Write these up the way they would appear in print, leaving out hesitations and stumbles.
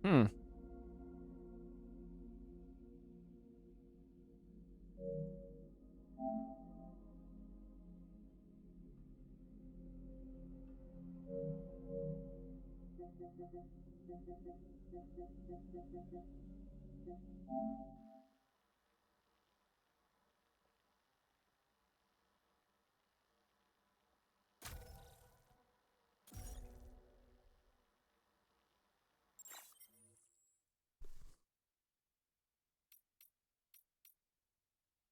Hmm.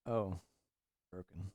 Oh, broken.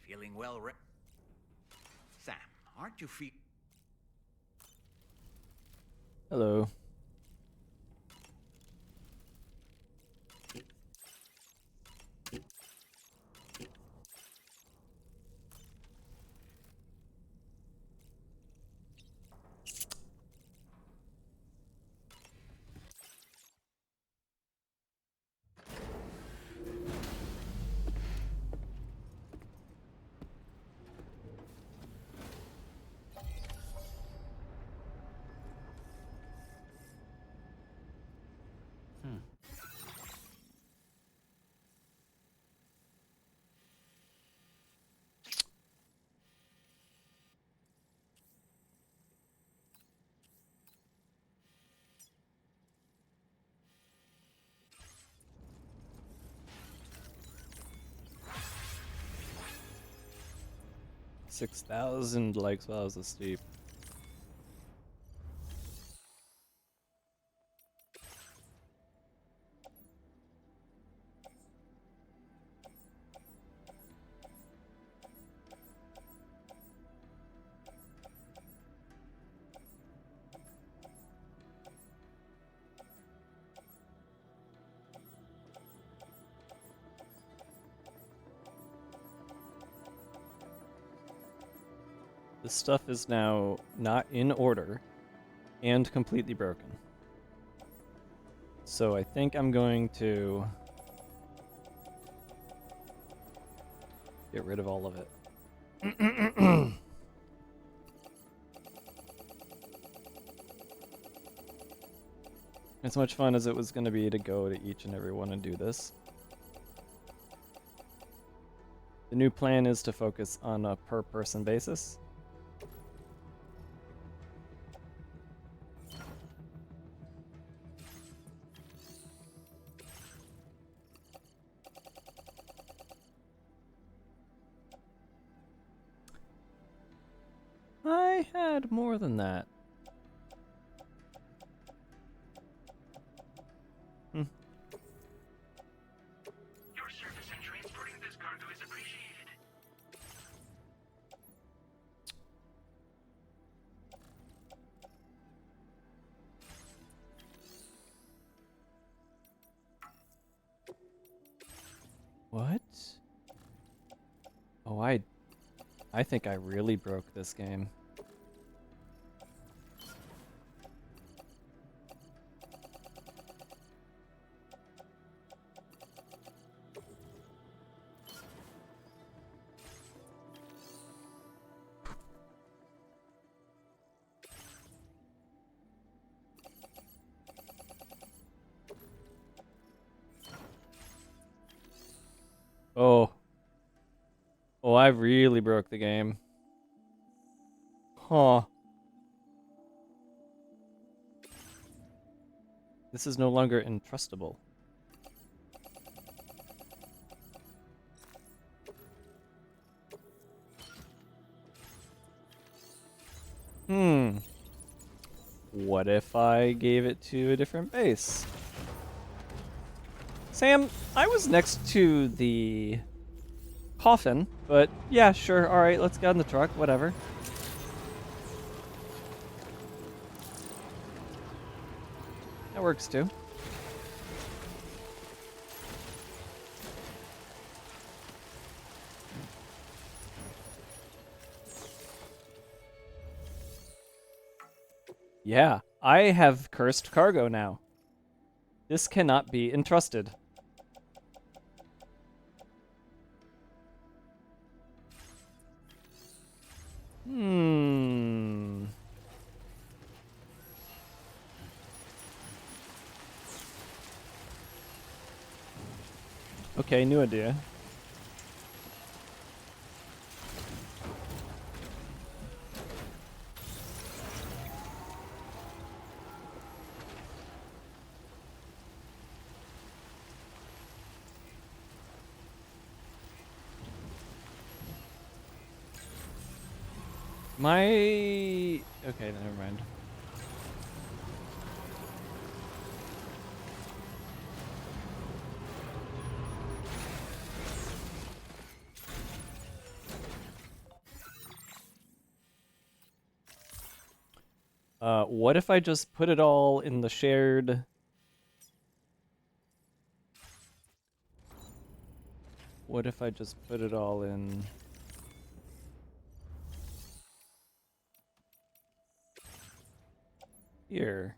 Feeling well, Sam, aren't you Hello. Hmm. 6,000 likes while I was asleep. This stuff is now not in order and completely broken. So I think I'm going to get rid of all of it. As much fun as it was going to be to go to each and every one and do this, the new plan is to focus on a per person basis. I had more than that. Your service in transporting this cargo is appreciated. What? Oh, I think I really broke this game. Oh. Oh, I really broke the game. Huh. This is no longer entrustable. Hmm. What if I gave it to a different base? Sam, I was next to the coffin, but yeah, sure, alright, let's get on the truck, whatever. That works too. Yeah, I have cursed cargo now. This cannot be entrusted. Hmm. Okay, new idea. My... Okay, never mind. What if I just put it all in the shared... What if I just put it all in... Here.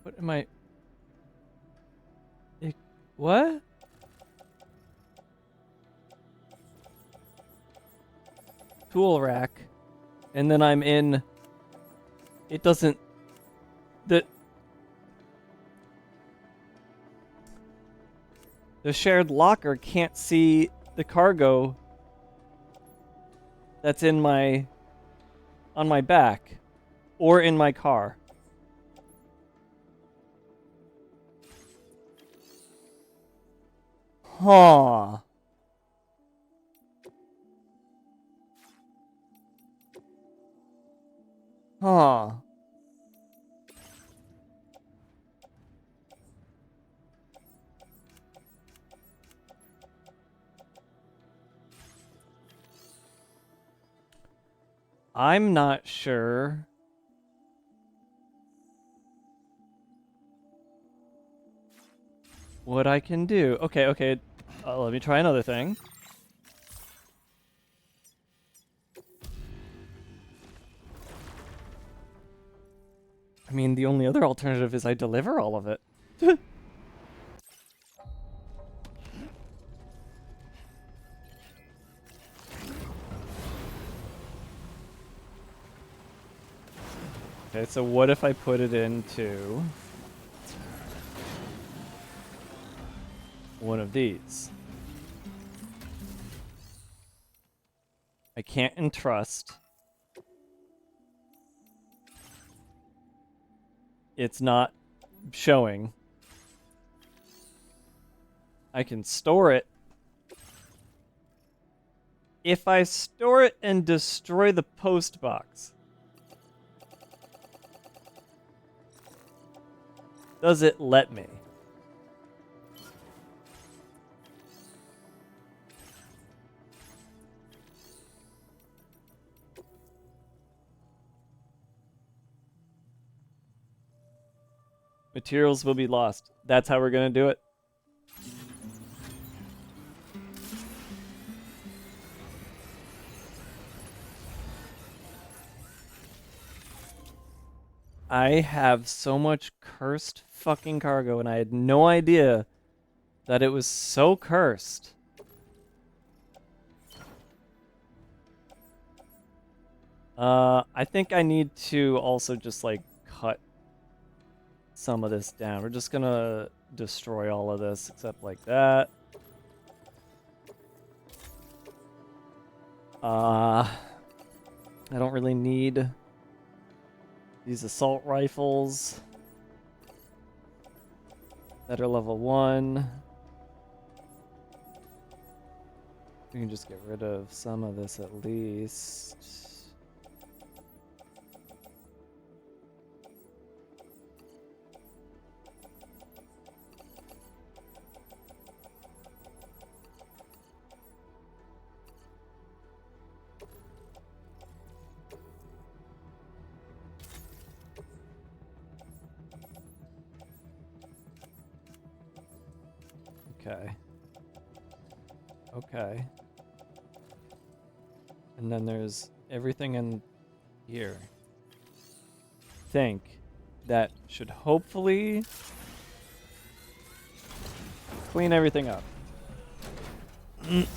What am I... What? Tool rack. And then I'm in... It doesn't... The shared locker can't see the cargo that's in my... on my back. Or in my car. Huh. Huh. I'm not sure. What I can do. Okay, okay. Let me try another thing. I mean, the only other alternative is I deliver all of it. Okay, so what if I put it into one of these? I can't entrust. It's not showing. I can store it. If I store it and destroy the post box, does it let me? Materials will be lost. That's how we're gonna do it. I have so much cursed fucking cargo, and I had no idea that it was so cursed. I think I need to also just, like, cut some of this down. We're just gonna destroy all of this except like that. I don't really need these assault rifles that are level 1. We can just get rid of some of this at least. Okay. Okay. And then there's everything in here. Think that should hopefully clean everything up. I'm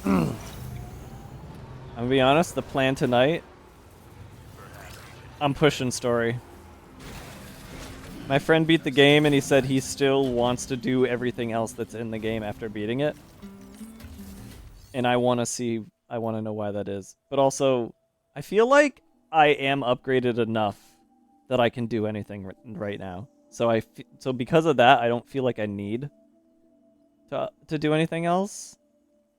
gonna be honest, the plan tonight, I'm pushing story. My friend beat the game and he said he still wants to do everything else that's in the game after beating it. And I want to know why that is. But also, I feel like I am upgraded enough that I can do anything right now. So so because of that, I don't feel like I need to do anything else.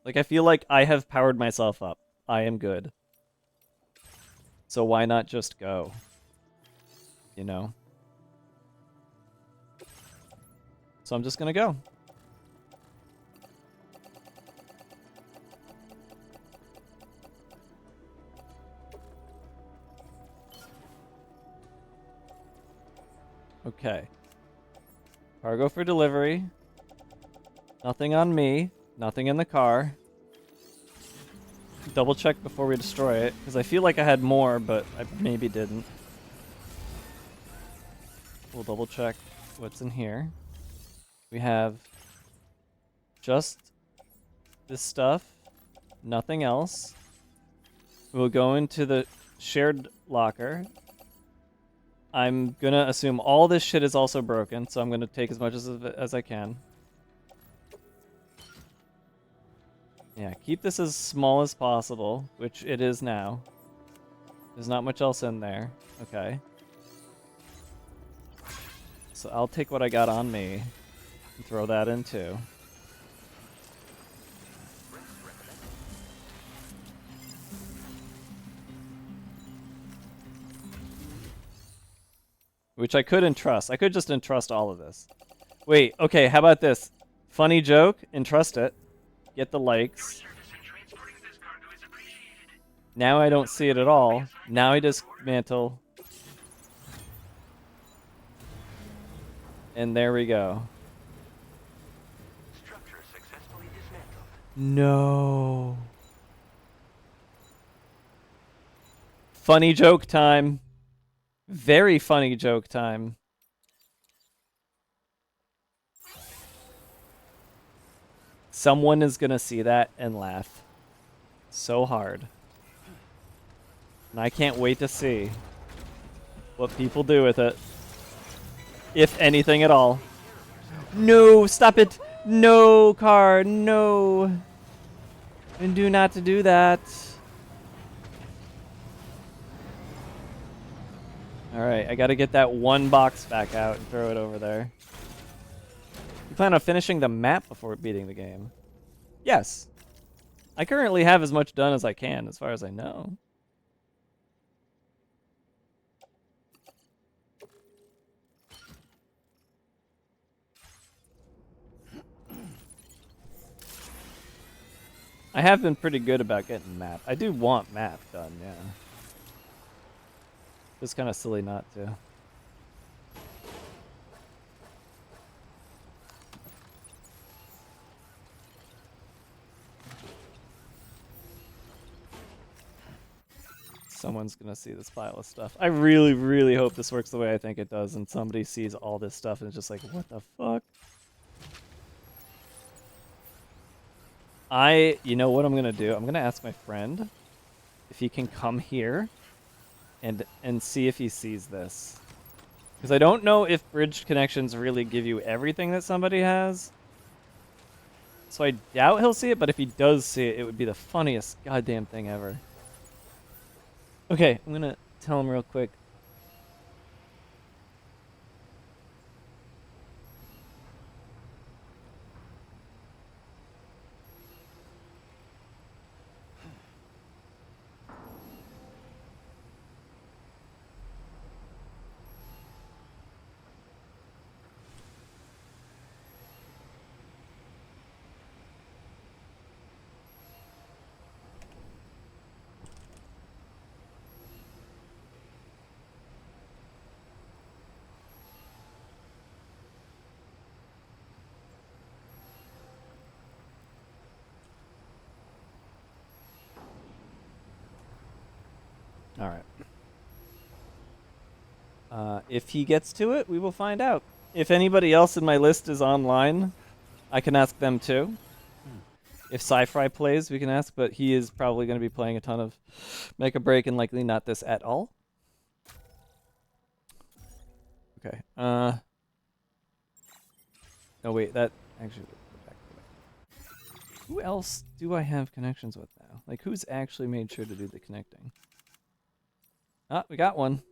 Like, I feel like I have powered myself up. I am good. So why not just go? You know? So I'm just gonna go. Okay. Cargo for delivery. Nothing on me. Nothing in the car. Double check before we destroy it, because I feel like I had more, but I maybe didn't. We'll double check what's in here. We have just this stuff, nothing else. We'll go into the shared locker. I'm gonna assume all this shit is also broken, so I'm gonna take as much as I can. Yeah, keep this as small as possible, which it is now. There's not much else in there. Okay. So I'll take what I got on me and throw that in too. Which I could entrust. I could just entrust all of this. Wait, okay, how about this? Funny joke, entrust it. Get the likes. Now I don't see it at all. Now I dismantle. And there we go. Structure successfully dismantled. No. Funny joke time. Very funny joke time. Someone is gonna see that and laugh so hard. And I can't wait to see what people do with it. If anything at all. No, stop it. No, car, no. And do not to do that. Alright, I gotta get that one box back out and throw it over there. You plan on finishing the map before beating the game? Yes. I currently have as much done as I can, as far as I know. I have been pretty good about getting map. I do want map done, yeah. It's kind of silly not to. Someone's gonna see this pile of stuff. I really, really hope this works the way I think it does, and somebody sees all this stuff and is just like, what the fuck? You know what I'm gonna do? I'm gonna ask my friend if he can come here and see if he sees this. Because I don't know if bridge connections really give you everything that somebody has. So I doubt he'll see it, but if he does see it, it would be the funniest goddamn thing ever. Okay, I'm gonna tell him real quick. All right. If he gets to it, we will find out. If anybody else in my list is online, I can ask them too. If Sci-Fi plays, we can ask, but he is probably going to be playing a ton of Make a Break and likely not this at all. Okay. Oh wait, that actually. Go back. Who else do I have connections with now? Like, who's actually made sure to do the connecting? Ah, we got one.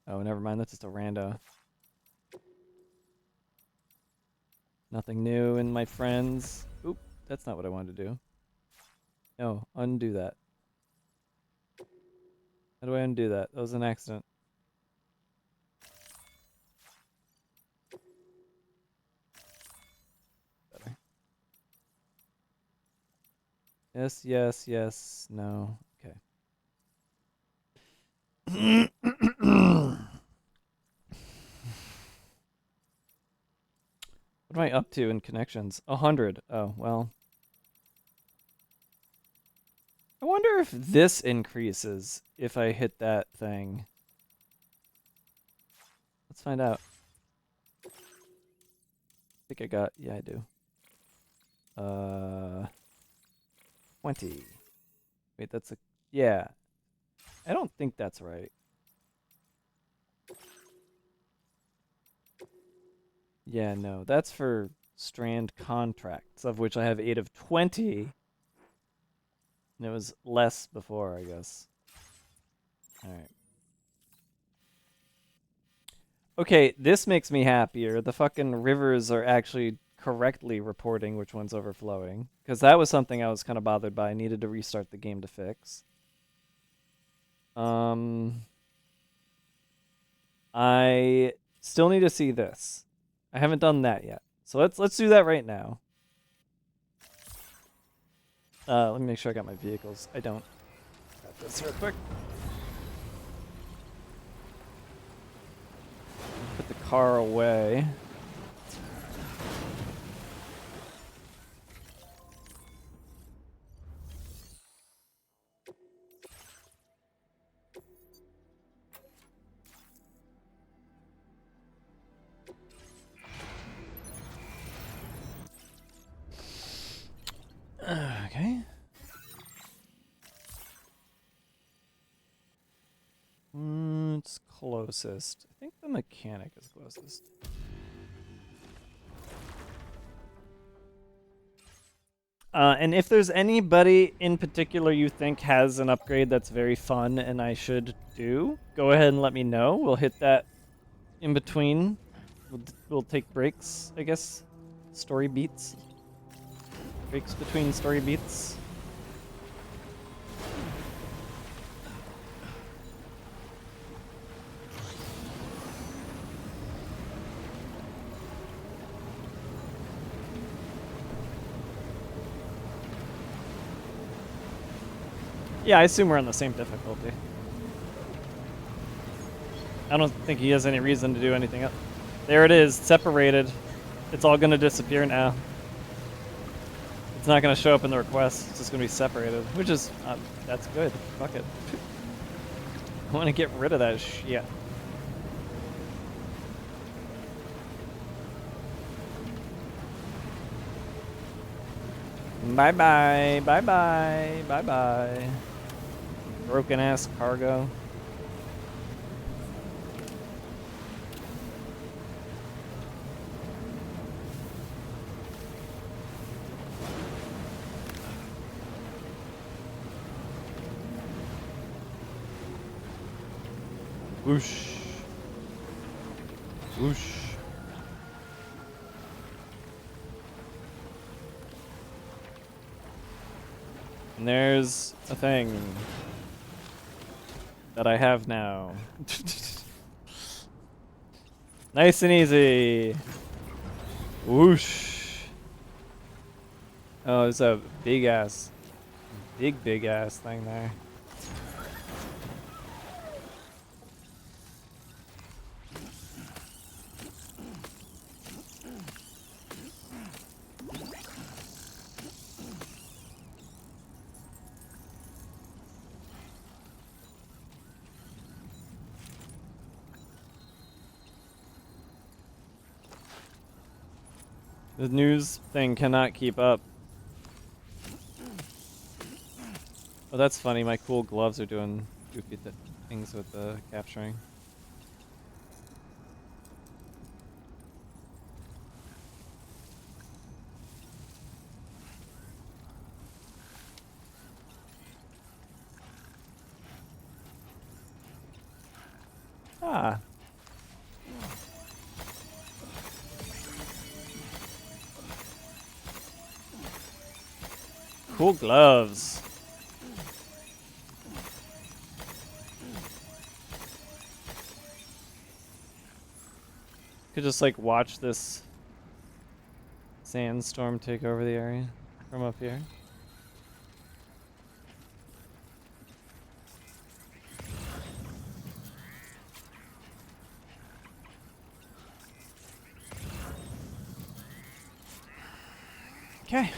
Oh, never mind. That's just a rando. Nothing new in my friends. Oop, that's not what I wanted to do. No, undo that. How do I undo that? That was an accident. Better. Yes, yes, yes, no. Okay. What am I up to in connections? 100. Oh, well. I wonder if this increases if I hit that thing. Let's find out. I think I got, yeah, I do. 20. Wait, that's a, yeah. I don't think that's right. Yeah, no, that's for strand contracts, of which I have 8 of 20. And it was less before, I guess. Alright. Okay, this makes me happier. The fucking rivers are actually correctly reporting which one's overflowing. Because that was something I was kind of bothered by. I needed to restart the game to fix. I still need to see this. I haven't done that yet. So let's do that right now. Let me make sure I got my vehicles. I don't. Got this real quick. Put the car away. Okay. It's closest. I think the mechanic is closest. And if there's anybody in particular you think has an upgrade that's very fun and I should do, go ahead and let me know. We'll hit that in between. We'll take breaks, I guess. Story beats. Breaks between story beats. Yeah, I assume we're on the same difficulty. I don't think he has any reason to do anything else. There it is, separated. It's all gonna disappear now. It's not gonna show up in the request. It's just gonna be separated, which is, that's good. Fuck it. I wanna get rid of that shit. Bye-bye, bye-bye, bye-bye. Broken ass cargo. Whoosh. Whoosh. And there's a thing that I have now. Nice and easy. Whoosh. Oh, there's a big ass thing there. The news thing cannot keep up. Oh, that's funny. My cool gloves are doing goofy things with the capturing. Ah. Cool gloves. Could just like watch this sandstorm take over the area from up here. Okay.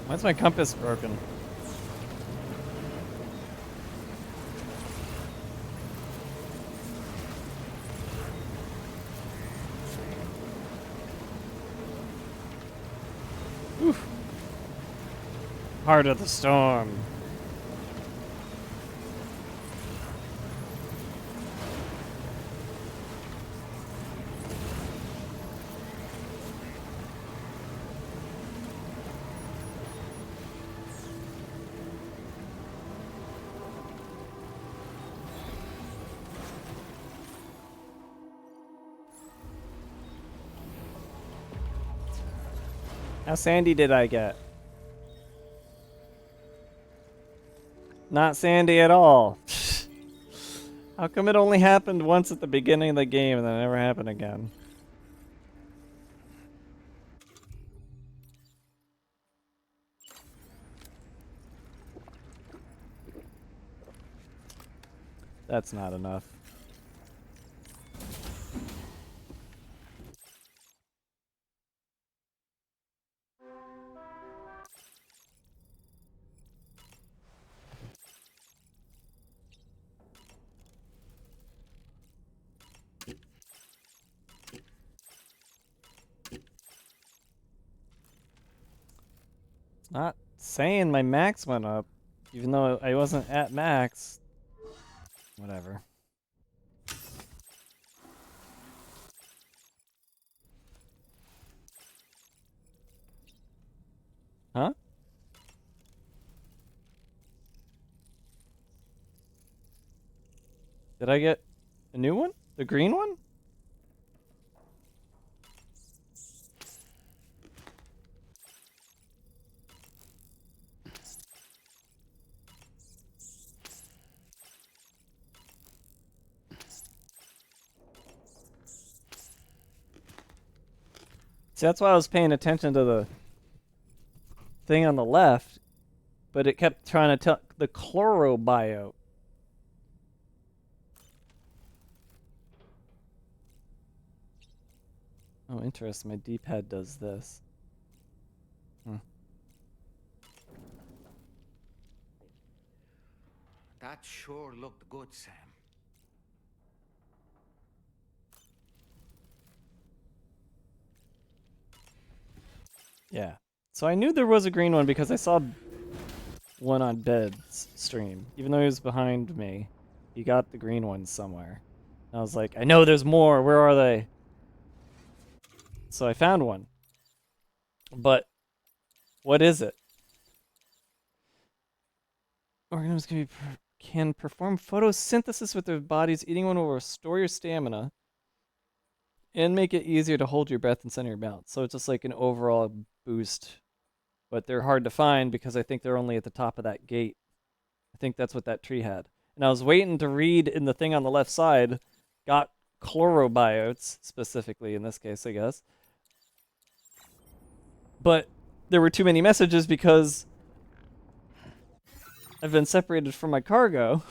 Why's my compass broken? Oof. Heart of the storm. How sandy did I get? Not sandy at all. How come it only happened once at the beginning of the game and then it never happened again? That's not enough. It's not saying my max went up, even though I wasn't at max. Whatever. Huh? Did I get a new one? The green one? See, that's why I was paying attention to the thing on the left, but it kept trying to tell the chlorobiote. Oh, interesting. My D-pad does this. That sure looked good, Sam. Yeah. So I knew there was a green one because I saw one on Bed's stream. Even though he was behind me, he got the green ones somewhere. And I was like, I know there's more. Where are they? So I found one. But what is it? Organisms can perform photosynthesis with their bodies. Eating one will restore your stamina and make it easier to hold your breath and center your mouth. So it's just like an overall boost. But they're hard to find because I think they're only at the top of that gate. I think that's what that tree had. And I was waiting to read in the thing on the left side, got chlorobiotes, specifically in this case, I guess. But there were too many messages because I've been separated from my cargo.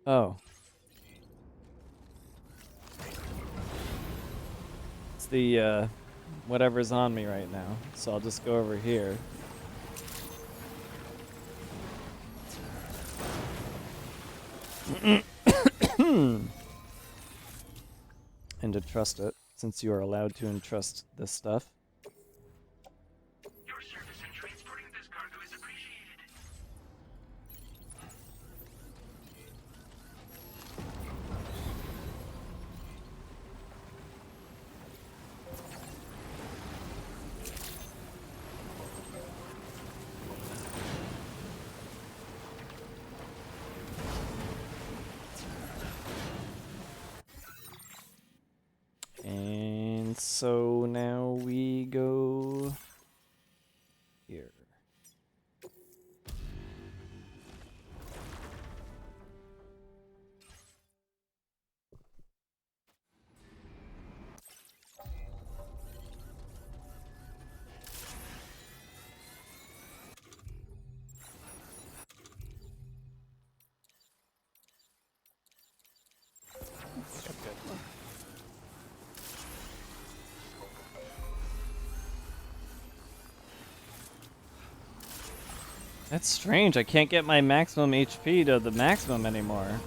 Oh. It's the, whatever's on me right now. So I'll just go over here. And to trust it, since you are allowed to entrust this stuff. Your service in transporting this cargo is appreciated. And so now we go here. That's strange. I can't get my maximum HP to the maximum anymore.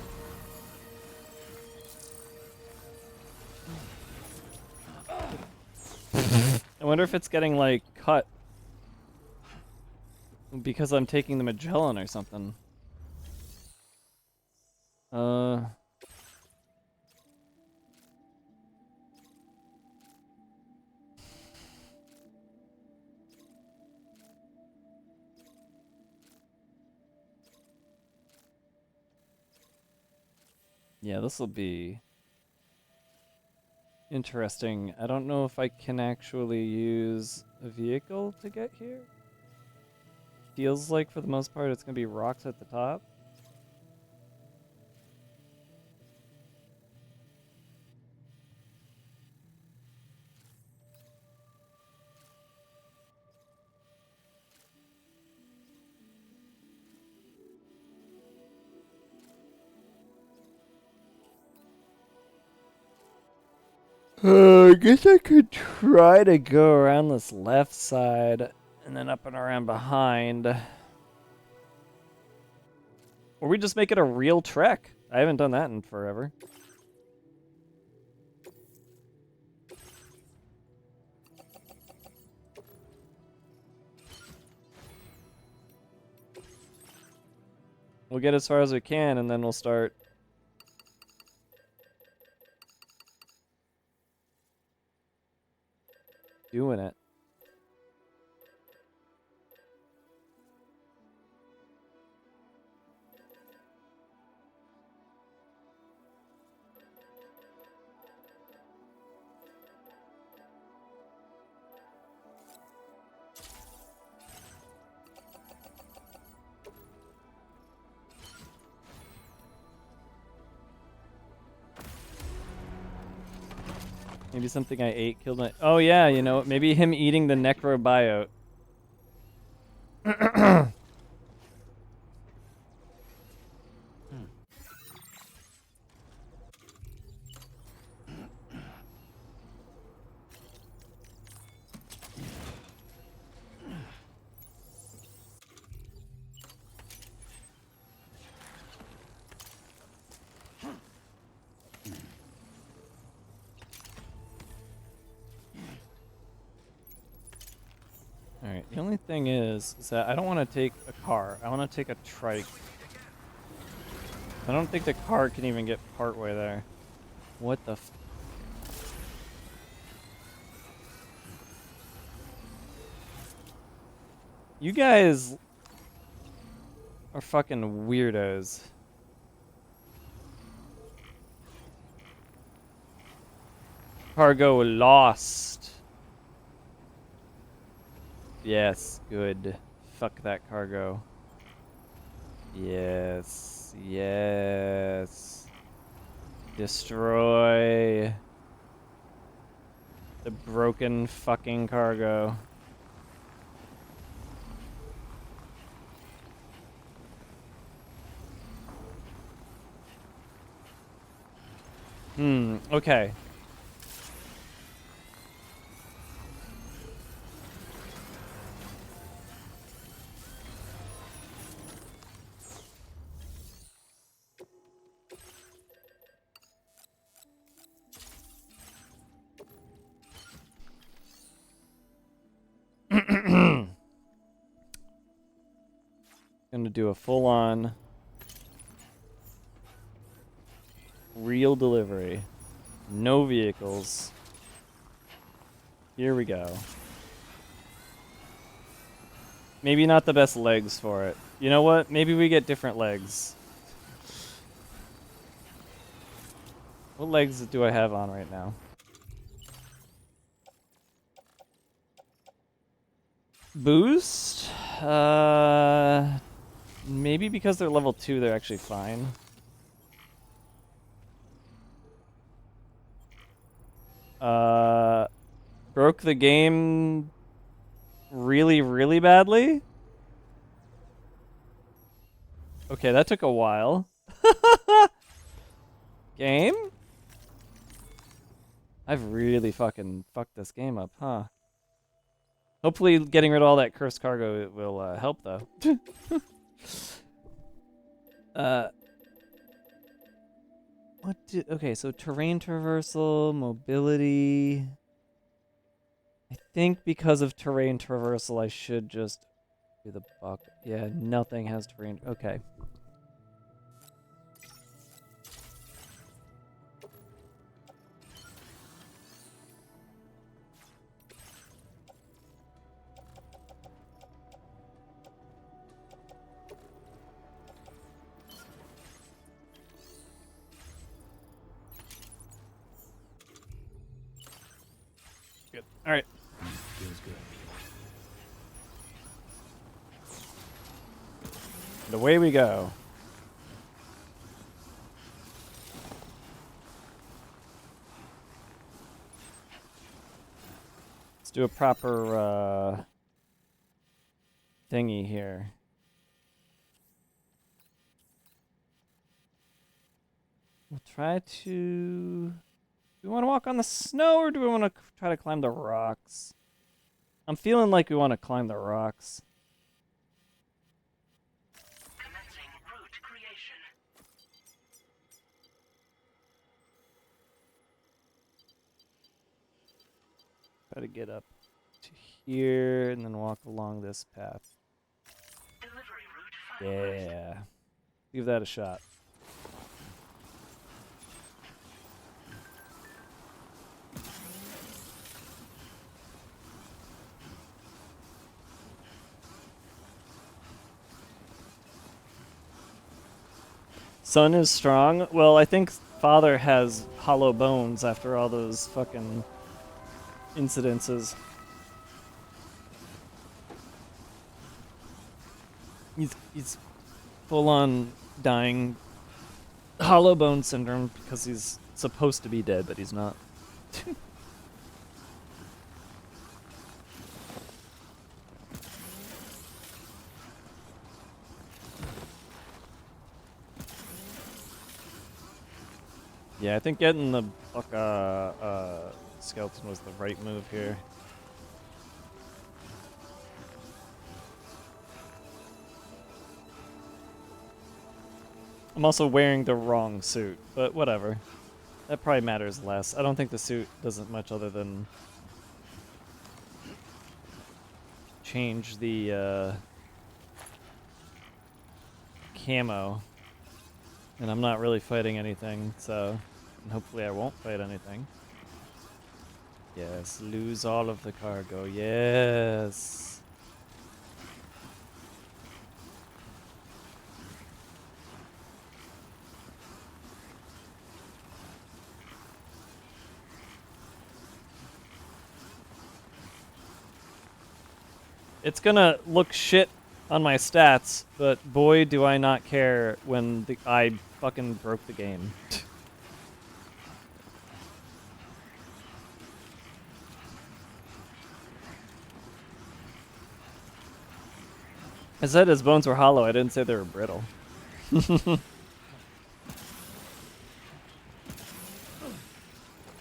I wonder if it's getting, like, cut because I'm taking the Magellan or something. Yeah, this will be interesting. I don't know if I can actually use a vehicle to get here. Feels like for the most part it's gonna be rocks at the top. I guess I could try to go around this left side and then up and around behind. Or we just make it a real trek. I haven't done that in forever. We'll get as far as we can and then we'll start doing it. Maybe something I ate killed my... Oh yeah, you know, maybe him eating the necrobiote. Alright, the only thing is that I don't want to take a car. I want to take a trike. I don't think the car can even get partway there. What the f... You guys are fucking weirdos. Cargo lost. Yes, good. Fuck that cargo. Yes, yes. Destroy the broken fucking cargo. Okay. Gonna do a full-on real delivery. No vehicles. Here we go. Maybe not the best legs for it. You know what? Maybe we get different legs. What legs do I have on right now? Boost? Maybe because they're level 2, they're actually fine. Broke the game really, really badly? Okay, that took a while. Game? I've really fucking fucked this game up, huh? Hopefully getting rid of all that cursed cargo will help, though. Okay, so terrain traversal, mobility. I think because of terrain traversal, I should just do the buck. Yeah, nothing has terrain. Okay. Good. All right. Feels good. And away we go. Let's do a proper thingy here. We'll try to... Do we want to walk on the snow or do we want to try to climb the rocks? I'm feeling like we want to climb the rocks. Commencing route creation. Try to get up to here and then walk along this path. Delivery route finalized. Yeah. Give that a shot. Son is strong. Well, I think father has hollow bones after all those fucking incidences. He's full on dying hollow bone syndrome because he's supposed to be dead, but he's not. Yeah, I think getting the skeleton was the right move here. I'm also wearing the wrong suit, but whatever. That probably matters less. I don't think the suit doesn't much other than change the camo. And I'm not really fighting anything, so and hopefully I won't fight anything. Yes, lose all of the cargo. Yes. It's gonna look shit on my stats, but boy do I not care when I fucking broke the game. I said his bones were hollow, I didn't say they were brittle.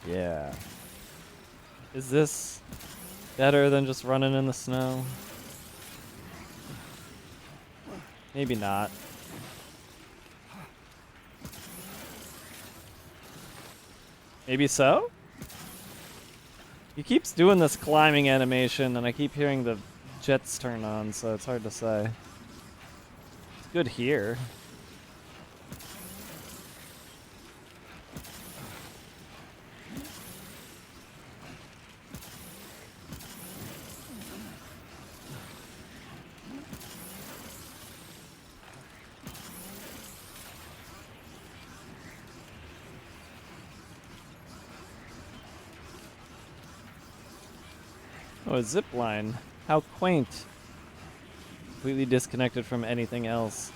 Yeah. Is this better than just running in the snow? Maybe not. Maybe so? He keeps doing this climbing animation, and I keep hearing the jets turn on, so it's hard to say. It's good here. Oh, a zip line. How quaint. Completely disconnected from anything else.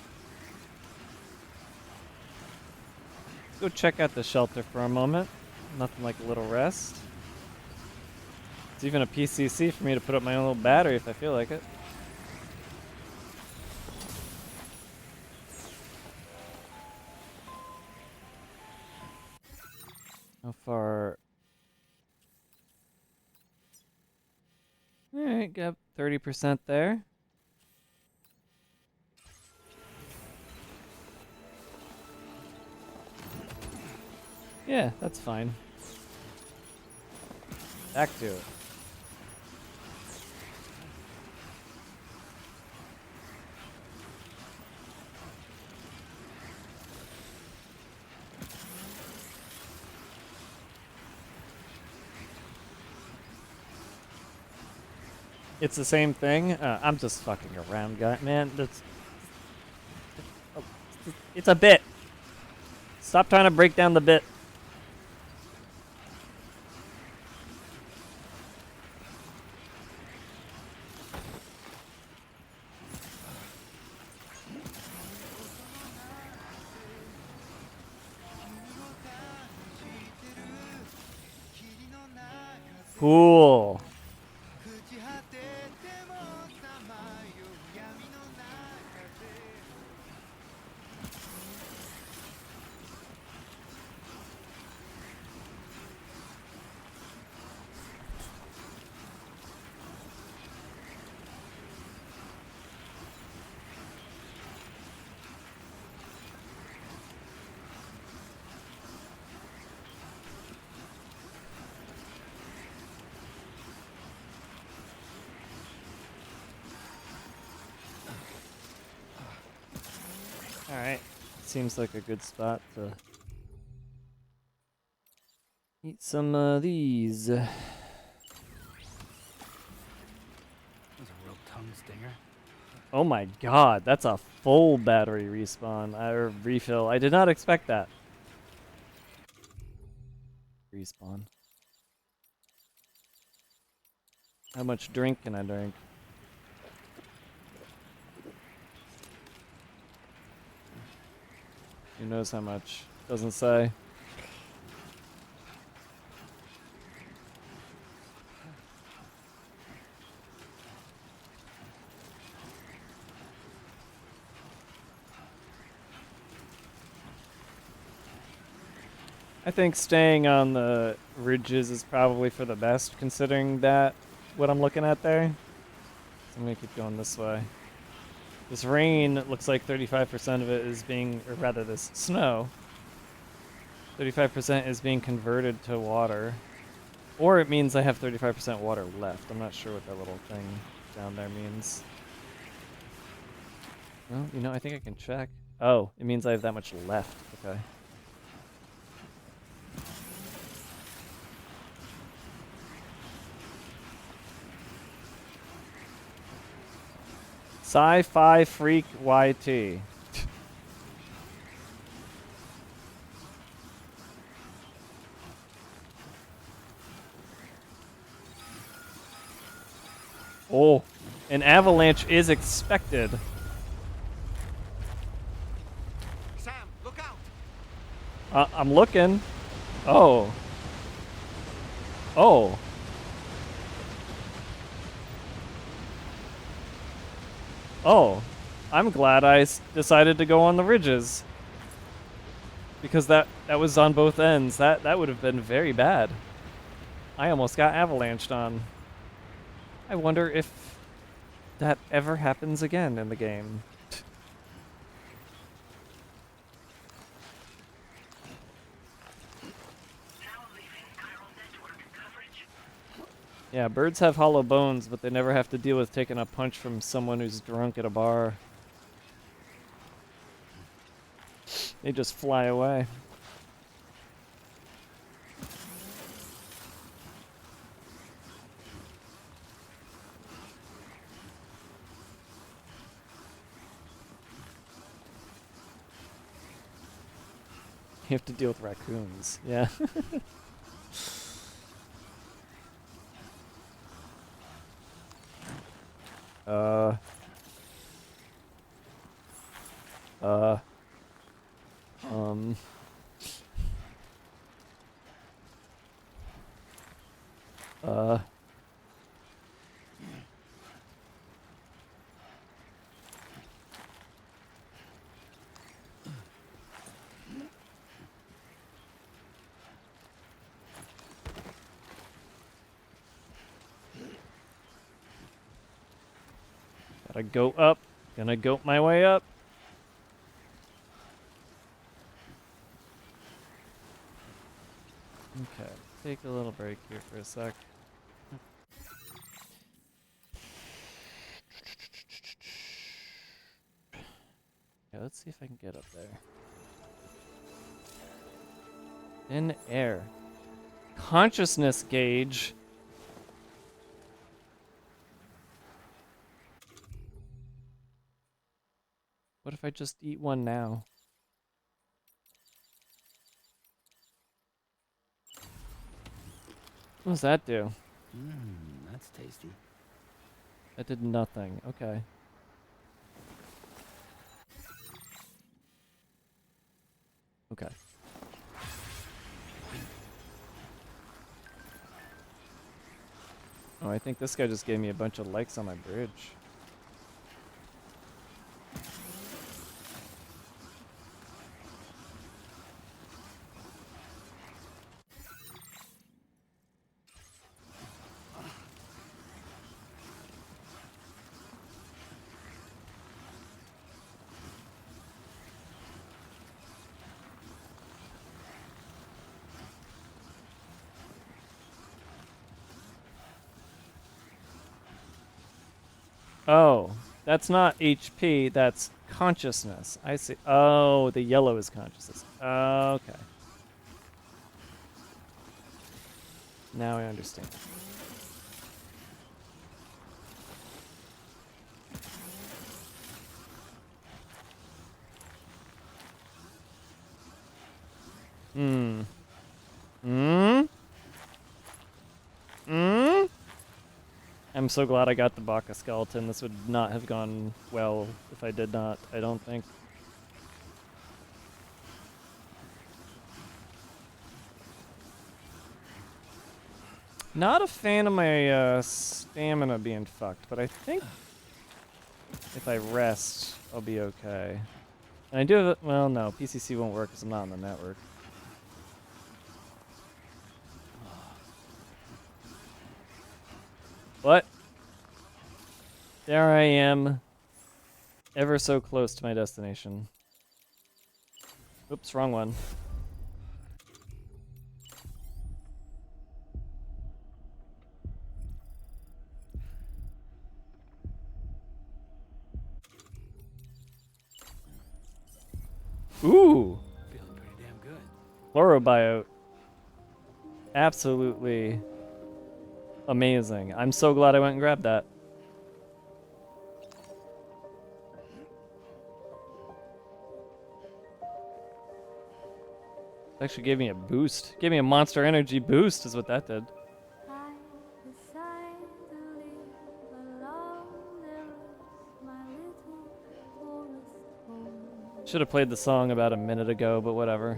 Let's go check out the shelter for a moment. Nothing like a little rest. It's even a PCC for me to put up my own little battery if I feel like it. How far? Alright, got 30% there. Yeah, that's fine. Back to it. It's the same thing. I'm just fucking around, guy. Man, that's it's a bit. Stop trying to break down the bit. Cool. Alright. Seems like a good spot to eat some of these. That was a real tongue stinger. Oh my god, that's a full battery respawn. Or refill. I did not expect that. Respawn. How much drink can I drink? Who knows how much? Doesn't say. I think staying on the ridges is probably for the best, considering that what I'm looking at there. So I'm gonna keep going this way. This rain looks like 35% of it is being, or rather this snow, 35% is being converted to water. Or it means I have 35% water left. I'm not sure what that little thing down there means. Well, you know, I think I can check. Oh, it means I have that much left. Okay. Sci-fi freak YT. Oh, an avalanche is expected. Sam, look out! I'm looking. Oh. Oh. Oh. I'm glad I decided to go on the ridges. Because that was on both ends. That would have been very bad. I almost got avalanched on. I wonder if that ever happens again in the game. Now leaving neural network coverage. Yeah, birds have hollow bones, but they never have to deal with taking a punch from someone who's drunk at a bar. They just fly away. You have to deal with raccoons. Yeah. uh. Um. Uh. Gotta go up. Gonna goat my way up. Okay, take a little break here for a sec. Yeah, let's see if I can get up there. In air. Consciousness gauge. What if I just eat one now? What does that do? That's tasty. That did nothing. Okay. Okay. Oh, I think this guy just gave me a bunch of likes on my bridge. Oh, that's not HP, that's consciousness. I see. Oh, the yellow is consciousness. Okay. Now I understand. Hmm. Hmm? Hmm? I'm so glad I got the Baka skeleton. This would not have gone well if I did not, I don't think. Not a fan of my stamina being fucked, but I think if I rest, I'll be okay. And I do have, well, no, PCC won't work because I'm not on the network. What? There I am, ever so close to my destination. Oops, wrong one. Ooh, Feeling pretty damn good. Chlorobiote. Absolutely amazing. I'm so glad I went and grabbed that. Actually gave me a boost. Gave me a monster energy boost is what that did. I decide to live alone. There is my little forest home. Should have played the song about a minute ago, but whatever.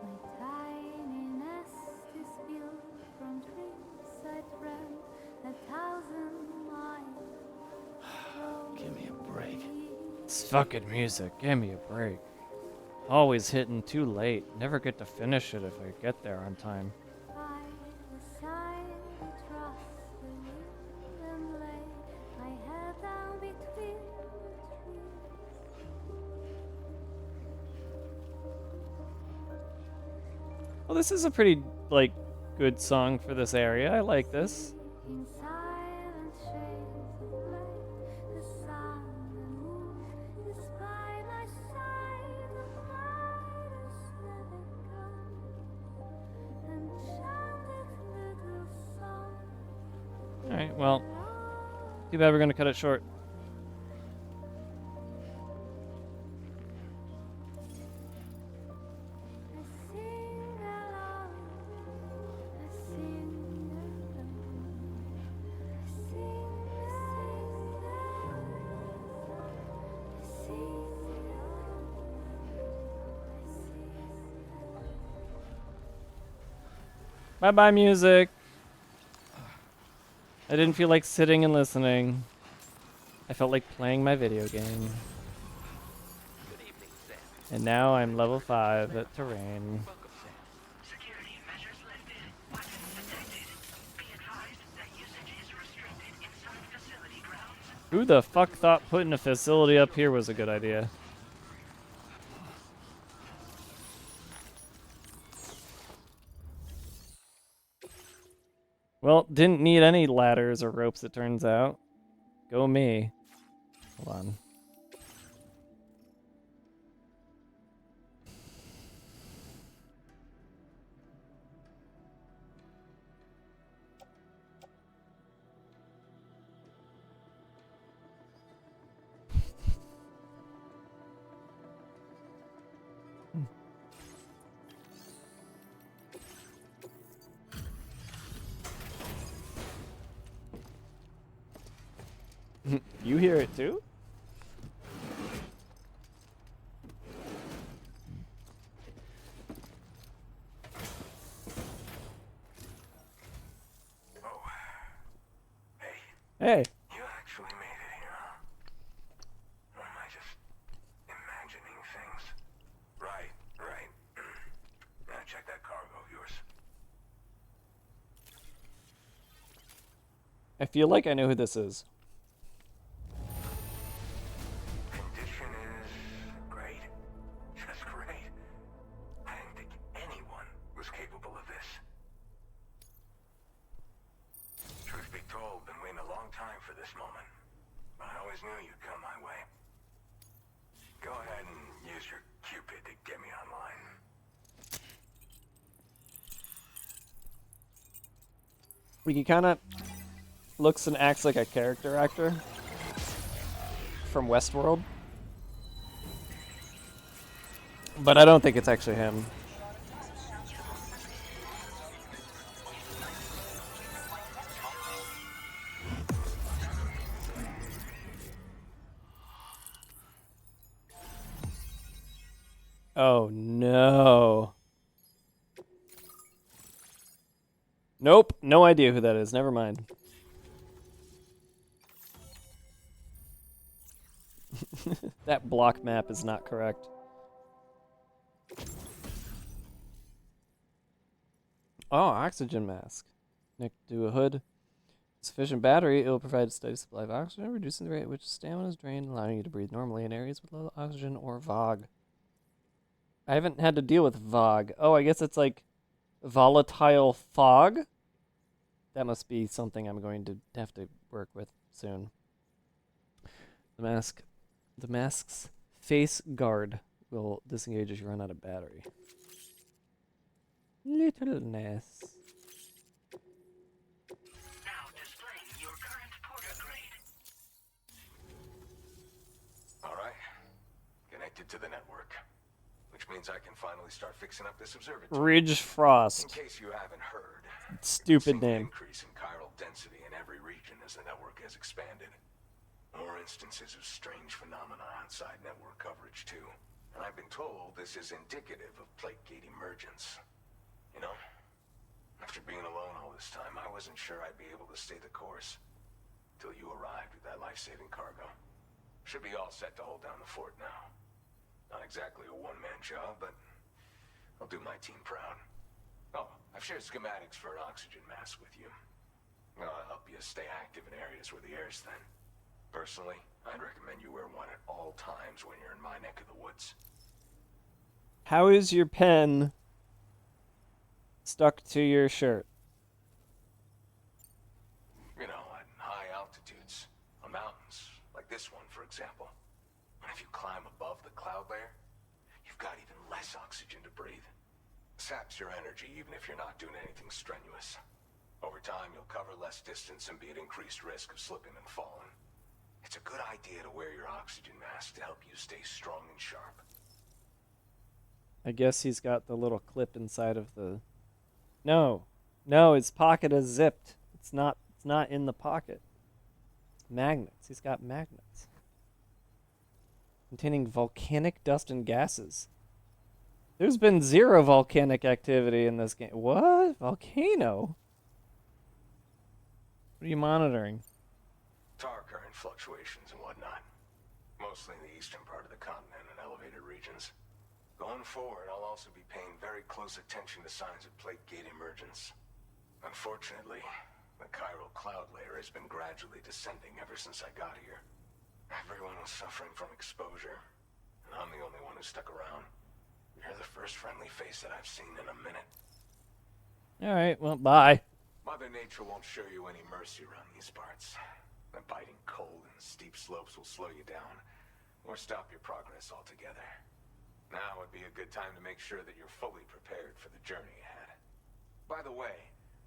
My tiny nest is built from trees I tramp 1,000 miles from Give me a break. It's fucking music. Give me a break. Always hitting too late. Never get to finish it if I get there on time. I decide to trust the wind and lay my head down between the trees. Well, this is a pretty, like, good song for this area. I like this. In silent shades of light, the sun and moon is by my side. The night is never come, enchanted little song. Alright, well, too bad we're gonna cut it short. I sing along, I sing along, I sing Bye bye, music. I didn't feel like sitting and listening. I felt like playing my video game. Good evening, Sam. And now I'm level 5 at terrain. Welcome, Sam. Security measures lifted. Weapons detected. Be advised that usage is restricted inside facility grounds. Who the fuck thought putting a facility up here was a good idea? Well, didn't need any ladders or ropes, it turns out. Go me. Hold on. You hear it too? Oh. Hey, Hey. you actually made it here, huh? Or am I just imagining things? Right. Now check that cargo of yours. I feel like I know who this is. Condition is great. Just great. I didn't think anyone was capable of this. Truth be told, been waiting a long time for this moment. But I always knew you'd come my way. Go ahead and use your Cupid to get me online. He kind of looks and acts like a character actor from Westworld. But I don't think it's actually him. Oh no. Nope, no idea who that is. Never mind. That block map is not correct. Oh, oxygen mask. Connect to a hood. Sufficient battery, it will provide a steady supply of oxygen, reducing the rate at which stamina is drained, allowing you to breathe normally in areas with low oxygen or VOG. I haven't had to deal with VOG. Oh, I guess it's like volatile fog? That must be something I'm going to have to work with soon. The mask's face guard will disengage if you run out of battery. Littleness. Now displaying your current porter grade. Alright. Connected to the network. Which means I can finally start fixing up this observatory. Ridge Frost. In case you haven't heard, Stupid we've seen an name. increase in chiral density in every region as the network has expanded. More instances of strange phenomena outside network coverage too. And I've been told this is indicative of plate gate emergence. You know, after being alone all this time, I wasn't sure I'd be able to stay the course. Till you arrived with that life-saving cargo. Should be all set to hold down the fort now. Not exactly a one-man job, but I'll do my team proud. Oh, I've shared schematics for an oxygen mask with you. I'll help you stay active in areas where the air's thin. Personally, I'd recommend you wear one at all times when you're in my neck of the woods. How is your pen stuck to your shirt? You know, at high altitudes, on mountains, like this one, for example. And if you climb above the cloud layer, you've got even less oxygen to breathe. Saps your energy even if you're not doing anything strenuous. Over time, you'll cover less distance and be at increased risk of slipping and falling. It's a good idea to wear your oxygen mask to help you stay strong and sharp. I guess he's got the little clip inside of the... No, his pocket is zipped. It's not in the pocket. It's magnets. He's got magnets. Containing volcanic dust and gases. There's been 0 volcanic activity in this game. What? Volcano? What are you monitoring? Tar current fluctuations and whatnot. Mostly in the eastern part of the continent and elevated regions. Going forward, I'll also be paying very close attention to signs of plate gate emergence. Unfortunately, the chiral cloud layer has been gradually descending ever since I got here. Everyone was suffering from exposure, and I'm the only one who stuck around. You're the first friendly face that I've seen in a minute. Alright, well, bye. Mother Nature won't show you any mercy around these parts. The biting cold and steep slopes will slow you down, or stop your progress altogether. Now would be a good time to make sure that you're fully prepared for the journey ahead. By the way,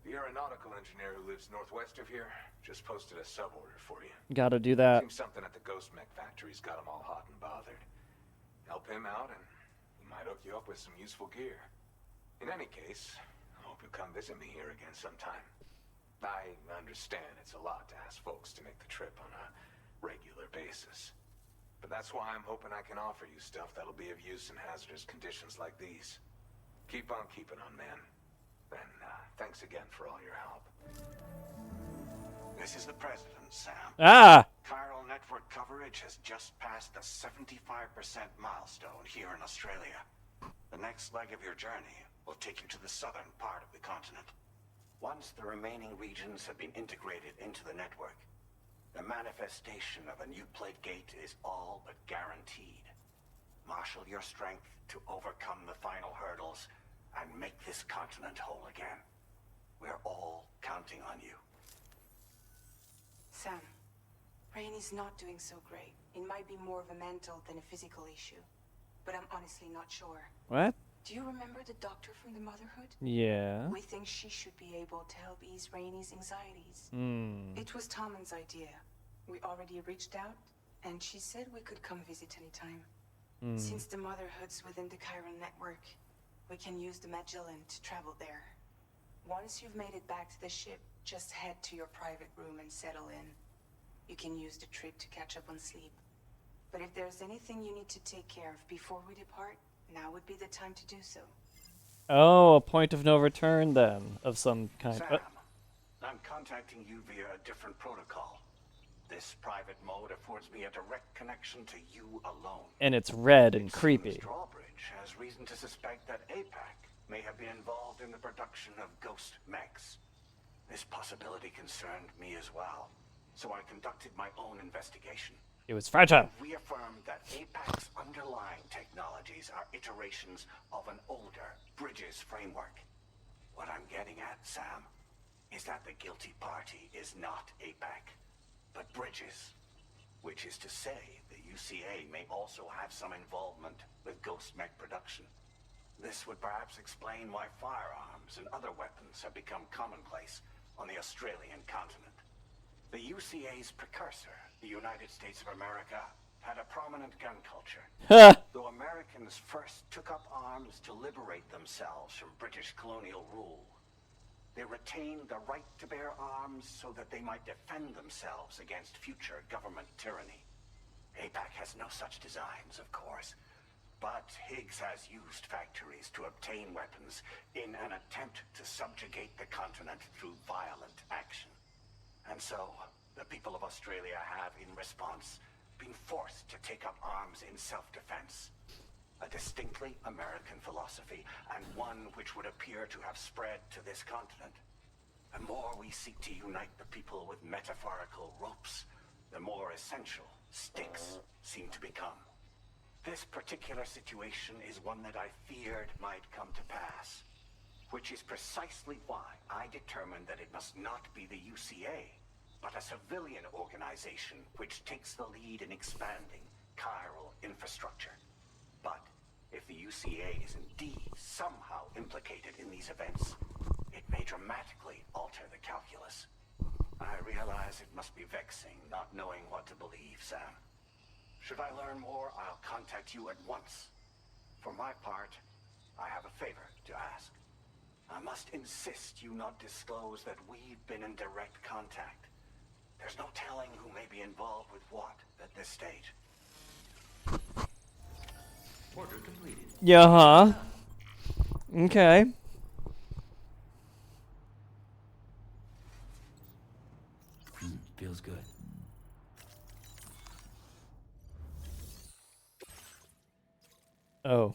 the aeronautical engineer who lives northwest of here just posted a sub-order for you. Gotta do that. Seems something at the Ghost Mech factory's got him all hot and bothered. Help him out and he might hook you up with some useful gear. In any case, I hope you'll come visit me here again sometime. I understand it's a lot to ask folks to make the trip on a regular basis. But that's why I'm hoping I can offer you stuff that'll be of use in hazardous conditions like these. Keep on keeping on, man. And thanks again for all your help. This is the President, Sam. Ah! Chiral network coverage has just passed the 75% milestone here in Australia. The next leg of your journey will take you to the southern part of the continent. Once the remaining regions have been integrated into the network, the manifestation of a new plate gate is all but guaranteed. Marshal your strength to overcome the final hurdles and make this continent whole again. We're all counting on you. Sam, Rainy's not doing so great. It might be more of a mental than a physical issue, but I'm honestly not sure. What? Do you remember the doctor from the Motherhood? Yeah. We think she should be able to help ease Rainy's anxieties. It was Tommen's idea. We already reached out, and she said we could come visit anytime. Since the Motherhood's within the chiral network, we can use the Magellan to travel there. Once you've made it back to the ship, just head to your private room and settle in. You can use the trip to catch up on sleep. But if there's anything you need to take care of before we depart, now would be the time to do so. Oh, a point of no return then, of some kind. Sam, I'm contacting you via a different protocol. This private mode affords me a direct connection to you alone. And it's red and It seems creepy. Drawbridge has reason to suspect that APAC may have been involved in the production of ghost mechs. This possibility concerned me as well, so I conducted my own investigation. It was fragile. We affirmed that APAC's underlying technologies are iterations of an older Bridges framework. What I'm getting at, Sam, is that the guilty party is not APAC, but Bridges. Which is to say, the UCA may also have some involvement with ghost mech production. This would perhaps explain why firearms and other weapons have become commonplace on the Australian continent. The UCA's precursor, the United States of America, had a prominent gun culture. Though Americans first took up arms to liberate themselves from British colonial rule, they retained the right to bear arms so that they might defend themselves against future government tyranny. APAC has no such designs, of course, but Higgs has used factories to obtain weapons in an attempt to subjugate the continent through violent action. And so, the people of Australia have, in response, been forced to take up arms in self-defense. A distinctly American philosophy, and one which would appear to have spread to this continent. The more we seek to unite the people with metaphorical ropes, the more essential sticks seem to become. This particular situation is one that I feared might come to pass, which is precisely why I determined that it must not be the UCA, but a civilian organization which takes the lead in expanding chiral infrastructure. But if the UCA is indeed somehow implicated in these events, it may dramatically alter the calculus. I realize it must be vexing not knowing what to believe, Sam. Should I learn more, I'll contact you at once. For my part, I have a favor to ask. I must insist you not disclose that we've been in direct contact. There's no telling who may be involved with what at this stage. Order completed. Yeah, huh? Okay. Feels good. Oh.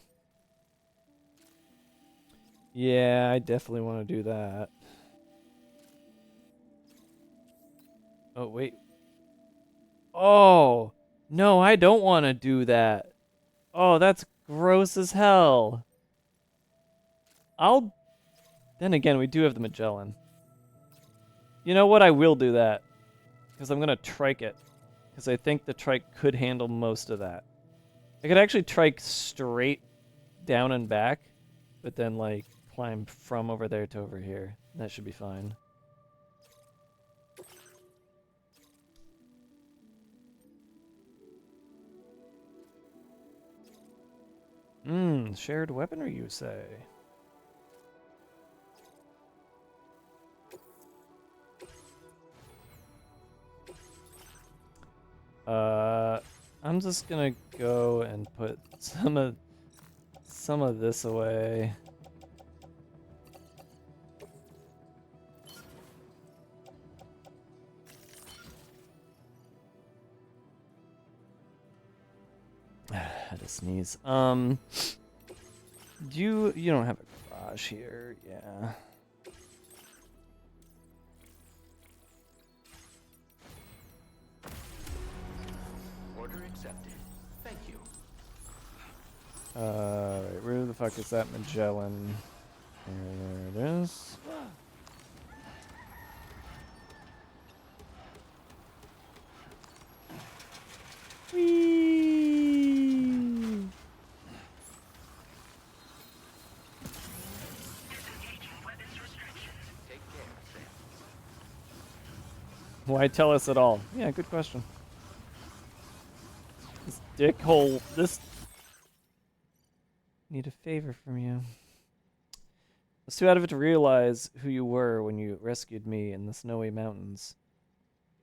Yeah, I definitely want to do that. Oh, wait. Oh, no, I don't want to do that. Oh, that's gross as hell. Then again, we do have the Magellan. You know what? I will do that. Because I'm going to trike it. Because I think the trike could handle most of that. I could actually trike straight down and back. But then, like, climb from over there to over here. That should be fine. Shared weaponry, you say? I'm just gonna go and put some of this away. I had to sneeze. You don't have a garage here, yeah. Order accepted. Thank you. Right, where the fuck is that Magellan? There it is. Whee! Take care, Sam. Why tell us at all? Yeah, good question. This dickhole. This. Need a favor from you. I was too out of it to realize who you were when you rescued me in the snowy mountains.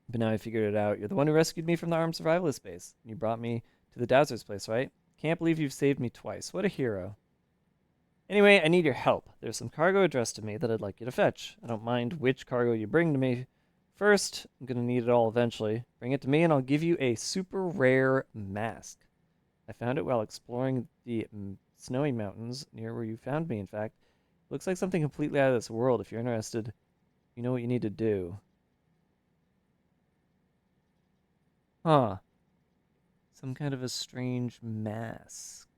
But now I figured it out. You're the one who rescued me from the armed survivalist base. You brought me to the Dazzler's place, right? Can't believe you've saved me twice. What a hero. Anyway, I need your help. There's some cargo addressed to me that I'd like you to fetch. I don't mind which cargo you bring to me. First, I'm going to need it all eventually. Bring it to me and I'll give you a super rare mask. I found it while exploring the snowy mountains, near where you found me, in fact. Looks like something completely out of this world. If you're interested, you know what you need to do. Huh. Some kind of a strange mask.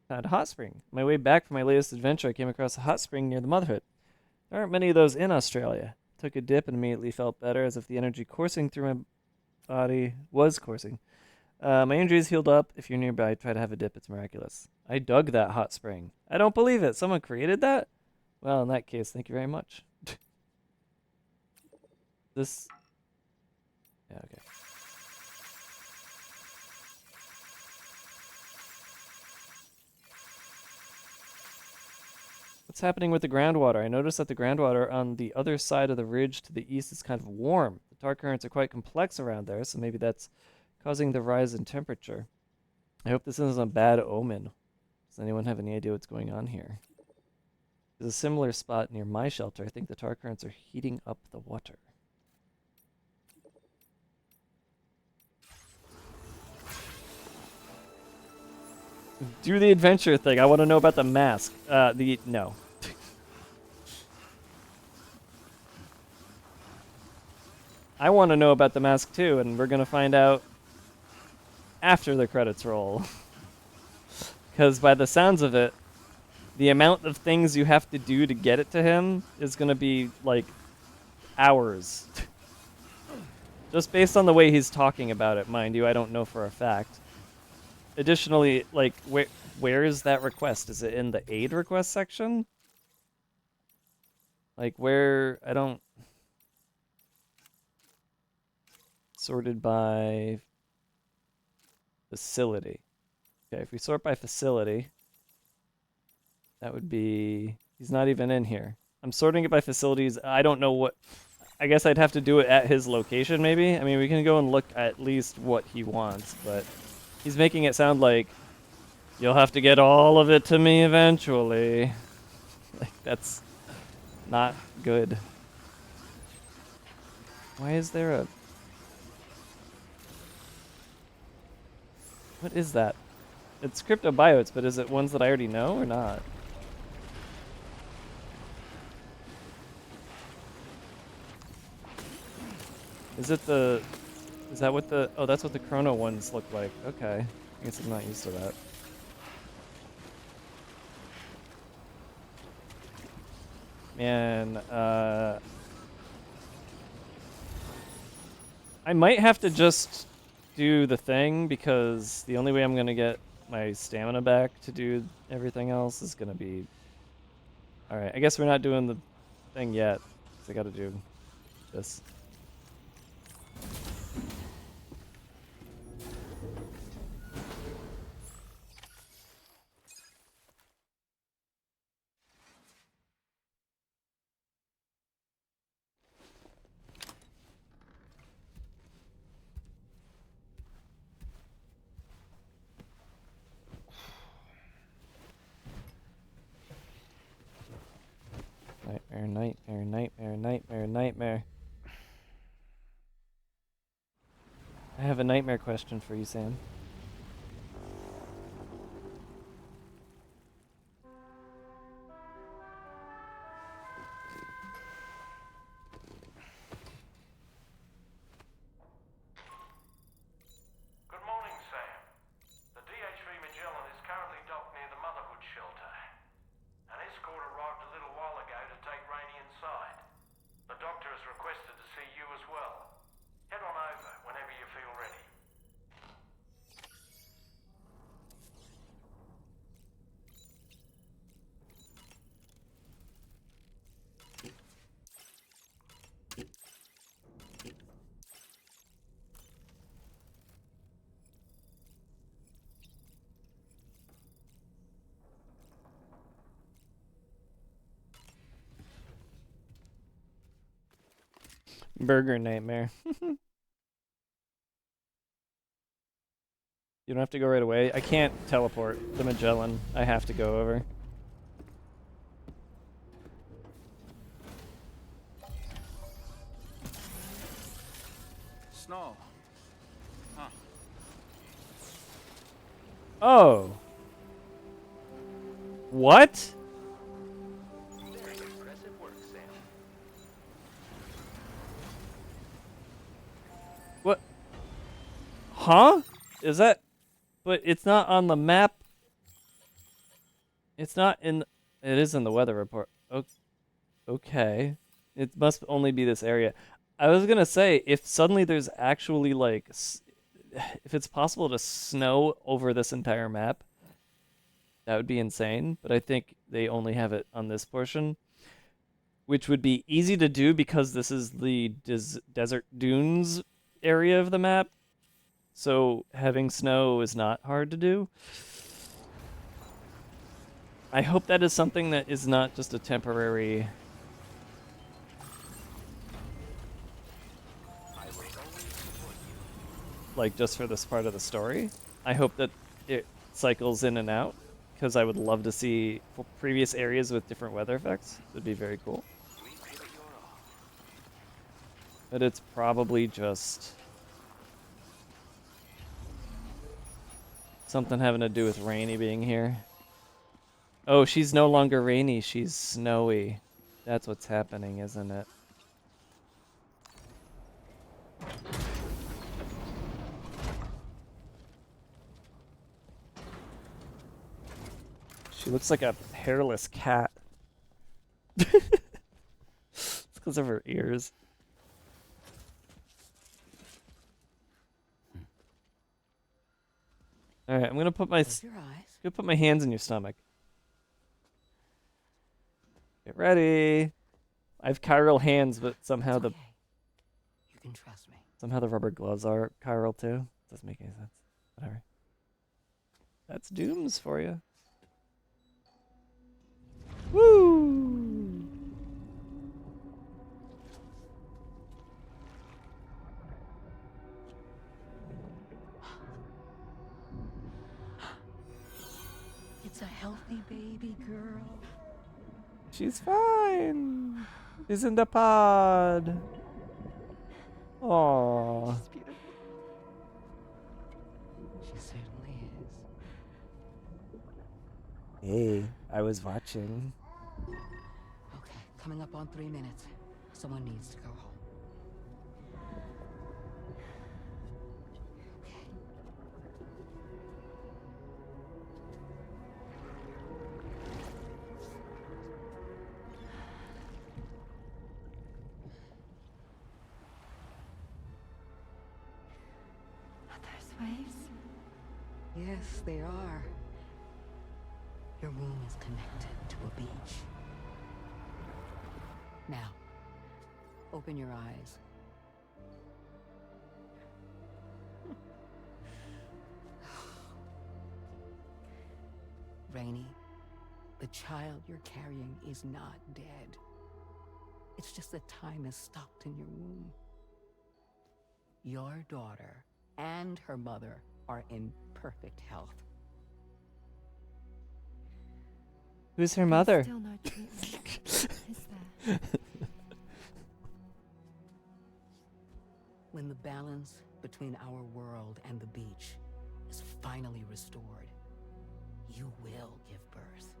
Found a hot spring. On my way back from my latest adventure, I came across a hot spring near the Motherhood. There aren't many of those in Australia. Took a dip and immediately felt better, as if the energy coursing through my body was coursing. My injuries healed up. If you're nearby, try to have a dip. It's miraculous. I dug that hot spring. I don't believe it. Someone created that? Well, in that case, thank you very much. This... Yeah, okay. What's happening with the groundwater? I noticed that the groundwater on the other side of the ridge to the east is kind of warm. The tar currents are quite complex around there, so maybe that's causing the rise in temperature. I hope this isn't a bad omen. Does anyone have any idea what's going on here? There's a similar spot near my shelter. I think the tar currents are heating up the water. Do the adventure thing. I want to know about the mask. No. I want to know about the mask too, and we're gonna find out after the credits roll. Because by the sounds of it, the amount of things you have to do to get it to him is gonna be like hours. Just based on the way he's talking about it, mind you, I don't know for a fact. Additionally, like, where is that request? Is it in the aid request section? Like, where... I don't... Sorted by... facility. Okay, if we sort by facility, that would be... He's not even in here. I'm sorting it by facilities. I don't know what... I guess I'd have to do it at his location, maybe? I mean, we can go and look at least what he wants, but... He's making it sound like, you'll have to get all of it to me eventually. Like, that's not good. Why is there a... What is that? It's cryptobiotes, but is it ones that I already know or not? Is it the... Is that what the... Oh, that's what the chrono ones look like. Okay. I guess I'm not used to that. Man, I might have to just do the thing, because the only way I'm gonna get my stamina back to do everything else is gonna be... Alright, I guess we're not doing the thing yet, because I gotta do this. Nightmare, nightmare, nightmare, nightmare, nightmare. I have a nightmare question for you, Sam. Good morning, Sam. The DH3 Magellan is currently docked near the Motherhood shelter. An escort arrived a little while ago to take Rainey inside. The doctor has requested to see you as well. Head on over whenever you feel ready. Burger nightmare. You don't have to go right away. I can't teleport the Magellan. I have to go over. Snow. Huh. Oh. What? Very impressive work, Sam. What? Huh? Is that? But it's not on the map. It's not in. It is in the weather report. Okay. It must only be this area. I was gonna say, if suddenly there's actually like, if it's possible to snow over this entire map, that would be insane. But I think they only have it on this portion, which would be easy to do because this is the desert dunes area of the map. So having snow is not hard to do. I hope that is something that is not just a temporary. Like just for this part of the story. I hope that it cycles in and out because I would love to see previous areas with different weather effects. That'd be very cool. But it's probably just something having to do with Rainy being here. Oh, she's no longer rainy, she's snowy. That's what's happening, isn't it? She looks like a hairless cat. It's because of her ears. All right, I'm gonna put my hands in your stomach. Get ready. I have chiral hands, but somehow It's okay. You can trust me. somehow the rubber gloves are chiral too. Doesn't make any sense. Whatever. That's Dooms for you. Woo! It's a healthy baby girl. She's fine. She's in the pod. Aww. She's beautiful. She certainly is. Hey, I was watching. Okay, coming up on 3 minutes. Someone needs to go home. Okay. Are those waves? Yes, they are. Your womb is connected to a beach. Now, open your eyes. Rainy, the child you're carrying is not dead. It's just that time has stopped in your womb. Your daughter and her mother are in perfect health. Who's her mother? Still no treatment, is there? When the balance between our world and the beach is finally restored, you will give birth.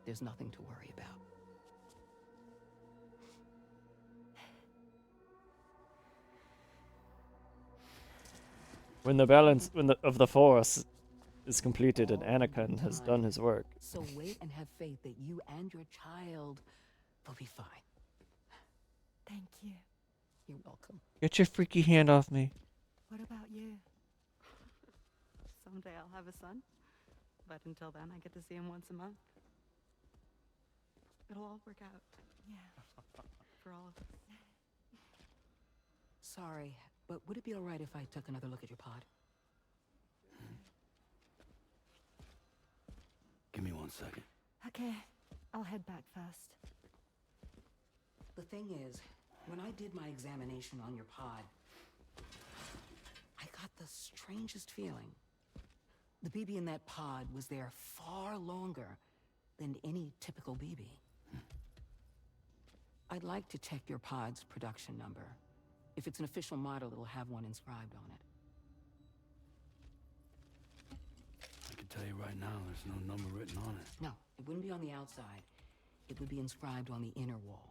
There's nothing to worry about. When the balance of the force is completed and Anakin has done his work. So wait and have faith that you and your child will be fine. Thank you. You're welcome. Get your freaky hand off me. What about you? Someday I'll have a son, but until then I get to see him once a month. It'll all work out Yeah. for all of us. Sorry, but would it be all right if I took another look at your pod? Give me 1 second. Okay, I'll head back first. The thing is, when I did my examination on your pod, I got the strangest feeling. The BB in that pod was there far longer than any typical BB. I'd like to check your pod's production number. If it's an official model, it'll have one inscribed on it. tell you right now, there's no number written on it. No, it wouldn't be on the outside. It would be inscribed on the inner wall.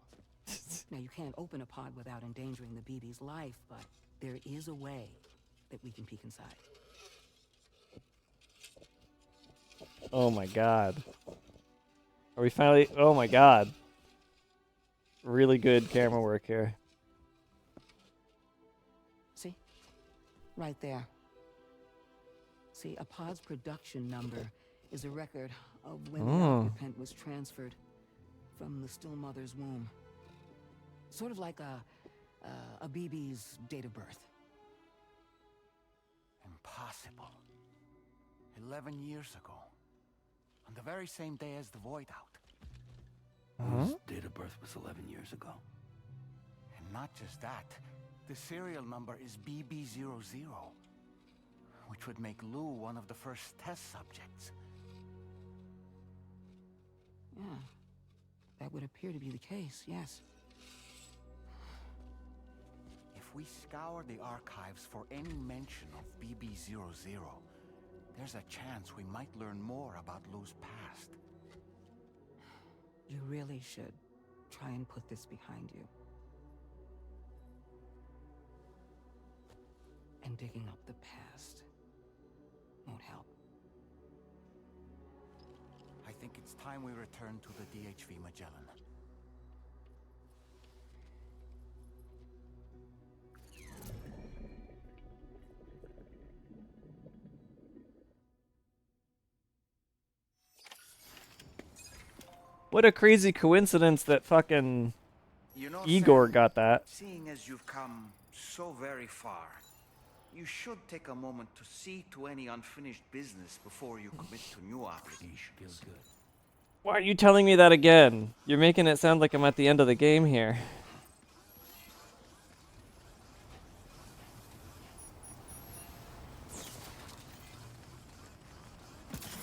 Now, you can't open a pod without endangering the BB's life, but there is a way that we can peek inside. Oh my god. Are we finally... Oh my god. Really good camera work here. See? Right there. See, a pod's production number is a record of when the occupant was transferred from the still mother's womb. Sort of like a BB's date of birth. Impossible. 11 years ago. On the very same day as the void out. His date of birth was 11 years ago. And not just that, the serial number is BB00, which would make Lou one of the first test subjects. Yeah, that would appear to be the case, yes. If we scour the archives for any mention of BB00, there's a chance we might learn more about Lou's past. You really should try and put this behind you. And digging up the past won't help. I think it's time we return to the DHV Magellan. What a crazy coincidence that fucking You know, Igor Sam, got that. seeing as you've come so very far, you should take a moment to see to any unfinished business before you commit to new obligations. Feels good. Why are you telling me that again? You're making it sound like I'm at the end of the game here.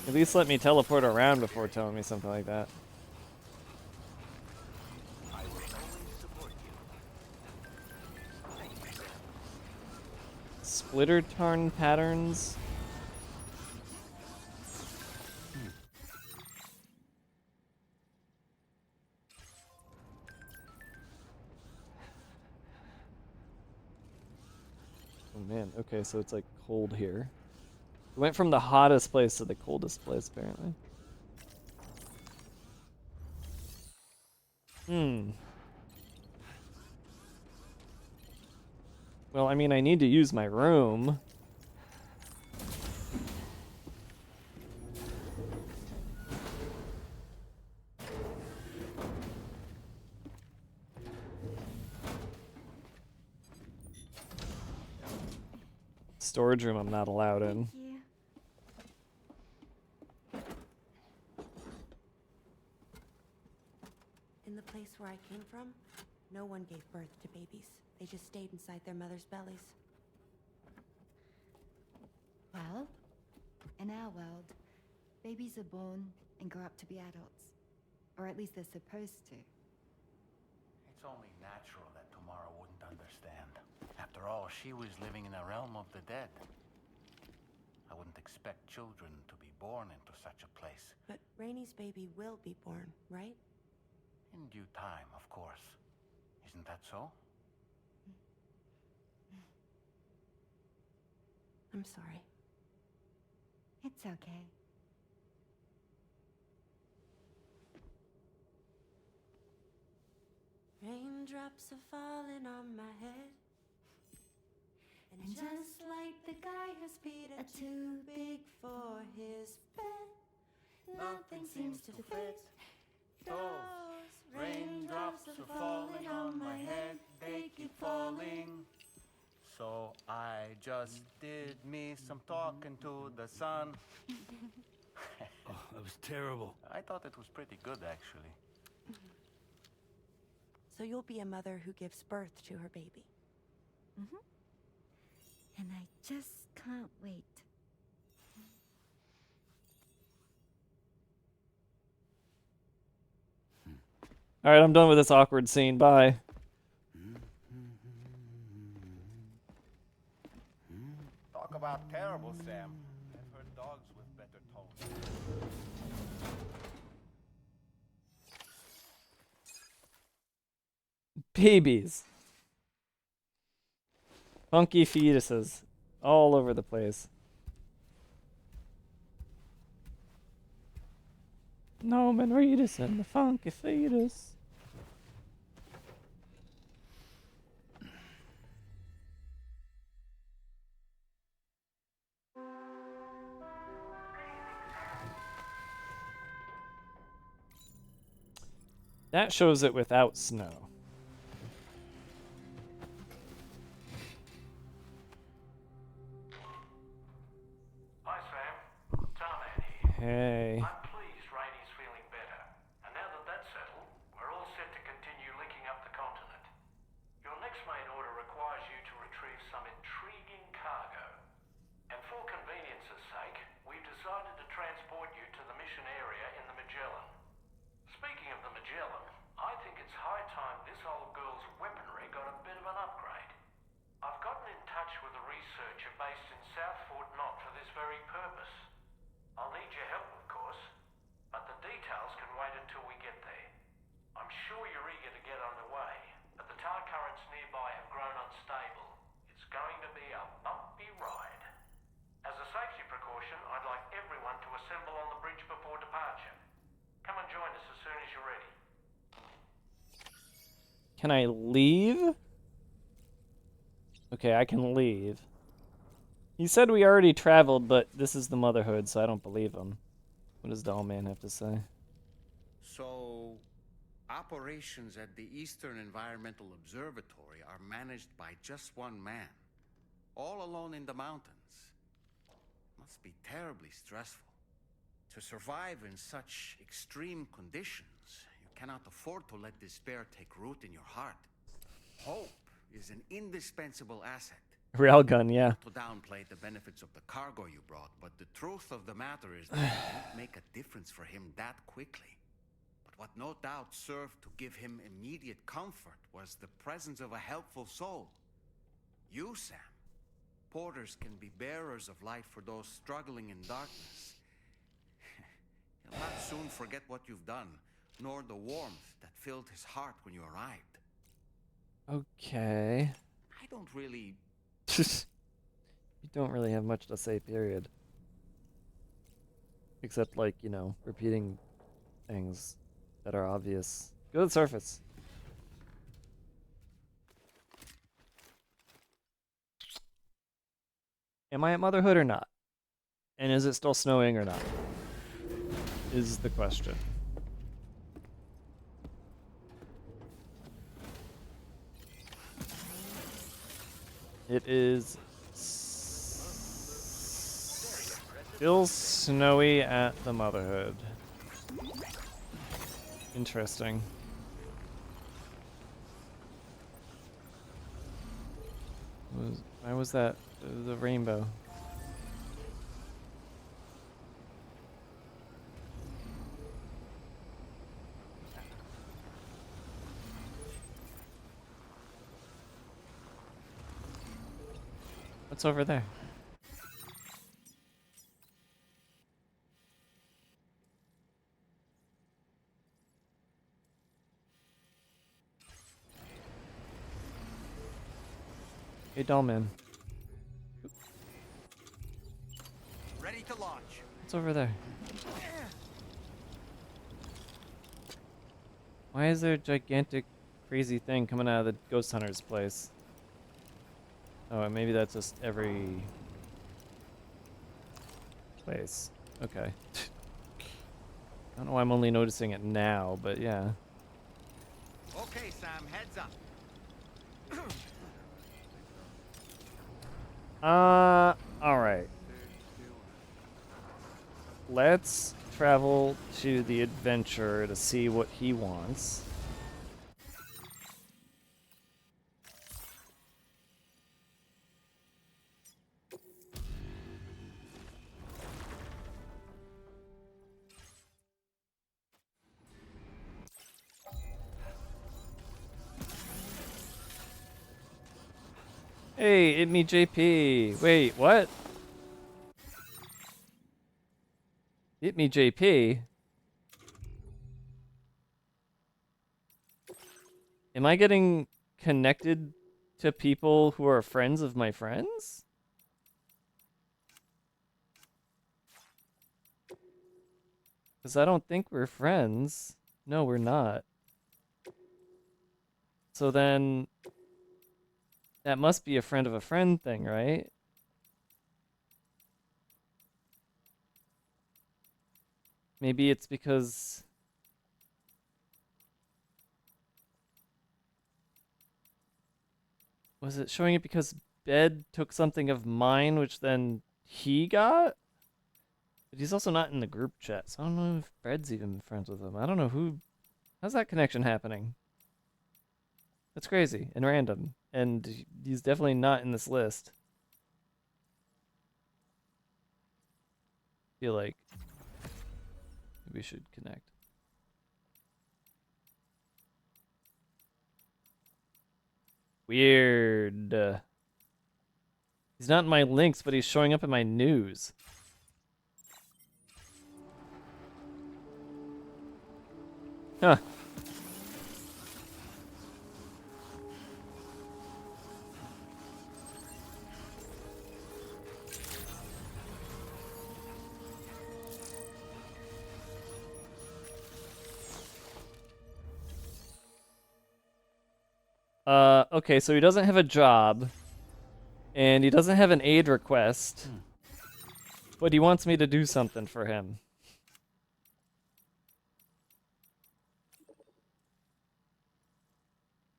At least let me teleport around before telling me something like that. Splitter tarn patterns. Oh man, okay, so it's like cold here. We went from the hottest place to the coldest place, apparently. Well, I mean, I need to use my room. Storage room I'm not allowed in. Thank you. In the place where I came from, no one gave birth to babies. They just stayed inside their mother's bellies. Well, in our world, babies are born and grow up to be adults. Or at least they're supposed to. It's only natural that Tamara wouldn't understand. After all, she was living in a realm of the dead. I wouldn't expect children to be born into such a place. But Rainey's baby will be born, right? In due time, of course. Isn't that so? I'm sorry. It's okay. Raindrops are falling on my head. And just like the guy whose feet are too big for his bed, nothing seems to fit. Those raindrops are falling on my head, they keep falling. So I just did me some talking to the sun. Oh, that was terrible. I thought it was pretty good, actually. So you'll be a mother who gives birth to her baby. And I just can't wait. Alright, I'm done with this awkward scene. Bye. Talk about terrible, Sam. I've heard dogs with better tones. Babies. Funky fetuses. All over the place. Norman Reedus and the funky fetus. That shows it without snow. Hi, Sam. Tarman here. Hey. I'm pleased Rainey's feeling better. And now that that's settled, we're all set to continue linking up the continent. Your next main order requires you to retrieve some intriguing cargo. And for convenience's sake, we've decided to transport you to the mission area in the Magellan. Speaking of the Magellan, I think it's high time this old girl's weaponry got a bit of an upgrade. I've gotten in touch with a researcher based in South Fort Knott for this very purpose. I'll need your help, of course, but the details can wait until we get there. I'm sure you're eager to get underway, but the tar currents nearby have grown unstable. It's going to be a bumpy ride. As a safety precaution, I'd like everyone to assemble on the bridge before departure. Come and join us as soon as you're ready. Can I leave? Okay, I can leave. He said we already traveled, but this is the Motherhood, so I don't believe him. What does Dollman have to say? So, operations at the Eastern Environmental Observatory are managed by just one man, all alone in the mountains. Must be terribly stressful. To survive in such extreme conditions, you cannot afford to let despair take root in your heart. Hope is an indispensable asset. Railgun, yeah. To downplay the benefits of the cargo you brought, but the truth of the matter is that it won't make a difference for him that quickly. But what no doubt served to give him immediate comfort was the presence of a helpful soul. You, Sam. Porters can be bearers of light for those struggling in darkness. He'll not soon forget what you've done, nor the warmth that filled his heart when you arrived. Okay. I don't really... You don't really have much to say, period. Except, like, you know, repeating things that are obvious. Go to the surface. Am I at Motherhood or not? And is it still snowing or not? Is the question. It is still snowy at the Motherhood. Interesting. Why was that the rainbow? What's over there? Hey, Dollman. Ready to launch. What's over there? Why is there a gigantic, crazy thing coming out of the Ghost Hunter's place? Oh, and maybe that's just every place. Okay. I don't know why I'm only noticing it now, but yeah. Okay, Sam, heads up. Alright. Let's travel to the adventurer to see what he wants. Hey, it me JP. Wait, what? It me JP? Am I getting connected to people who are friends of my friends? Because I don't think we're friends. No, we're not. So then that must be a friend of a friend thing, right? Maybe it's because... Was it showing it because Bed took something of mine, which then he got? But he's also not in the group chat, so I don't know if Bed's even friends with him. I don't know who... How's that connection happening? That's crazy and random, and he's definitely not in this list. I feel like we should connect. Weird. He's not in my links, but he's showing up in my news. Huh. Okay, so he doesn't have a job, and he doesn't have an aid request, but he wants me to do something for him.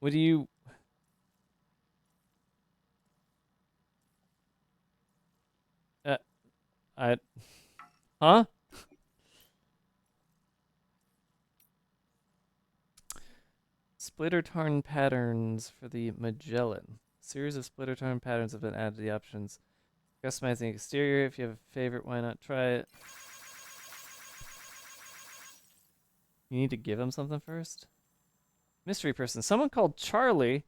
What do you... I... Huh? Splitter tarn patterns for the Magellan. A series of splitter tarn patterns have been added to the options. Customizing exterior. If you have a favorite, why not try it? You need to give him something first? Mystery person. Someone called Charlie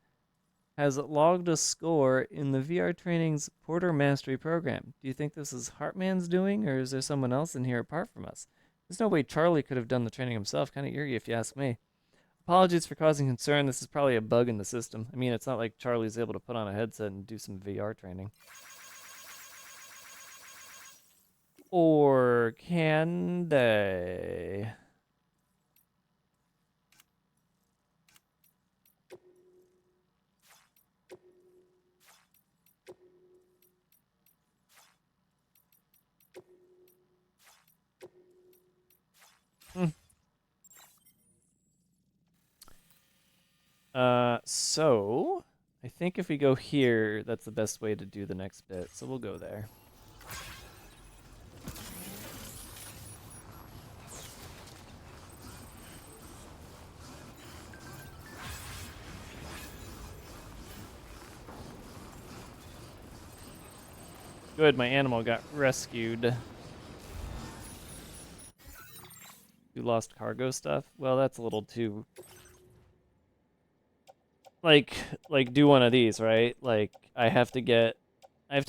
has logged a score in the VR Training's Porter Mastery program. Do you think this is Heartman's doing, or is there someone else in here apart from us? There's no way Charlie could have done the training himself. Kind of eerie if you ask me. Apologies for causing concern. This is probably a bug in the system. I mean, it's not like Charlie's able to put on a headset and do some VR training. Or can they? So I think if we go here, that's the best way to do the next bit. So we'll go there. Good, my animal got rescued. You lost cargo stuff? Well, that's a little too... Like do one of these, right? Like, I have to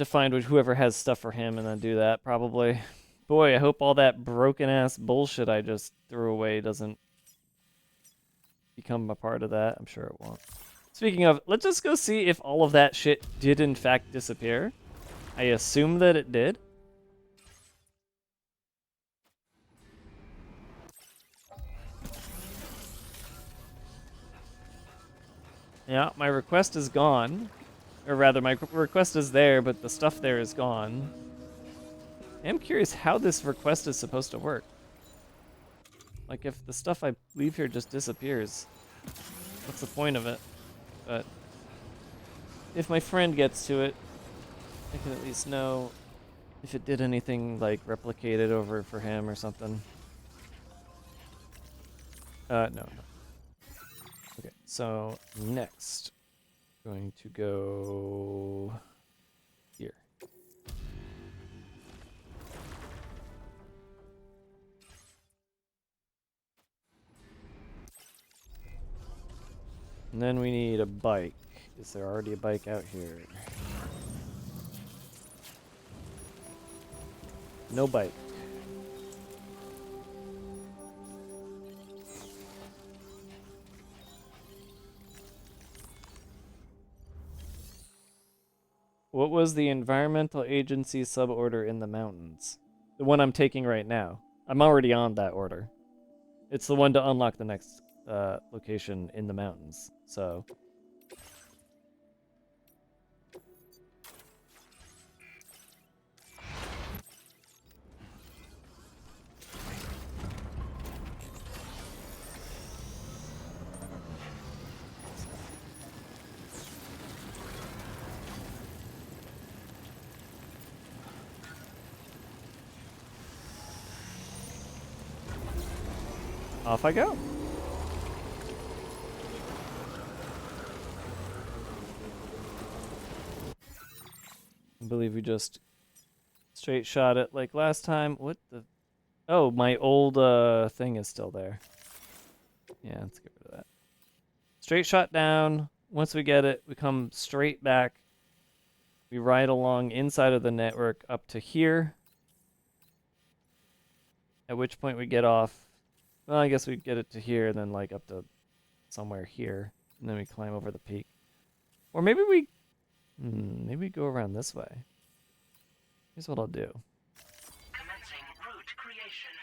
find whoever has stuff for him and then do that, probably. Boy, I hope all that broken-ass bullshit I just threw away doesn't become a part of that. I'm sure it won't. Speaking of, let's just go see if all of that shit did in fact disappear. I assume that it did. Yeah, my request is gone. Or rather, my request is there, but the stuff there is gone. I'm curious how this request is supposed to work. Like, if the stuff I leave here just disappears, what's the point of it? But if my friend gets to it, I can at least know if it did anything, like, replicated over for him or something. No. Okay, so next, going to go here. And then we need a bike. Is there already a bike out here? No bike. What was the environmental agency suborder in the mountains? The one I'm taking right now. I'm already on that order. It's the one to unlock the next location in the mountains. So. Off I go. I believe we just straight shot it like last time. What the? Oh, my old thing is still there. Yeah, let's get rid of that. Straight shot down. Once we get it, we come straight back. We ride along inside of the network up to here. At which point we get off. Well, I guess we get it to here and then like up to somewhere here. And then we climb over the peak. Or maybe we go around this way. Here's what I'll do. Commencing route creation.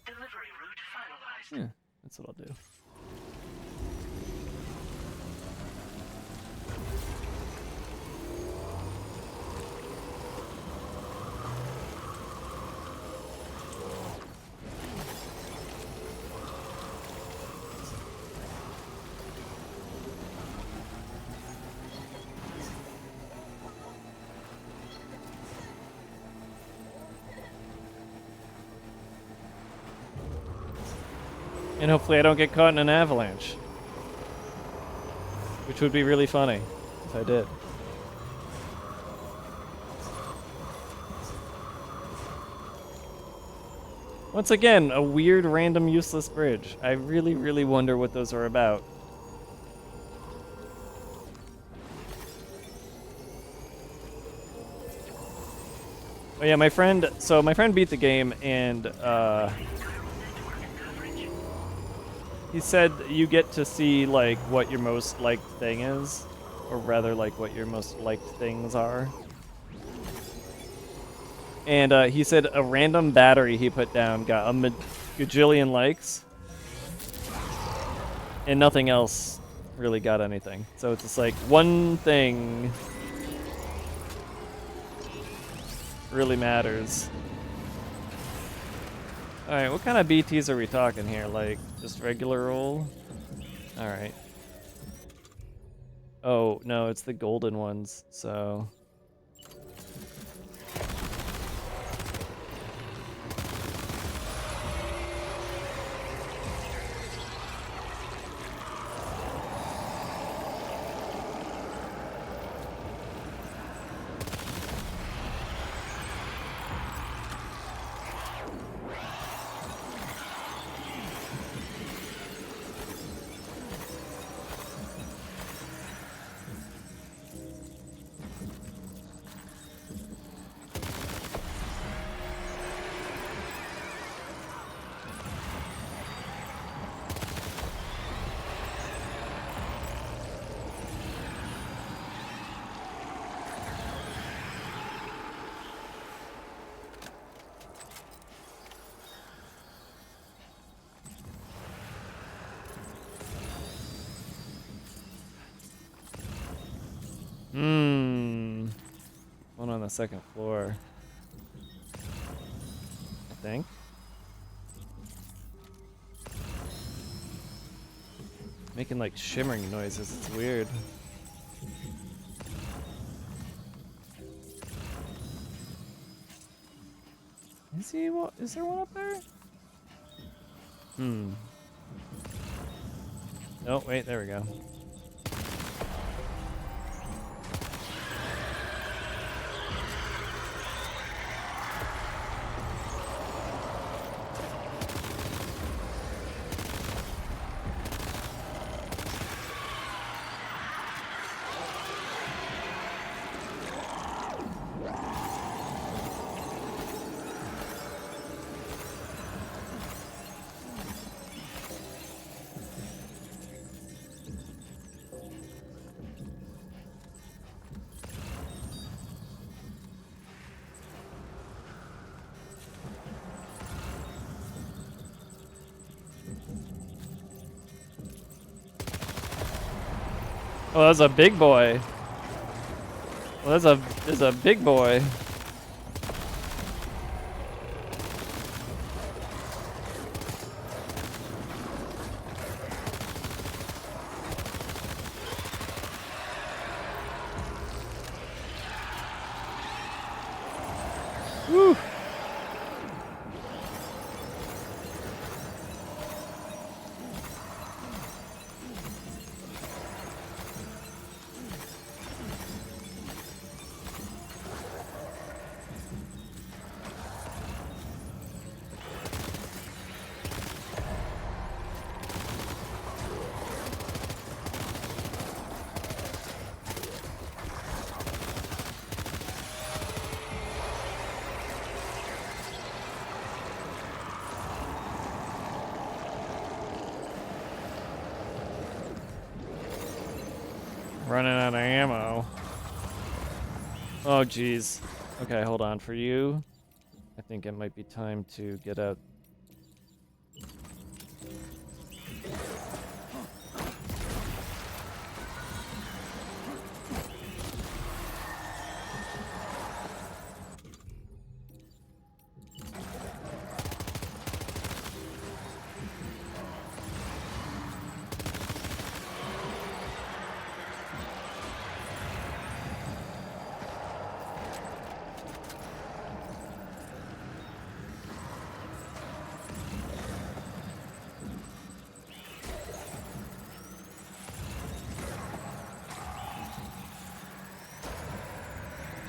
Delivery route finalized. Yeah, that's what I'll do. And hopefully I don't get caught in an avalanche. Which would be really funny if I did. Once again, a weird, random, useless bridge. I really, really wonder what those are about. Oh yeah, my friend beat the game and he said you get to see like what your most liked thing is, or rather like what your most liked things are. And he said a random battery he put down got a gajillion likes, and nothing else really got anything. So it's just like one thing really matters. Alright, what kind of BTs are we talking here? Like, just regular roll? Alright. Oh, no, it's the golden ones, so... One on the second floor. I think. Making like shimmering noises, it's weird. Is there one up there? Oh, wait, there we go. Oh, that's a big boy. Well, that's a big boy. Woo. Running out of ammo. Oh, geez. Okay, hold on. For you, I think it might be time to get out.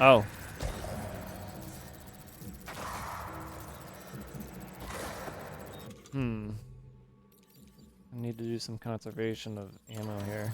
Oh. I need to do some conservation of ammo here.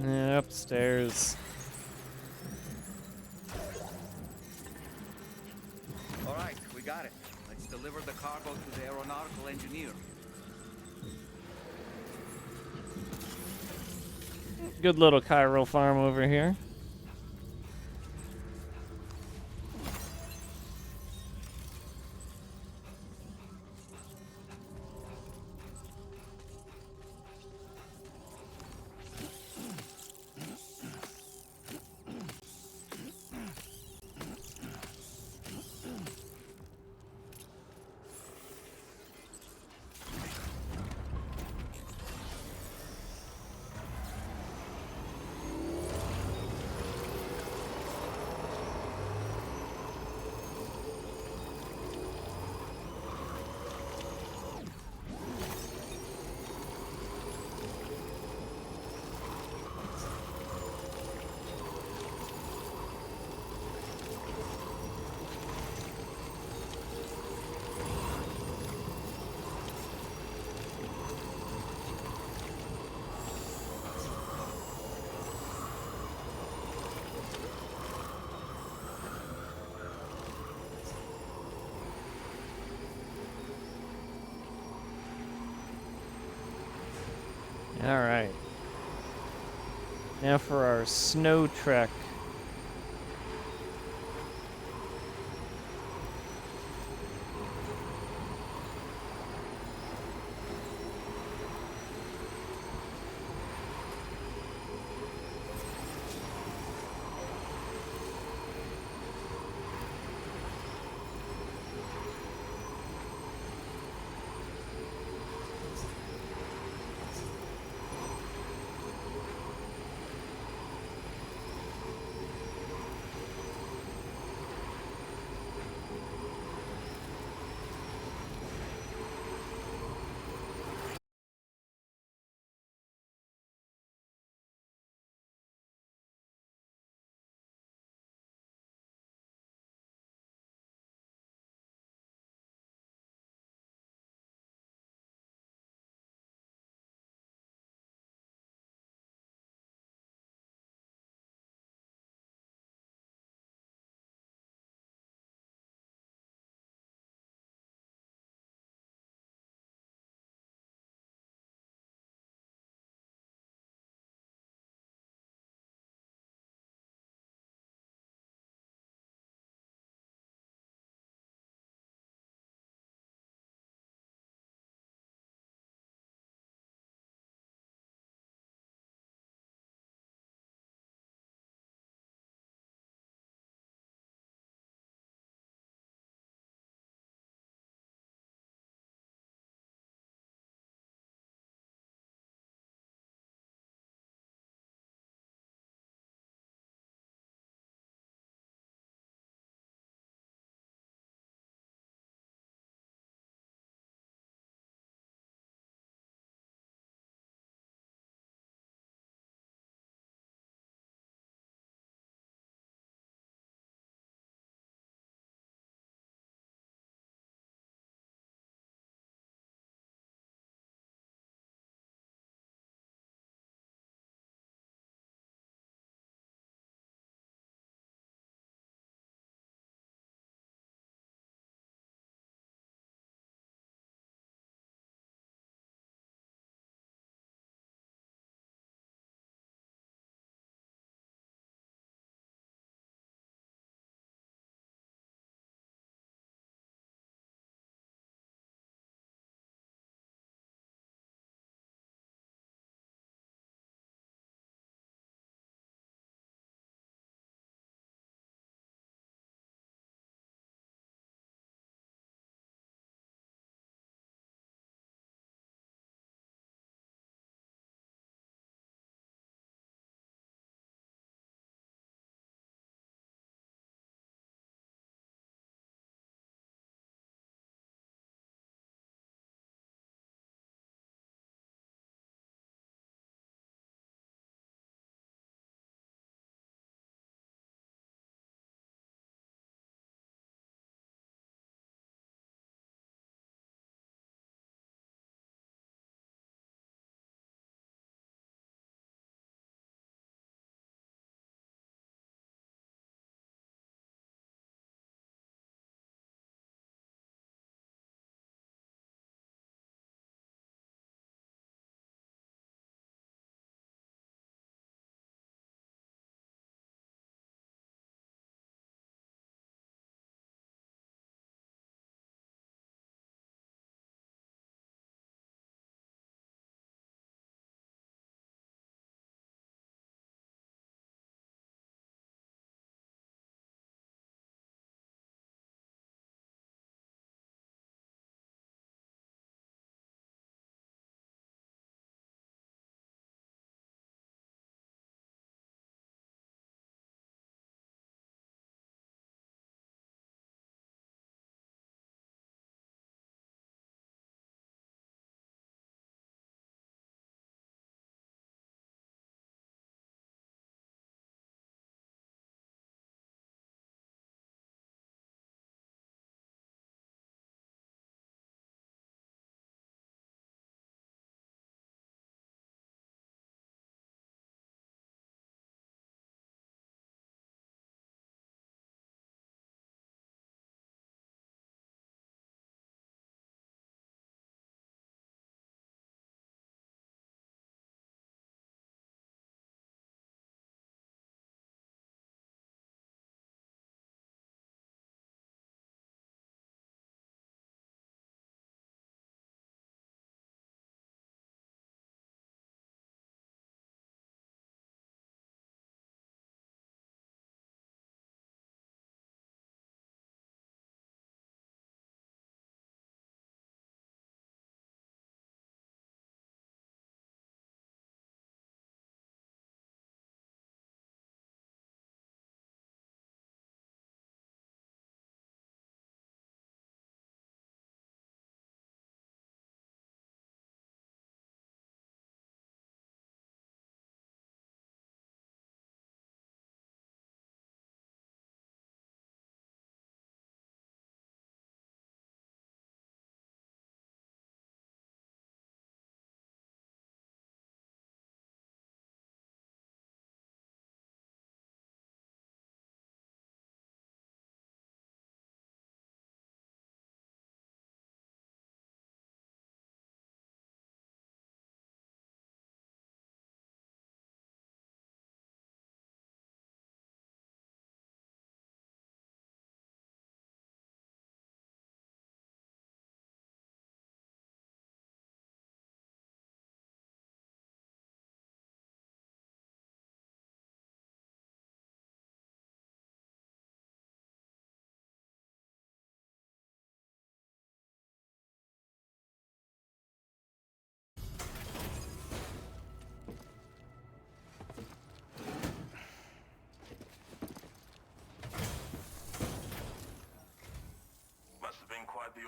Yeah, upstairs. All right, we got it. Let's deliver the cargo to the aeronautical engineer. Good little Cairo farm over here. All right. Now for our snow trek.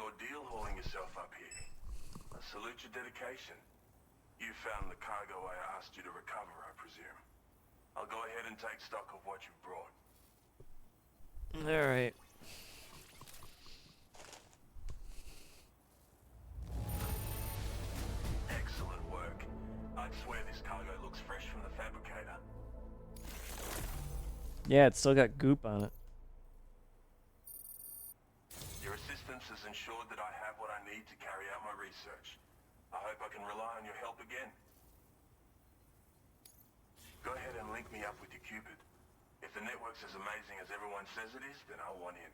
ordeal hauling yourself up here. I salute your dedication. You found the cargo I asked you to recover, I presume. I'll go ahead and take stock of what you've brought. Alright. Excellent work. I'd swear this cargo looks fresh from the fabricator. Yeah, it's still got goop on it. Your assistance has ensured that I have what I need to carry out my research. I hope I can rely on your help again. Go ahead and link me up with your Cupid. If the network's as amazing as everyone says it is, then I want in.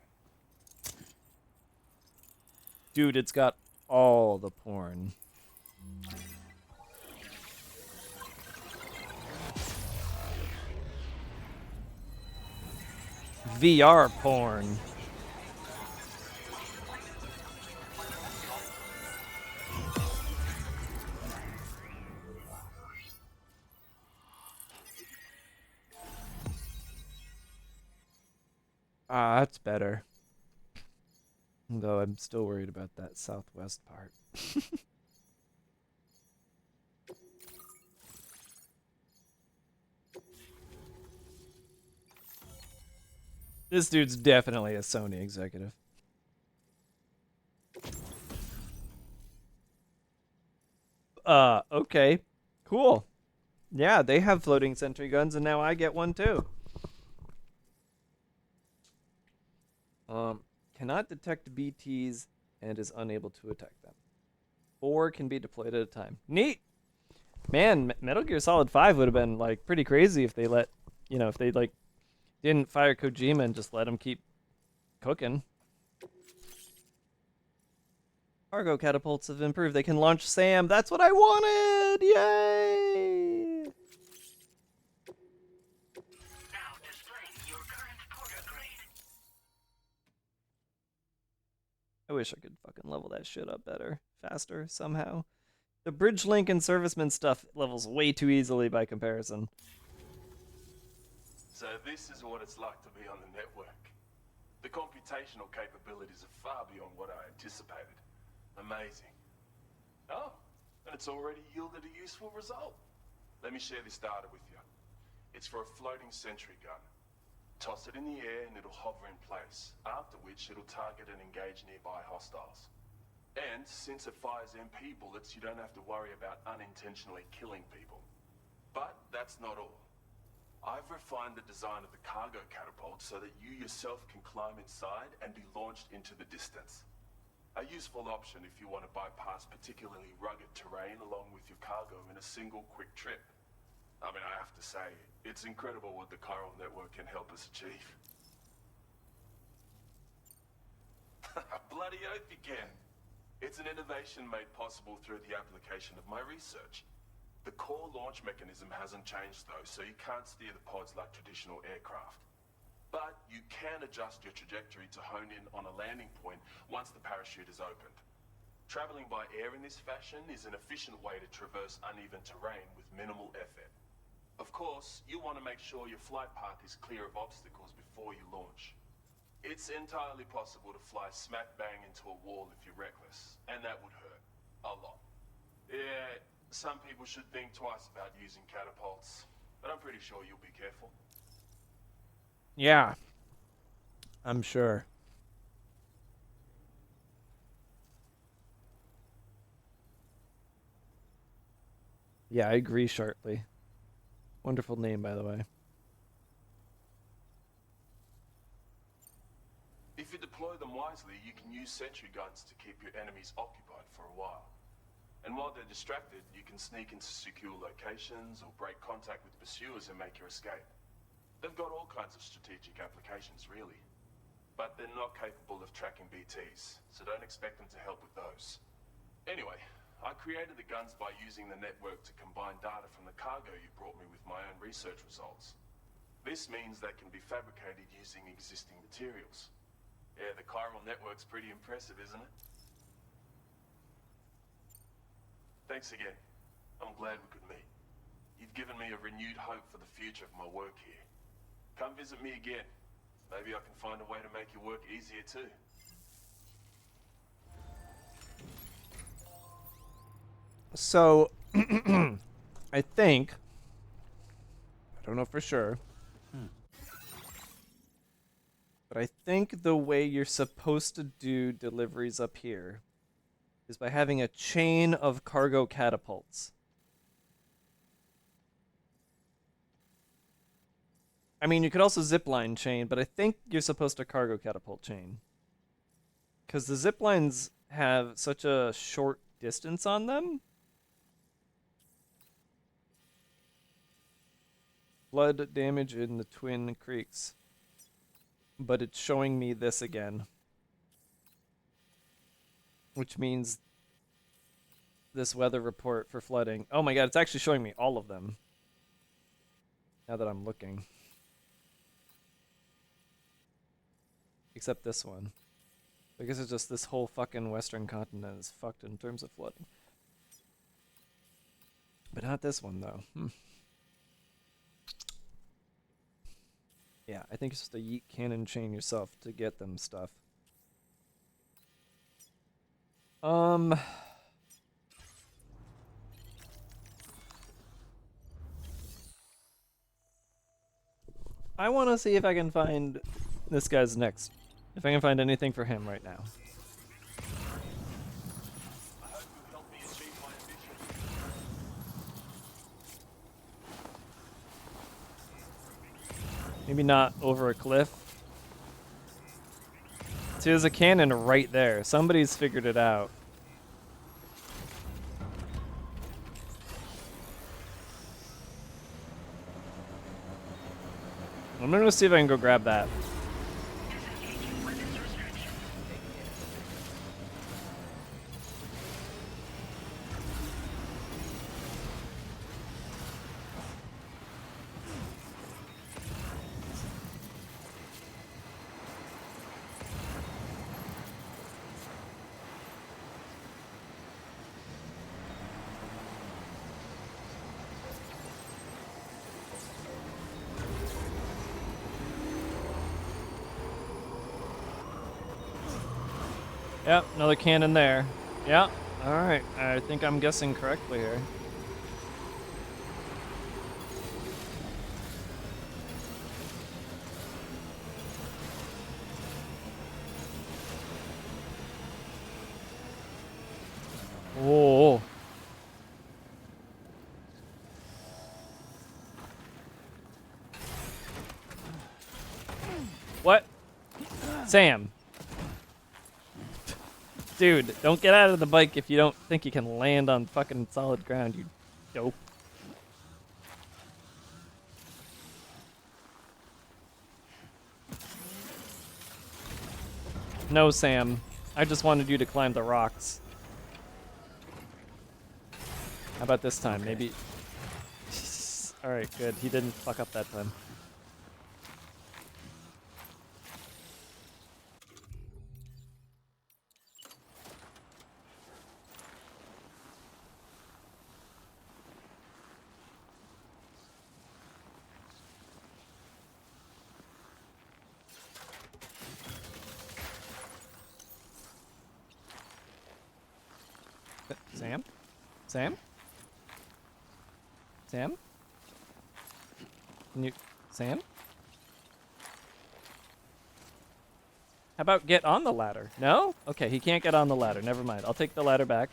Dude, it's got all the porn. VR porn. Ah, that's better. Though I'm still worried about that southwest part. This dude's definitely a Sony executive. Okay. Cool. Yeah, they have floating sentry guns, and now I get one too. Cannot detect BTs and is unable to attack them. 4 can be deployed at a time. Neat! Man, Metal Gear Solid 5 would have been, like, pretty crazy if they let, you know, if they, like, didn't fire Kojima and just let him keep cooking. Cargo catapults have improved. They can launch SAM. That's what I wanted! Yay! Now displaying your current porter grade. I wish I could fucking level that shit up better, faster, somehow. The bridge link and serviceman stuff levels way too easily by comparison. So this is what it's like to be on the network. The computational capabilities are far beyond what I anticipated. Amazing. Oh, and it's already yielded a useful result. Let me share this data with you. It's for a floating sentry gun. Toss it in the air and it'll hover in place, after which it'll target and engage nearby hostiles. And since it fires MP bullets, you don't have to worry about unintentionally killing people. But that's not all. I've refined the design of the cargo catapult so that you yourself can climb inside and be launched into the distance. A useful option if you want to bypass particularly rugged terrain along with your cargo in a single quick trip. I mean, I have to say, it's incredible what the chiral network can help us achieve. Bloody oath you can. It's an innovation made possible through the application of my research. The core launch mechanism hasn't changed though, so you can't steer the pods like traditional aircraft. But you can adjust your trajectory to hone in on a landing point once the parachute is opened. Traveling by air in this fashion is an efficient way to traverse uneven terrain with minimal effort. Of course, you want to make sure your flight path is clear of obstacles before you launch. It's entirely possible to fly smack bang into a wall if you're reckless, and that would hurt. A lot. Yeah, some people should think twice about using catapults, but I'm pretty sure you'll be careful. Yeah. I'm sure. Yeah, I agree sharply. Wonderful name, by the way. If you deploy them wisely, you can use sentry guns to keep your enemies occupied for a while. And while they're distracted, you can sneak into secure locations or break contact with pursuers and make your escape. They've got all kinds of strategic applications, really. But they're not capable of tracking BTs, so don't expect them to help with those. Anyway, I created the guns by using the network to combine data from the cargo you brought me with my own research results. This means they can be fabricated using existing materials. Yeah, the chiral network's pretty impressive, isn't it? Thanks again. I'm glad we could meet. You've given me a renewed hope for the future of my work here. Come visit me again. Maybe I can find a way to make your work easier too. So, I think, I don't know for sure, but I think the way you're supposed to do deliveries up here is by having a chain of cargo catapults. I mean, you could also zipline chain, but I think you're supposed to cargo catapult chain. Because the ziplines have such a short distance on them. Flood damage in the Twin Creeks. But it's showing me this again. Which means this weather report for flooding. Oh my god, it's actually showing me all of them. Now that I'm looking. Except this one. I guess it's just this whole fucking western continent is fucked in terms of flooding. But not this one, though. Yeah, I think it's just a yeet cannon chain yourself to get them stuff. I want to see if I can find this guy's next. If I can find anything for him right now. Maybe not over a cliff. See, there's a cannon right there. Somebody's figured it out. I'm gonna go see if I can go grab that. Yep, another cannon there. Yeah, alright. I think I'm guessing correctly here. Whoa. What? Sam. Dude, don't get out of the bike if you don't think you can land on fucking solid ground, you dope. No, Sam. I just wanted you to climb the rocks. How about this time? Maybe... Alright, good. He didn't fuck up that time. Sam? Sam? Sam? Can you... Sam? How about get on the ladder? No? Okay, he can't get on the ladder. Never mind. I'll take the ladder back.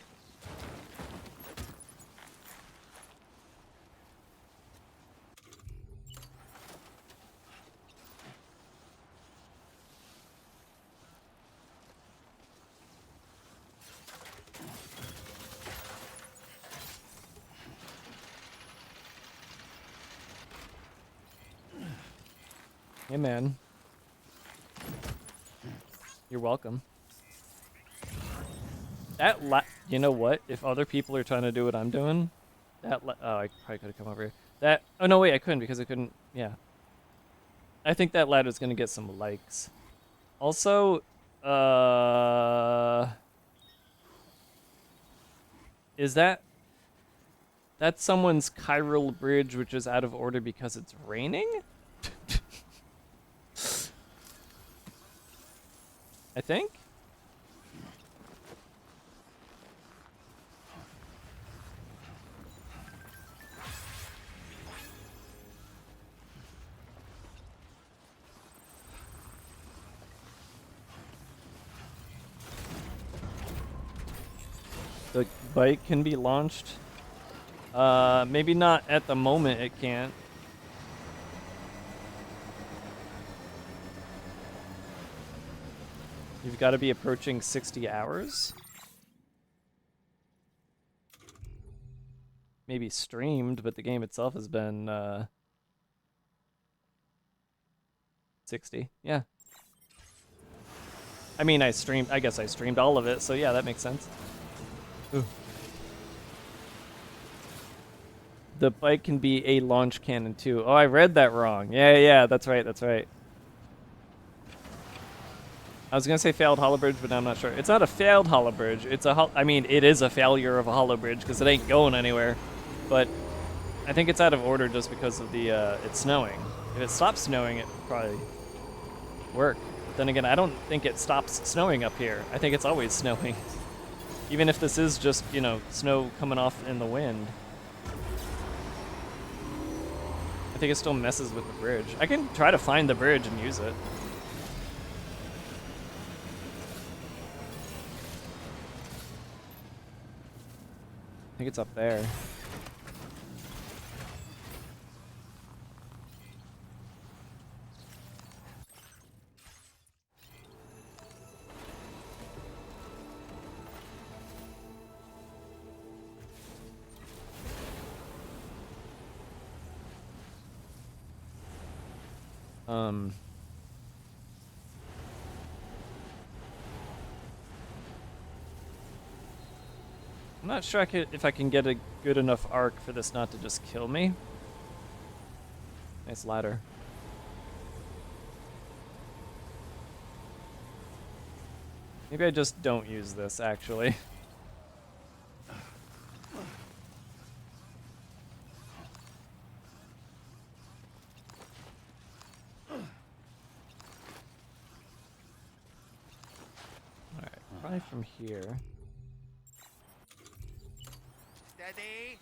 Hey, man. You're welcome. That you know what? If other people are trying to do what I'm doing, that oh, I probably could have come over here. That oh no, wait, I couldn't because I couldn't. Yeah. I think that ladder's gonna get some likes. Also, is that's someone's chiral bridge, which is out of order because it's raining? I think? bike can be launched. Maybe not at the moment it can't. You've got to be approaching 60 hours. Maybe streamed, but the game itself has been 60. Yeah. I mean, I guess I streamed all of it, so yeah, that makes sense. Ooh. The bike can be a launch cannon too. Oh, I read that wrong. Yeah, that's right, that's right. I was gonna say failed hollow bridge, but I'm not sure. It's not a failed hollow bridge. It's a I mean, it is a failure of a hollow bridge because it ain't going anywhere. But I think it's out of order just because of the it's snowing. If it stops snowing, it would probably work. But then again, I don't think it stops snowing up here. I think it's always snowing. Even if this is just, you know, snow coming off in the wind. I think it still messes with the bridge. I can try to find the bridge and use it. I think it's up there. I'm not sure if I can get a good enough arc for this not to just kill me. Nice ladder. Maybe I just don't use this, actually. Alright, probably from here. Steady.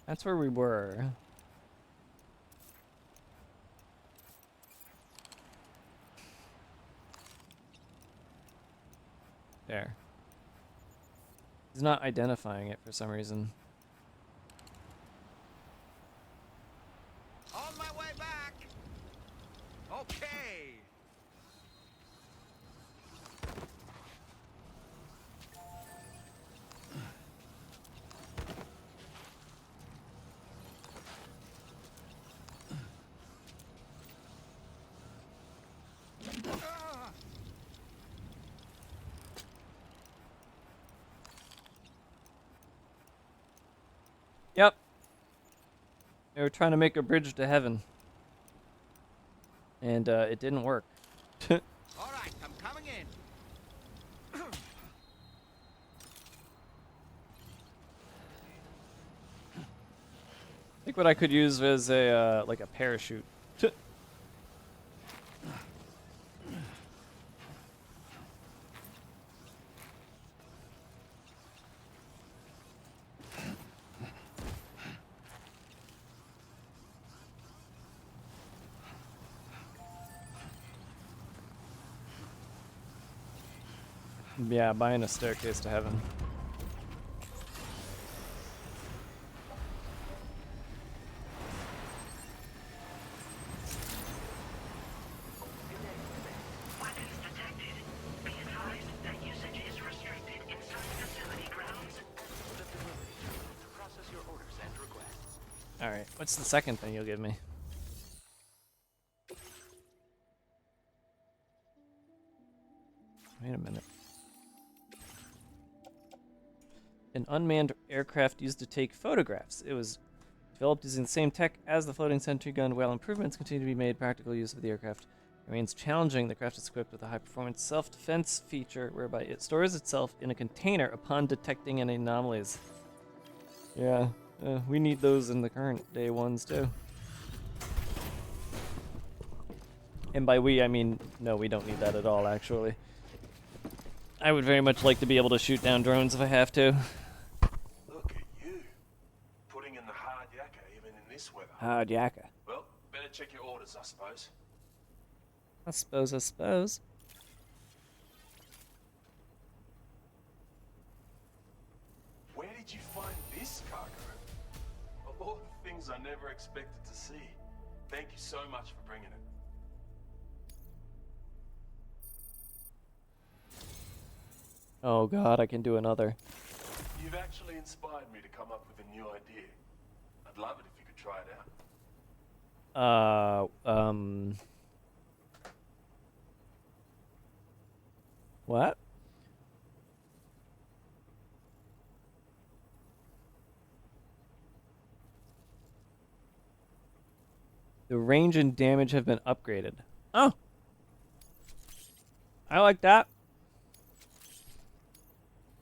That's where we were. There. He's not identifying it for some reason. On my way back. Okay. Yep. They were trying to make a bridge to heaven. And it didn't work. All right, I'm coming in. I think what I could use is a like a parachute. Yeah, buying a staircase to heaven. Alright, what's the second thing you'll give me? Wait a minute. An unmanned aircraft used to take photographs. It was developed using the same tech as the floating sentry gun. While improvements continue to be made, practical use of the aircraft remains challenging. The craft is equipped with a high-performance self-defense feature whereby it stores itself in a container upon detecting any anomalies. Yeah, we need those in the current day ones too. And by we, I mean, no, we don't need that at all, actually. I would very much like to be able to shoot down drones if I have to. Look at you, putting in the hard yakka even in this weather. Hard yakka. Well, better check your orders, I suppose. I suppose. Where did you find this cargo? Of all the things I never expected to see. Thank you so much for bringing it. Oh god, I can do another. You've actually inspired me to come up with a new idea. I'd love it if you could try it out. What? The range and damage have been upgraded. Oh! I like that.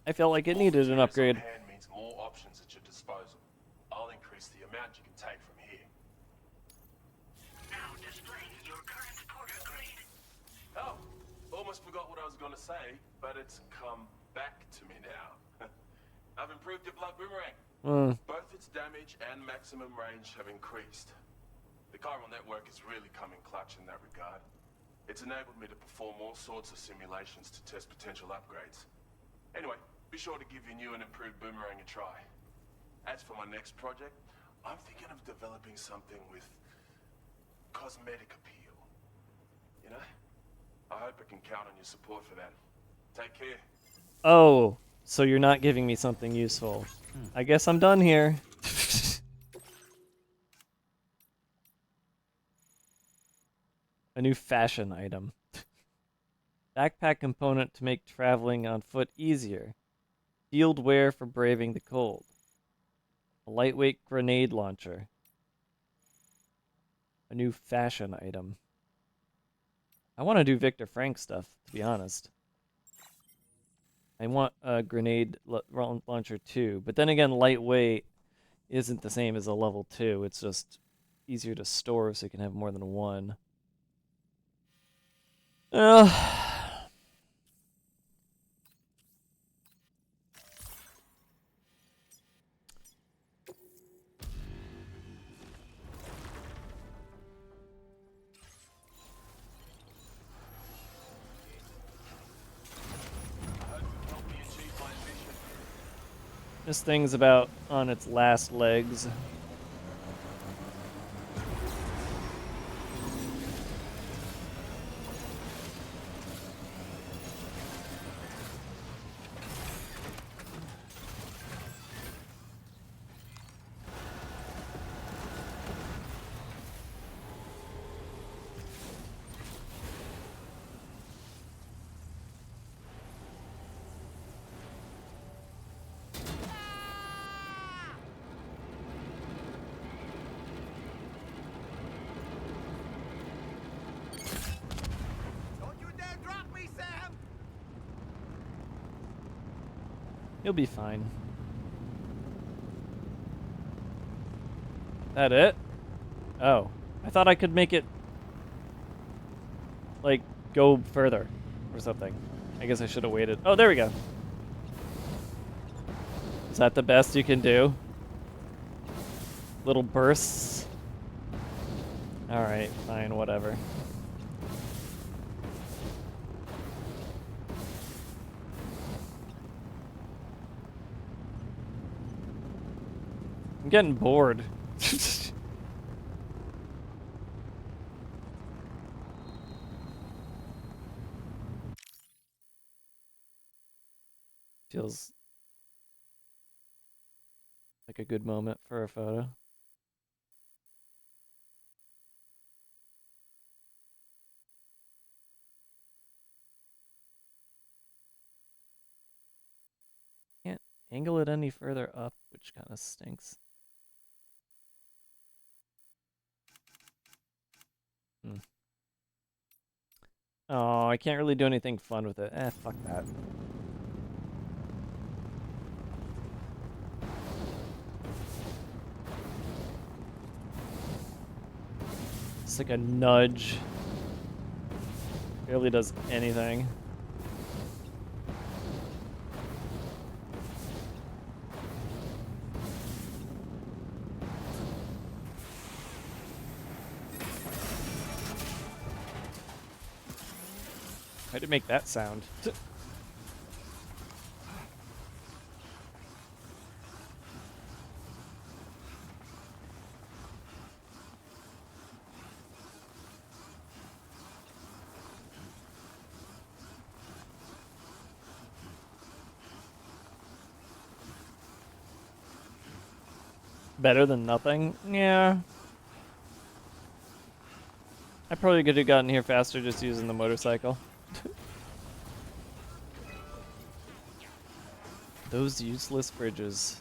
I felt like it needed an upgrade. More materials on hand means more options at your disposal. I'll increase the amount you can take from here. Now displaying your current porter grade. Oh, almost forgot what I was going to say, but it's come back to me now. I've improved your blood boomerang. Both its damage and maximum range have increased. The chiral network is really coming clutch in that regard. It's enabled me to perform all sorts of simulations to test potential upgrades. Anyway, be sure to give your new and improved boomerang a try. As for my next project, I'm thinking of developing something with cosmetic appeal. You know? I hope I can count on your support for that. Take care. Oh, so you're not giving me something useful. I guess I'm done here. A new fashion item. Backpack component to make traveling on foot easier. Field wear for braving the cold. A lightweight grenade launcher. A new fashion item. I want to do Victor Frank stuff, to be honest. I want a grenade launcher too, but then again, lightweight isn't the same as a level 2. It's just easier to store so you can have more than one. This thing's about on its last legs. You'll be fine. That it? Oh. I thought I could make it, like, go further or something. I guess I should have waited. Oh, there we go. Is that the best you can do? Little bursts? Alright, fine, whatever. I'm getting bored. Feels like a good moment for a photo. Can't angle it any further up, which kind of stinks. Oh, I can't really do anything fun with it. Fuck that. It's like a nudge. Barely does anything. How'd it make that sound? Better than nothing? Yeah. I probably could have gotten here faster just using the motorcycle. Those useless bridges.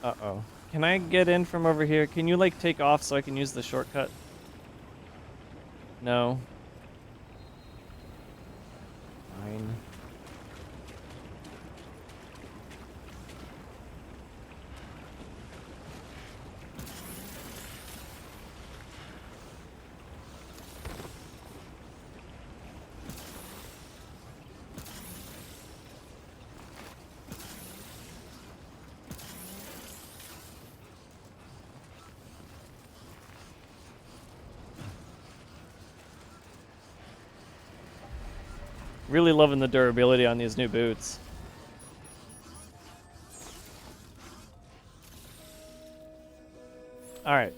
Uh-oh. Can I get in from over here? Can you, like, take off so I can use the shortcut? No. Fine. Really loving the durability on these new boots. Alright.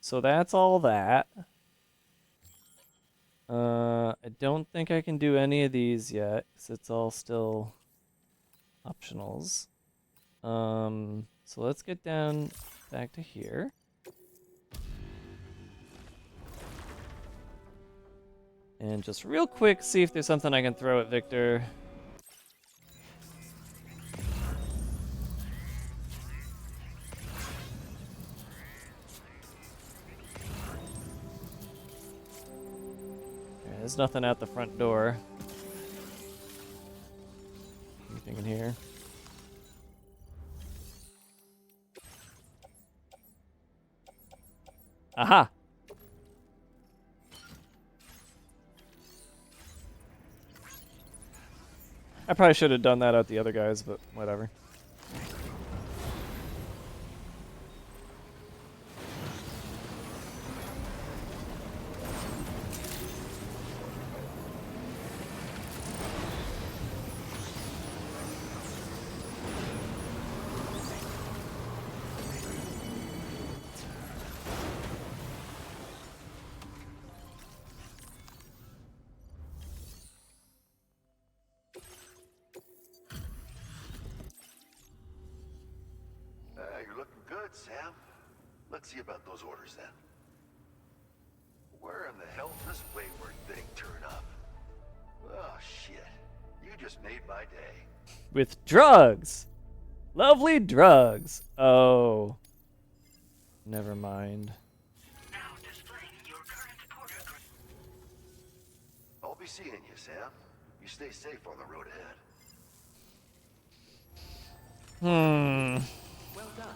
So that's all that. I don't think I can do any of these yet, because it's all still optionals. So let's get down back to here. And just real quick, see if there's something I can throw at Victor. Okay, there's nothing out the front door. Anything in here? Aha! I probably should have done that at the other guys, but whatever. You're looking good, Sam. Let's see about those orders then. Where in the hell did this wayward thing turn up? Oh, shit. You just made my day. With drugs! Lovely drugs! Oh. Never mind. I'll be seeing you, Sam. You stay safe on the road ahead. Well done.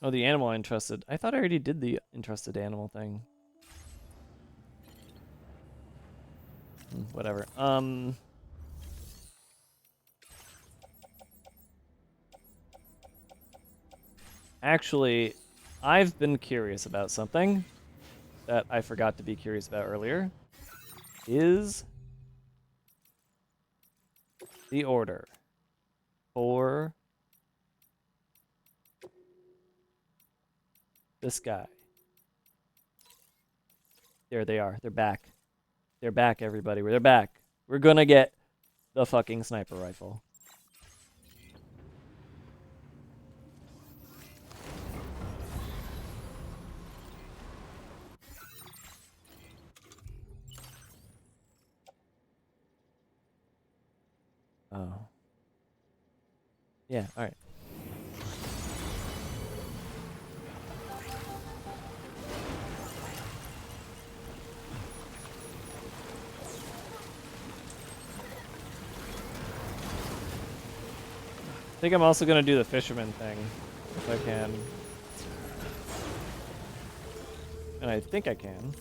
Oh, the animal I entrusted. I thought I already did the entrusted animal thing. Whatever. Actually, I've been curious about something that I forgot to be curious about earlier. Is the order for this guy. There they are. They're back. They're back, everybody. They're back. We're gonna get the fucking sniper rifle. Oh. Yeah, alright. I think I'm also gonna do the fisherman thing, if I can. And I think I can.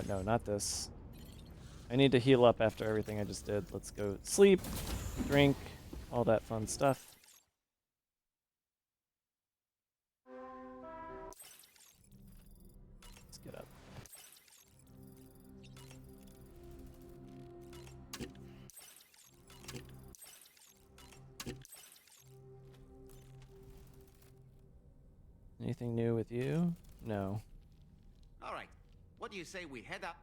No, not this. I need to heal up after everything I just did. Let's go sleep, drink, all that fun stuff. Get up. Anything new with you? No. All right. What do you say we head up?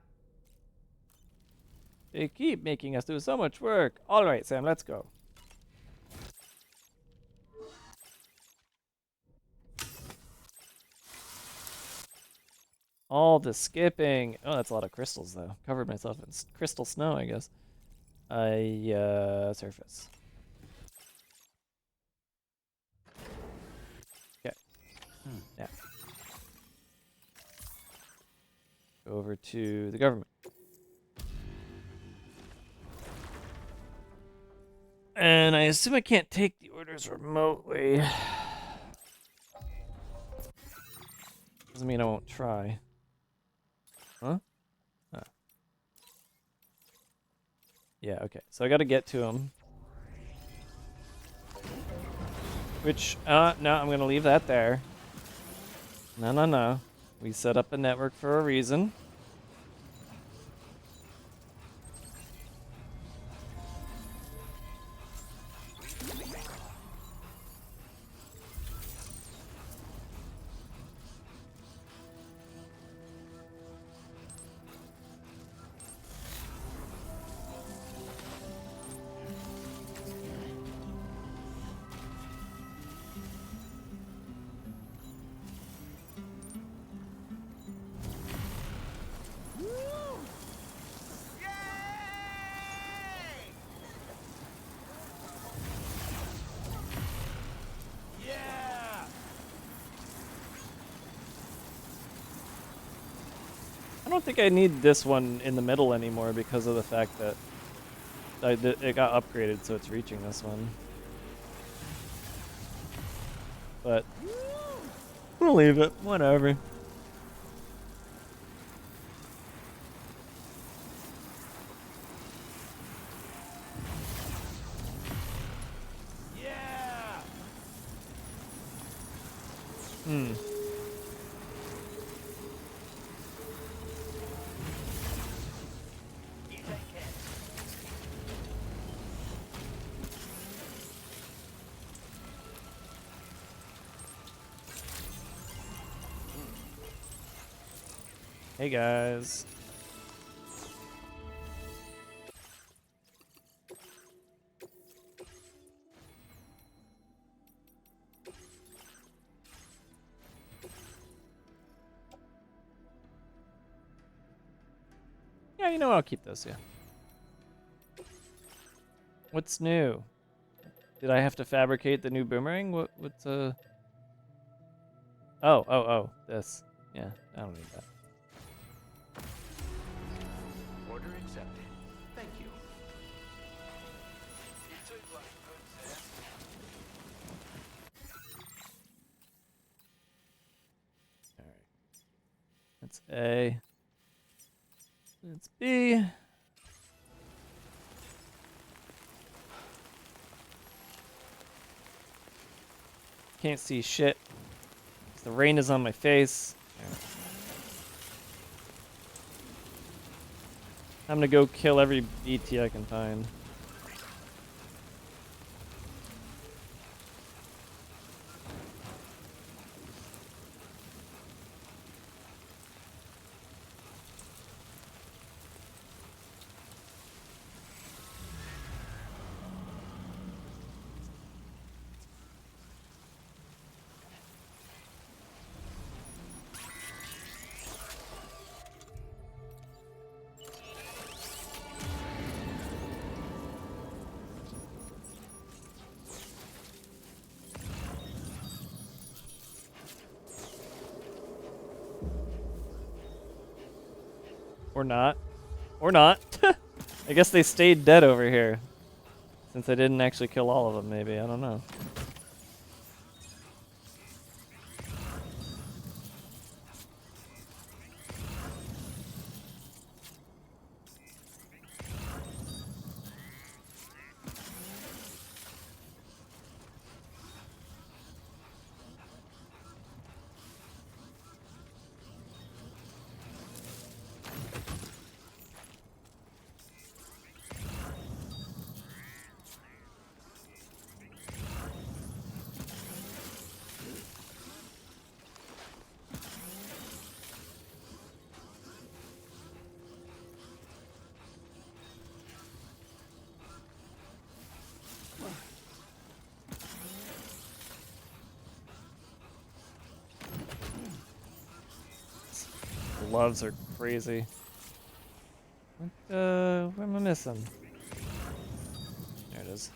They keep making us do so much work. All right, Sam, let's go. All the skipping. Oh, that's a lot of crystals, though. Covered myself in crystal snow, I guess. Surface. Okay. Yeah. Go over to the government. And I assume I can't take the orders remotely. Doesn't mean I won't try. Huh? Oh. Yeah, okay. So I gotta get to him. Which, no, I'm gonna leave that there. No. We set up a network for a reason. I don't think I need this one in the middle anymore because of the fact that it got upgraded, so it's reaching this one. But we'll leave it. Whatever. Yeah! You take care. Hey guys. Yeah, you know I'll keep this, yeah. What's new? Did I have to fabricate the new boomerang? What's Oh, this. Yeah, I don't need that. Order accepted. Thank you. You two bloody good, Sam. Alright. That's A. That's B. Can't see shit. The rain is on my face. I'm gonna go kill every BT I can find. Or not. Or not. I guess they stayed dead over here. Since I didn't actually kill all of them, maybe. I don't know. gloves are crazy. What am I missing? There it is.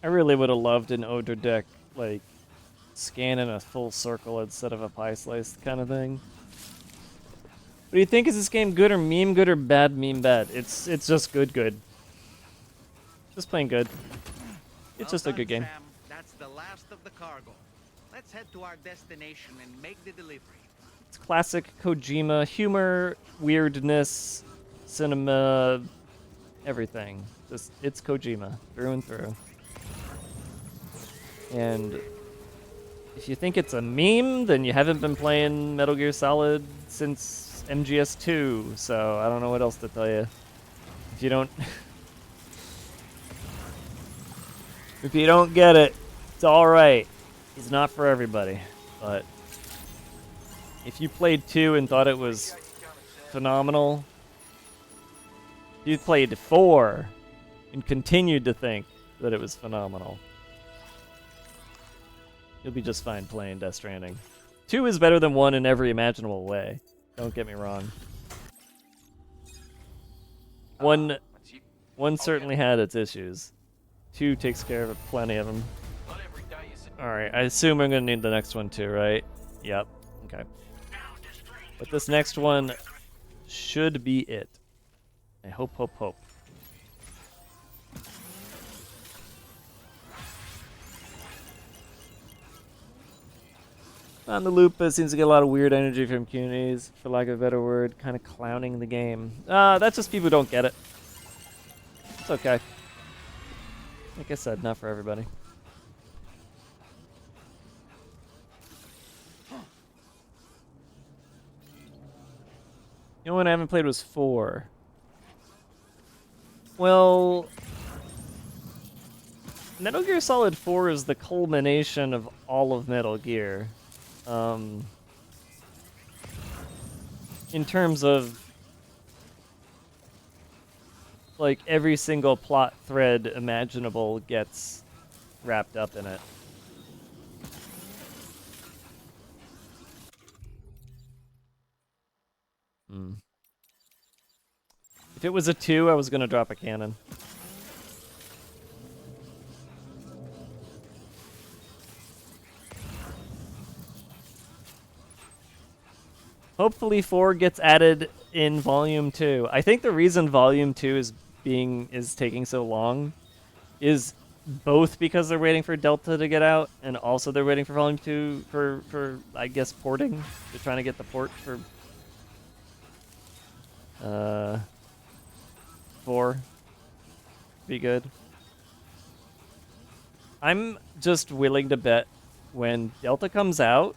I really would have loved an Odor deck, like, scan in a full circle instead of a pie slice kind of thing. What do you think? Is this game good or bad meme bad? It's just good. Just plain good. It's just a good game. Sam. That's the last of the cargo. Let's head to our destination and make the delivery. It's classic Kojima humor, weirdness, cinema, everything. Just it's Kojima through and through. And if you think it's a meme, then you haven't been playing Metal Gear Solid since MGS2. So I don't know what else to tell you. If you don't if you don't get it, it's all right. It's not for everybody, but if you played 2 and thought it was phenomenal, you played 4 and continued to think that it was phenomenal, you'll be just fine playing Death Stranding. 2 is better than 1 in every imaginable way. Don't get me wrong. 1 certainly had its issues. 2 takes care of plenty of them. Alright, I assume I'm going to need the next one too, right? Yep. Okay. But this next one should be it. I hope. On the loop, it seems to get a lot of weird energy from communities, for lack of a better word, kind of clowning the game. That's just people who don't get it. It's okay. Like I said, not for everybody. The only one I haven't played was 4. Well, Metal Gear Solid 4 is the culmination of all of Metal Gear. In terms of, like, every single plot thread imaginable gets wrapped up in it. If it was a 2, I was gonna drop a cannon. Hopefully 4 gets added in Volume 2. I think the reason Volume 2 is taking so long is both because they're waiting for Delta to get out, and also they're waiting for Volume 2 for I guess porting. They're trying to get the port for 4 be good. I'm just willing to bet when Delta comes out,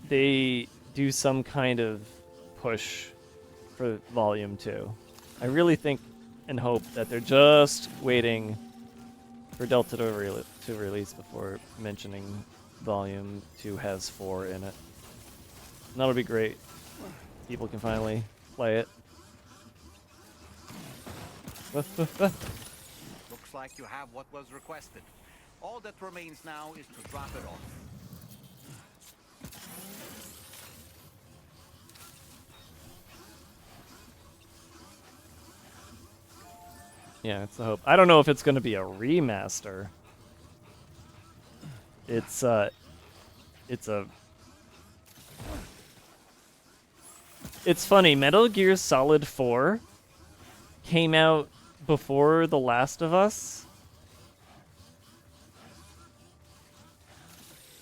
they do some kind of push for Volume 2. I really think and hope that they're just waiting for Delta to release before mentioning Volume 2 has 4 in it. And that'll be great. People can finally play it. Looks like you have what was requested. All that remains now is to drop it off. Yeah, it's the hope. I don't know if it's going to be a remaster. It's funny. Metal Gear Solid 4 came out before The Last of Us.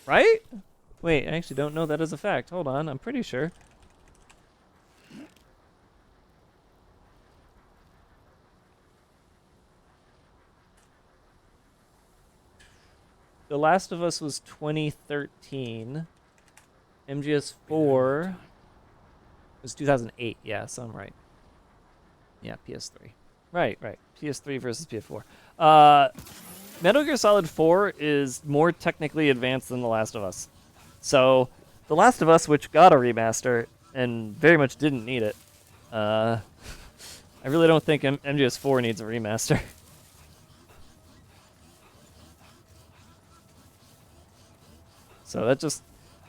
Right? Wait, I actually don't know that as a fact. Hold on, I'm pretty sure. The Last of Us was 2013. MGS4 was 2008. Yeah, so I'm right. Yeah, PS3. Right. PS3 versus PS4. Metal Gear Solid 4 is more technically advanced than The Last of Us. So, The Last of Us, which got a remaster and very much didn't need it, I really don't think MGS4 needs a remaster. So that just,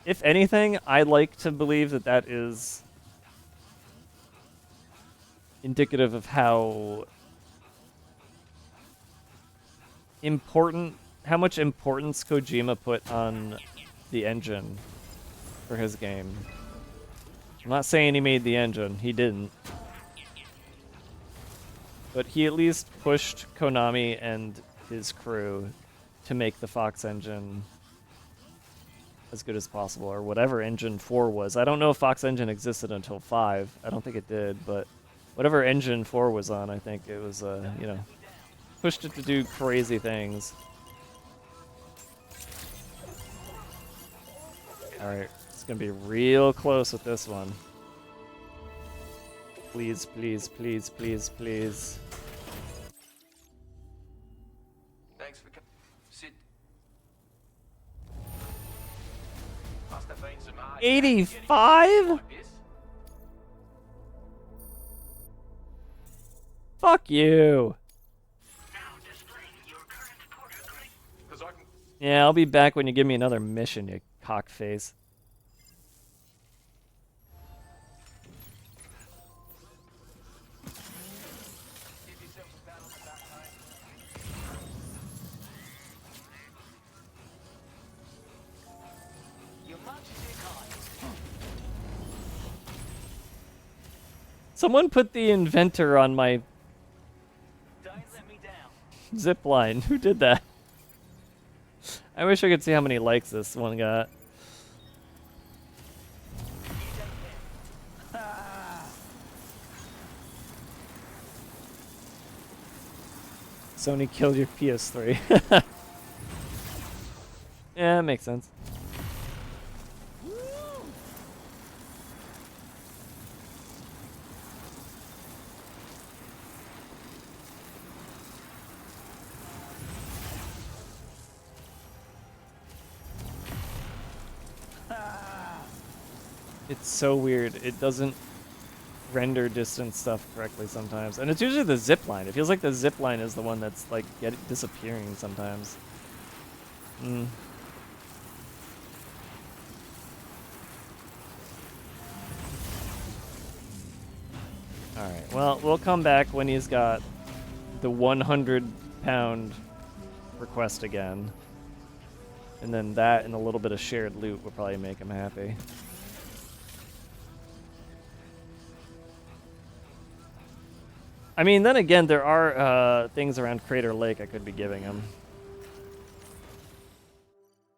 if anything, I like to believe that that is indicative of how how much importance Kojima put on the engine for his game. I'm not saying he made the engine, he didn't. But he at least pushed Konami and his crew to make the Fox engine as good as possible, or whatever engine 4 was. I don't know if Fox engine existed until 5. I don't think it did, but whatever engine 4 was on, I think it was, you know, pushed it to do crazy things. Alright, it's gonna be real close with this one. Please, please, please, please, please. Thanks for coming. Sit. Must have been some hard 85? like this. Fuck you. Yeah, I'll be back when you give me another mission, you cockface. Someone put the inventor on my zip line. Who did that? I wish I could see how many likes this one got. Sony killed your PS3. Yeah, that makes sense. It's so weird. It doesn't render distance stuff correctly sometimes. And it's usually the zip line. It feels like the zip line is the one that's like disappearing sometimes. Alright, well, we'll come back when he's got the 100-pound request again. And then that and a little bit of shared loot will probably make him happy. I mean, then again, there are things around Crater Lake I could be giving him.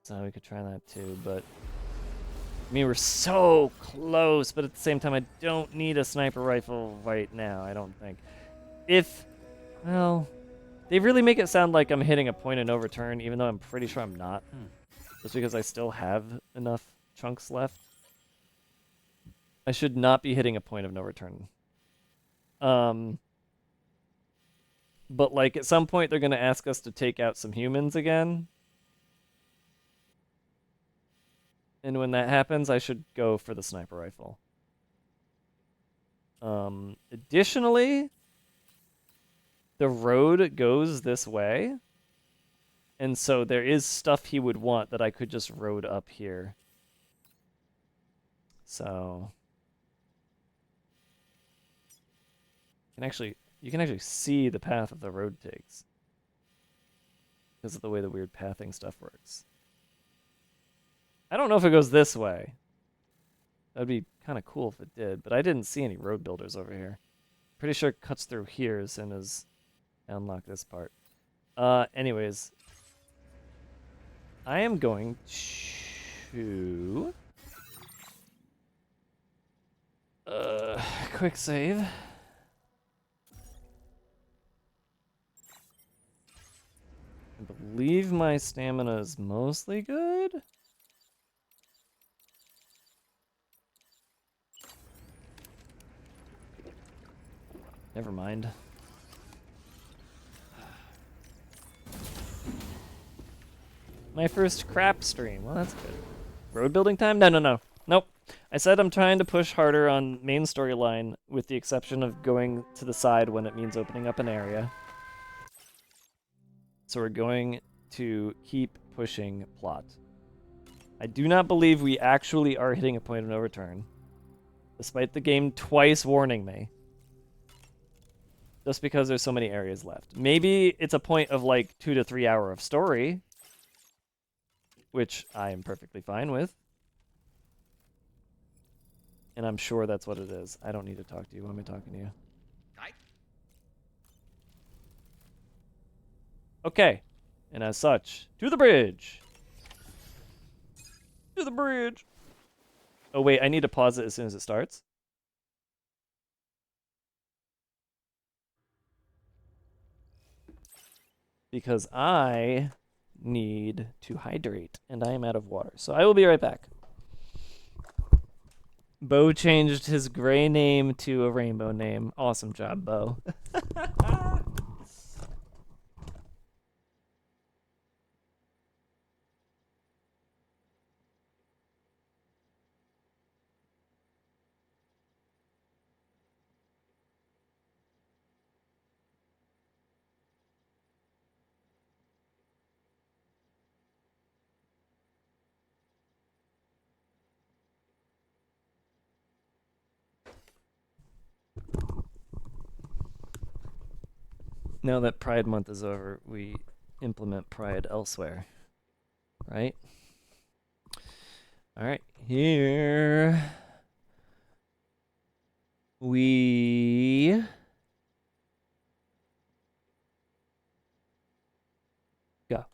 So we could try that too, but... I mean, we're so close, but at the same time, I don't need a sniper rifle right now, I don't think. Well, they really make it sound like I'm hitting a point of no return, even though I'm pretty sure I'm not. Just because I still have enough chunks left. I should not be hitting a point of no return. But, like, at some point, they're going to ask us to take out some humans again. And when that happens, I should go for the sniper rifle. Additionally, the road goes this way. And so there is stuff he would want that I could just road up here. So... You can actually see the path that the road takes. Because of the way the weird pathing stuff works. I don't know if it goes this way. That'd be kind of cool if it did, but I didn't see any road builders over here. Pretty sure it cuts through here as soon as I unlock this part. Anyways. I am going to... quick save. I believe my stamina is mostly good. Never mind. My first crap stream. Well, that's good. Road building time? No. Nope. I said I'm trying to push harder on main storyline, with the exception of going to the side when it means opening up an area. So we're going to keep pushing plot. I do not believe we actually are hitting a point of no return, despite the game twice warning me. Just because there's so many areas left. Maybe it's a point of like 2 to 3 hour of story, which I am perfectly fine with. And I'm sure that's what it is. I don't need to talk to you. Why am I talking to you? Okay. And as such, to the bridge. To the bridge. Oh, wait. I need to pause it as soon as it starts. Because I need to hydrate. And I am out of water. So I will be right back. Bo changed his gray name to a rainbow name. Awesome job, Bo. Now that Pride Month is over, we implement Pride elsewhere. Right? Alright, here we go.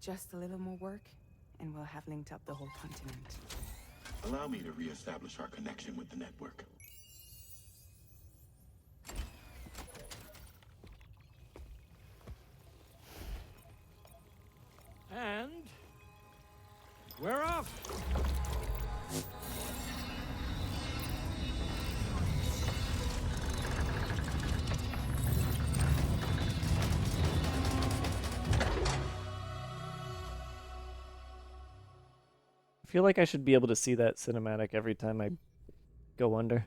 Just a little more work, and we'll have linked up the whole continent. Allow me to reestablish our connection with the network. And we're off. I feel like I should be able to see that cinematic every time I go under.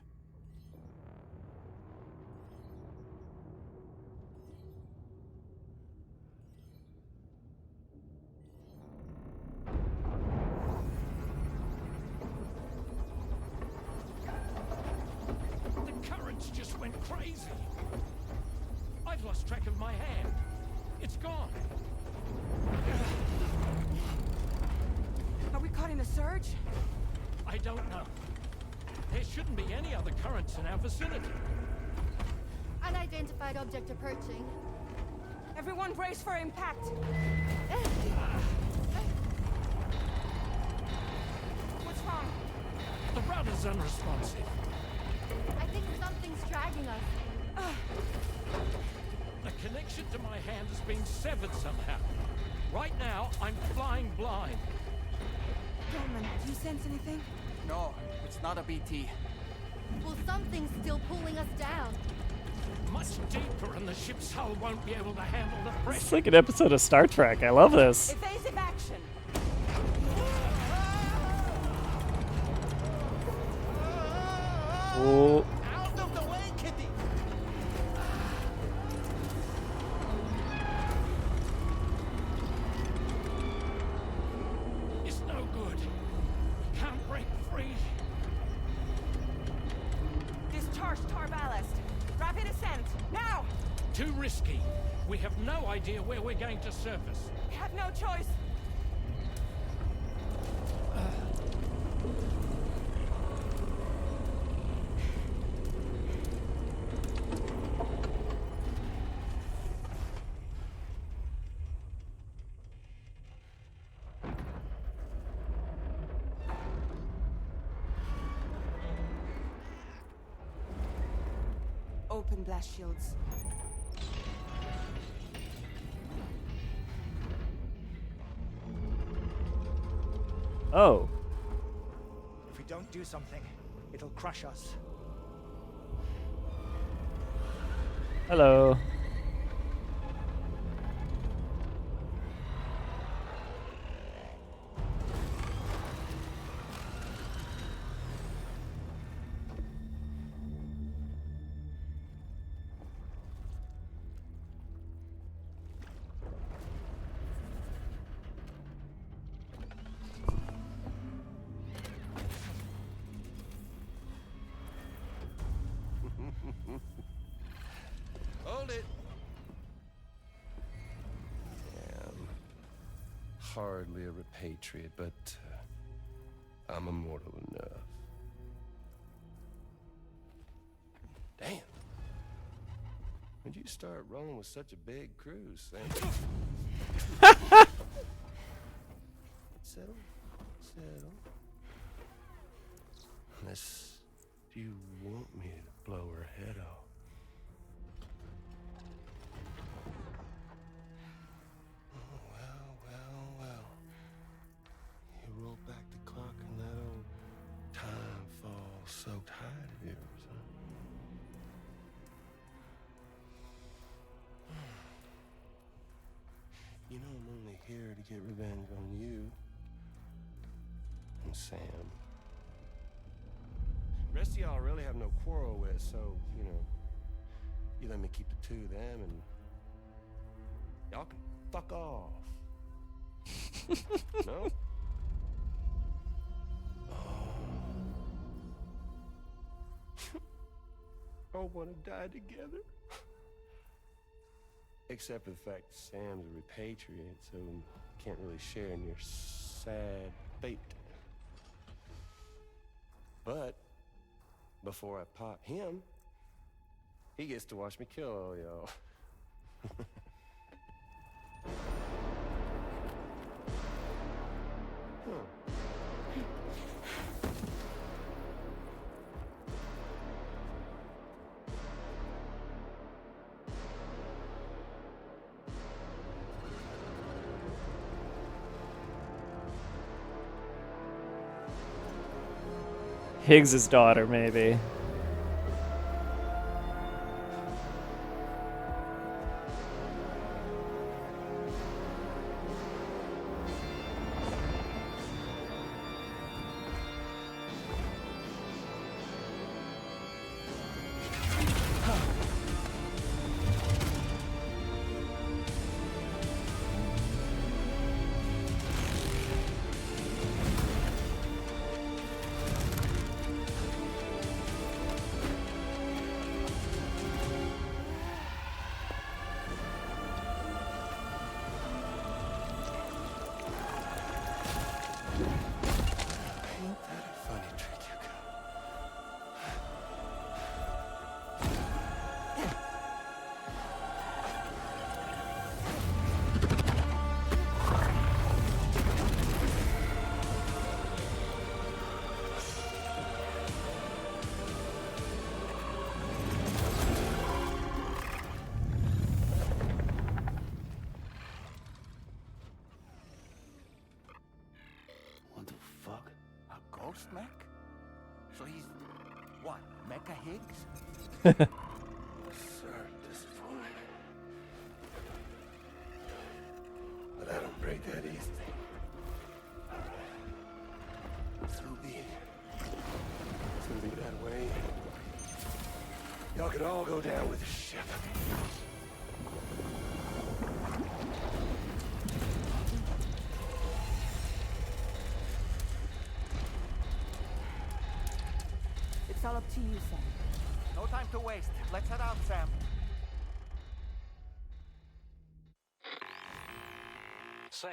The currents just went crazy. I've lost track of my hand. It's gone. Are we caught in a surge? I don't know. There shouldn't be any other currents in our vicinity. Unidentified object approaching. Everyone brace for impact. What's wrong? The rudder's unresponsive. I think something's dragging us. The connection to my hand has been severed somehow. Right now, I'm flying blind. Dolman, do you sense anything? No, it's not a BT. Well, something's still pulling us down. Much deeper, and the ship's hull won't be able to handle the pressure. It's like an episode of Star Trek. I love this. Evasive action. Oh. Out of the way, Kitty! It's no good. Can't break free. Discharge tar ballast. Rapid ascent. Now! Too risky. We have no idea where we're going to surface. We have no choice. Open blast shields. Oh. If we don't do something, it'll crush us. Hello. Nailed it. Damn. Hardly a repatriate, but I'm immortal enough. Damn. When'd you start rolling with such a big crew, Sam? Settle. Unless you want me to blow her head off. Oh, well. You roll back the clock and that old time fall soaked hide of yours, huh? You know I'm only here to get revenge on you and Sam. Rest of y'all really have no quarrel with, so, you know, you let me keep the two of them and y'all can fuck off. No? All want to die together. Except for the fact that Sam's a repatriate, so can't really share in your sad fate. But before I pop him, he gets to watch me kill all y'all. Higgs's daughter, maybe. Ghost mech? So he's what? Mecha Higgs? Sir, disappointed. But I don't break that easily. So be it. So be that way. Y'all could all go down with the ship. It's all up to you, Sam. No time to waste. Let's head out, Sam. Sam,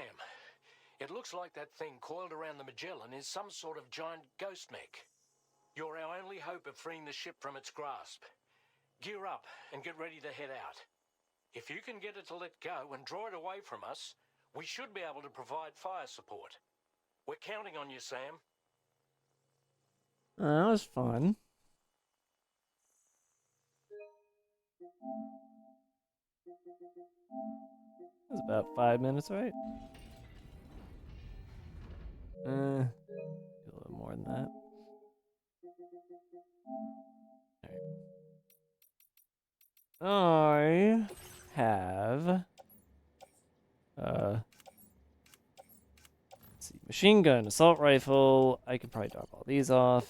it looks like that thing coiled around the Magellan is some sort of giant ghost mech. You're our only hope of freeing the ship from its grasp. Gear up and get ready to head out. If you can get it to let go and draw it away from us, we should be able to provide fire support. We're counting on you, Sam. That was fun. That was about 5 minutes, right? A little more than that. Alright. I have let's see, machine gun, assault rifle. I could probably drop all these off.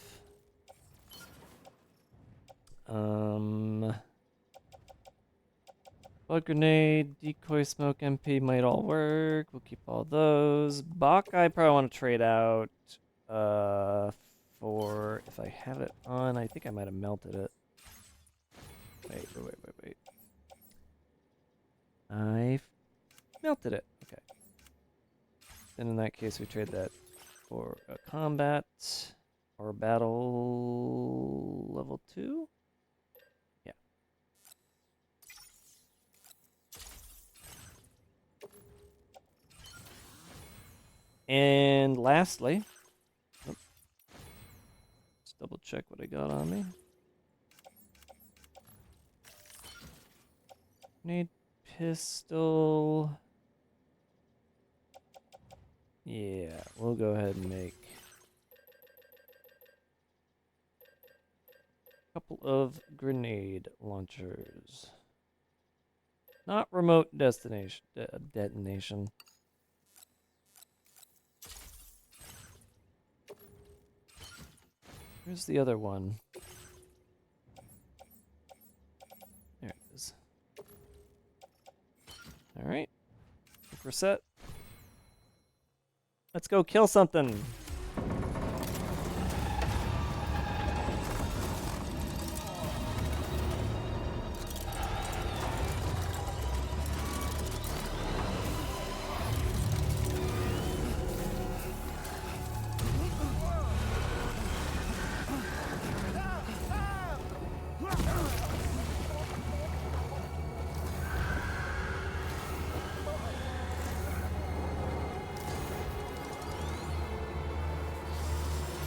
Bug grenade, decoy smoke, MP might all work. We'll keep all those. Bach, I probably want to trade out for, if I have it on, I think I might have melted it. Wait. I melted it. Okay. Then in that case, we trade that for a combat or battle level 2. Yeah. And lastly, let's double check what I got on me. Need pistol. Yeah, we'll go ahead and make a couple of grenade launchers. Not remote destination detonation. Where's the other one? There it is. All right, I think we're set. Let's go kill something.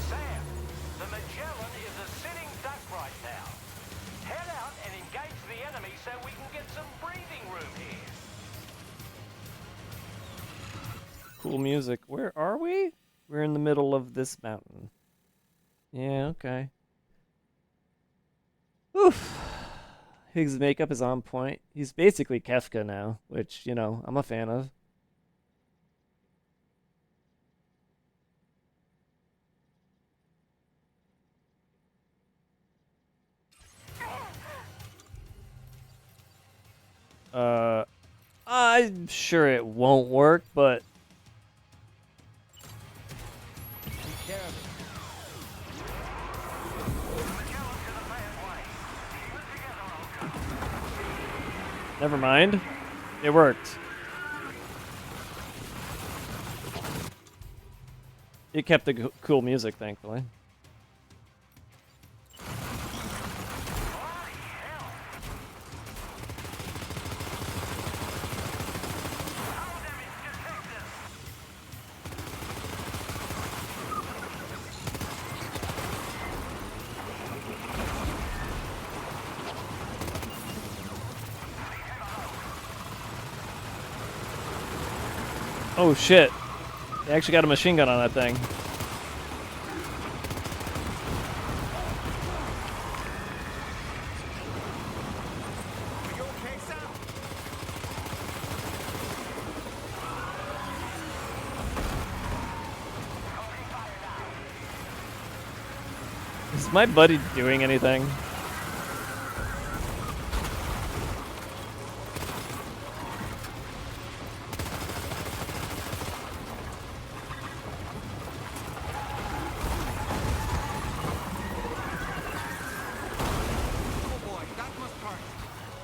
Sam, the Magellan is a sitting duck right now. Head out and engage the enemy so we can get some breathing room here. Cool music. Where are we? We're in the middle of this mountain. Yeah, okay. Oof. His makeup is on point. He's basically Kefka now, which, you know, I'm a fan of. I'm sure it won't work, but never mind. It worked. It kept the cool music, thankfully. Oh shit. They actually got a machine gun on that thing. Is my buddy doing anything?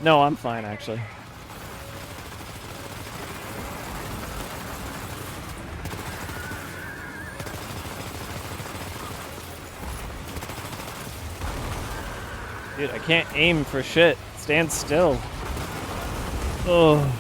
No, I'm fine actually. Dude, I can't aim for shit. Stand still. Oh.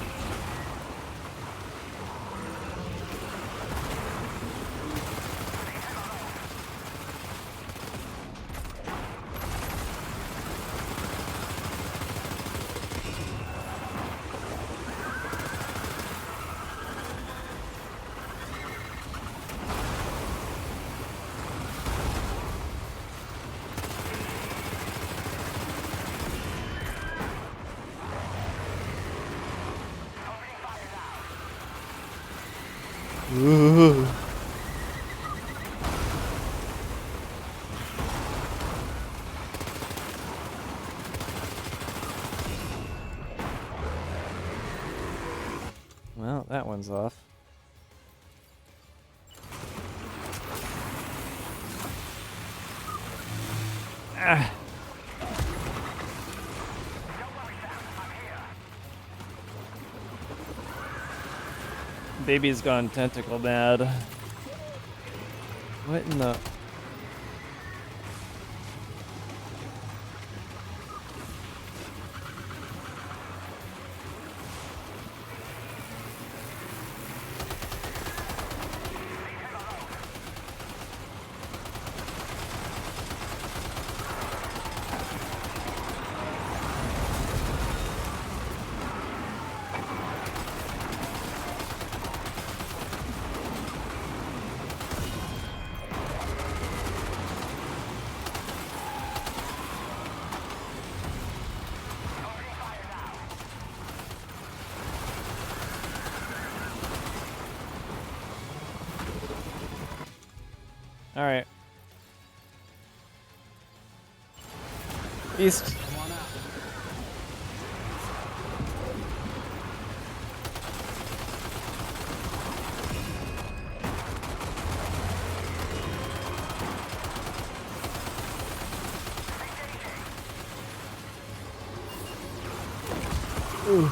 Ooh. Well, that one's off. Ah. baby's gone tentacle mad. What in the... Alright. East. Ooh.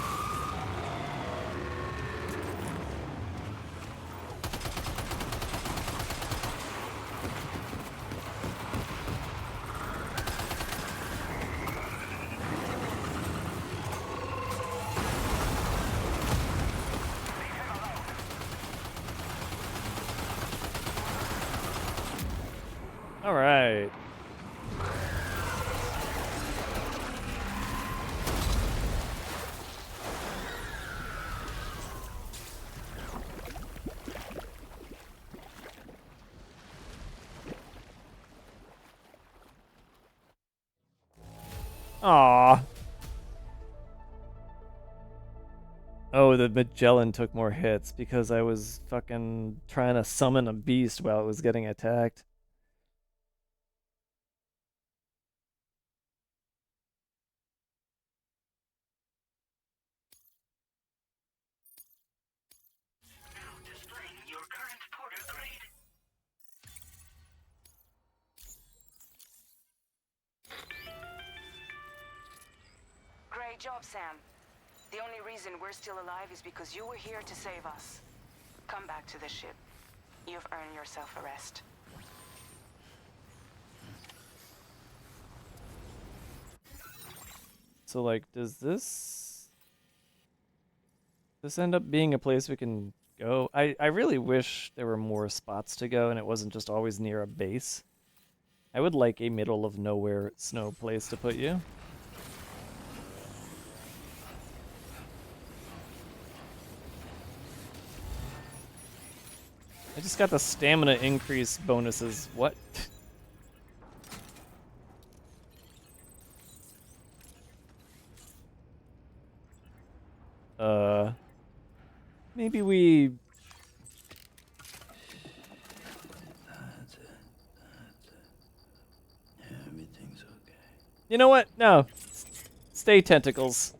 All right. Aww. Oh, the Magellan took more hits because I was fucking trying to summon a beast while it was getting attacked. Great job, Sam. The only reason we're still alive is because you were here to save us. Come back to the ship. You've earned yourself a rest. So, like, does this end up being a place we can go? I really wish there were more spots to go and it wasn't just always near a base. I would like a middle of nowhere snow place to put you. I just got the stamina increase bonuses. What? Maybe we... Everything's okay. You know what? No. Stay tentacles.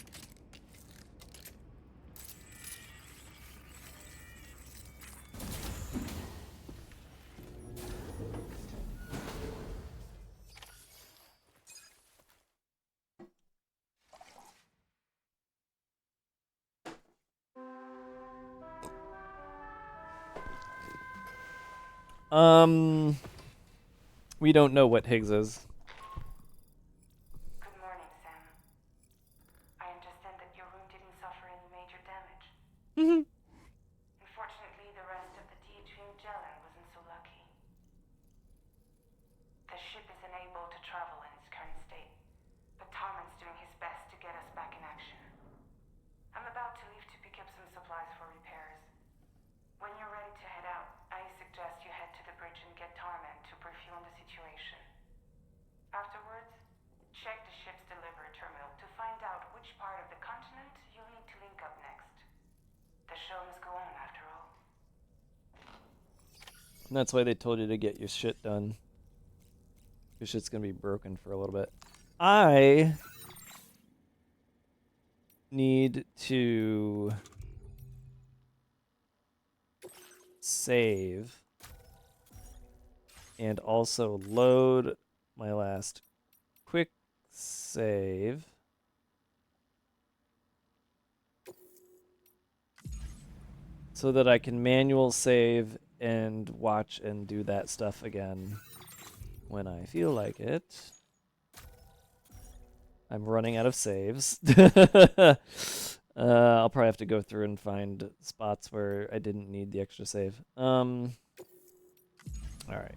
We don't know what Higgs is. Good morning, Sam. I understand that your room didn't suffer any major damage. Unfortunately, the rest of the DHV Magellan wasn't so lucky. The ship is unable to travel in its current state, but Tarman's doing his best to get us back in action. I'm about to leave to pick up some supplies for repairs. When you're ready to head out, I suggest you head to the bridge and get Tarman to brief you on the situation. Afterwards, check the ship's delivery terminal to find out which part of the continent you'll need to link up next. The show must go on after all. And that's why they told you to get your shit done. Your shit's gonna be broken for a little bit. I need to save and also load my last quick save. so that I can manual save and watch and do that stuff again when I feel like it. I'm running out of saves. I'll probably have to go through and find spots where I didn't need the extra save. All right.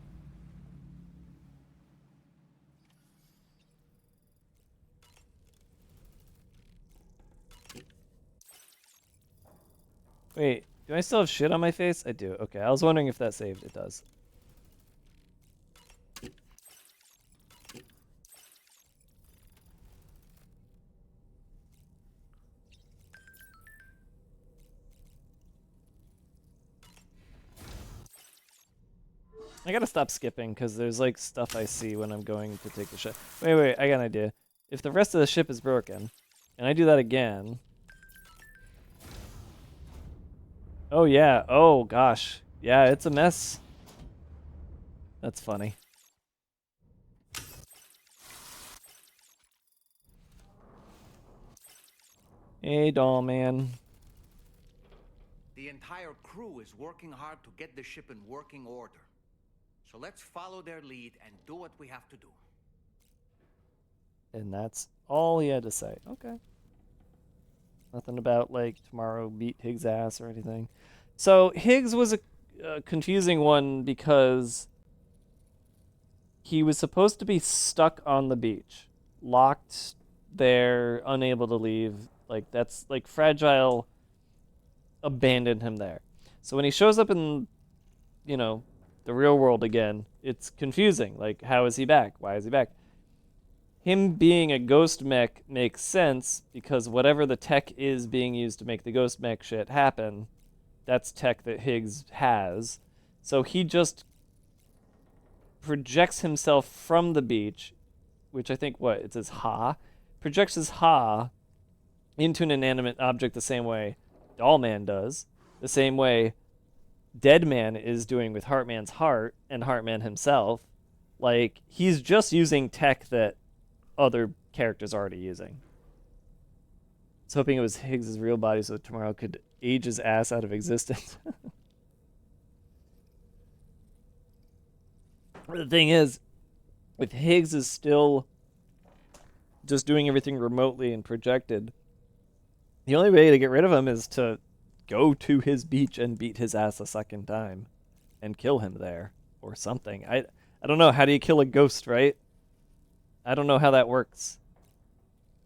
Wait, do I still have shit on my face? I do. Okay, I was wondering if that saved. It does. I gotta stop skipping because there's like stuff I see when I'm going to take the ship. Wait, I got an idea. If the rest of the ship is broken, and I do that again. Oh yeah, oh gosh. Yeah, it's a mess. That's funny. Hey, doll man. The entire crew is working hard to get the ship in working order. So let's follow their lead and do what we have to do. And that's all he had to say. Okay. Nothing about, like, tomorrow beat Higgs' ass or anything. So, Higgs was a confusing one because he was supposed to be stuck on the beach. Locked there, unable to leave. Like, that's, like, Fragile abandoned him there. So when he shows up in, you know, the real world again, it's confusing. Like, how is he back? Why is he back? Him being a ghost mech makes sense because whatever the tech is being used to make the ghost mech shit happen, that's tech that Higgs has. So he just projects himself from the beach, which I think, it says Ha? Projects his Ha into an inanimate object the same way Dollman does, the same way Deadman is doing with Heartman's heart and Heartman himself. Like, he's just using tech that other characters are already using. I was hoping it was Higgs' real body so tomorrow could age his ass out of existence. The thing is, if Higgs is still just doing everything remotely and projected, the only way to get rid of him is to go to his beach and beat his ass a second time and kill him there or something. I don't know. How do you kill a ghost, right? I don't know how that works.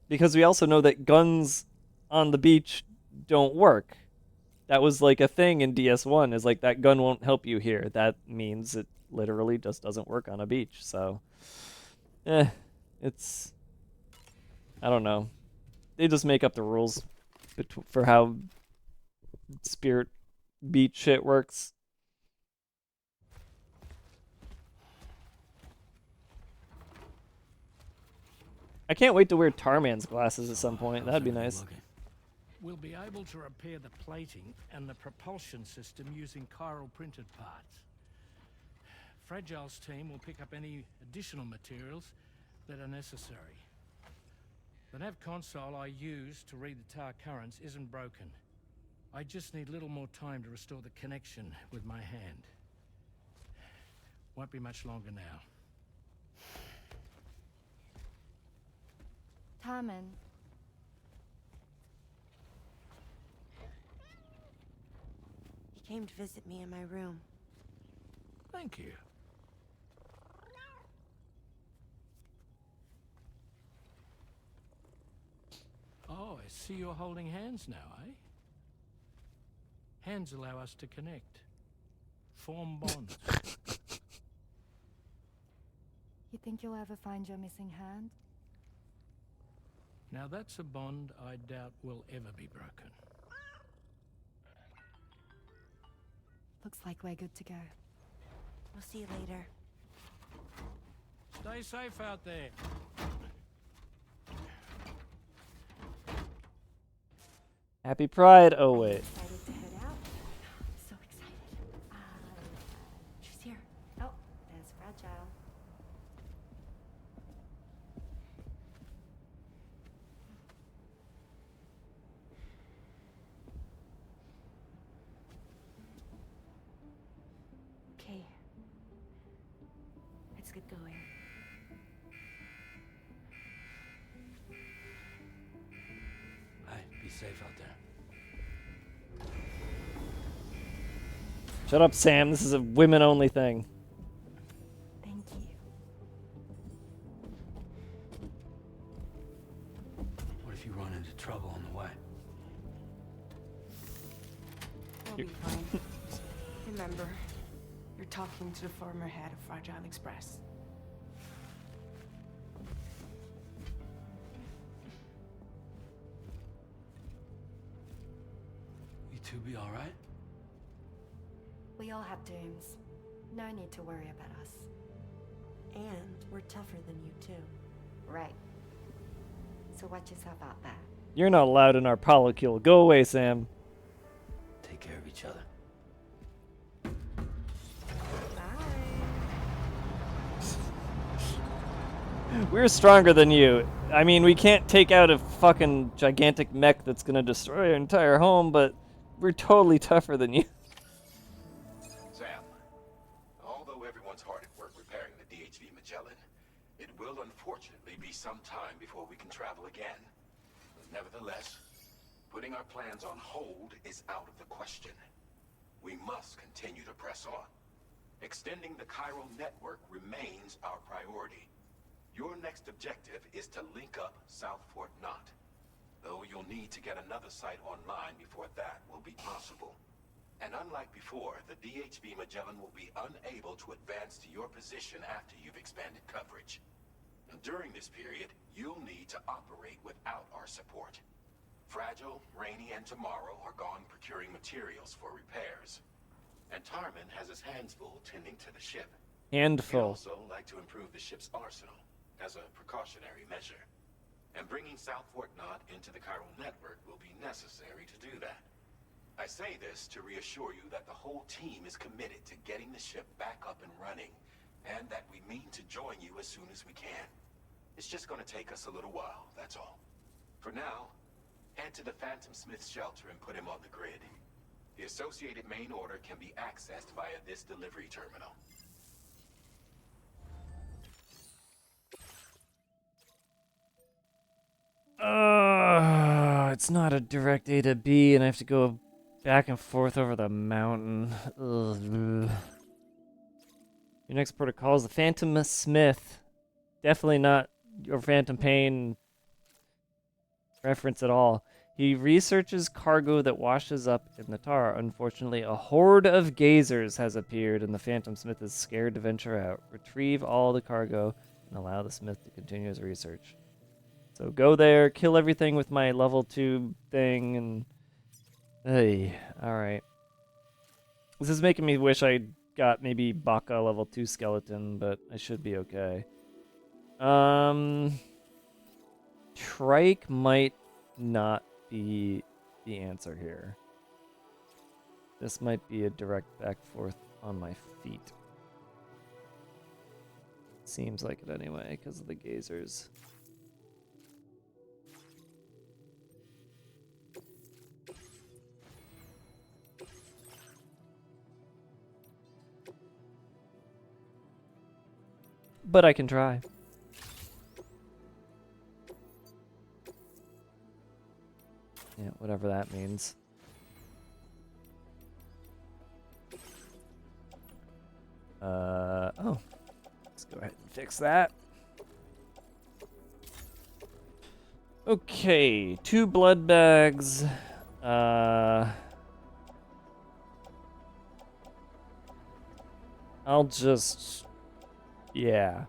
Because we also know that guns on the beach don't work. That was like a thing in DS1, is like that gun won't help you here. That means it literally just doesn't work on a beach. So, it's, I don't know. They just make up the rules for how Spirit Beach shit works. I can't wait to wear Tarman's glasses at some point. That'd be nice. We'll be able to repair the plating and the propulsion system using chiral printed parts. Fragile's team will pick up any additional materials that are necessary. The nav console I use to read the tar currents isn't broken. I just need a little more time to restore the connection with my hand. Won't be much longer now. Tarman. He came to visit me in my room. Thank you. Oh, I see you're holding hands now, eh? Hands allow us to connect. Form bonds. You think you'll ever find your missing hand? Now that's a bond I doubt will ever be broken. Looks like we're good to go. We'll see you later. Stay safe out there. Happy Pride. Oh, wait. Excited to head out? So excited. She's here. Oh, there's Fragile. get going. Hey, be safe out there. Shut up, Sam. This is a women-only thing. Thank you. What if you run into trouble on the way? We'll be fine. Remember, you're talking to the former head of Fragile Express. You two be all right? We all have dooms. No need to worry about us. And we're tougher than you, too. Right. So watch yourself out there. You're not allowed in our polycule. Go away, Sam. Take care of each other. We're stronger than you. I mean, we can't take out a fucking gigantic mech that's gonna destroy our entire home, but we're totally tougher than you. Sam, although everyone's hard at work repairing the DHV Magellan, it will unfortunately be some time before we can travel again. Nevertheless, putting our plans on hold is out of the question. We must continue to press on. Extending the chiral network remains our priority. Your next objective is to link up South Fort Knot, though you'll need to get another site online before that will be possible. And unlike before, the DHV Magellan will be unable to advance to your position after you've expanded coverage. And during this period, you'll need to operate without our support. Fragile, Rainy, and Tomorrow are gone procuring materials for repairs. And Tarman has his hands full tending to the ship. Handful. He'd also like to improve the ship's arsenal as a precautionary measure. And bringing South Fort Knot into the chiral network will be necessary to do that. I say this to reassure you that the whole team is committed to getting the ship back up and running, and that we mean to join you as soon as we can. It's just going to take us a little while, that's all. For now, head to the Phantom Smith's shelter and put him on the grid. The associated main order can be accessed via this delivery terminal. It's not a direct A to B, and I have to go back and forth over the mountain. Ugh. Your next protocol is the Phantom Smith. Definitely not your Phantom Pain reference at all. He researches cargo that washes up in the tar. Unfortunately, a horde of gazers has appeared, and the Phantom Smith is scared to venture out. Retrieve all the cargo and allow the Smith to continue his research. So go there, kill everything with my level 2 thing, and... Hey, alright. This is making me wish I got maybe Baka level 2 skeleton, but I should be okay. Trike might not be the answer here. This might be a direct back forth on my feet. Seems like it anyway, because of the gazers. But I can try. Yeah, whatever that means. Oh. Let's go ahead and fix that. Okay, 2 blood bags. I'll just... Yeah.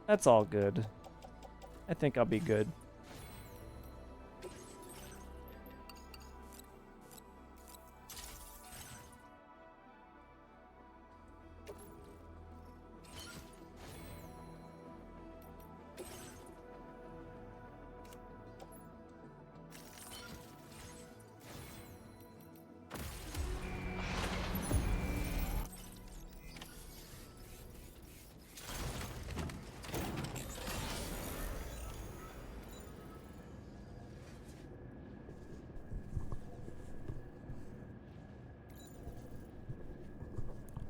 That's all good. I think I'll be good.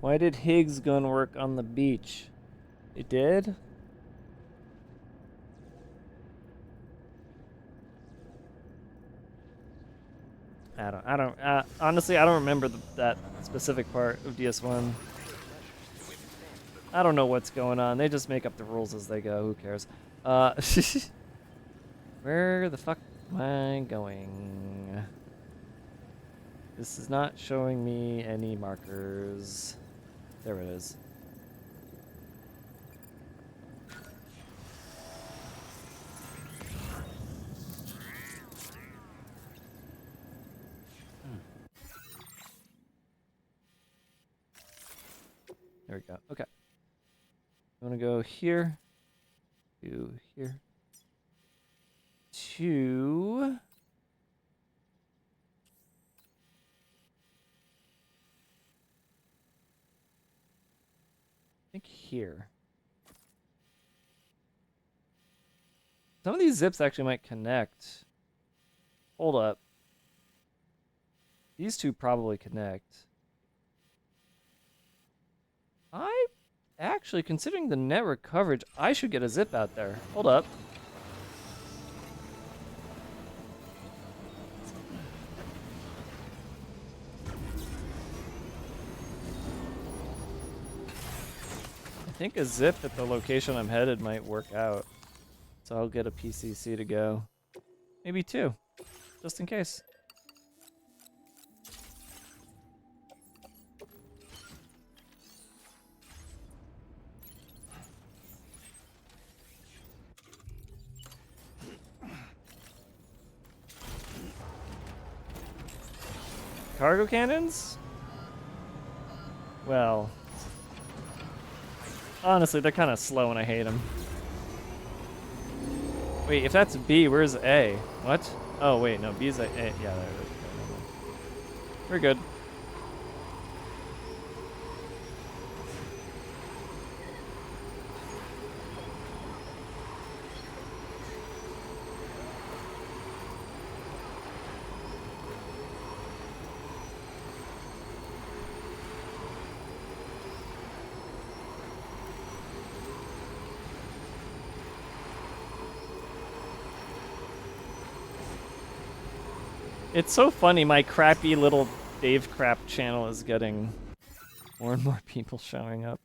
Why did Higgs gun work on the beach? It did? Honestly, I don't remember that specific part of DS1. I don't know what's going on. They just make up the rules as they go. Who cares? Where the fuck am I going? This is not showing me any markers. There it is. There we go. Okay. I want to go here. To here. To... I think here. Some of these zips actually might connect. Hold up. These two probably connect. Actually, considering the network coverage, I should get a zip out there. Hold up. I think a zip at the location I'm headed might work out. So I'll get a PCC to go. Maybe two, just in case. Cargo cannons? Well, honestly, they're kind of slow and I hate them. Wait, if that's B, where's A? What? Oh, wait, no, B's A. Yeah, there it is. We're good. It's so funny, my crappy little Dave Crap channel is getting more and more people showing up.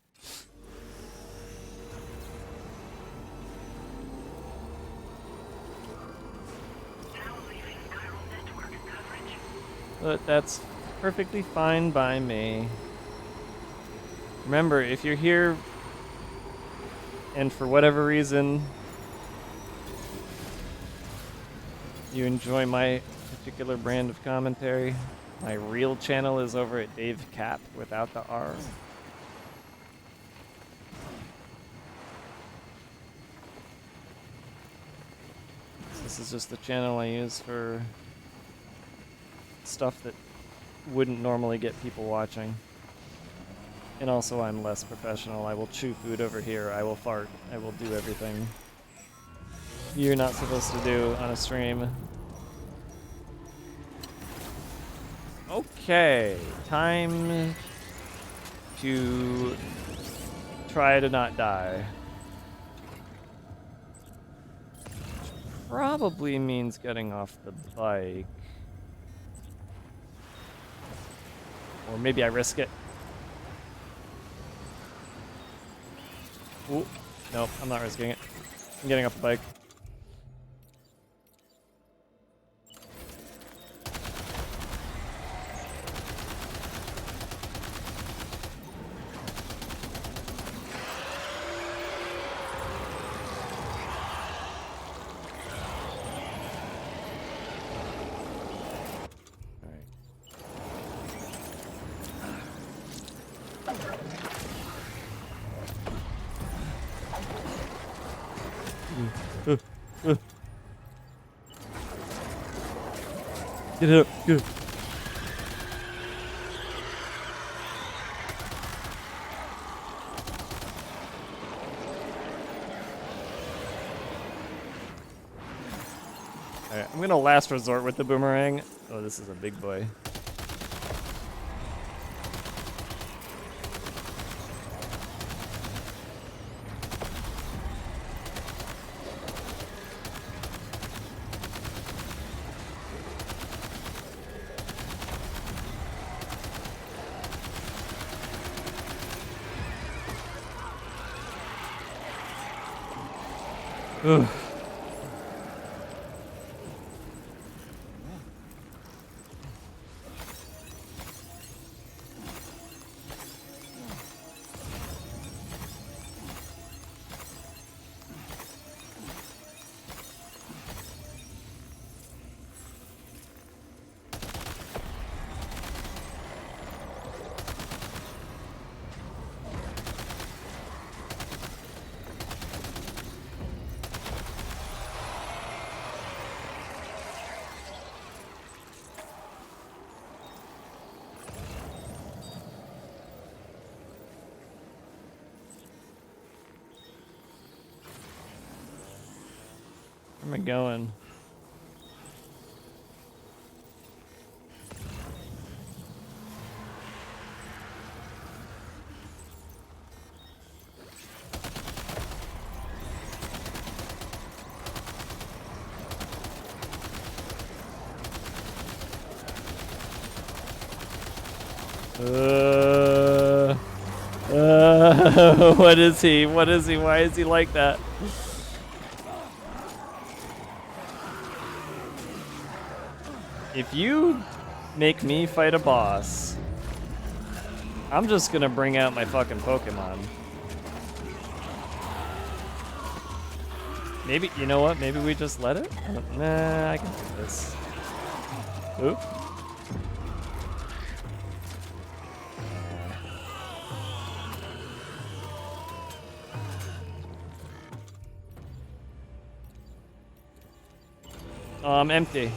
But that's perfectly fine by me. Remember, if you're here and for whatever reason you enjoy my particular brand of commentary, my real channel is over at Dave Cap without the R. This is just the channel I use for stuff that wouldn't normally get people watching. And also I'm less professional. I will chew food over here. I will fart. I will do everything you're not supposed to do on a stream. Okay, time to try to not die. Probably means getting off the bike. Or maybe I risk it. Ooh, nope, I'm not risking it. I'm getting off the bike. Get it up, good. Alright, I'm gonna last resort with the boomerang. Oh, this is a big boy. Ugh. Where am I going? What is he? What is he? Why is he like that? If you make me fight a boss, I'm just gonna bring out my fucking Pokemon. Maybe, you know what? Maybe we just let it? Nah, I can do this. Oop. Oh, I'm empty.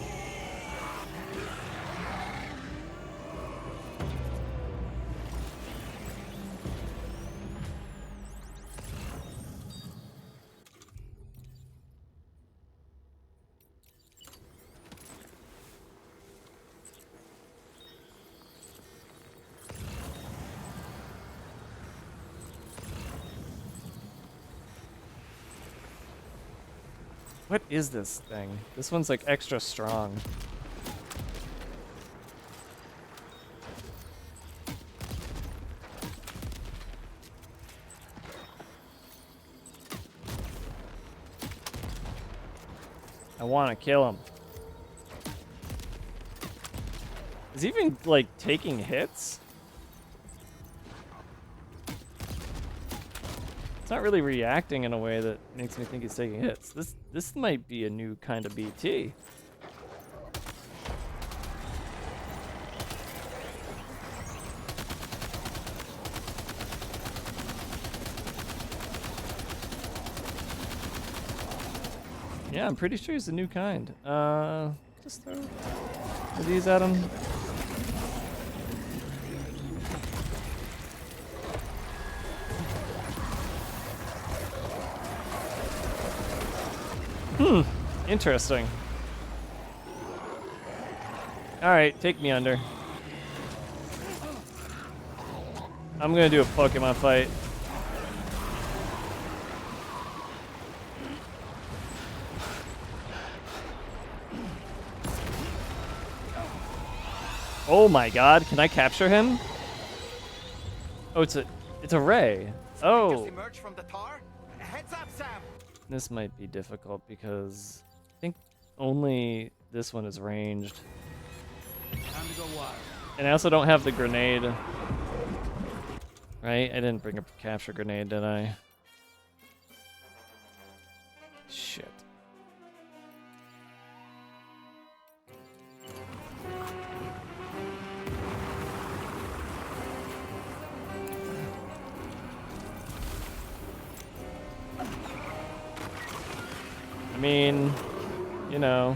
What is this thing? This one's like extra strong. I want to kill him. Is he even like taking hits? It's not really reacting in a way that makes me think he's taking hits. This might be a new kind of BT. Yeah, I'm pretty sure he's a new kind. Just throw these at him. Interesting. Alright, take me under. I'm gonna do a Pokemon fight. Oh my god, can I capture him? Oh, it's a ray. Oh. From the tar? Heads up, Sam. This might be difficult because I think only this one is ranged. Time to go wild. And I also don't have the grenade. Right? I didn't bring a capture grenade, did I? Shit. I mean, you know,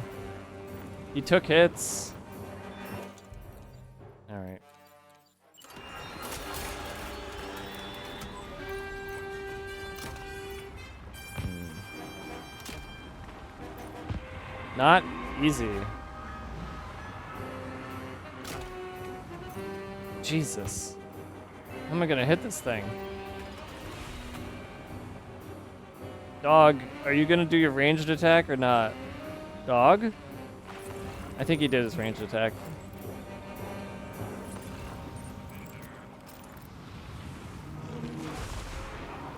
he took hits. All right. Not easy. Jesus. How am I gonna hit this thing? Dog, are you gonna do your ranged attack or not? Dog? I think he did his ranged attack.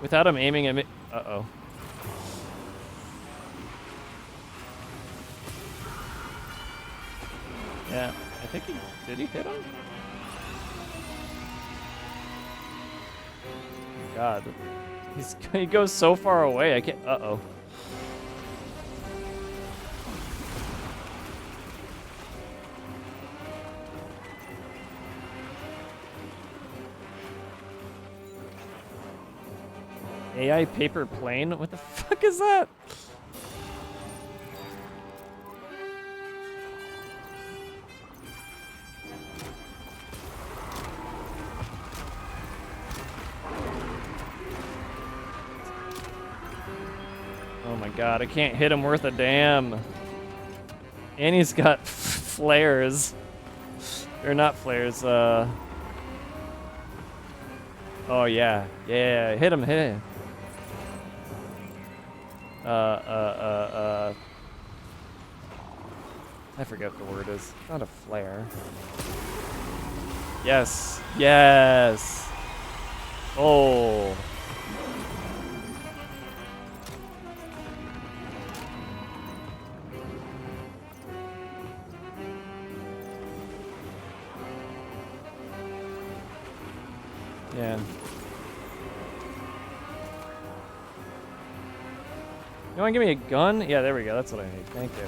Without him aiming at me. Uh-oh. Yeah, I think he did. He hit him? God, he goes so far away. I can't. Uh-oh. AI paper plane? What the fuck is that? Oh my god, I can't hit him worth a damn. And he's got flares. Or not flares, oh yeah. Yeah, hit him, hit him. I forget what the word is. Not a flare. Yes. Yes. Oh. Yeah. You wanna give me a gun? Yeah, there we go. That's what I need. Thank you.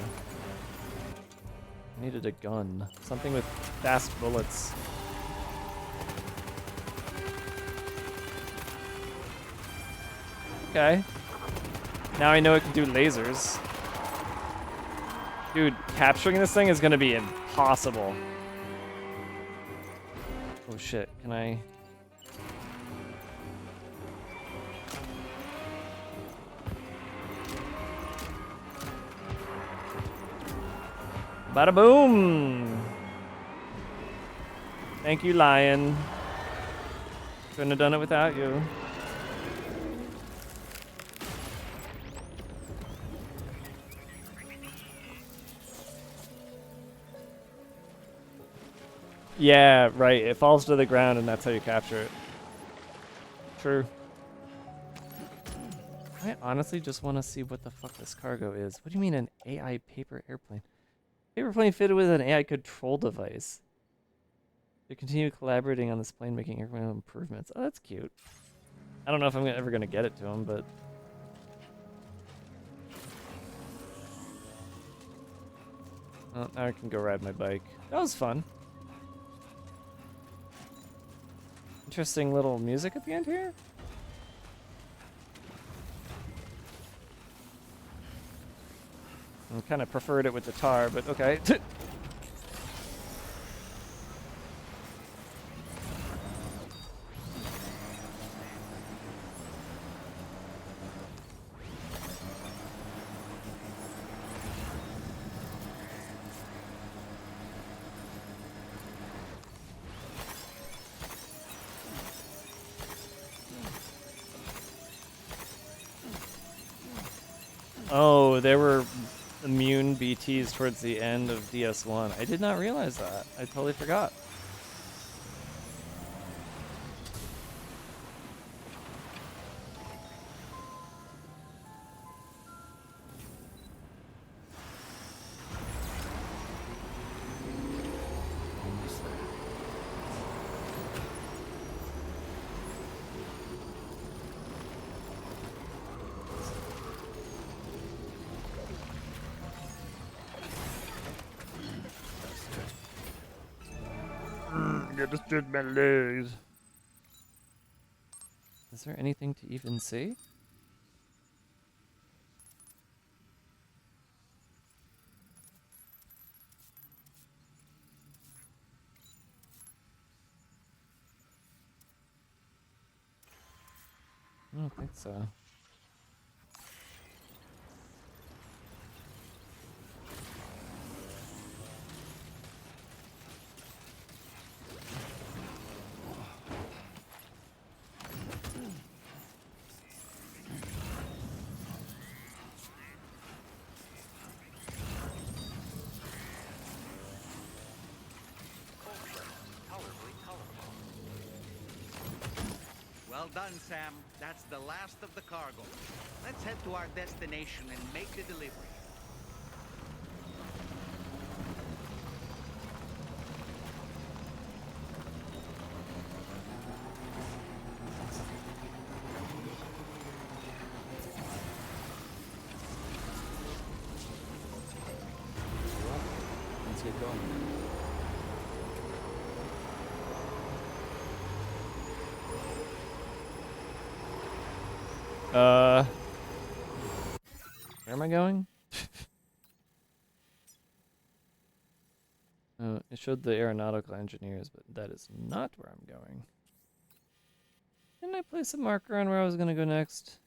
I needed a gun. Something with fast bullets. Okay. Now I know it can do lasers. Dude, capturing this thing is gonna be impossible. Oh shit, can I... Bada boom! Thank you, Lion. Couldn't have done it without you. Yeah, right. It falls to the ground and that's how you capture it. True. I honestly just want to see what the fuck this cargo is. What do you mean an AI paper airplane? Paper plane fitted with an AI control device. They continue collaborating on this plane, making airplane improvements. Oh, that's cute. I don't know if I'm ever going to get it to him, but... Oh, now I can go ride my bike. That was fun. Interesting little music at the end here. I kind of preferred it with the tar, but okay. Oh, there were immune BTs towards the end of DS1. I did not realize that. I totally forgot. Just did my legs. Is there anything to even see? I don't think so. Well done, Sam. That's the last of the cargo. Let's head to our destination and make the delivery. going. Where am I going? Oh, it showed the aeronautical engineers, but that is not where I'm going. Didn't I place a marker on where I was gonna go next?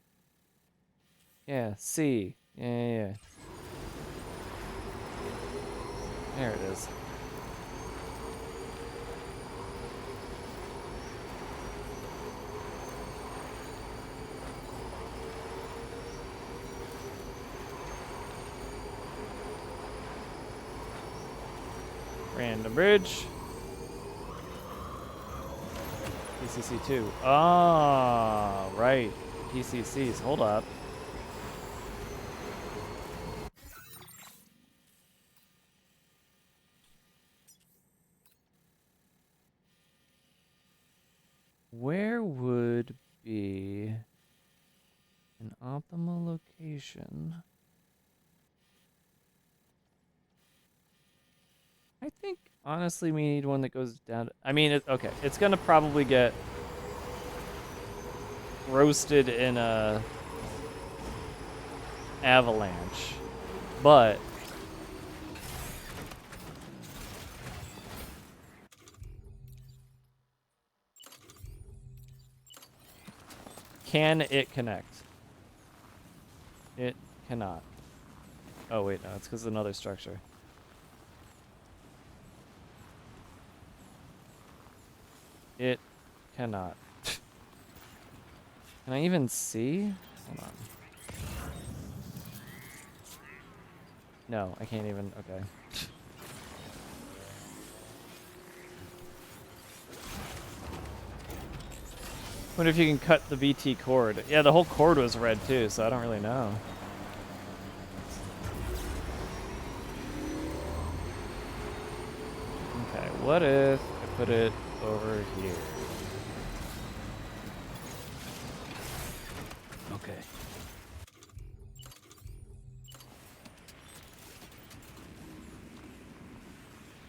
Yeah, C. Yeah. There it is. Random bridge. PCC 2. Ah, right. PCCs. Hold up. Where would be an optimal location? I think, honestly, we need one that goes down. I mean, okay, it's gonna probably get roasted in a avalanche, but can it connect? It cannot. Oh wait, no, it's because of another structure. It cannot. Can I even see? Hold on. No, I can't even. Okay. Wonder if you can cut the VT cord. Yeah, the whole cord was red too, so I don't really know. Okay, what if I put it over here? Okay.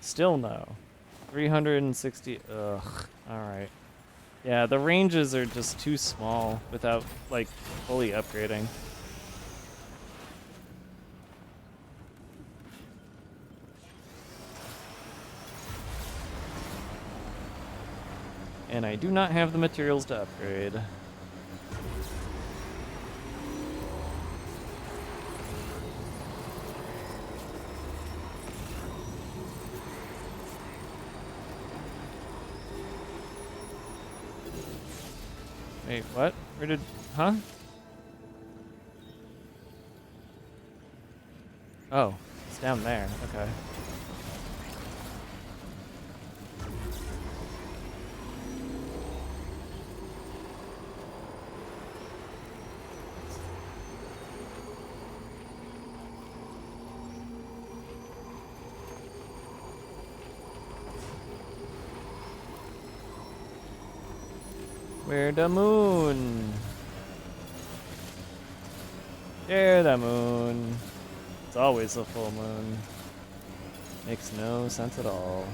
Still no. 360. Ugh. Alright. Yeah, the ranges are just too small without, like, fully upgrading. And I do not have the materials to upgrade. Wait, what? Where did... Huh? Oh, it's down there. Okay. Where the moon? There the moon. It's always a full moon. Makes no sense at all.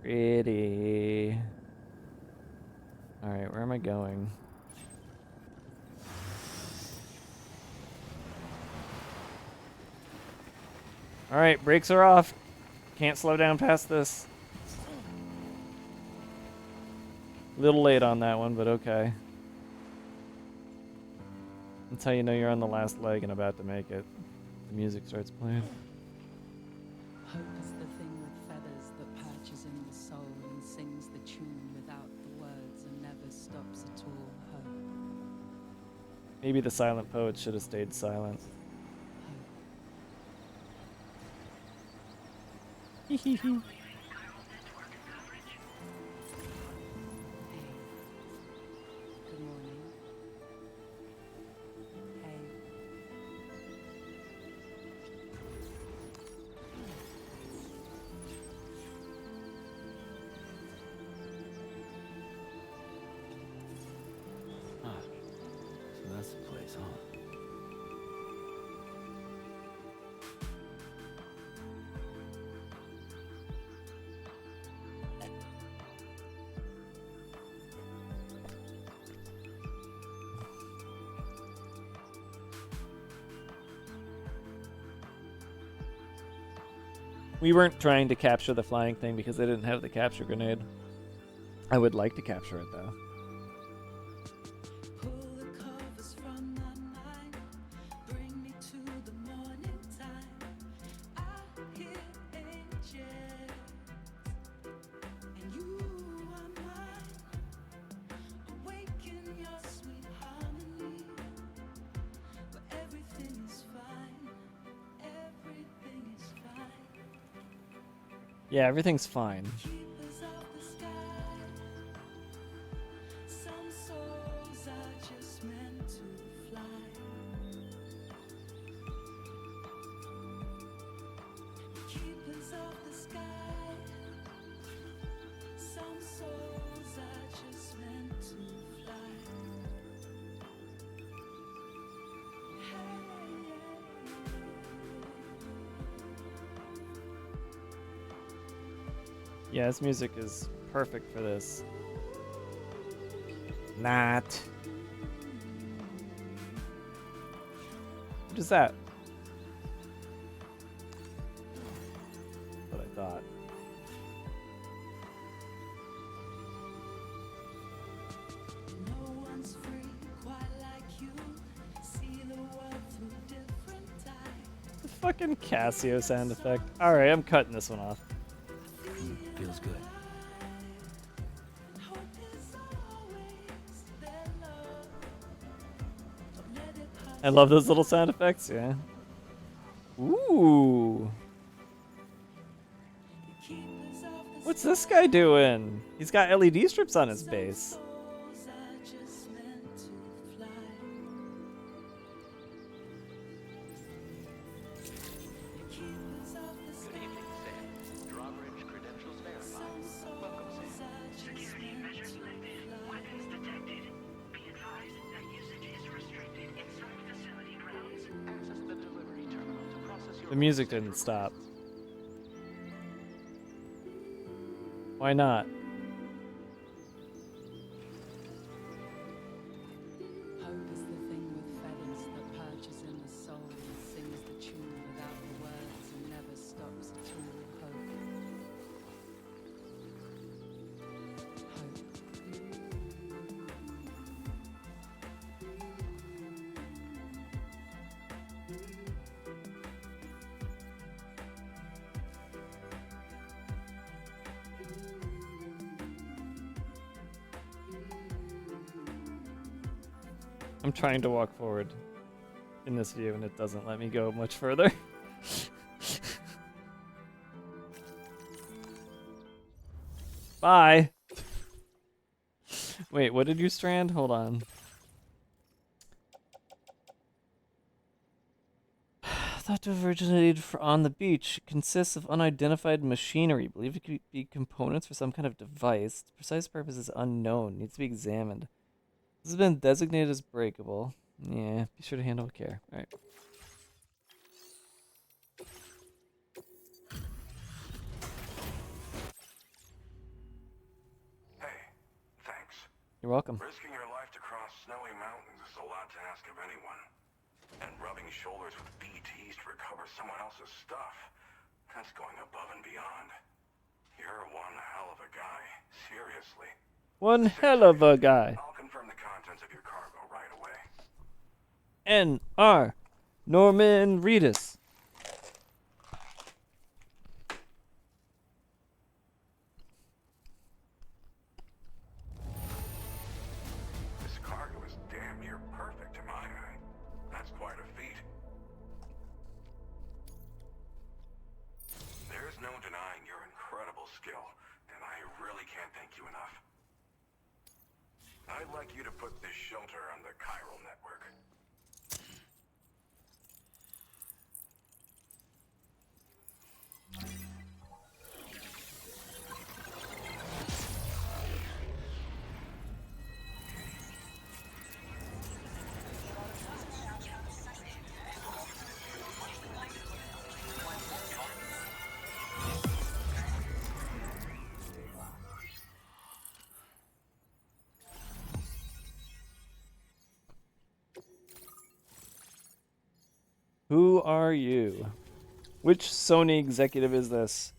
Pretty. Alright, where am I going? Alright, brakes are off. Can't slow down past this. Little late on that one, but okay. That's how you know you're on the last leg and about to make it. The music starts playing. Hope is the thing with feathers that perches in the soul and sings the tune without the words and never stops at all. Hope. Maybe the silent poet should have stayed silent. Hehehe. Good morning. Hey. hot. We weren't trying to capture the flying thing because they didn't have the capture grenade. I would like to capture it though. Yeah, everything's fine. Yeah, this music is perfect for this. Not. What is that? What I thought. The fucking Casio sound effect. Alright, I'm cutting this one off. Feels good. I love those little sound effects, yeah. Ooh. What's this guy doing? He's got LED strips on his base. The music didn't stop. Why not? Hope is the thing with feathers that perches in the soul and sings the tune without the words and never stops at all. I'm trying to walk forward in this view and it doesn't let me go much further. Bye. Wait, what did you strand? Hold on. Thought to have originated on the beach. It consists of unidentified machinery. Believed it could be components for some kind of device. The precise purpose is unknown. Needs to be examined. This has been designated as breakable. Yeah, be sure to handle with care. All right. Hey, thanks. You're welcome. Risking your life to cross snowy mountains is a lot to ask of anyone. And rubbing shoulders with BTs to recover someone else's stuff, that's going above and beyond. You're one hell of a guy. Seriously. One hell of a guy. I'll confirm the contents of your cargo right away. N.R. Norman Reedus. This cargo is damn near perfect to my eye. That's quite a feat. There's no denying your incredible skill, and I really can't thank you enough. I'd like you to put this shelter on the chiral network. Who are you? Which Sony executive is this?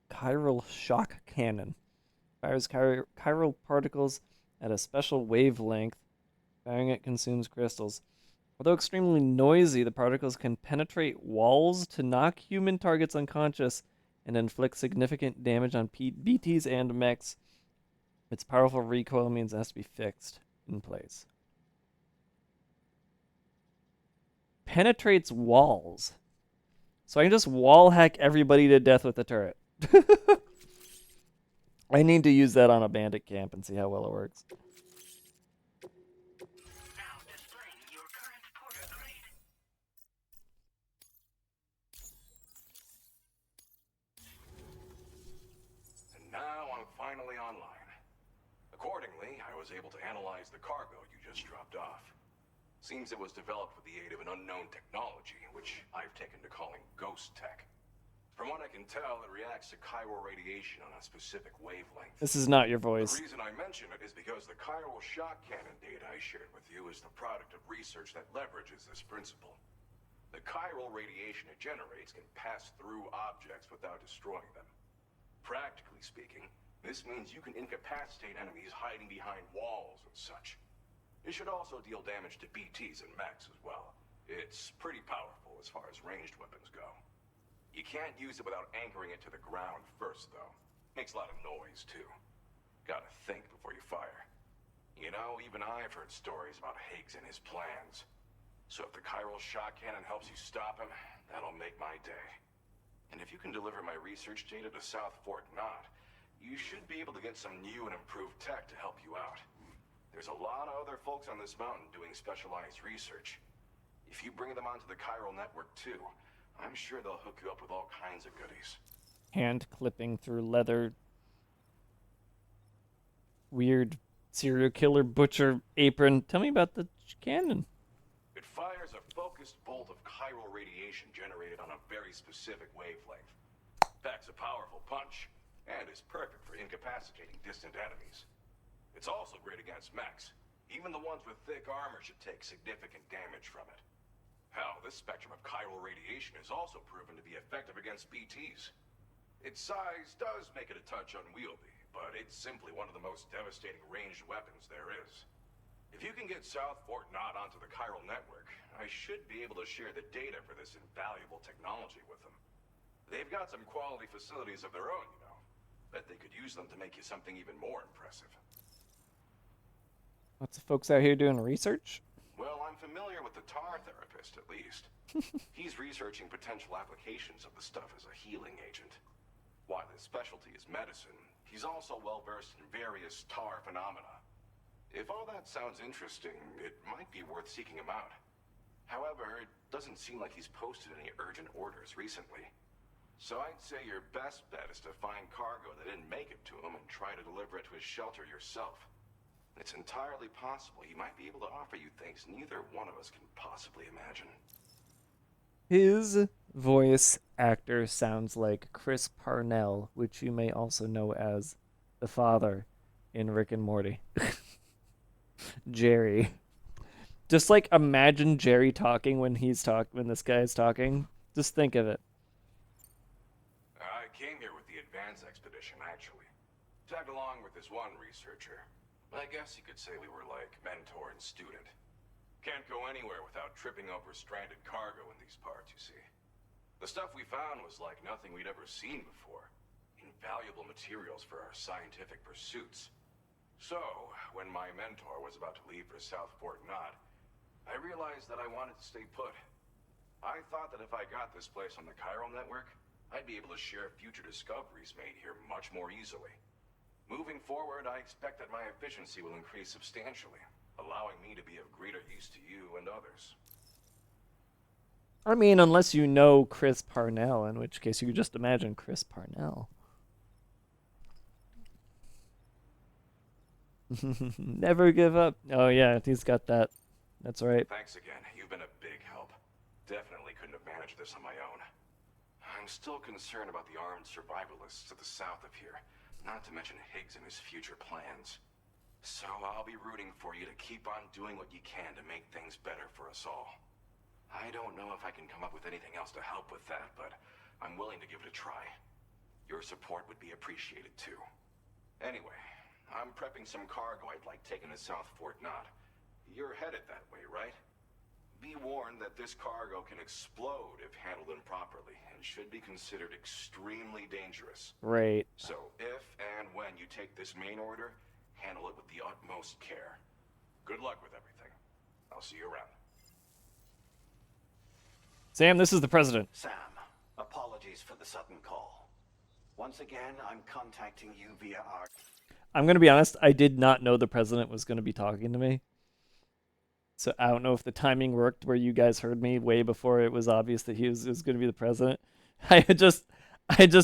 Chiral shock cannon. Fires chiral particles at a special wavelength. Firing it consumes crystals. Although extremely noisy, the particles can penetrate walls to knock human targets unconscious and inflict significant damage on BTs and mechs. Its powerful recoil means it has to be fixed in place. Penetrates walls. So I can just wall hack everybody to death with the turret. I need to use that on a bandit camp and see how well it works. And now I'm finally online. Accordingly, I was able to analyze the cargo you just dropped off. Seems it was developed with the aid of an unknown technology, which I've taken to calling ghost tech. From what I can tell, it reacts to chiral radiation on a specific wavelength. This is not your voice. The reason I mention it is because the chiral shock cannon data I shared with you is the product of research that leverages this principle. The chiral radiation it generates can pass through objects without destroying them. Practically speaking, this means you can incapacitate enemies hiding behind walls and such. It should also deal damage to BTs and mechs as well. It's pretty powerful as far as ranged weapons go. You can't use it without anchoring it to the ground first, though. Makes a lot of noise, too. Gotta think before you fire. You know, even I've heard stories about Higgs and his plans. So if the chiral shock cannon helps you stop him, that'll make my day. And if you can deliver my research data to South Fort Knott, you should be able to get some new and improved tech to help you out. There's a lot of other folks on this mountain doing specialized research. If you bring them onto the chiral network, too, I'm sure they'll hook you up with all kinds of goodies. Hand clipping through leather. Weird serial killer butcher apron. Tell me about the cannon. It fires a focused bolt of chiral radiation generated on a very specific wavelength. Packs a powerful punch, and is perfect for incapacitating distant enemies. It's also great against mechs. Even the ones with thick armor should take significant damage from it. Hell, this spectrum of chiral radiation is also proven to be effective against BTs. Its size does make it a touch unwieldy, but it's simply one of the most devastating ranged weapons there is. If you can get South Fort Knott onto the chiral network, I should be able to share the data for this invaluable technology with them. They've got some quality facilities of their own, you know. Bet they could use them to make you something even more impressive. Lots of folks out here doing research. Well, I'm familiar with the tar therapist, at least. He's researching potential applications of the stuff as a healing agent. While his specialty is medicine, he's also well-versed in various tar phenomena. If all that sounds interesting, it might be worth seeking him out. However, it doesn't seem like he's posted any urgent orders recently. So I'd say your best bet is to find cargo that didn't make it to him and try to deliver it to his shelter yourself. It's entirely possible he might be able to offer you things neither one of us can possibly imagine. His voice actor sounds like Chris Parnell, which you may also know as the father in Rick and Morty. Jerry. Just like imagine Jerry talking when this guy is talking. Just think of it. I came here with the advance expedition, actually. Tagged along with this one researcher. I guess you could say we were like mentor and student. Can't go anywhere without tripping over stranded cargo in these parts, you see. The stuff we found was like nothing we'd ever seen before. Invaluable materials for our scientific pursuits. So, when my mentor was about to leave for South Fort Knott, I realized that I wanted to stay put. I thought that if I got this place on the chiral network, I'd be able to share future discoveries made here much more easily. Moving forward, I expect that my efficiency will increase substantially, allowing me to be of greater use to you and others. I mean, unless you know Chris Parnell, in which case you could just imagine Chris Parnell. Never give up. Oh yeah, he's got that. That's right. Thanks again. You've been a big help. Definitely couldn't have managed this on my own. I'm still concerned about the armed survivalists to the south of here. Not to mention Higgs and his future plans. So I'll be rooting for you to keep on doing what you can to make things better for us all. I don't know if I can come up with anything else to help with that, but I'm willing to give it a try. Your support would be appreciated too. Anyway, I'm prepping some cargo I'd like taken to South Fort Knott. You're headed that way, right? Be warned that this cargo can explode if handled improperly, and should be considered extremely dangerous. Right. So if and when you take this main order, handle it with the utmost care. Good luck with everything. I'll see you around. Sam, this is the president. Sam, apologies for the sudden call. Once again, I'm contacting you via our... I'm going to be honest, I did not know the president was going to be talking to me. So I don't know if the timing worked where you guys heard me way before it was obvious that he was going to be the president. I just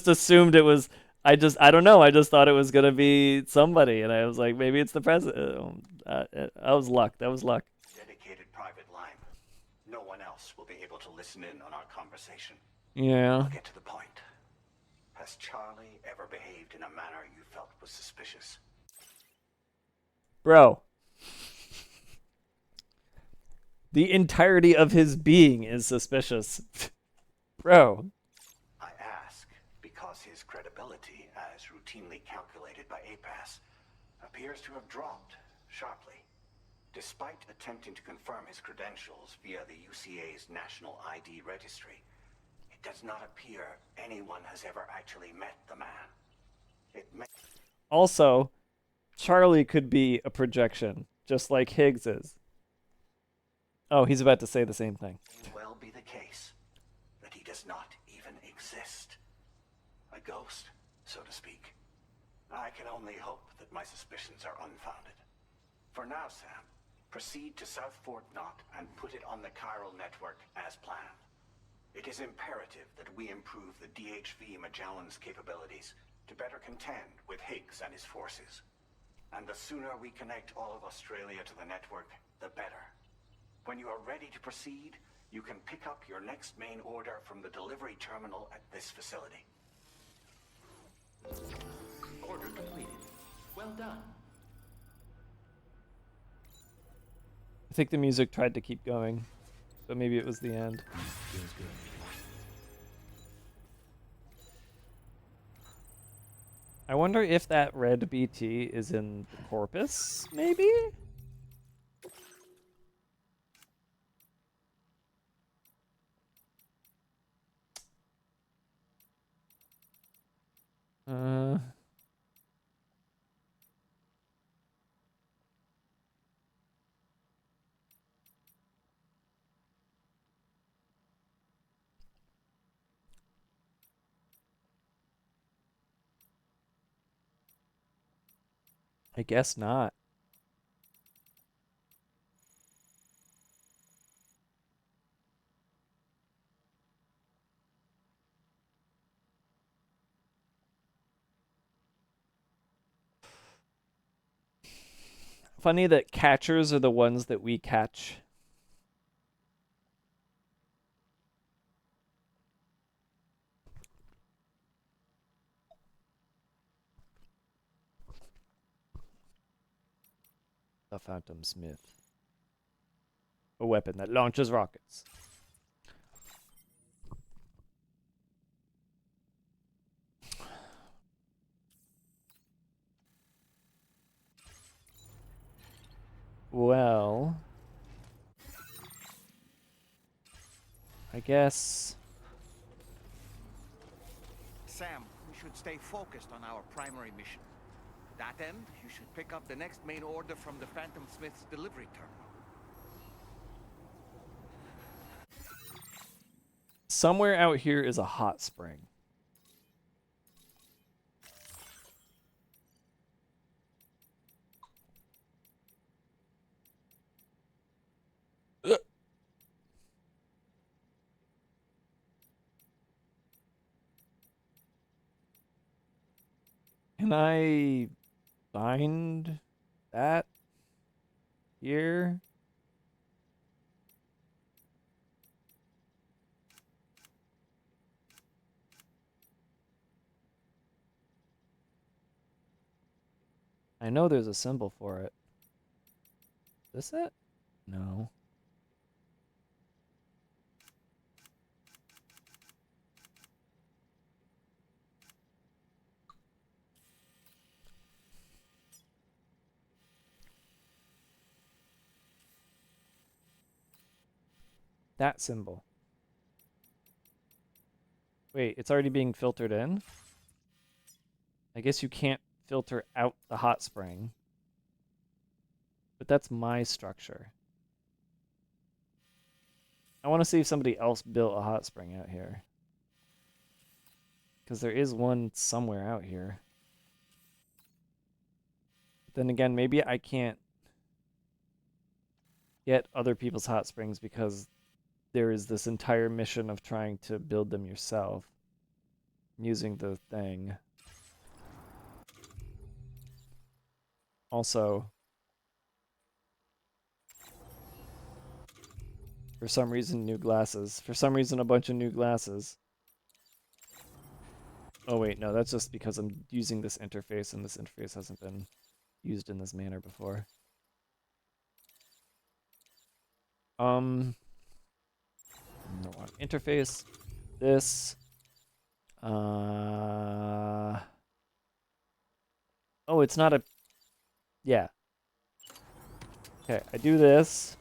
assumed it was, I don't know. I just thought it was going to be somebody. And I was like, maybe it's the president. That was luck. That was luck. Dedicated private line. No one else will be able to listen in on our conversation. Yeah. I'll get to the point. Has Charlie ever behaved in a manner you felt was suspicious? Bro. The entirety of his being is suspicious. Bro. I ask because his credibility, as routinely calculated by APAS, appears to have dropped sharply. Despite attempting to confirm his credentials via the UCA's National ID Registry, it does not appear anyone has ever actually met the man. It may Also, Charlie could be a projection, just like Higgs is. Oh, he's about to say the same thing. well be the case that he does not even exist. A ghost, so to speak. I can only hope that my suspicions are unfounded. For now, Sam, proceed to South Fort Knott and put it on the chiral network as planned. It is imperative that we improve the DHV Magellan's capabilities to better contend with Higgs and his forces. And the sooner we connect all of Australia to the network, the better. When you are ready to proceed, you can pick up your next main order from the delivery terminal at this facility. Order completed. Well done. I think the music tried to keep going, but maybe it was the end. Feels good. I wonder if that red BT is in the corpus, maybe? I guess not. Funny that catchers are the ones that we catch. The Phantom Smith. A weapon that launches rockets. Well, I guess. Sam, we should stay focused on our primary mission. To that end, you should pick up the next main order from the Phantom Smith's delivery terminal. Somewhere out here is a hot spring. Can I find that here? I know there's a symbol for it. Is this it? No. That symbol. Wait, it's already being filtered in? I guess you can't filter out the hot spring. But that's my structure. I want to see if somebody else built a hot spring out here. Because there is one somewhere out here. But then again, maybe I can't get other people's hot springs because there is this entire mission of trying to build them yourself using the thing. Also, for some reason, new glasses. For some reason, a bunch of new glasses. Oh wait, no, that's just because I'm using this interface, and this interface hasn't been used in this manner before. No, interface. This. Oh, it's not a... Yeah. Okay, I do this.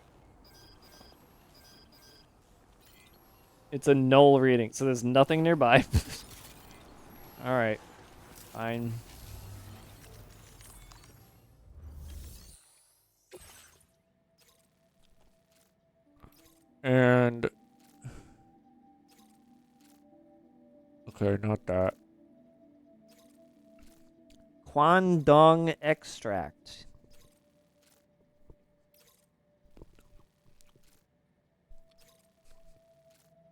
It's a null reading, so there's nothing nearby. Alright. Fine. And... Okay, not that. Kwandong extract.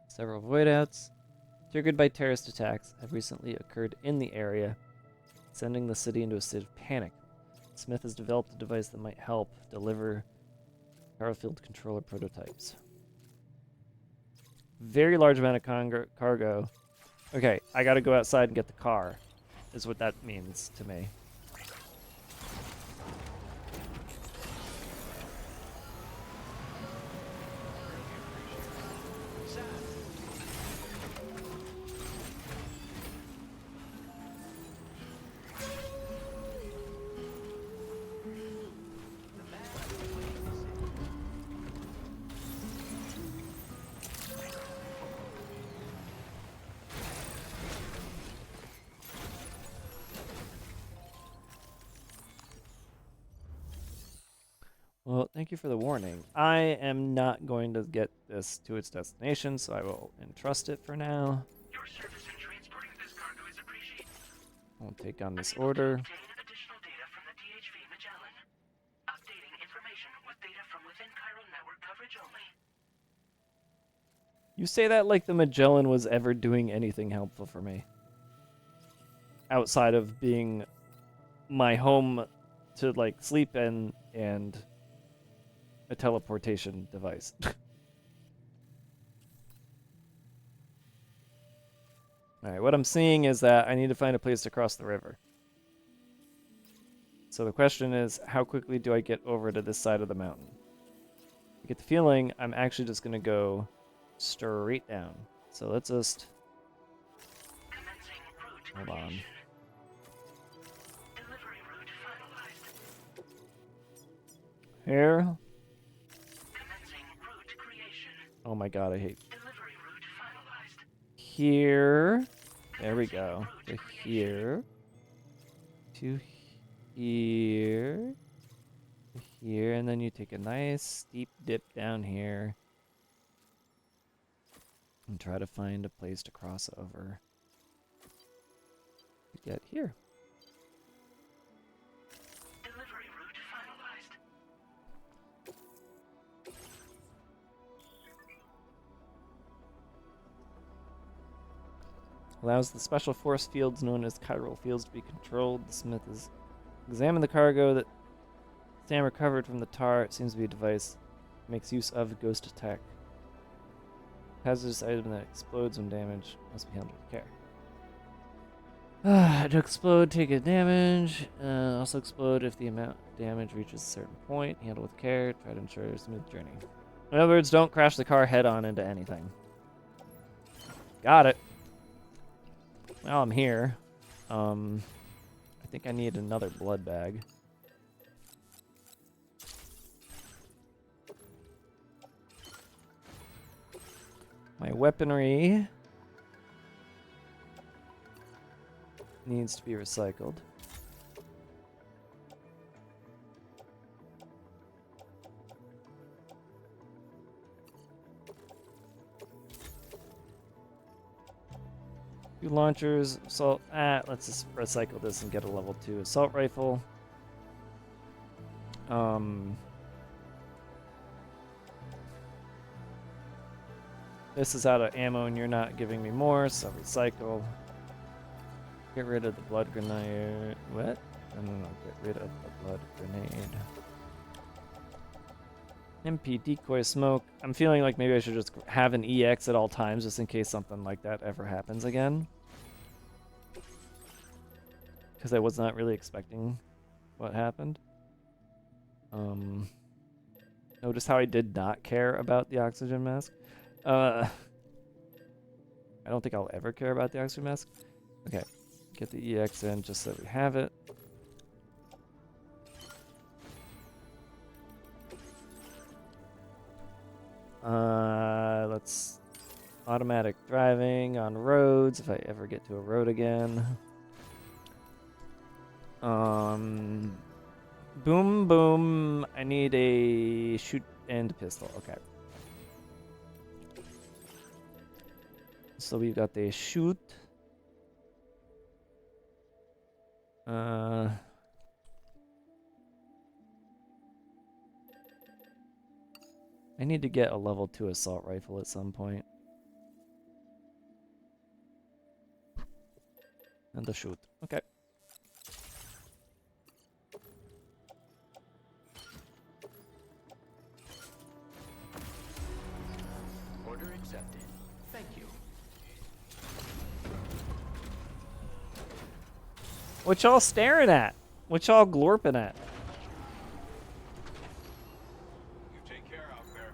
Several void outs, triggered by terrorist attacks, have recently occurred in the area, sending the city into a state of panic. Smith has developed a device that might help deliver Powerfield controller prototypes. Very large amount of cargo. Okay, I gotta go outside and get the car, is what that means to me. Well, thank you for the warning. I am not going to get this to its destination, so I will entrust it for now. Your service in transporting this cargo is appreciated. I'll take on this order. Obtain additional data from the DHV Magellan. Updating information with data from within chiral network coverage only. You say that like the Magellan was ever doing anything helpful for me. Outside of being my home to, like, sleep in and a teleportation device. Alright, what I'm seeing is that I need to find a place to cross the river. So the question is, how quickly do I get over to this side of the mountain? I get the feeling I'm actually just going to go straight down. So let's just... Hold on. Here. Oh my god, I hate... Here. There we go. To here. To here. To here. And then you take a nice steep dip down here. And try to find a place to cross over. To get here. Allows the special force fields known as chiral fields to be controlled. The Smith has examined the cargo that Sam recovered from the tar. It seems to be a device that makes use of ghost attack. Hazardous item that explodes when damaged must be handled with care. To explode, take a damage. Also explode if the amount of damage reaches a certain point. Handle with care. Try to ensure a smooth journey. In other words, don't crash the car head on into anything. Got it. Now I'm here. I think I need another blood bag. My weaponry needs to be recycled. Two launchers, assault. Let's just recycle this and get a level 2 assault rifle. This is out of ammo and you're not giving me more, so recycle. Get rid of the blood grenade. What? No, get rid of the blood grenade. MP decoy smoke. I'm feeling like maybe I should just have an EX at all times just in case something like that ever happens again. Because I was not really expecting what happened. Notice how I did not care about the oxygen mask. I don't think I'll ever care about the oxygen mask. Okay, get the EX in just so we have it. Let's automatic driving on roads if I ever get to a road again. Boom boom. I need a shoot and pistol. Okay. So we've got the shoot. I need to get a level 2 assault rifle at some point. And the shoot. Okay. Order accepted. Thank you. What y'all staring at? What y'all glorping at? You take care out there.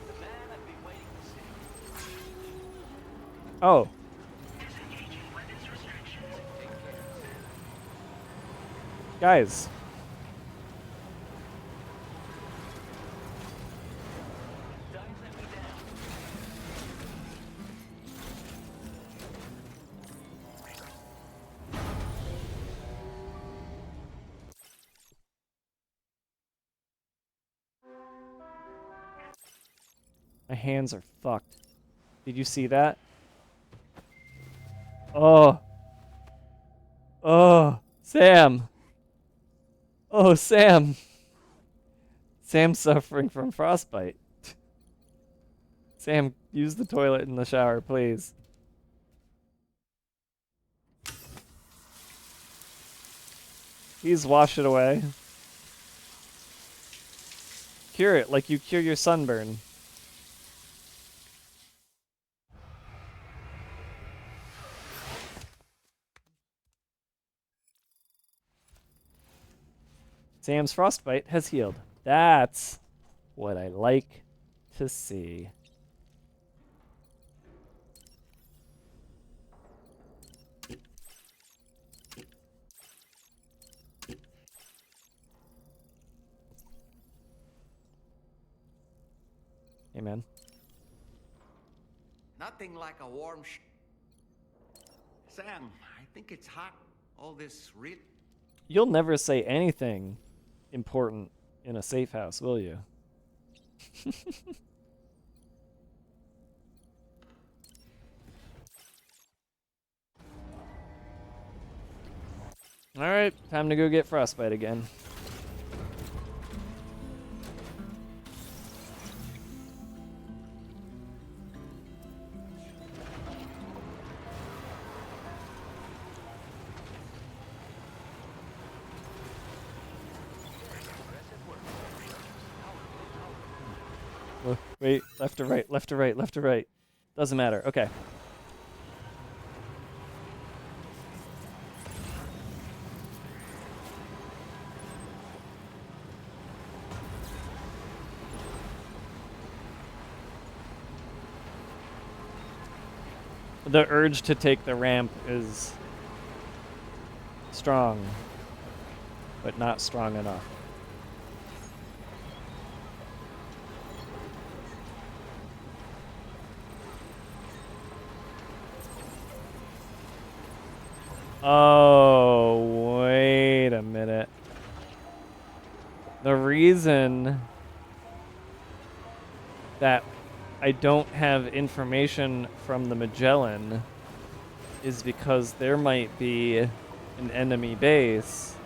The man I've been waiting to see. Oh. Guys. My hands are fucked. Did you see that? Oh. Oh, Sam. Oh, Sam. Sam's suffering from frostbite. Sam, use the toilet in the shower, please. Please wash it away. Cure it like you cure your sunburn. Sam's frostbite has healed. That's what I like to see. Hey, man. Nothing like a warm Sam, I think it's hot. All this real... You'll never say anything important in a safe house, will you? Alright, time to go get frostbite again. Wait, left to right, left to right, left to right. Doesn't matter. Okay. The urge to take the ramp is strong, but not strong enough. Oh, wait a minute. The reason that I don't have information from the Magellan is because there might be an enemy base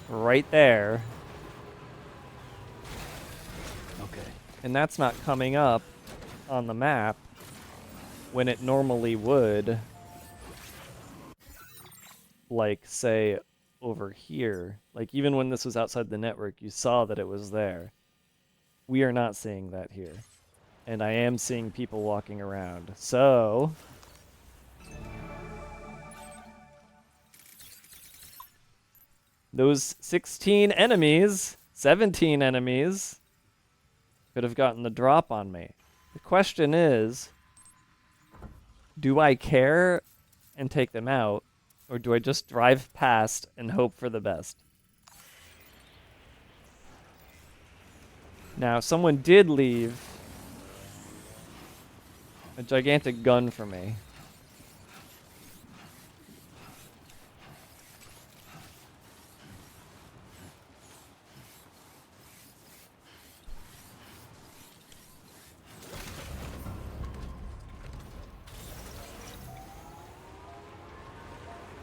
right there. Okay. And that's not coming up on the map when it normally would. Like, say, over here. Like, even when this was outside the network, you saw that it was there. We are not seeing that here. And I am seeing people walking around. So... those 16 enemies, 17 enemies, could have gotten the drop on me. The question is, do I care and take them out, or do I just drive past and hope for the best? Now, someone did leave a gigantic gun for me.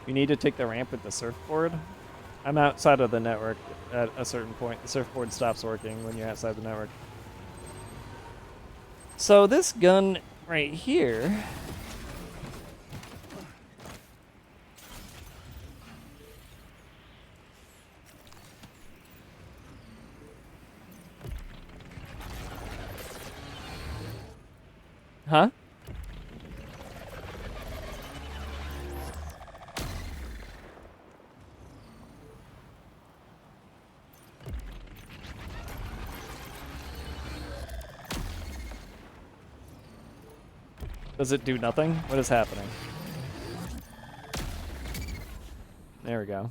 You need to take the ramp with the surfboard? I'm outside of the network at a certain point. The surfboard stops working when you're outside the network. So this gun right here... Huh? Does it do nothing? What is happening? There we go.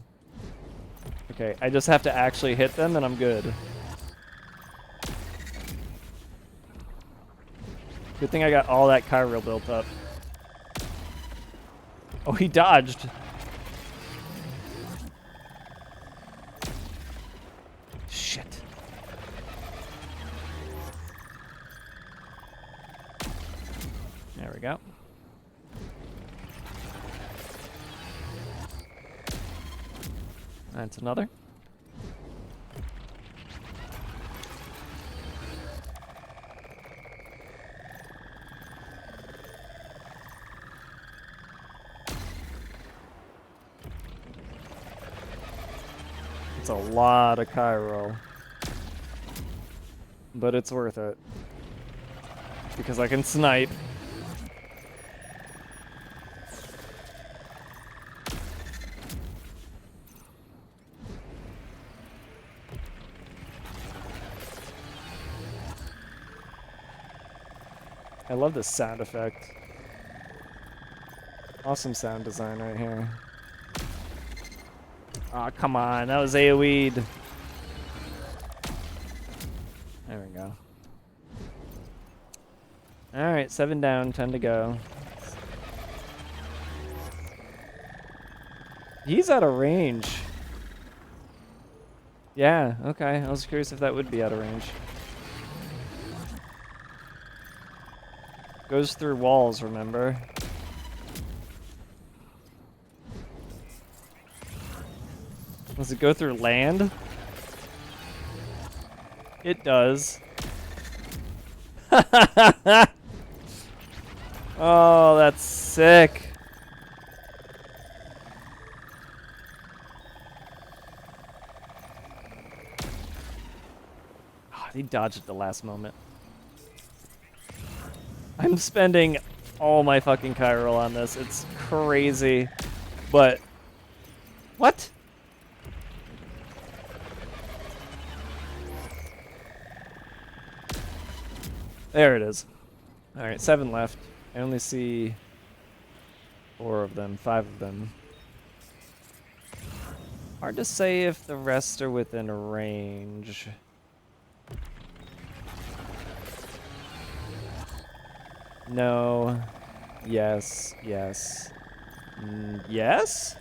Okay, I just have to actually hit them and I'm good. Good thing I got all that chiral built up. Oh, he dodged. Shit. There we go. That's another. It's a lot of chiral. But it's worth it. Because I can snipe. I love this sound effect. Awesome sound design right here. Aw, oh, come on. That was AoE'd. There we go. Alright, 7 down, 10 to go. He's out of range. Yeah, okay. I was curious if that would be out of range. Goes through walls, remember? Does it go through land? It does. Oh, that's sick. He dodged at the last moment. I'm spending all my fucking Chiral on this. It's crazy. But... What? There it is. Alright, 7 left. I only see 4 of them, 5 of them. Hard to say if the rest are within range. No. Yes. Yes. Yes?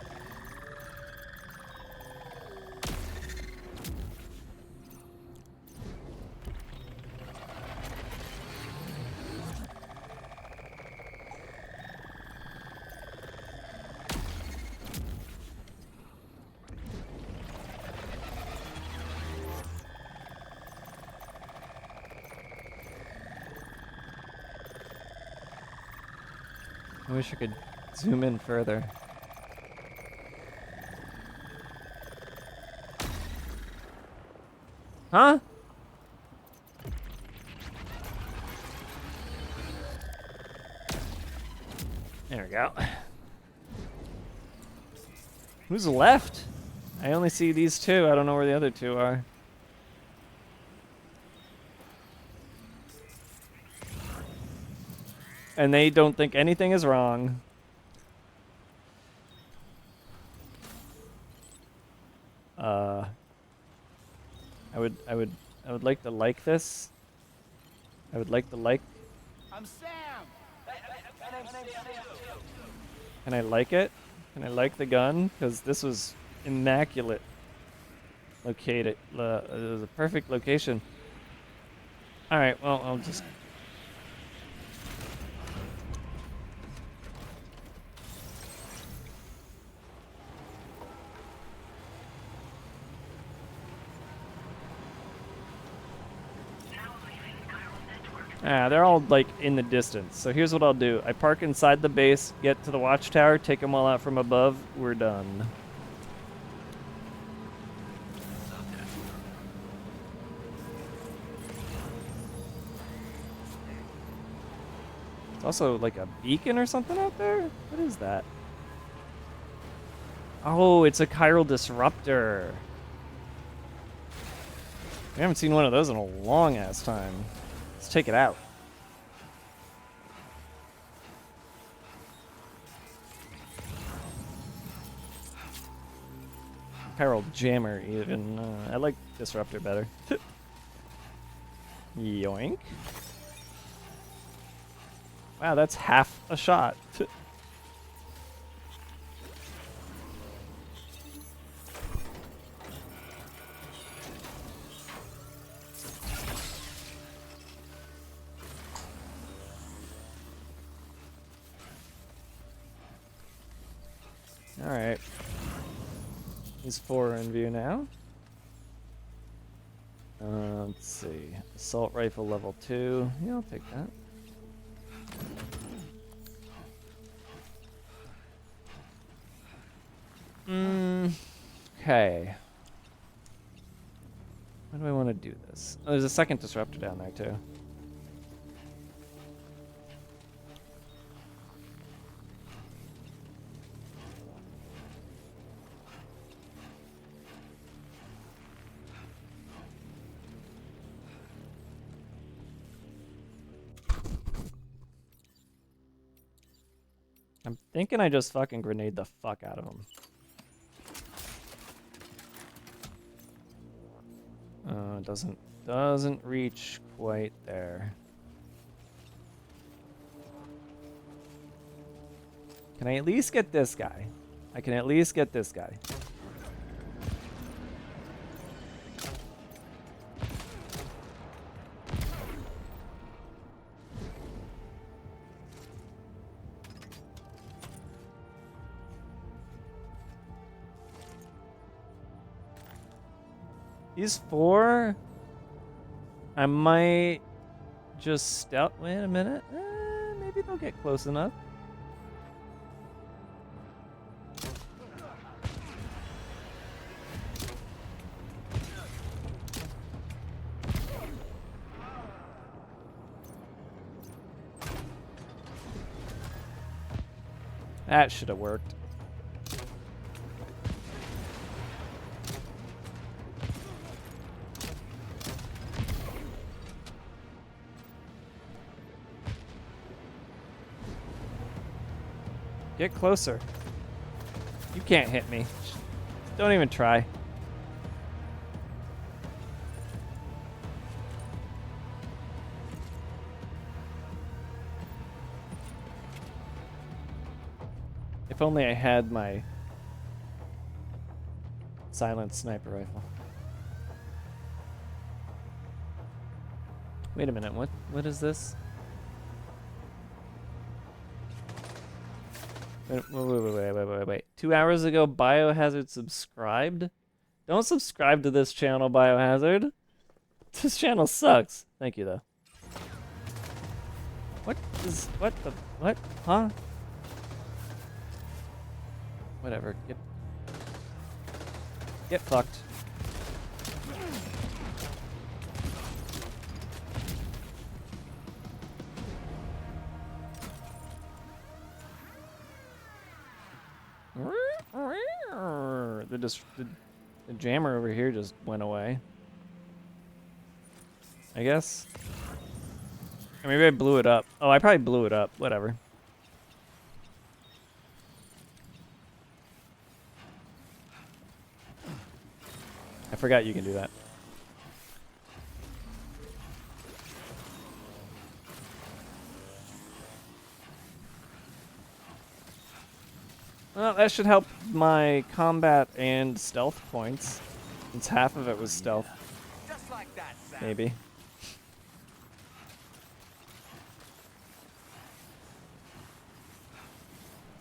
I wish I could zoom in further. Huh? There we go. Who's left? I only see these 2. I don't know where the other 2 are. And they don't think anything is wrong. I would like to like this. I would like to like. I'm Sam. Can I like it? Can I like the gun? Because this was immaculate. Located. It was a perfect location. All right. Well, I'll just. They're all, like, in the distance. So here's what I'll do. I park inside the base, get to the watchtower, take them all out from above. We're done. It's also, like, a beacon or something out there? What is that? Oh, it's a chiral disruptor. We haven't seen one of those in a long-ass time. Let's take it out. Chiral jammer, even. I like disruptor better. Yoink. Wow, that's half a shot. Alright. These 4 are in view now. Let's see. Assault rifle level 2. Yeah, I'll take that. Okay. How do I want to do this? Oh, there's a second disruptor down there, too. I'm thinking I just fucking grenade the fuck out of him. Doesn't reach quite there. Can I at least get this guy? I can at least get this guy. These 4, I might just stealth. Wait a minute. Maybe they'll get close enough. That should have worked. Get closer. You can't hit me. Don't even try. If only I had my silent sniper rifle. Wait a minute, what is this? Wait. 2 hours ago, Biohazard subscribed? Don't subscribe to this channel, Biohazard. This channel sucks. Thank you, though. What? Huh? Whatever. Get fucked. The jammer over here just went away. I guess. Or maybe I blew it up. Oh, I probably blew it up. Whatever. I forgot you can do that. Well, that should help my combat and stealth points. Since half of it was stealth. Just like that, Sam. Maybe.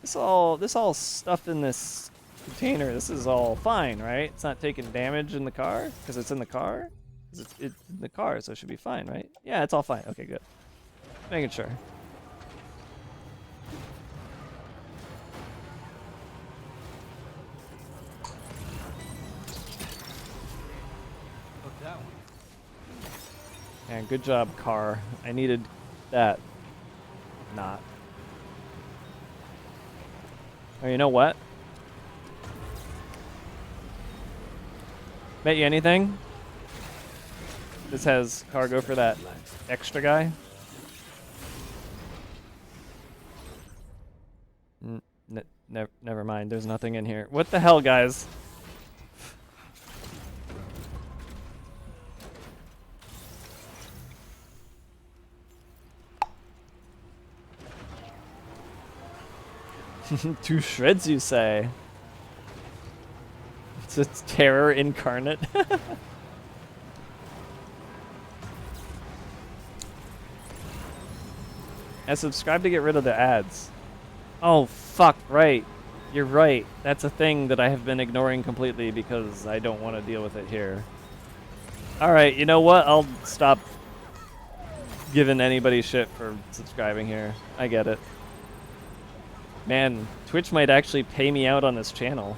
This all stuff in this container, this is all fine, right? It's not taking damage in the car? Because it's in the car? Because it's in the car, so it should be fine, right? Yeah, it's all fine. Okay, good. Making sure. That one. And good job, car. I needed that. Not. Oh, you know what? Bet you anything? This has cargo for that extra guy. Never mind. There's nothing in here. What the hell, guys? To shreds, you say? It's terror incarnate. And subscribe to get rid of the ads. Oh, fuck, right. You're right. That's a thing that I have been ignoring completely because I don't want to deal with it here. Alright, you know what? I'll stop giving anybody shit for subscribing here. I get it. Man, Twitch might actually pay me out on this channel.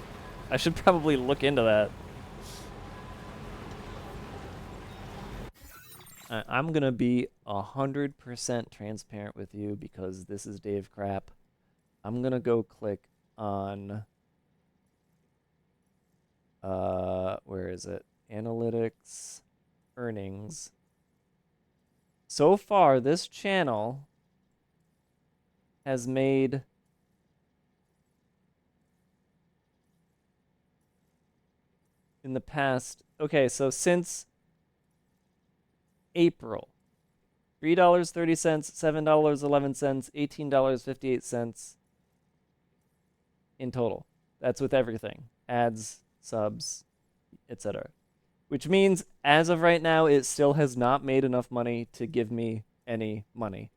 I should probably look into that. I'm gonna be 100% transparent with you because this is Dave Crap. I'm gonna go click on where is it? Analytics, earnings. So far, this channel has made in the past, okay, so since April, $3.30, $7.11, $18.58 in total. That's with everything. Ads, subs, etc. Which means, as of right now, it still has not made enough money to give me any money.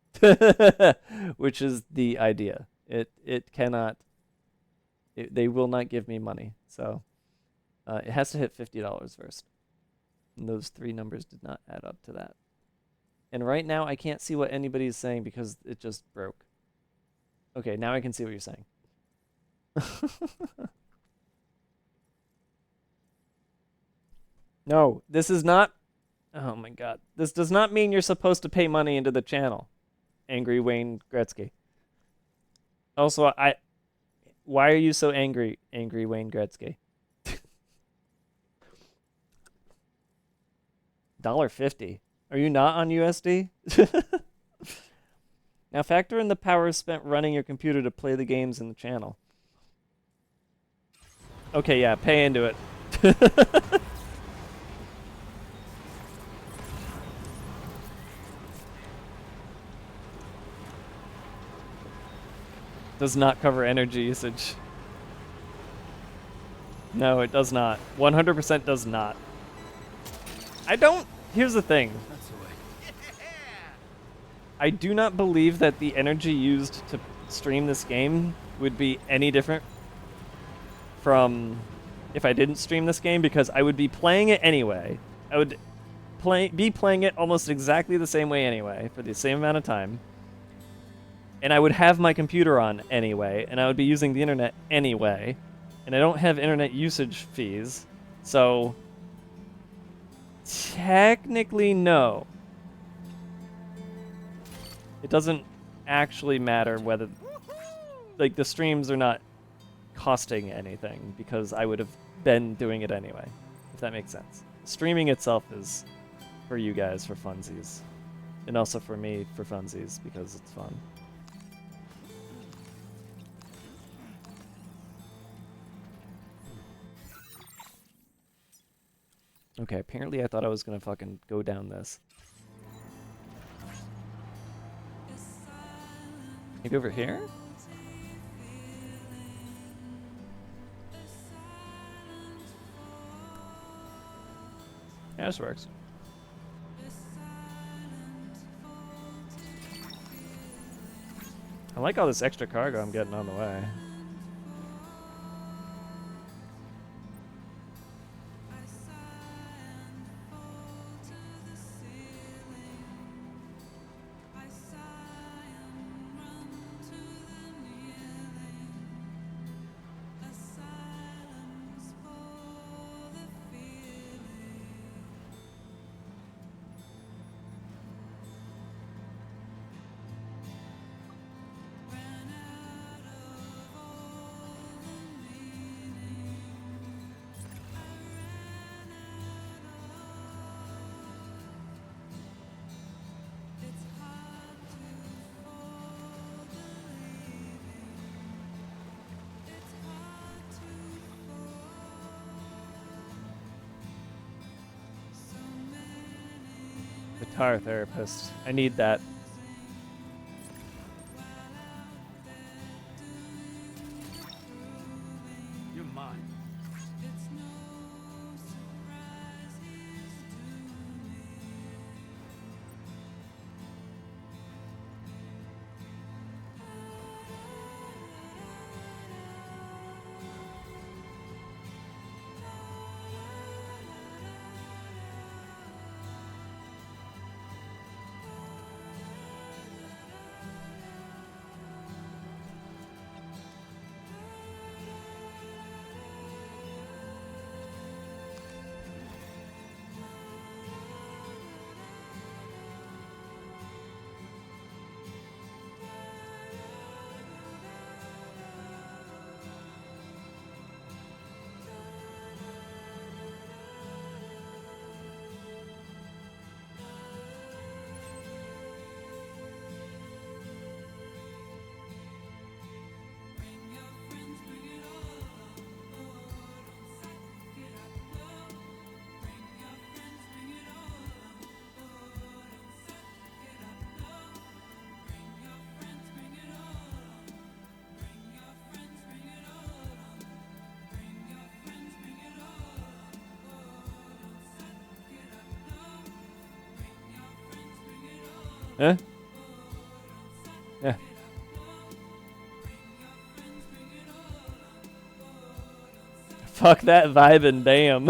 Which is the idea. It cannot, they will not give me money. So it has to hit $50 first. And those three numbers did not add up to that. And right now, I can't see what anybody is saying because it just broke. Okay, now I can see what you're saying. No, this is not... Oh my god. This does not mean you're supposed to pay money into the channel. Angry Wayne Gretzky. Also, Why are you so angry, Wayne Gretzky? $1.50. Are you not on USD? Now factor in the power spent running your computer to play the games in the channel. Okay, yeah, pay into it. Does not cover energy usage. No, it does not. 100% does not. I don't... Here's the thing. I do not believe that the energy used to stream this game would be any different from if I didn't stream this game, because I would be playing it anyway. I would be playing it almost exactly the same way anyway, for the same amount of time. And I would have my computer on anyway, and I would be using the internet anyway. And I don't have internet usage fees, so technically no. It doesn't actually matter whether, like, the streams are not costing anything because I would have been doing it anyway, if that makes sense. Streaming itself is for you guys for funsies, and also for me for funsies because it's fun. Okay, apparently I thought I was gonna fucking go down this. Maybe over here? Yeah, this works. I like all this extra cargo I'm getting on the way. Guitar therapist. I need that. You're mine. Huh? Yeah. Fuck that vibe and damn.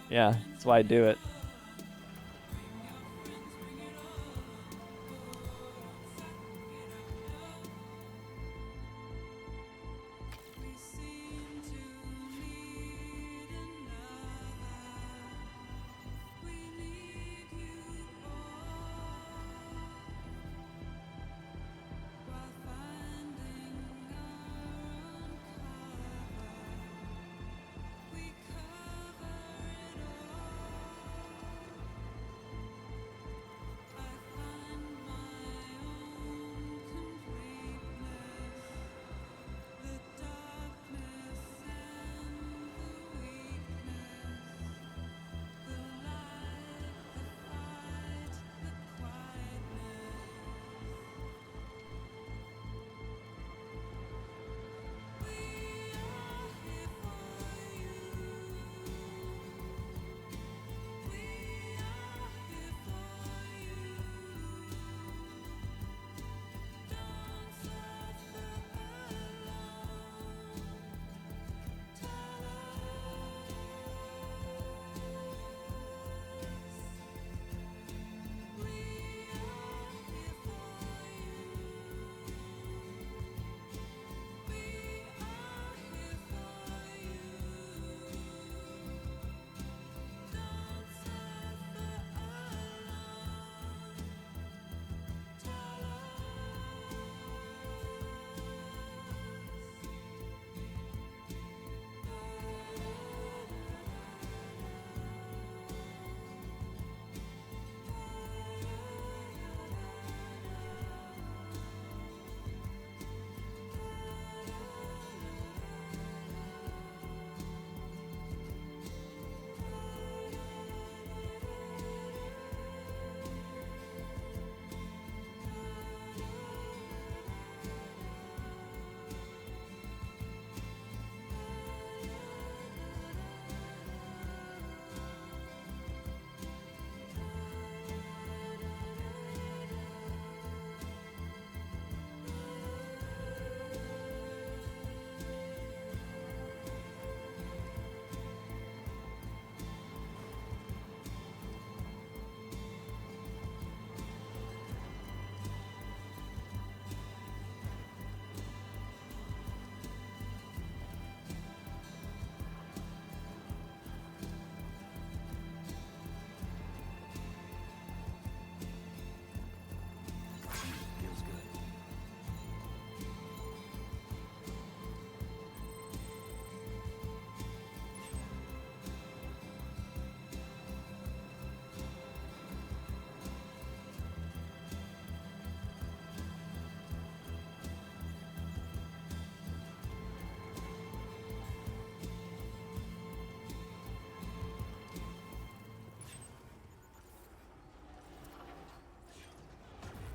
Yeah, that's why I do it.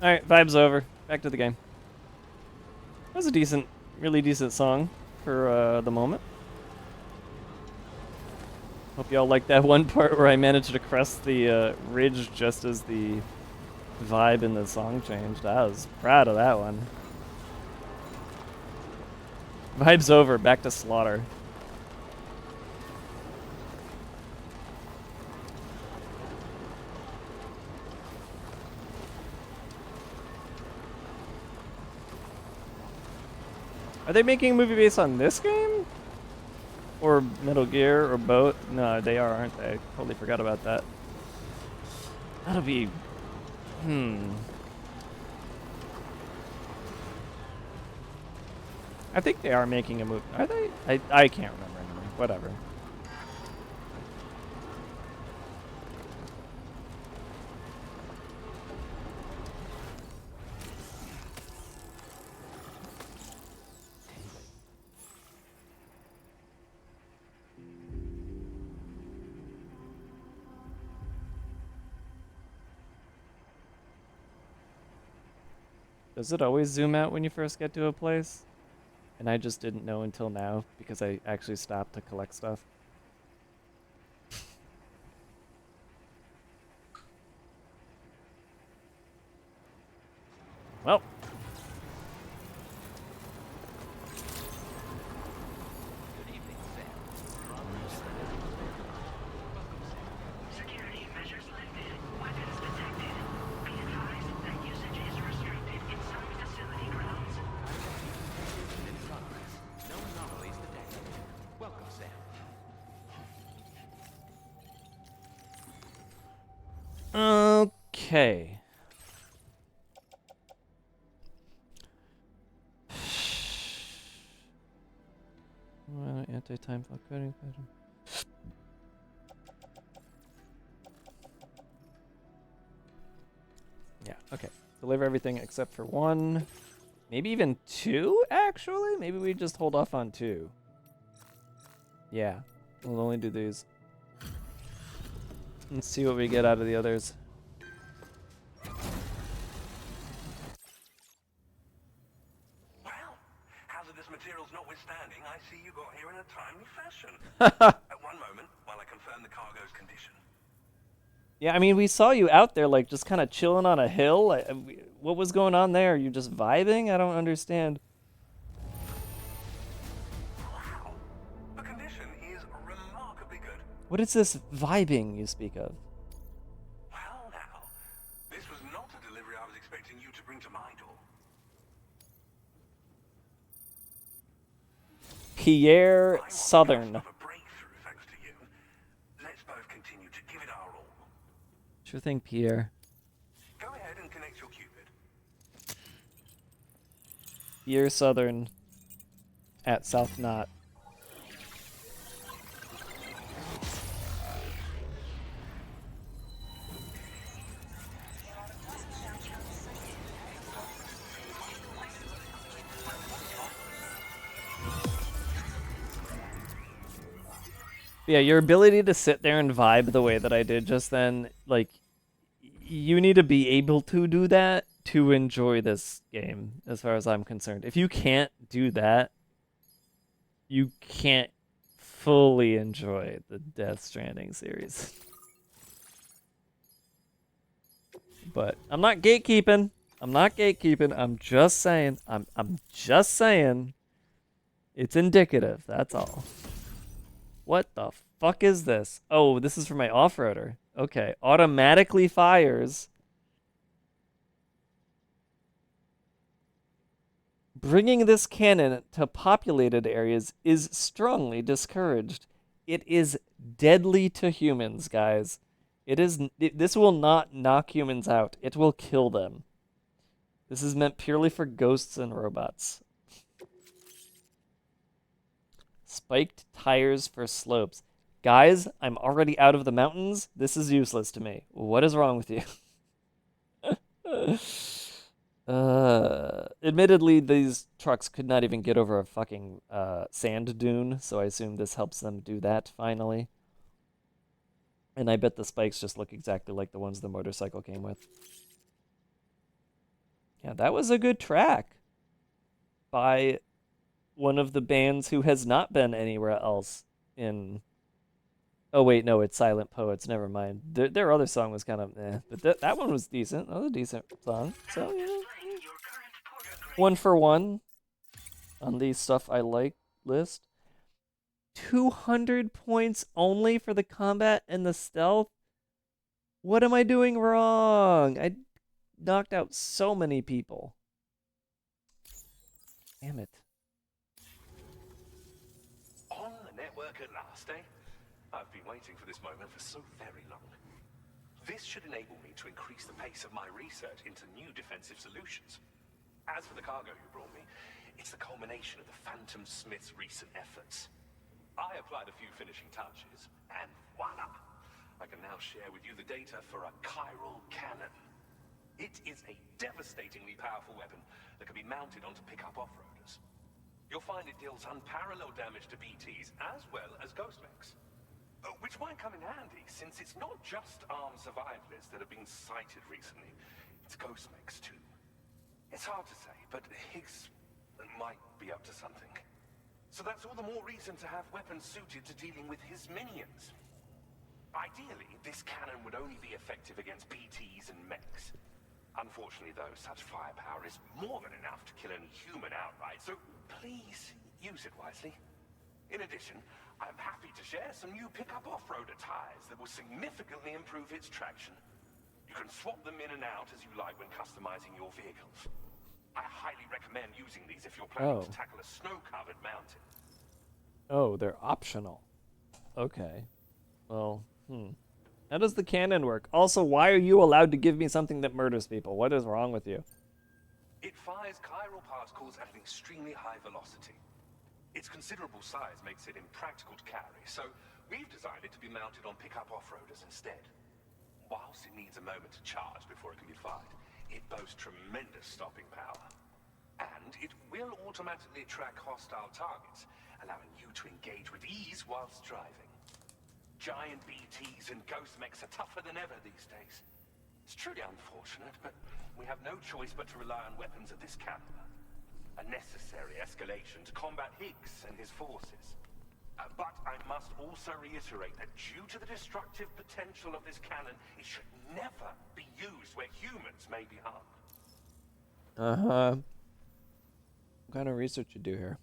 Alright, vibes over. Back to the game. That was a decent, really decent song for the moment. Hope y'all liked that one part where I managed to crest the ridge just as the vibe in the song changed. I was proud of that one. Vibes over, back to slaughter. Are they making a movie based on this game? Or Metal Gear, or both? No, they are, aren't they? Totally forgot about that. That'll be... I think they are making a movie. Are they? I can't remember anymore. Whatever. Does it always zoom out when you first get to a place? And I just didn't know until now because I actually stopped to collect stuff. Well. Security measures lifted. Weapons detected. Be advised that usage is restricted in some facility grounds. In progress. No anomalies detected. Welcome, Sam. Okay. Anti-time file coding. Yeah, okay. Deliver everything except for one. Maybe even two, actually? Maybe we just hold off on two. Yeah, we'll only do these. Let's see what we get out of the others. Well, hazardous materials notwithstanding, I see you got here in a timely fashion. At one moment, while I confirm the cargo's condition. Yeah, I mean, we saw you out there, like, just kind of chilling on a hill. What was going on there? You just vibing? I don't understand. Wow. The condition is remarkably good. What is this vibing you speak of? Well, now, this was not a delivery I was expecting you to bring to my door. Pierre Southern. Let's both continue to give it our all. Sure thing, Pierre. Go ahead and connect your Cupid. Pierre Southern at South Knot. Yeah, your ability to sit there and vibe the way that I did just then, like, you need to be able to do that to enjoy this game, as far as I'm concerned. If you can't do that, you can't fully enjoy the Death Stranding series. But I'm not gatekeeping. I'm not gatekeeping. I'm just saying. I'm just saying. It's indicative. That's all. What the fuck is this? Oh, this is for my off-roader. Okay. Automatically fires. Bringing this cannon to populated areas is strongly discouraged. It is deadly to humans, guys. This will not knock humans out. It will kill them. This is meant purely for ghosts and robots. Spiked tires for slopes. Guys, I'm already out of the mountains. This is useless to me. What is wrong with you? Admittedly, these trucks could not even get over a fucking sand dune, so I assume this helps them do that finally. And I bet the spikes just look exactly like the ones the motorcycle came with. Yeah, that was a good track by one of the bands who has not been anywhere else in. Oh wait, no, it's Silent Poets. Never mind. Their other song was kind of but that one was decent. That was a decent song. So yeah, 1 for 1 on the stuff I like list. 200 points only for the combat and the stealth. What am I doing wrong? I knocked out so many people. Damn it. On the network at last, eh? I've been waiting for this moment for so very long. This should enable me to increase the pace of my research into new defensive solutions. As for the cargo you brought me, it's the culmination of the Phantom Smith's recent efforts. I applied a few finishing touches, and voila! I can now share with you the data for a chiral cannon. It is a devastatingly powerful weapon that can be mounted onto pickup off-roaders. You'll find it deals unparalleled damage to BTs as well as ghost mechs. Which might come in handy, since it's not just armed survivalists that have been sighted recently. It's ghost mechs too. It's hard to say, but Higgs might be up to something. So that's all the more reason to have weapons suited to dealing with his minions. Ideally, this cannon would only be effective against BTs and mechs. Unfortunately, though, such firepower is more than enough to kill any human outright, so please use it wisely. In addition, I'm happy to share some new pickup off-roader tires that will significantly improve its traction. You can swap them in and out as you like when customizing your vehicles. I highly recommend using these if you're planning to tackle a snow-covered mountain. Oh, they're optional. Okay. Well, How does the cannon work? Also, why are you allowed to give me something that murders people? What is wrong with you? It fires chiral particles at an extremely high velocity. Its considerable size makes it impractical to carry, so we've designed it to be mounted on pickup off-roaders instead. Whilst it needs a moment to charge before it can be fired, it boasts tremendous stopping power. And it will automatically track hostile targets, allowing you to engage with ease whilst driving. Giant BTs and ghost mechs are tougher than ever these days. It's truly unfortunate, but we have no choice but to rely on weapons of this caliber. A necessary escalation to combat Higgs and his forces. But I must also reiterate that due to the destructive potential of this cannon, it should never be used where humans may be harmed. What kind of research you do here?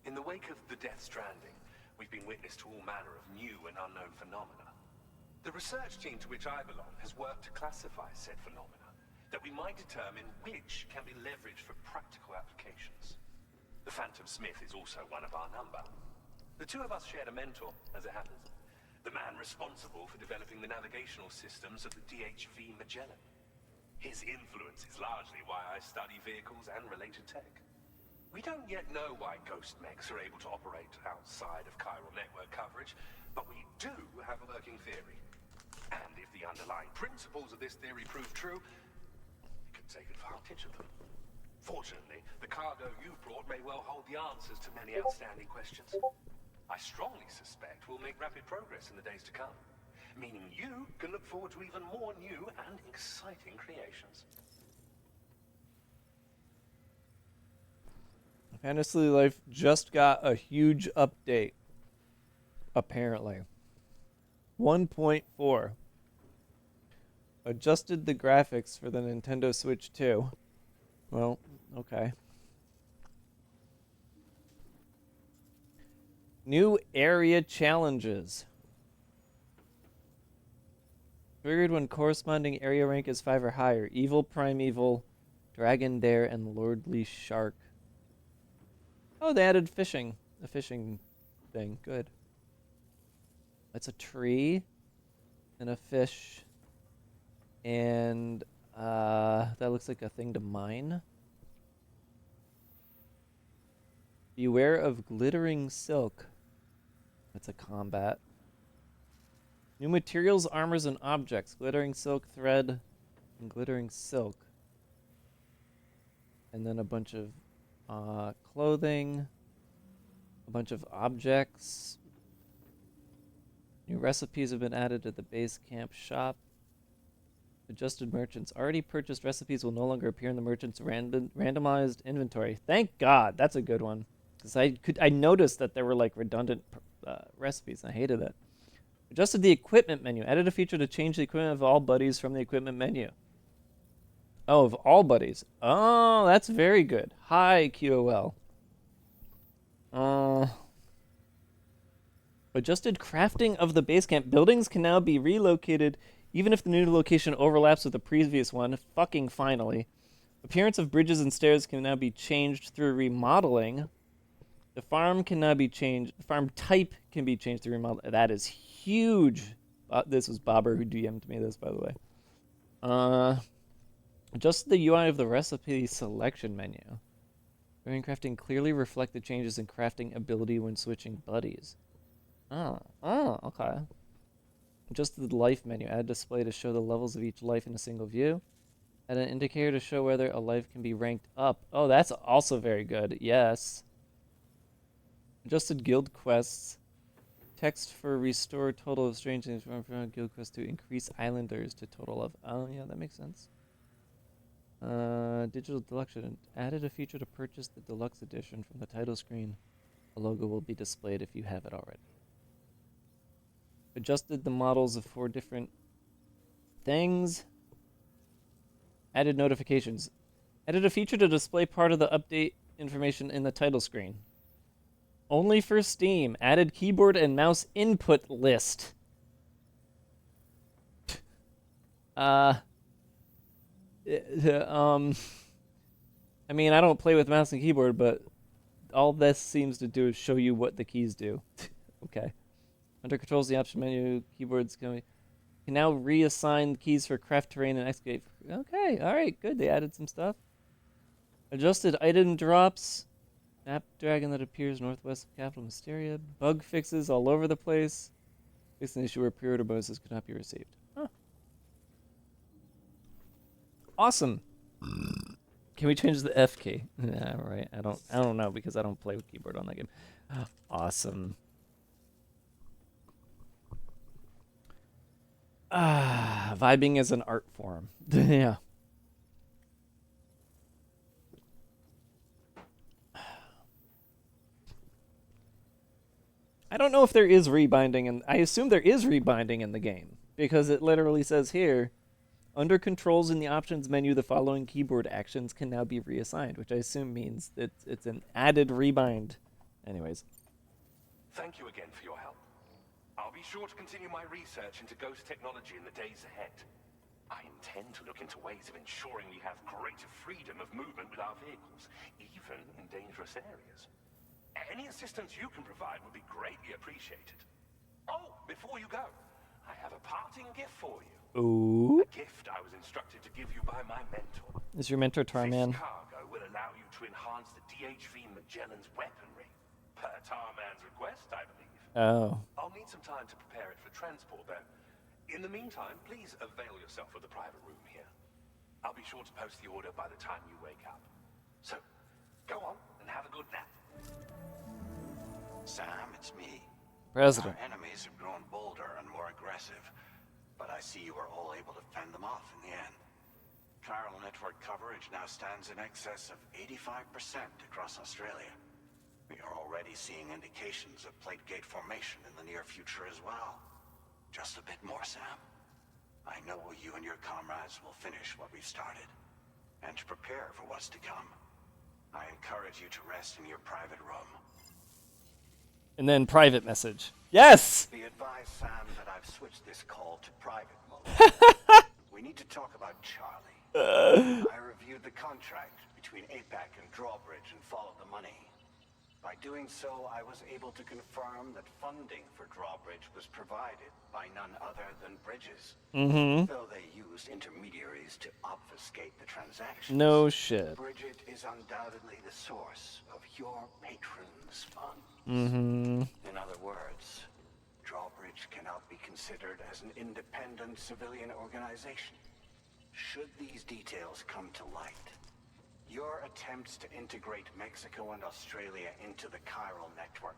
In the wake of the Death Stranding, we've been witness to all manner of new and unknown phenomena. The research team to which I belong has worked to classify said phenomena, that we might determine which can be leveraged for practical applications. The Phantom Smith is also one of our number. The two of us shared a mentor, as it happens. The man responsible for developing the navigational systems of the DHV Magellan. His influence is largely why I study vehicles and related tech. We don't yet know why ghost mechs are able to operate outside of chiral network coverage, but we do have a working theory. And if the underlying principles of this theory prove true, we can take advantage of them. Fortunately, the cargo you've brought may well hold the answers to many outstanding questions. I strongly suspect we'll make rapid progress in the days to come, meaning you can look forward to even more new and exciting creations. Fantasy Life just got a huge update, apparently. 1.4. Adjusted the graphics for the Nintendo Switch 2. Well, okay. New area challenges. Triggered when corresponding area rank is 5 or higher. Evil, Primeval, Dragon Dare, and Lordly Shark. Oh, they added fishing. A fishing thing. Good. That's a tree and a fish. And that looks like a thing to mine. Beware of glittering silk. That's a combat. New materials, armors, and objects. Glittering silk thread and glittering silk. And then a bunch of clothing. A bunch of objects. New recipes have been added to the base camp shop. Adjusted merchants. Already purchased recipes will no longer appear in the merchant's randomized inventory. Thank God. That's a good one. Because I noticed that there were like redundant recipes, and I hated that. Adjusted the equipment menu. Added a feature to change the equipment of all buddies from the equipment menu. Oh, of all buddies. Oh, that's very good. Hi, QOL. Adjusted crafting of the base camp. Buildings can now be relocated even if the new location overlaps with the previous one. Fucking finally. Appearance of bridges and stairs can now be changed through remodeling. The farm can now be changed. The farm type can be changed through remodeling. That is huge. This was Bobber who DM'd me this, by the way. Adjust the UI of the recipe selection menu. During crafting, clearly reflect the changes in crafting ability when switching buddies. Oh, okay. Adjusted the life menu. Add a display to show the levels of each life in a single view. Add an indicator to show whether a life can be ranked up. Oh, that's also very good. Yes. Adjusted guild quests. Text for restore total of strange things from guild quest to increase islanders to total of. Oh, yeah, that makes sense. Digital deluxe edition. Added a feature to purchase the deluxe edition from the title screen. A logo will be displayed if you have it already. Adjusted the models of 4 different things. Added notifications. Added a feature to display part of the update information in the title screen. Only for Steam. Added keyboard and mouse input list. I mean, I don't play with mouse and keyboard, but all this seems to do is show you what the keys do. Okay. Under controls, the option menu, keyboards can now reassign keys for craft terrain and excavate. Okay, alright, good. They added some stuff. Adjusted item drops. Map dragon that appears northwest of Capital Mysteria. Bug fixes all over the place. Fixed an issue where pre-order bonuses could not be received. Huh. Awesome. Can we change the F key? Yeah, right. I don't know because I don't play with keyboard on that game. Awesome. Vibing is an art form. Yeah. I don't know if there is rebinding, and I assume there is rebinding in the game because it literally says here, under controls in the options menu, the following keyboard actions can now be reassigned, which I assume means that it's an added rebind. Anyways. Thank you again for your help. I'll be sure to continue my research into ghost technology in the days ahead. I intend to look into ways of ensuring we have greater freedom of movement with our vehicles, even in dangerous areas. Any assistance you can provide would be greatly appreciated. Oh, before you go, I have a parting gift for you. Ooh. A gift I was instructed to give you by my mentor. Is your mentor Tarman? This cargo will allow you to enhance the DHV Magellan's weaponry, per Tarman's request, I believe. Oh. I'll need some time to prepare it for transport, though. In the meantime, please avail yourself of the private room here. I'll be sure to post the order by the time you wake up. So, go on and have a good nap. Sam, it's me. President. Our enemies have grown bolder and more aggressive, but I see you were all able to fend them off in the end. Chiral network coverage now stands in excess of 85% across Australia. We are already seeing indications of plate gate formation in the near future as well. Just a bit more, Sam. I know you and your comrades will finish what we've started, and to prepare for what's to come. I encourage you to rest in your private room. And then private message. Yes! Be advised, Sam, that I've switched this call to private mode. We need to talk about Charlie. I reviewed the contract between APAC and Drawbridge and followed the money. By doing so, I was able to confirm that funding for Drawbridge was provided by none other than Bridges. Though they used intermediaries to obfuscate the transactions. No shit. Bridget is undoubtedly the source of your patron's funds. Mm-hmm. In other words, Drawbridge cannot be considered as an independent civilian organization. Should these details come to light, your attempts to integrate Mexico and Australia into the Chiral network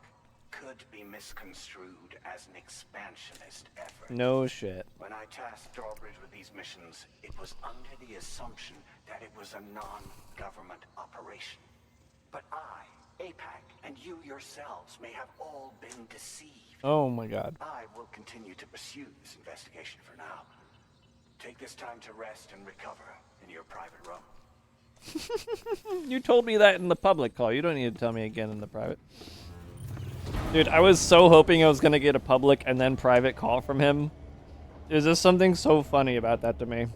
could be misconstrued as an expansionist effort. No shit. When I tasked Drawbridge with these missions, it was under the assumption that it was a non-government operation. But I, APAC, and you yourselves may have all been deceived. Oh my god. I will continue to pursue this investigation for now. Take this time to rest and recover in your private room. You told me that in the public call. You don't need to tell me again in the private. Dude, I was so hoping I was going to get a public and then private call from him. There's just something so funny about that to me.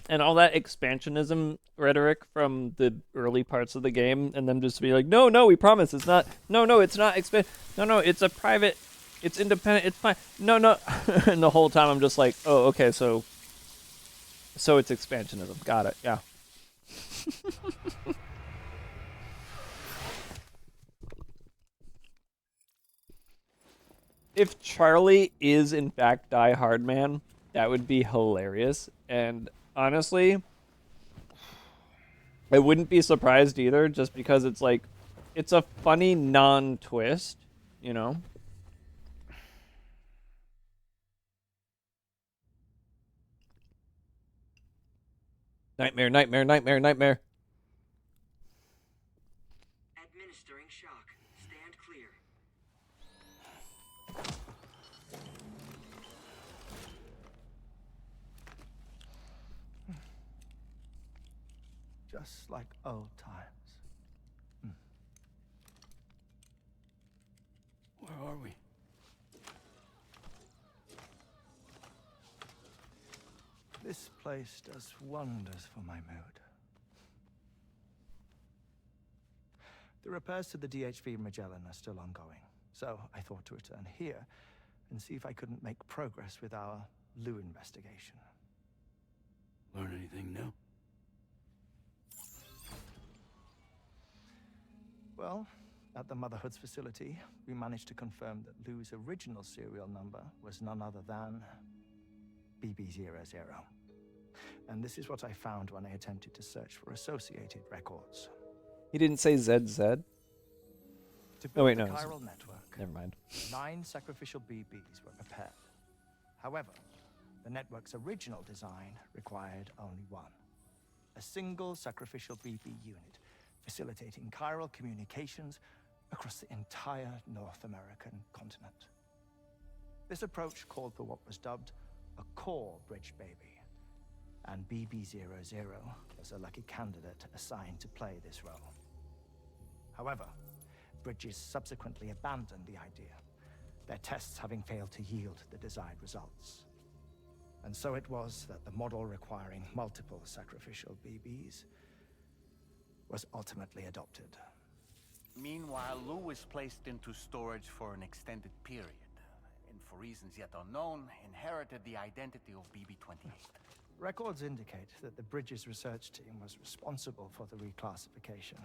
And all that expansionism rhetoric from the early parts of the game, and them just be like, no, we promise, it's not, no, it's not no, it's a private, it's independent, it's fine, no. And the whole time I'm just like, oh, okay, so it's expansionism, got it, yeah. If Charlie is in fact Die Hard Man, that would be hilarious. And honestly, I wouldn't be surprised either, just because it's like, it's a funny non-twist, you know? Nightmare. Administering shock. Stand clear. Just like old times. Where are we? This place does wonders for my mood. The repairs to the DHV Magellan are still ongoing, so I thought to return here and see if I couldn't make progress with our Lou investigation. Learn anything new? Well, at the Motherhood's facility, we managed to confirm that Lou's original serial number was none other than BB00. And this is what I found when I attempted to search for associated records. He didn't say ZZ? To build wait, the no. chiral network, Never mind. 9 sacrificial BBs were prepared. However, the network's original design required only one. A single sacrificial BB unit, facilitating chiral communications across the entire North American continent. This approach called for what was dubbed a core bridge baby, and BB00 was a lucky candidate assigned to play this role. However, Bridges subsequently abandoned the idea, their tests having failed to yield the desired results. And so it was that the model requiring multiple sacrificial BBs was ultimately adopted. Meanwhile, Lou was placed into storage for an extended period, and for reasons yet unknown, inherited the identity of BB-28. Records indicate that the Bridges research team was responsible for the reclassification.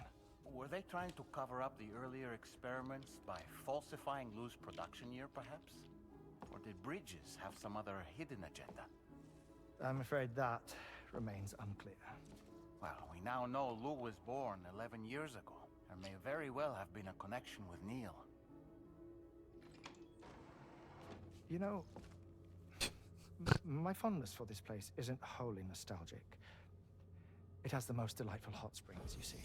Were they trying to cover up the earlier experiments by falsifying Lou's production year, perhaps? Or did Bridges have some other hidden agenda? I'm afraid that remains unclear. Well, we now know Lou was born 11 years ago. There may very well have been a connection with Neil. You know, my fondness for this place isn't wholly nostalgic. It has the most delightful hot springs, you see.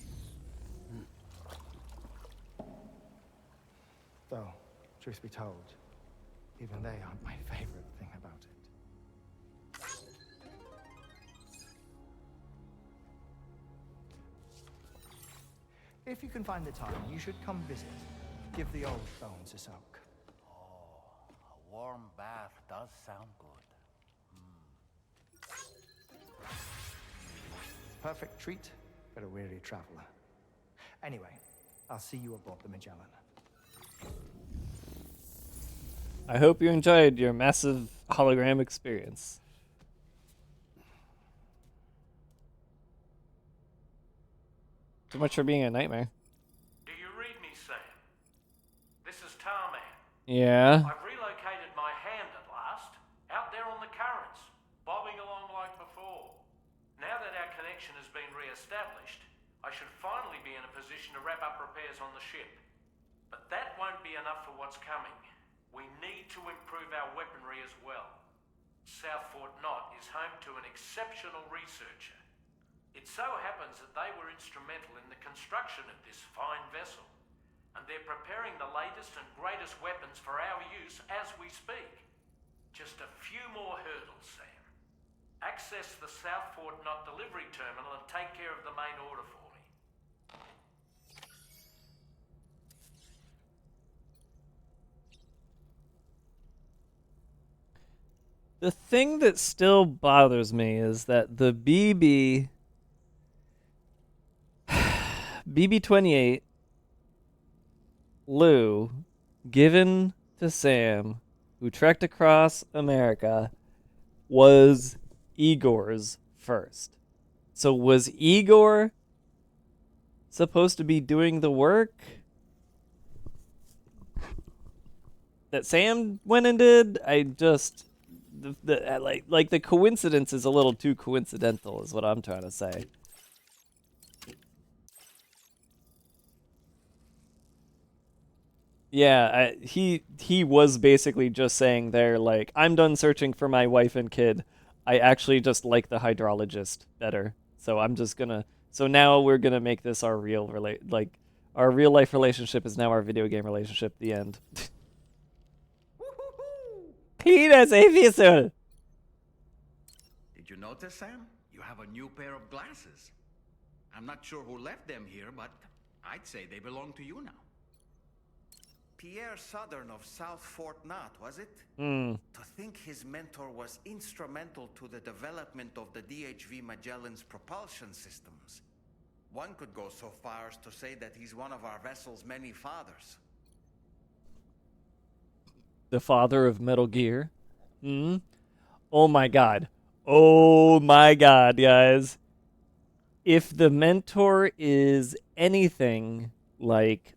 Though, truth be told, even they aren't my favorite thing about it. If you can find the time, you should come visit. Give the old bones a soak. Oh, a warm bath does sound good. Perfect treat for a weary traveler. Anyway, I'll see you aboard the Magellan. I hope you enjoyed your massive hologram experience. So much for being a nightmare. Do you read me, Sam? This is Tarman. Yeah. I've relocated my hand at last, out there on the currents, bobbing along like before. Now that our connection has been re-established, I should finally be in a position to wrap up repairs on the ship. But that won't be enough for what's coming. We need to improve our weaponry as well. South Fort Knot is home to an exceptional researcher. It so happens that they were instrumental in the construction of this fine vessel, and they're preparing the latest and greatest weapons for our use as we speak. Just a few more hurdles, Sam. Access the South Fort Knot delivery terminal and take care of the main order for me. The thing that still bothers me is that the BB-28 Lou given to Sam, who trekked across America, was Igor's first. So was Igor supposed to be doing the work that Sam went and did? I just like the coincidence is a little too coincidental, is what I'm trying to say. Yeah, he was basically just saying there, like, I'm done searching for my wife and kid. I actually just like the hydrologist better. So I'm just gonna. So now we're gonna make this our real our real life relationship is now our video game relationship. The end. Penis episode. Did you notice, Sam? You have a new pair of glasses. I'm not sure who left them here, but I'd say they belong to you now. Pierre Southern of South Fort Knot, was it? To think his mentor was instrumental to the development of the DHV Magellan's propulsion systems. One could go so far as to say that he's one of our vessel's many fathers. The father of Metal Gear. Oh my god. Oh my god, guys. If the mentor is anything like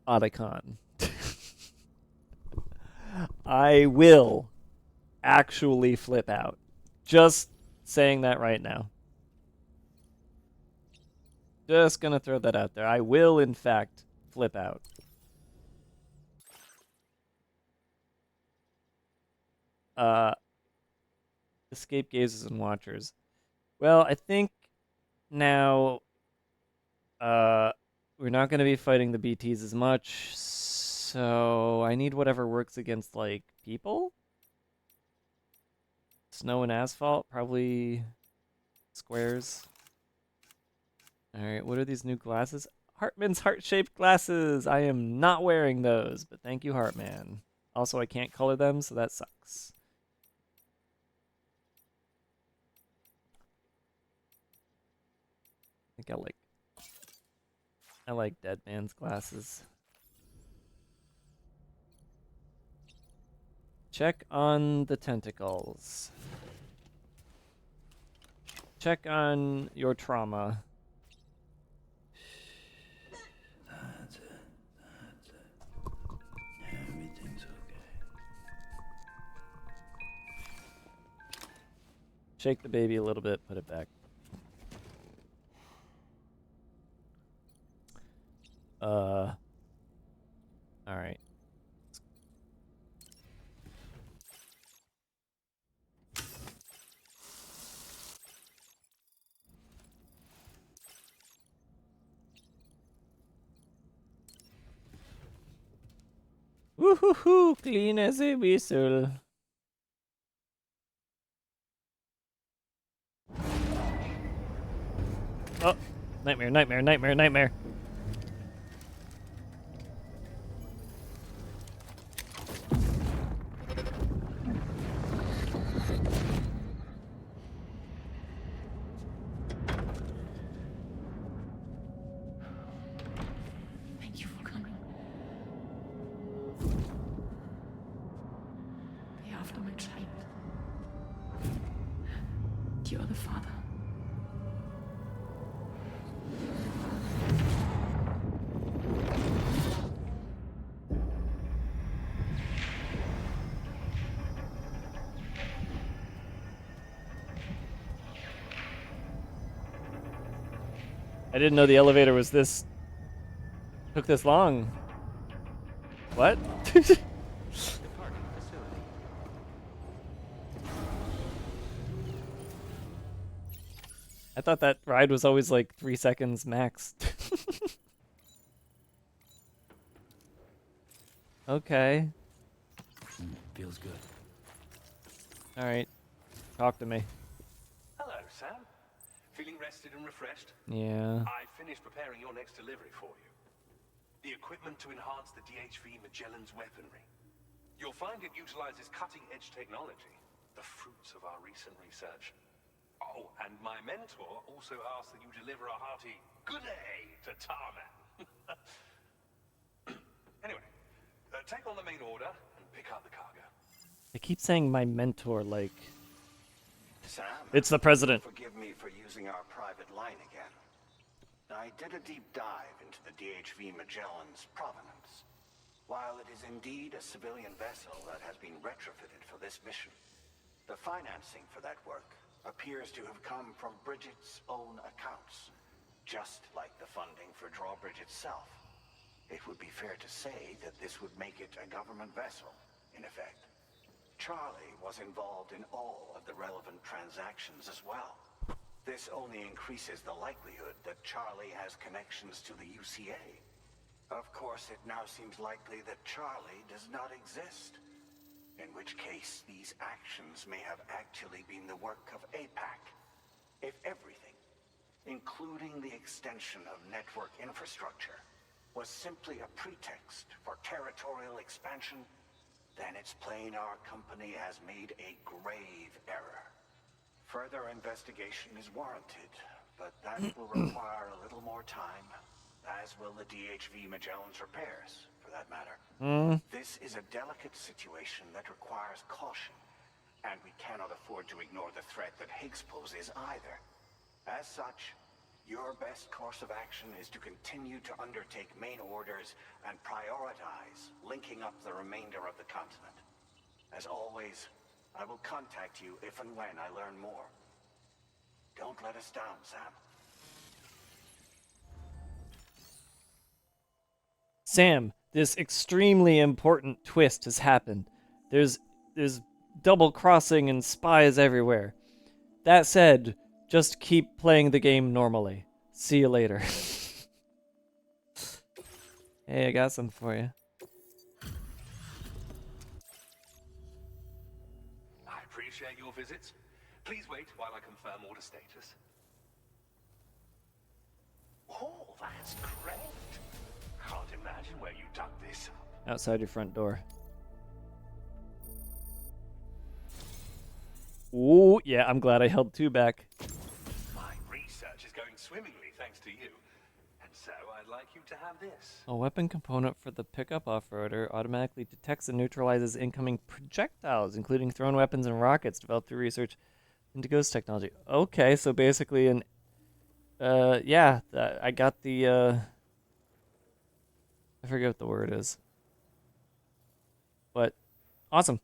Otacon, I will actually flip out. Just saying that right now. Just gonna throw that out there. I will, in fact, flip out. Escape gazers and watchers. Well, I think now we're not going to be fighting the BTs as much, so I need whatever works against, like, people? Snow and asphalt? Probably squares. Alright, what are these new glasses? Hartman's heart-shaped glasses! I am not wearing those, but thank you, Hartman. Also, I can't color them, so that sucks. I think I like Dead Man's glasses. Check on the tentacles. Check on your trauma. That's it. That's it. Everything's okay. Shake the baby a little bit, put it back. Alright. Woohoo! Clean as a whistle. Oh! Nightmare, nightmare, nightmare, nightmare. Thank you for coming. Be after my child. You are the father. I didn't know the elevator was took this long. What? Departing facility. I thought that ride was always like 3 seconds max. Okay. Feels good. All right. Talk to me. Hello, Sam. Feeling rested and refreshed? Yeah. I finished preparing your next delivery for you. The equipment to enhance the DHV Magellan's weaponry. You'll find it utilizes cutting-edge technology, the fruits of our recent research. Oh, and my mentor also asked that you deliver a hearty good day to Tarman. Anyway, take on the main order and pick up the cargo. I keep saying my mentor like Sam, it's the president. forgive me for using our private line again. I did a deep dive into the DHV Magellan's provenance. While it is indeed a civilian vessel that has been retrofitted for this mission, the financing for that work appears to have come from Bridget's own accounts, just like the funding for Drawbridge itself. It would be fair to say that this would make it a government vessel, in effect. Charlie was involved in all of the relevant transactions as well. This only increases the likelihood that Charlie has connections to the UCA. Of course, it now seems likely that Charlie does not exist, in which case these actions may have actually been the work of APAC. If everything, including the extension of network infrastructure, was simply a pretext for territorial expansion, then it's plain our company has made a grave error. Further investigation is warranted, but that will require a little more time, as will the DHV Magellan's repairs, for that matter. This is a delicate situation that requires caution, and we cannot afford to ignore the threat that Higgs poses either. As such, your best course of action is to continue to undertake main orders and prioritize linking up the remainder of the continent. As always, I will contact you if and when I learn more. Don't let us down, Sam. Sam, this extremely important twist has happened. There's double crossing and spies everywhere. That said, just keep playing the game normally. See you later. Hey, I got something for you. I appreciate your visits. Please wait while I confirm order status. Oh, that's great. Can't imagine where you dug this up. Outside your front door. Ooh, yeah, I'm glad I held 2 back. My research is going swimmingly thanks to you. And so I'd like you to have this. A weapon component for the pickup off-roader automatically detects and neutralizes incoming projectiles, including thrown weapons and rockets, developed through research into ghost technology. Okay, so basically an... yeah, I got the, I forget what the word is. But, awesome.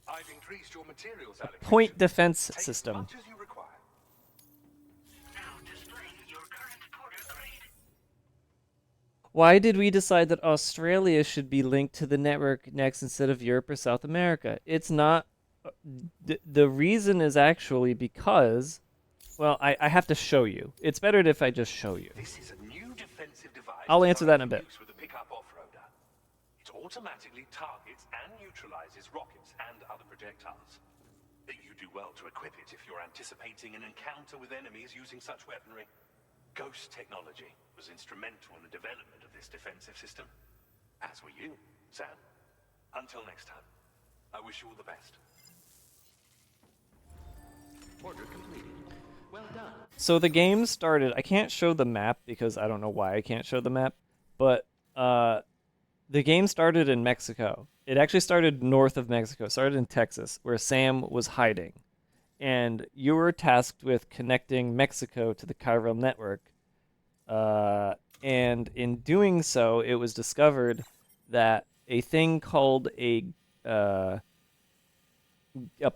I've increased your materials allocation. Point defense Take system. as much as you require. Why did we decide that Australia should be linked to the network next instead of Europe or South America? It's not... The reason is actually because... Well, I have to show you. It's better if I just show you. This is a new defensive device. I'll answer that in a bit. With a pickup off-roader. It automatically targets and neutralizes rockets and other projectiles. You do well to equip it if you're anticipating an encounter with enemies using such weaponry. Ghost technology was instrumental in the development of this defensive system. As were you, Sam. Until next time, I wish you all the best. Order completed. Well done. So the game started... I can't show the map because I don't know why I can't show the map. But the game started in Mexico. It actually started north of Mexico. It started in Texas, where Sam was hiding. And you were tasked with connecting Mexico to the chiral network. And in doing so, it was discovered that a thing called a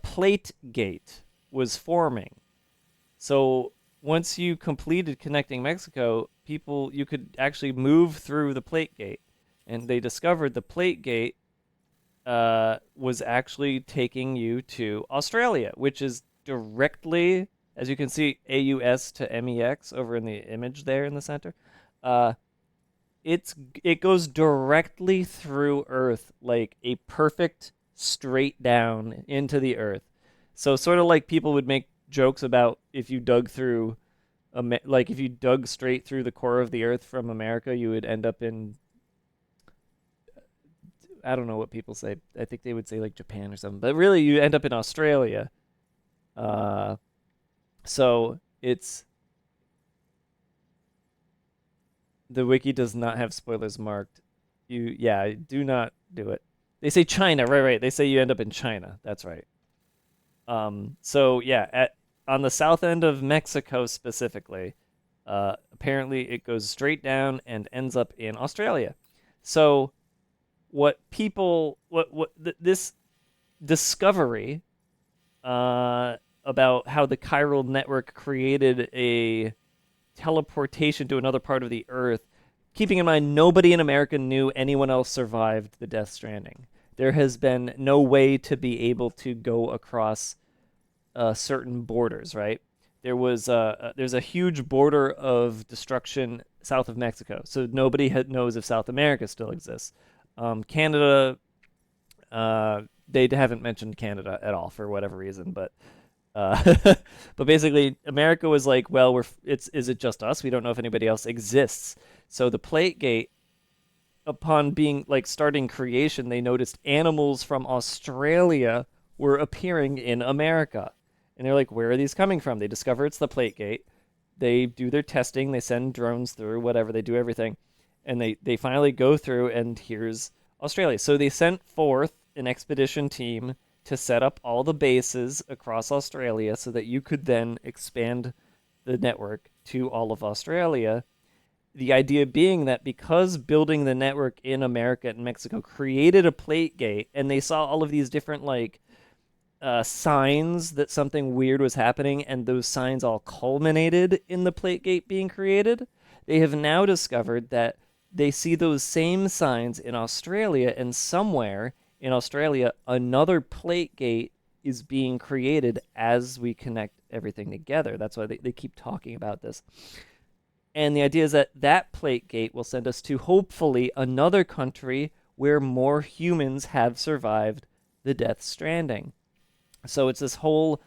plate gate was forming. So once you completed connecting Mexico, people you could actually move through the plate gate, and they discovered the plate gate was actually taking you to Australia, which is directly, as you can see, AUS to MEX over in the image there in the center. It goes directly through Earth, like a perfect straight down into the Earth. So sort of like people would make jokes about if you dug through, like if you dug straight through the core of the Earth from America, you would end up in, I don't know what people say. I think they would say like Japan or something, but really you end up in Australia. So it's the wiki does not have spoilers marked. Do not do it. They say China, right. They say you end up in China. That's right. So yeah, on the south end of Mexico specifically, apparently it goes straight down and ends up in Australia. So this discovery about how the chiral network created a teleportation to another part of the Earth, keeping in mind nobody in America knew anyone else survived the Death Stranding. There has been no way to be able to go across certain borders, right? There's a huge border of destruction south of Mexico, so nobody knows if South America still exists. Canada, they haven't mentioned Canada at all for whatever reason, but but basically America was like, well, is it just us? We don't know if anybody else exists. So the plate gate, upon being like starting creation, they noticed animals from Australia were appearing in America. And they're like, where are these coming from? They discover it's the plate gate. They do their testing, they send drones through, whatever, they do everything. And they finally go through, and here's Australia. So they sent forth an expedition team to set up all the bases across Australia so that you could then expand the network to all of Australia. The idea being that because building the network in America and Mexico created a plate gate, and they saw all of these different signs that something weird was happening, and those signs all culminated in the plate gate being created, they have now discovered that they see those same signs in Australia, and somewhere in Australia, another plate gate is being created as we connect everything together. That's why they keep talking about this. And the idea is that that plate gate will send us to, hopefully, another country where more humans have survived the Death Stranding. So it's this whole...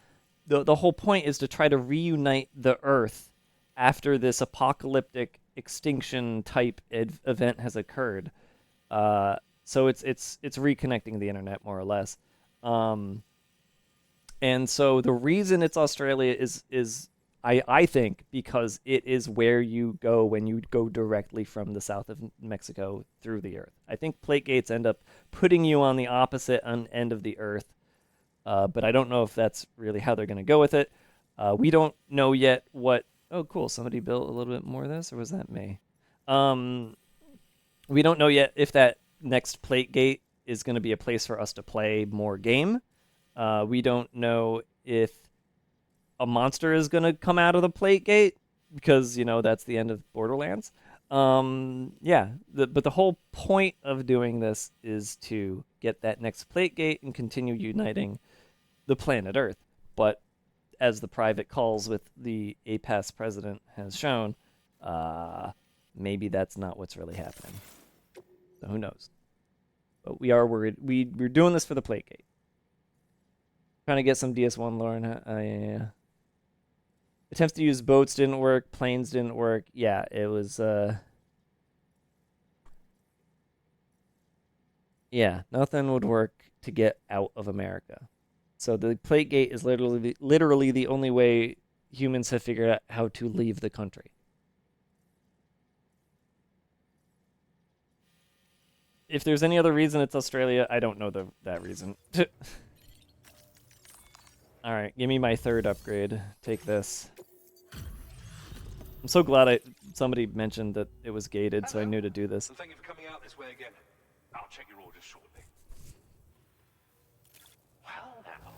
The whole point is to try to reunite the Earth after this apocalyptic extinction type event has occurred. So it's reconnecting the internet, more or less. And so the reason it's Australia is I think because it is where you go when you go directly from the south of Mexico through the Earth. I think plate gates end up putting you on the opposite end of the Earth, but I don't know if that's really how they're going to go with it. We don't know yet what... Oh, cool. Somebody built a little bit more of this, or was that me? We don't know yet if that next plate gate is going to be a place for us to play more game. We don't know if a monster is going to come out of the plate gate, because, that's the end of Borderlands. But the whole point of doing this is to get that next plate gate and continue uniting the planet Earth. But as the private calls with the APAS president has shown, maybe that's not what's really happening. So who knows? But we are worried. We're doing this for the plate gate. Trying to get some DS1 lore. Yeah. Attempts to use boats didn't work. Planes didn't work. Yeah, it was... Yeah, nothing would work to get out of America. So the plate gate is literally the only way humans have figured out how to leave the country. If there's any other reason it's Australia, I don't know that reason. All right, give me my third upgrade. Take this. I'm so glad somebody mentioned that it was gated, so I knew to do this. Thank you for coming out this way again. I'll check your orders shortly. Well, now,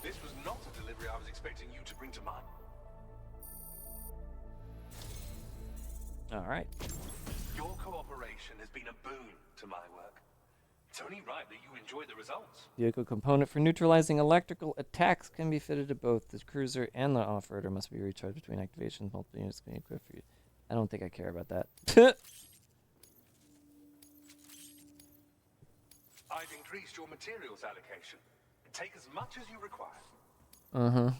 this was not a delivery I was expecting you to bring to mind. All right. Your cooperation has been a boon to my work. It's only right that you enjoy the results. Vehicle component for neutralizing electrical attacks can be fitted to both the cruiser and the off-roader. Must be recharged between activations. Multiple units can be equipped for you. I don't think I care about that. I've increased your materials allocation. Take as much as you require. Uh-huh.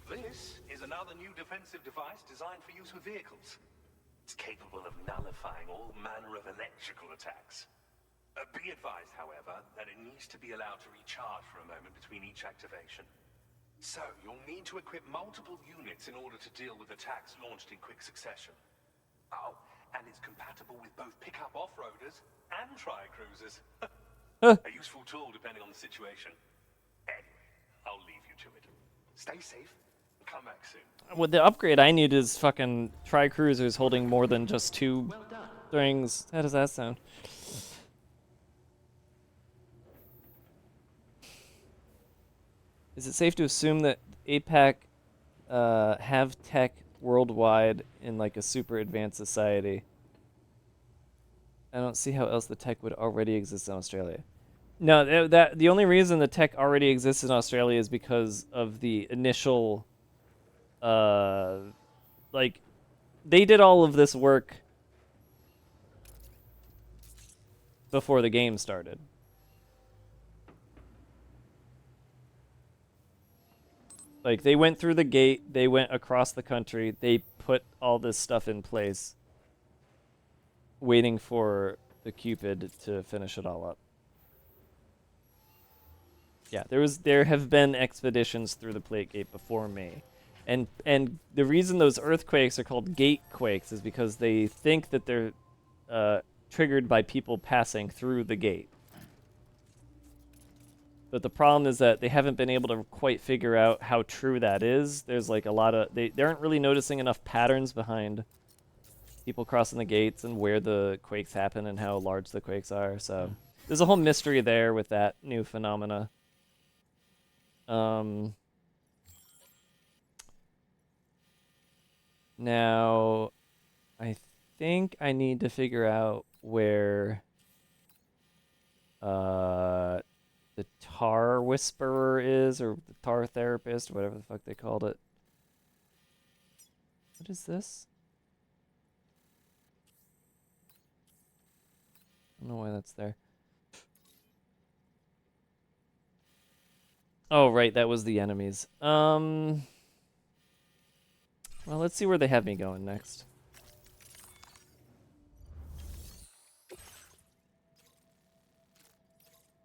This is another new defensive device designed for use with vehicles. It's capable of nullifying all manner of electrical attacks. Be advised, however, that it needs to be allowed to recharge for a moment between each activation. So, you'll need to equip multiple units in order to deal with attacks launched in quick succession. Oh, and it's compatible with both pickup off-roaders and tri-cruisers. A useful tool depending on the situation. Anyway, I'll leave you to it. Stay safe and come back soon. Well, the upgrade I need is fucking tri-cruisers holding more than just two things. How does that sound? Is it safe to assume that APAC have tech worldwide in like a super advanced society? I don't see how else the tech would already exist in Australia. No, that the only reason the tech already exists in Australia is because of the initial, like, they did all of this work before the game started. Like, they went through the gate, they went across the country, they put all this stuff in place, waiting for the Cupid to finish it all up. Yeah, there have been expeditions through the Plate Gate before me. And the reason those earthquakes are called gate quakes is because they think that they're triggered by people passing through the gate. But the problem is that they haven't been able to quite figure out how true that is. There's like a lot of... They aren't really noticing enough patterns behind people crossing the gates and where the quakes happen and how large the quakes are. So there's a whole mystery there with that new phenomena. Now, I think I need to figure out where the tar whisperer is, or the tar therapist, or whatever the fuck they called it. What is this? I don't know why that's there. Oh, right, that was the enemies. Well, let's see where they have me going next.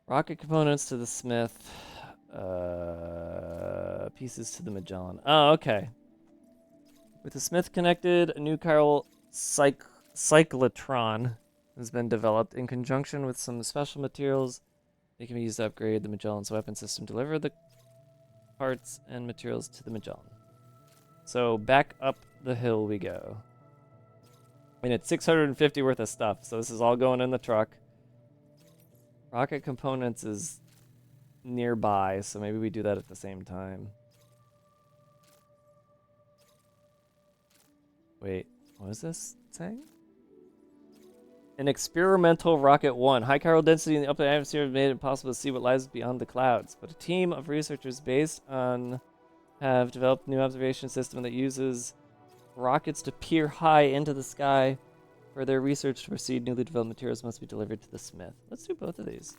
Rocket components to the Smith. Pieces to the Magellan. Oh, okay. With the Smith connected, a new chiral cyclotron has been developed in conjunction with some special materials. They can be used to upgrade the Magellan's weapon system. Deliver the parts and materials to the Magellan. So back up the hill we go. And it's 650 worth of stuff, so this is all going in the truck. Rocket components is nearby, so maybe we do that at the same time. Wait, what is this saying? An experimental Rocket 1. High chiral density in the upper atmosphere has made it possible to see what lies beyond the clouds. But a team of researchers based on have developed a new observation system that uses rockets to peer high into the sky. For their research to proceed, newly developed materials must be delivered to the Smith. Let's do both of these.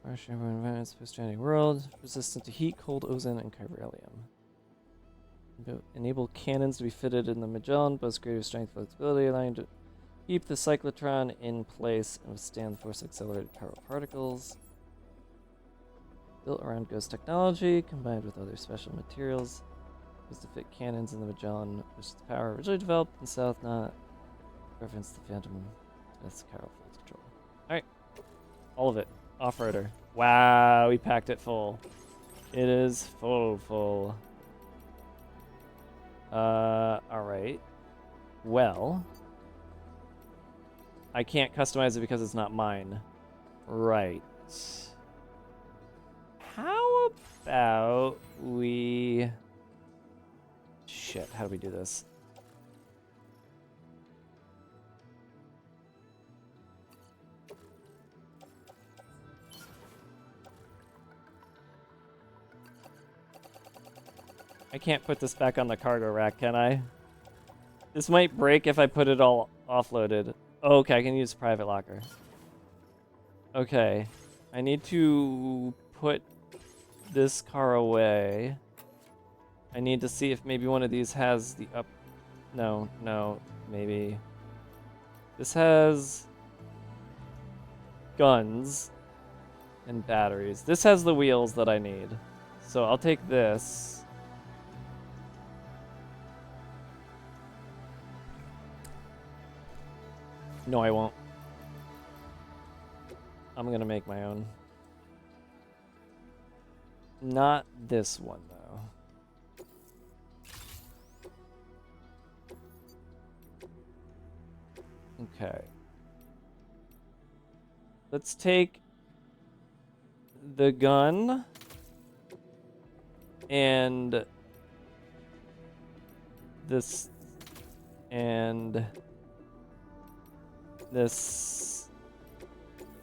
Harsh environments for Stranding world, resistant to heat, cold, ozone, and chiralium. Enable cannons to be fitted in the Magellan, boasts greater strength and flexibility, allowing to keep the cyclotron in place and withstand the force of accelerated chiral particles. Built around ghost technology, combined with other special materials, is to fit cannons in the Magellan, which is the power originally developed in South, not reference the Phantom. That's chiral full control. Alright. All of it. Off-roader. Wow, we packed it full. It is full. Alright. Well, I can't customize it because it's not mine. Right. How about we... Shit, how do we do this? I can't put this back on the cargo rack, can I? This might break if I put it all offloaded. Oh, okay, I can use private locker. Okay. I need to put this car away. I need to see if maybe one of these has the up... No, maybe. This has guns and batteries. This has the wheels that I need. So I'll take this. No, I won't. I'm gonna make my own. Not this one, though. Okay. Let's take the gun and this and this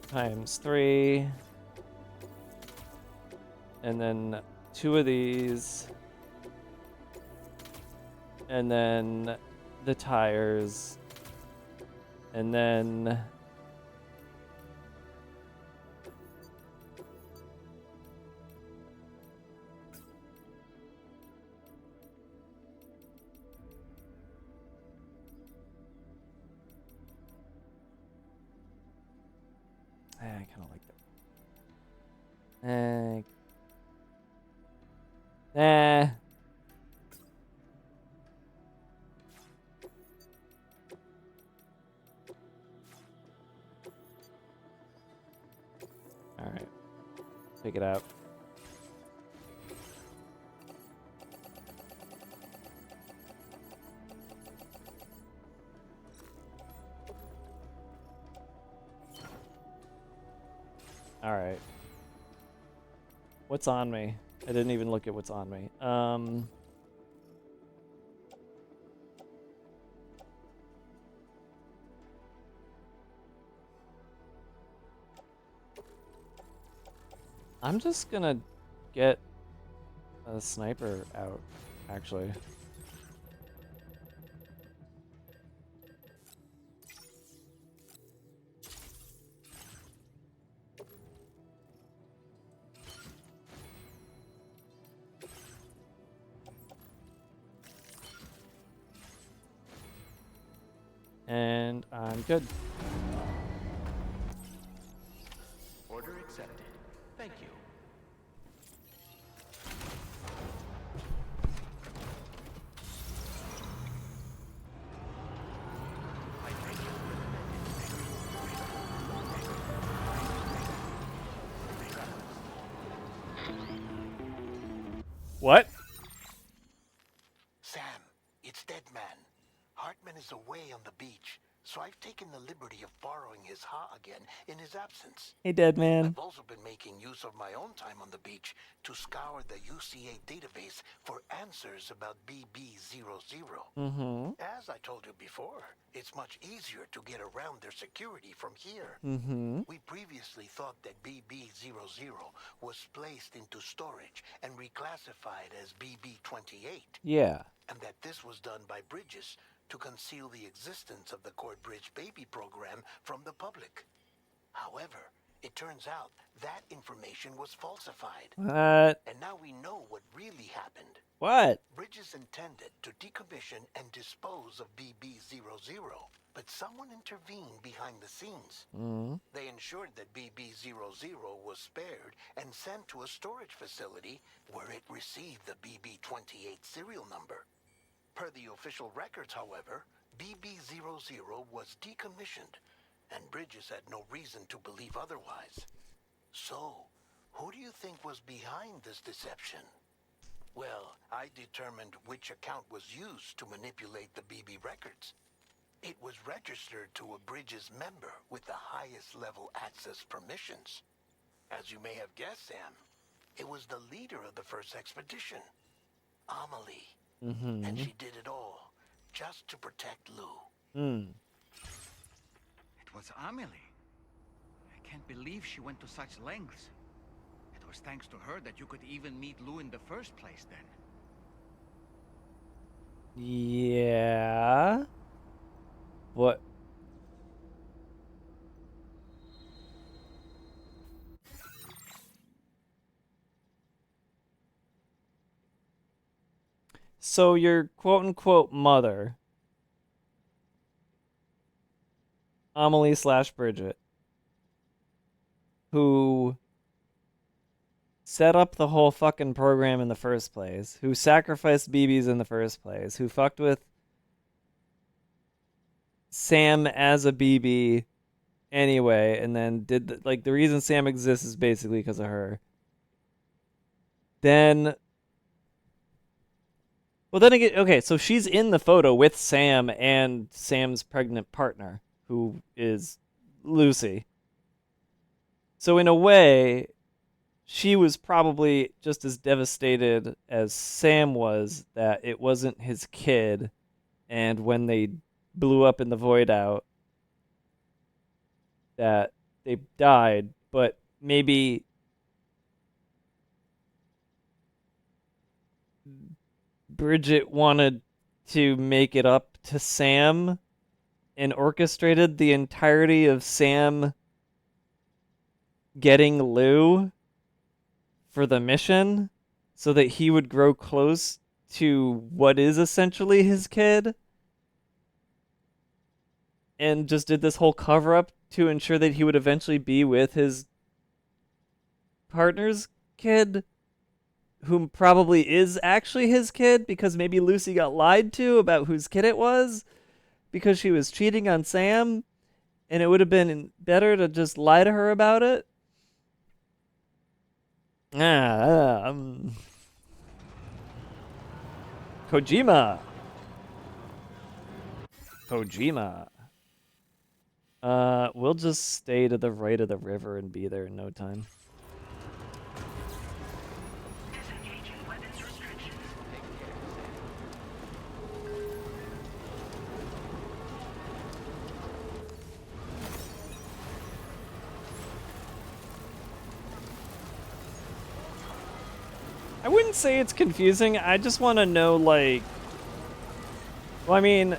times 3, and then 2 of these, and then the tires, and then I kind of like that. Alright. Pick it out. Alright. What's on me? I didn't even look at what's on me. I'm just gonna get a sniper out, actually. And I'm good. Order accepted. Thank you. What? Sam, it's Deadman. Hartman is away on the beach, so I've taken the liberty of borrowing his Ha again in his absence. Hey, dead man. I've also been making use of my own time on the beach to scour the UCA database for answers about BB00. As I told you before, it's much easier to get around their security from here. We previously thought that BB00 was placed into storage and reclassified as BB28. Yeah. And that this was done by Bridges to conceal the existence of the Corbridge baby program from the public. However, it turns out that information was falsified. What? And now we know what really happened. What? Bridges intended to decommission and dispose of BB00, but someone intervened behind the scenes. They ensured that BB00 was spared and sent to a storage facility where it received the BB28 serial number. Per the official records, however, BB00 was decommissioned, and Bridges had no reason to believe otherwise. So, who do you think was behind this deception? Well, I determined which account was used to manipulate the BB records. It was registered to a Bridges member with the highest level access permissions. As you may have guessed, Sam, it was the leader of the first expedition, Amelie. And she did it all just to protect Lou. It was Amelie. I can't believe she went to such lengths. It was thanks to her that you could even meet Lou in the first place then. Yeah. What? So your quote-unquote mother, Amelie / Bridget, who set up the whole fucking program in the first place, who sacrificed BBs in the first place, who fucked with Sam as a BB anyway, and then did the reason Sam exists is basically because of her. Then, well, then again, okay, so she's in the photo with Sam and Sam's pregnant partner, who is Lucy. So in a way, she was probably just as devastated as Sam was that it wasn't his kid, and when they blew up in the void out, that they died, but maybe Bridget wanted to make it up to Sam and orchestrated the entirety of Sam getting Lou for the mission so that he would grow close to what is essentially his kid, and just did this whole cover-up to ensure that he would eventually be with his partner's kid, whom probably is actually his kid, because maybe Lucy got lied to about whose kid it was because she was cheating on Sam, and it would have been better to just lie to her about it. Kojima. We'll just stay to the right of the river and be there in no time. I wouldn't say it's confusing. I just want to know, like... Well, I mean,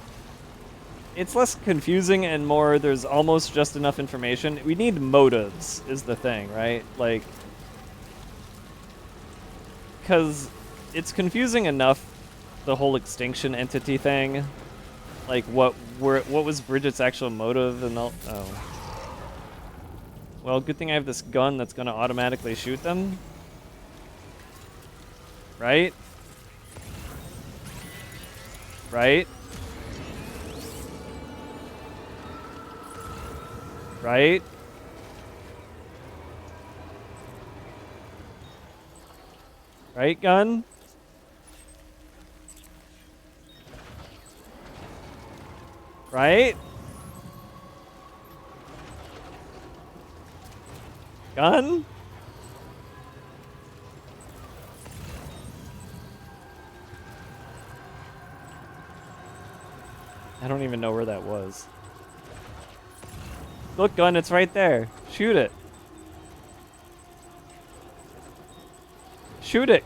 it's less confusing and more there's almost just enough information. We need motives, is the thing, right? Like... Because it's confusing enough, the whole extinction entity thing. Like, what was Bridget's actual motive and all... Oh. Well, good thing I have this gun that's gonna automatically shoot them. Right? Right? Right? Right, gun? Right? Gun? I don't even know where that was. Look, gun, it's right there. Shoot it. Shoot it.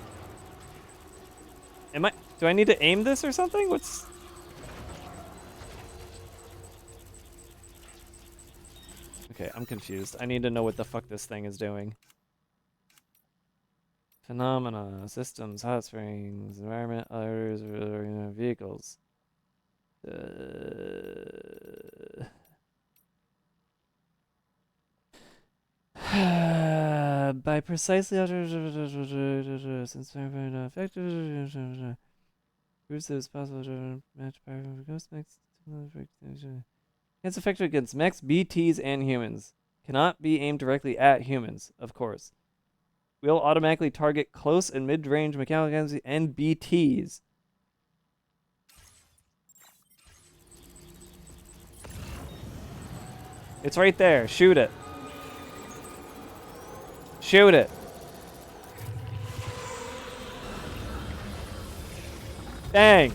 Do I need to aim this or something? What's... Okay, I'm confused. I need to know what the fuck this thing is doing. Phenomena, systems, hot springs, environment, others, vehicles. By precisely since effective proves it is possible to match power of ghost mix. It's effective against mechs, BTs, and humans. Cannot be aimed directly at humans, of course. Will automatically target close and mid-range mechanical guns and BTs. It's right there. Shoot it. Shoot it. Dang.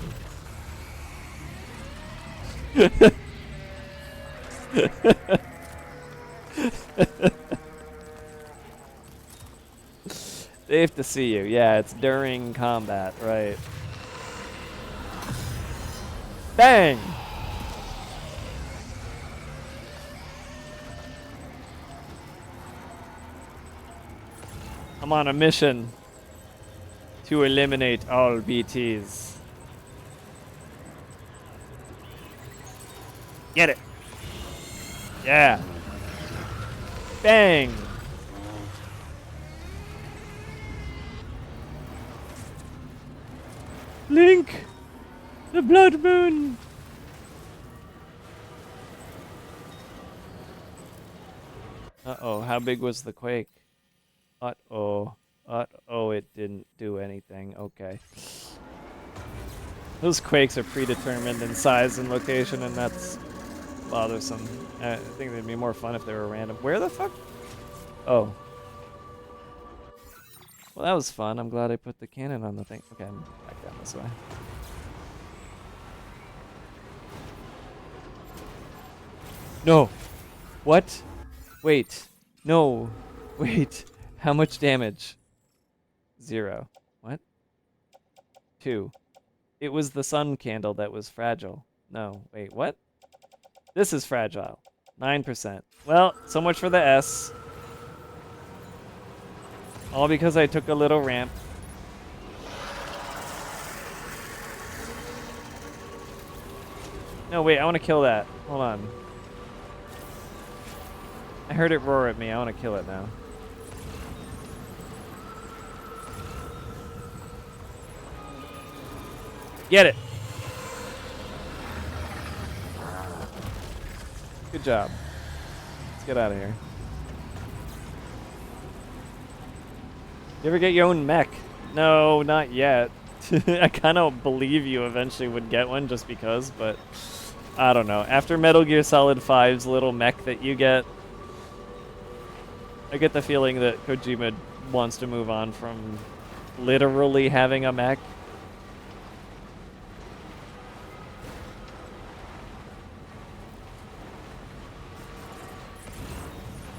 Safe to see you. Yeah, it's during combat, right. Bang! I'm on a mission to eliminate all BTs. Get it. Yeah. Bang. Link. The blood moon. Uh-oh, how big was the quake? Uh-oh. Uh-oh, it didn't do anything. Okay. Those quakes are predetermined in size and location, and that's bothersome. I think they'd be more fun if they were random. Where the fuck? Oh. Well, that was fun. I'm glad I put the cannon on the thing. Okay, I'm back down this way. No. What? Wait. No. Wait. How much damage? 0. What? 2. It was the sun candle that was fragile. No. Wait, what? This is fragile. 9%. Well, so much for the S. All because I took a little ramp. No, wait, I want to kill that. Hold on. I heard it roar at me. I want to kill it now. Get it. Good job. Let's get out of here. You ever get your own mech? No, not yet. I kind of believe you eventually would get one just because, but I don't know. After Metal Gear Solid 5's little mech that you get, I get the feeling that Kojima wants to move on from literally having a mech.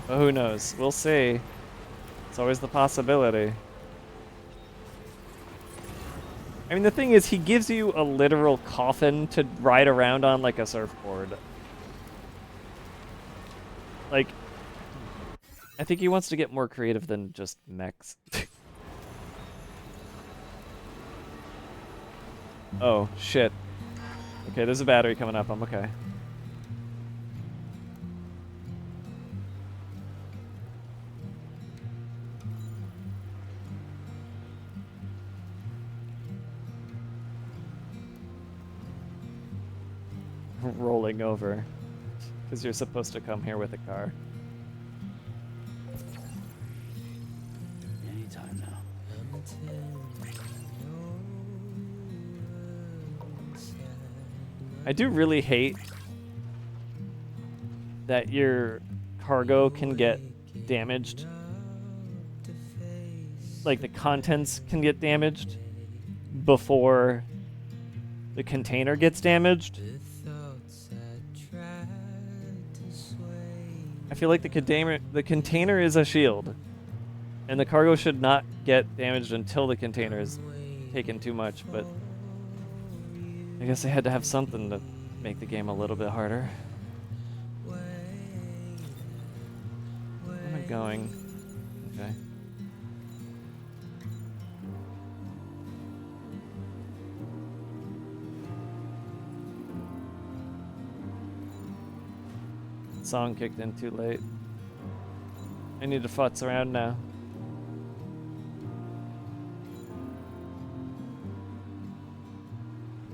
But who knows? We'll see. It's always the possibility. I mean, the thing is, he gives you a literal coffin to ride around on like a surfboard. Like, I think he wants to get more creative than just mechs. Oh, shit. Okay, there's a battery coming up. I'm okay. Rolling over. Because you're supposed to come here with a car. Anytime now. I do really hate that your cargo can get damaged. Like, the contents can get damaged before the container gets damaged. I feel like the container is a shield, and the cargo should not get damaged until the container is taken too much, but I guess I had to have something to make the game a little bit harder. Where am I going? Okay. Song kicked in too late. I need to futz around now.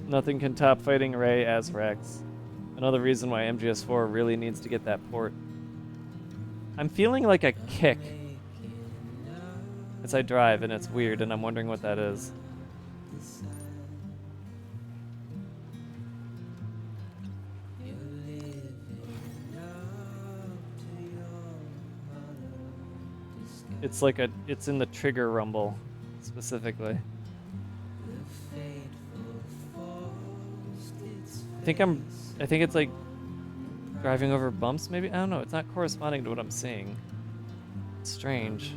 Nothing can top fighting Ray as Rex. Another reason why MGS4 really needs to get that port. I'm feeling like a kick as I drive, and it's weird, and I'm wondering what that is. It's like it's in the trigger rumble, specifically. I think it's like driving over bumps, maybe? I don't know, it's not corresponding to what I'm seeing. It's strange.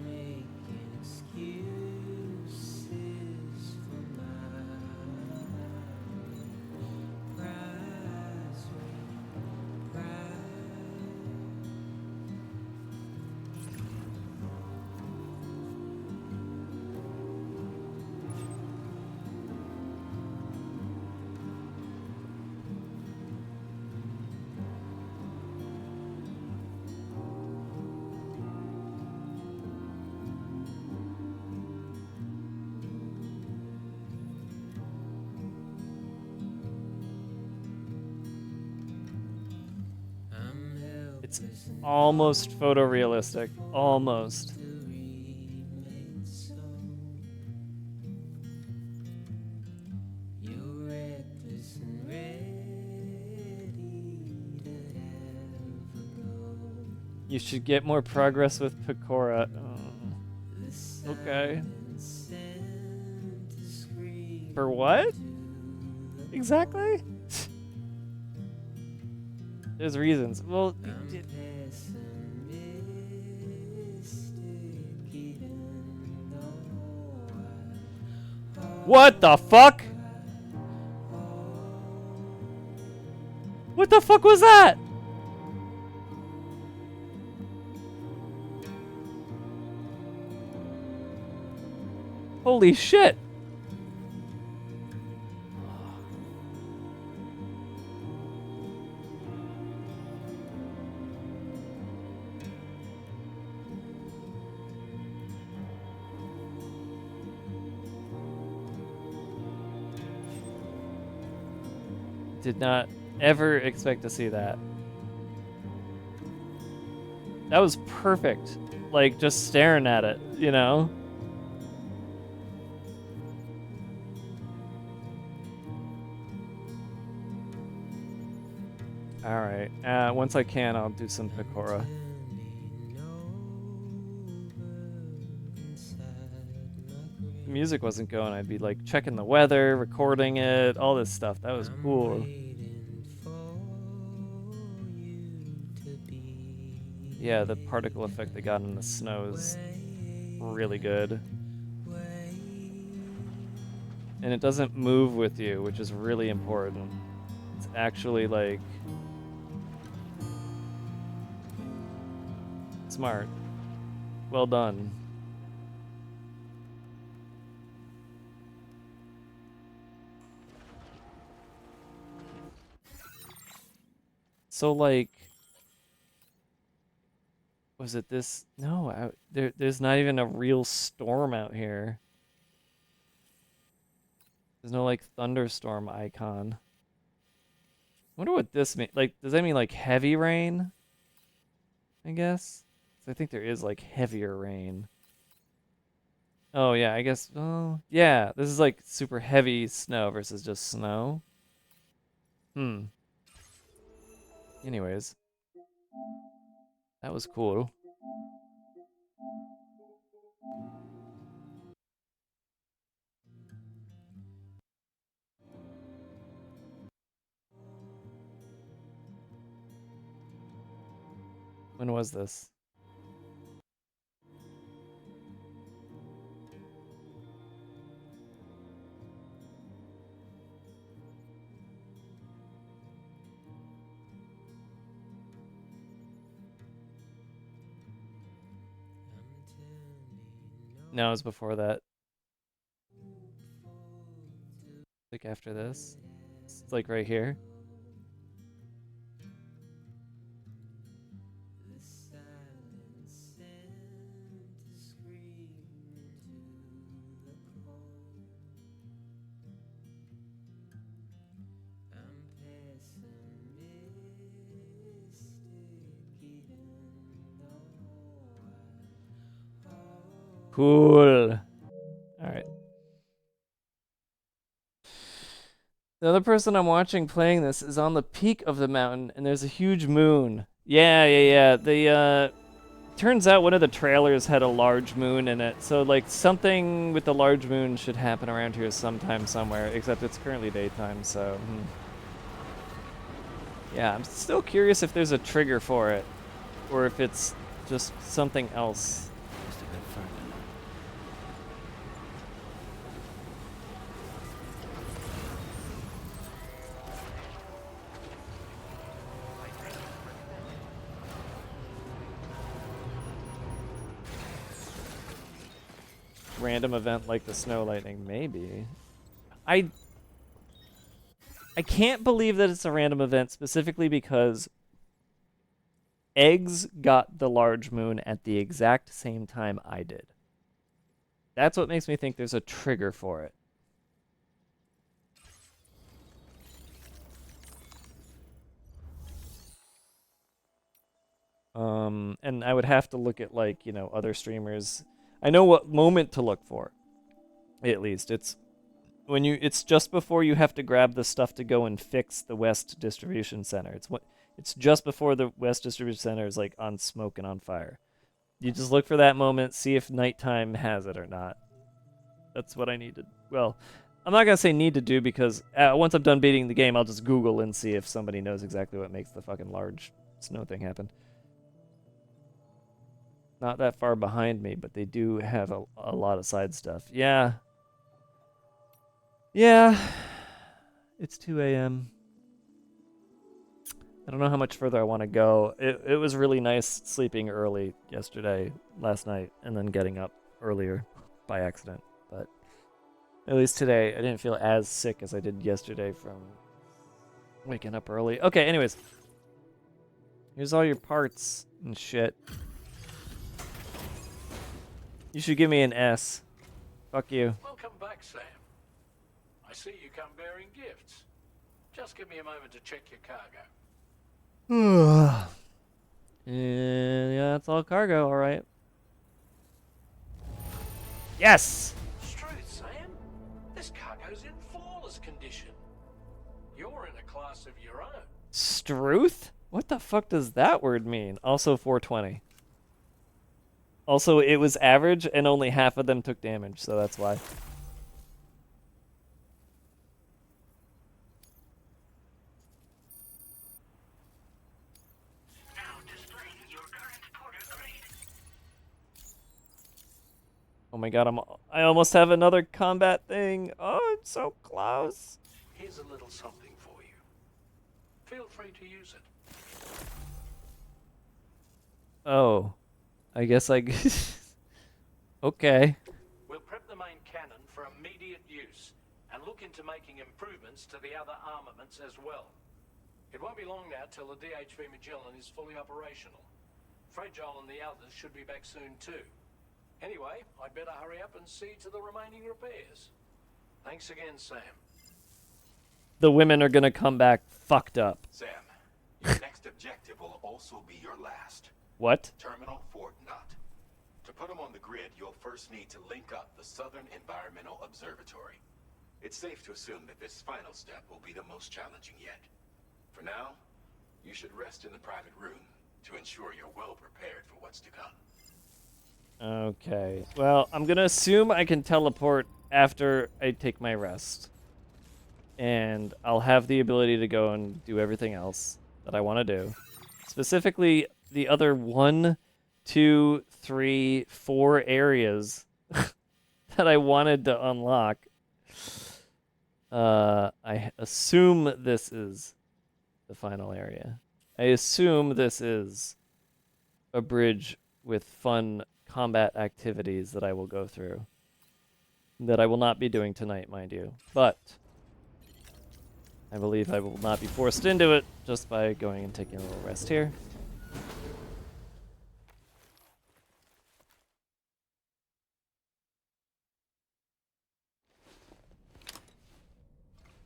It's almost photorealistic. Almost. You should get more progress with Pecora. Okay. For what? Exactly? There's reasons. Well, what the fuck? What the fuck was that? Holy shit. Did not ever expect to see that. That was perfect. Like, just staring at it, you know? Alright. Once I can, I'll do some Pecora. If the music wasn't going, I'd be like checking the weather, recording it, all this stuff. That was cool. Yeah, the particle effect they got in the snow is really good. And it doesn't move with you, which is really important. It's actually like smart. Well done. So like, was it this? No, there's not even a real storm out here. There's no like thunderstorm icon. I wonder what this means. Like, does that mean like heavy rain? I guess. 'Cause I think there is like heavier rain. Oh yeah, I guess. Oh yeah, this is like super heavy snow versus just snow. Anyways, that was cool. When was this? No, it was before that. Like after this. It's like right here. Cool. Alright. The other person I'm watching playing this is on the peak of the mountain, and there's a huge moon. Yeah. The, turns out one of the trailers had a large moon in it, so, like, something with the large moon should happen around here sometime somewhere, except it's currently daytime, so, Yeah, I'm still curious if there's a trigger for it, or if it's just something else. Random event like the snow lightning, maybe. I can't believe that it's a random event specifically because Eggs got the large moon at the exact same time I did. That's what makes me think there's a trigger for it. And I would have to look at, like, you know, other streamers. I know what moment to look for. At least it's just before you have to grab the stuff to go and fix the West Distribution Center. It's just before the West Distribution Center is, like, on smoke and on fire. You just look for that moment, see if nighttime has it or not. That's what I need to. Well, I'm not gonna say need to do because once I'm done beating the game, I'll just Google and see if somebody knows exactly what makes the fucking large snow thing happen. Not that far behind me, but they do have a lot of side stuff. Yeah. It's 2 a.m. I don't know how much further I want to go. It was really nice sleeping early last night, and then getting up earlier by accident. But at least today, I didn't feel as sick as I did yesterday from waking up early. Okay, anyways. Here's all your parts and shit. You should give me an S. Fuck you. Welcome back, Sam. I see you come bearing gifts. Just give me a moment to check your cargo. Yeah, it's all cargo, alright. Yes! Truth, Sam. This cargo's in flawless condition. You're in a class of your own. Struth? What the fuck does that word mean? Also 420. Also, it was average, and only half of them took damage, so that's why. Oh my god, I almost have another combat thing. Oh, it's so close. Here's a little something for you. Feel free to use it. Oh. I guess okay. We'll prep the main cannon for immediate use and look into making improvements to the other armaments as well. It won't be long now till the DHV Magellan is fully operational. Fragile and the others should be back soon too. Anyway, I'd better hurry up and see to the remaining repairs. Thanks again, Sam. The women are gonna come back fucked up. Sam, your next objective will also be your last. What? Terminal Fort Knott. To put them on the grid, you'll first need to link up the Southern Environmental Observatory. It's safe to assume that this final step will be the most challenging yet. For now, you should rest in the private room to ensure you're well prepared for what's to come. Okay. Well, I'm gonna assume I can teleport after I take my rest. And I'll have the ability to go and do everything else that I want to do. Specifically, the other 1, 2, 3, 4 areas that I wanted to unlock. I assume this is the final area. I assume this is a bridge with fun combat activities that I will go through. That I will not be doing tonight, mind you. But I believe I will not be forced into it just by going and taking a little rest here.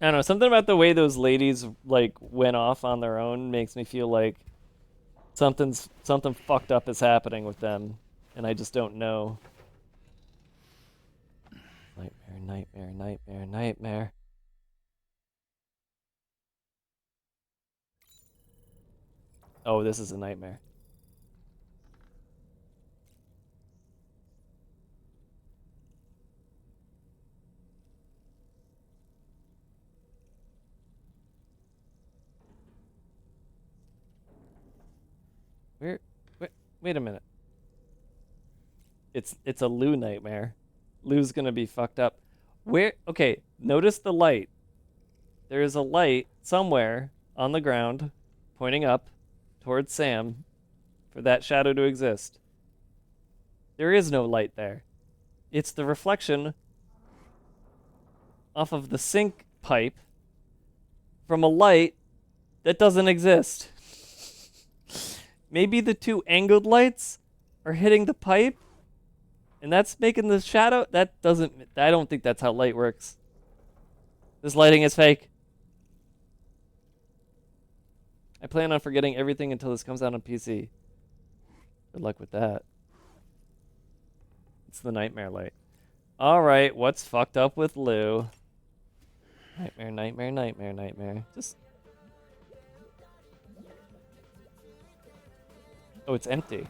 I don't know, something about the way those ladies, like, went off on their own makes me feel like something fucked up is happening with them, and I just don't know. Nightmare, nightmare, nightmare, nightmare. Oh, this is a nightmare. Wait, wait a minute. It's a Lou nightmare. Lou's gonna be fucked up. Where? Okay, notice the light. There is a light somewhere on the ground, pointing up towards Sam, for that shadow to exist. There is no light there. It's the reflection off of the sink pipe from a light that doesn't exist. Maybe the two angled lights are hitting the pipe, and that's making the shadow. That doesn't. I don't think that's how light works. This lighting is fake. I plan on forgetting everything until this comes out on PC. Good luck with that. It's the nightmare light. Alright, what's fucked up with Lou? Nightmare, nightmare, nightmare, nightmare. Just... Oh, it's empty.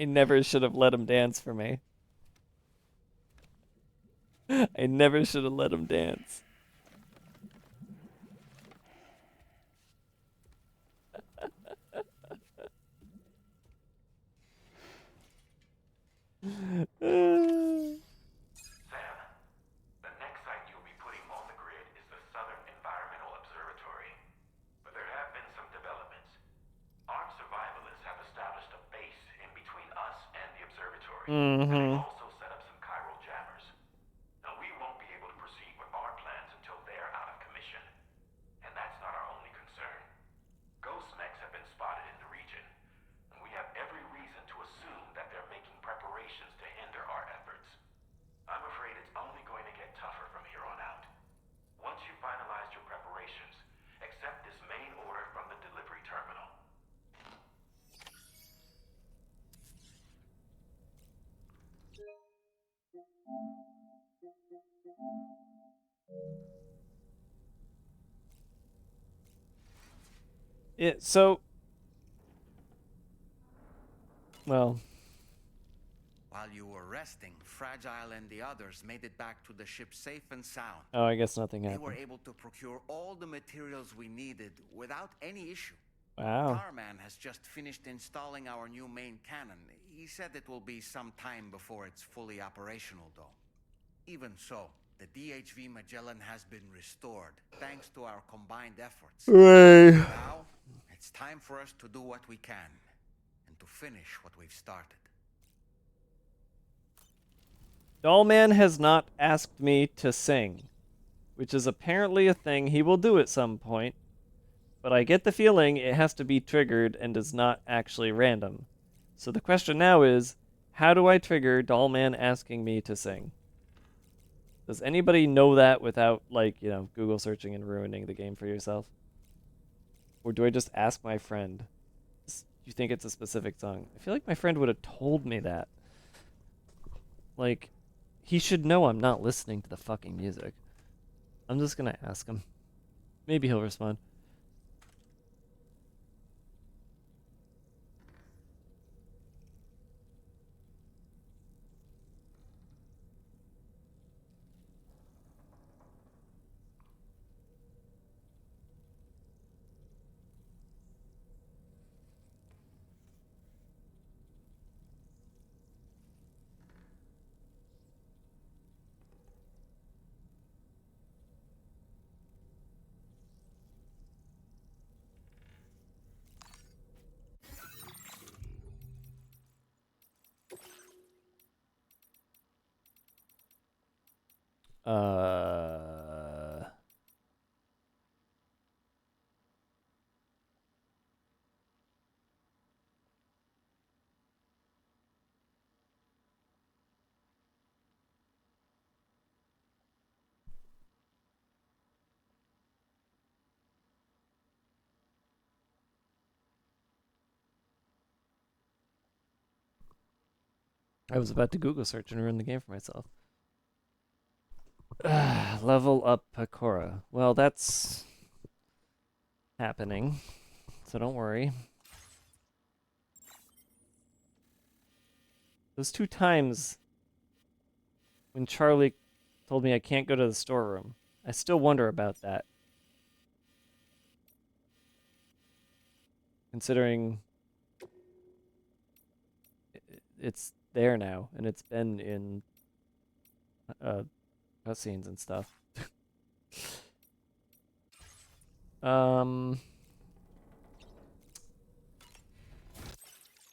I never should have let him dance for me. I never should have let him dance. Sam, the next site you'll be putting on the grid is the Southern Environmental Observatory. But there have been some developments. Armed survivalists have established a base in between us and the observatory. And they've also set up some chiral jammers. Now, we won't be able to proceed with our plans until they're out of commission. And that's not our only concern. Ghost mechs have been spotted in the region, and we have every reason to assume that they're making preparations to hinder our efforts. I'm afraid it's only going to get tougher from here on out. Once you've finalized your preparations, accept this main order from the delivery terminal. So... Well... While you were resting, Fragile and the others made it back to the ship safe and sound. Oh, I guess nothing They happened. were able to procure all the materials we needed without any issue. Wow. Tarman has just finished installing our new main cannon. He said it will be some time before it's fully operational, though. Even so, the DHV Magellan has been restored, thanks to our combined efforts. Hooray. Now, it's time for us to do what we can, and to finish what we've started. Dollman has not asked me to sing, which is apparently a thing he will do at some point, but I get the feeling it has to be triggered and is not actually random. So the question now is, how do I trigger Dollman asking me to sing? Does anybody know that without, like, Google searching and ruining the game for yourself? Or do I just ask my friend? Do you think it's a specific song? I feel like my friend would have told me that. Like, he should know I'm not listening to the fucking music. I'm just gonna ask him. Maybe he'll respond. I was about to Google search and ruin the game for myself. Level up Pecora. Well, that's happening, so don't worry. Those 2 times when Charlie told me I can't go to the storeroom, I still wonder about that. Considering it's there now, and it's been in cutscenes and stuff. Oh,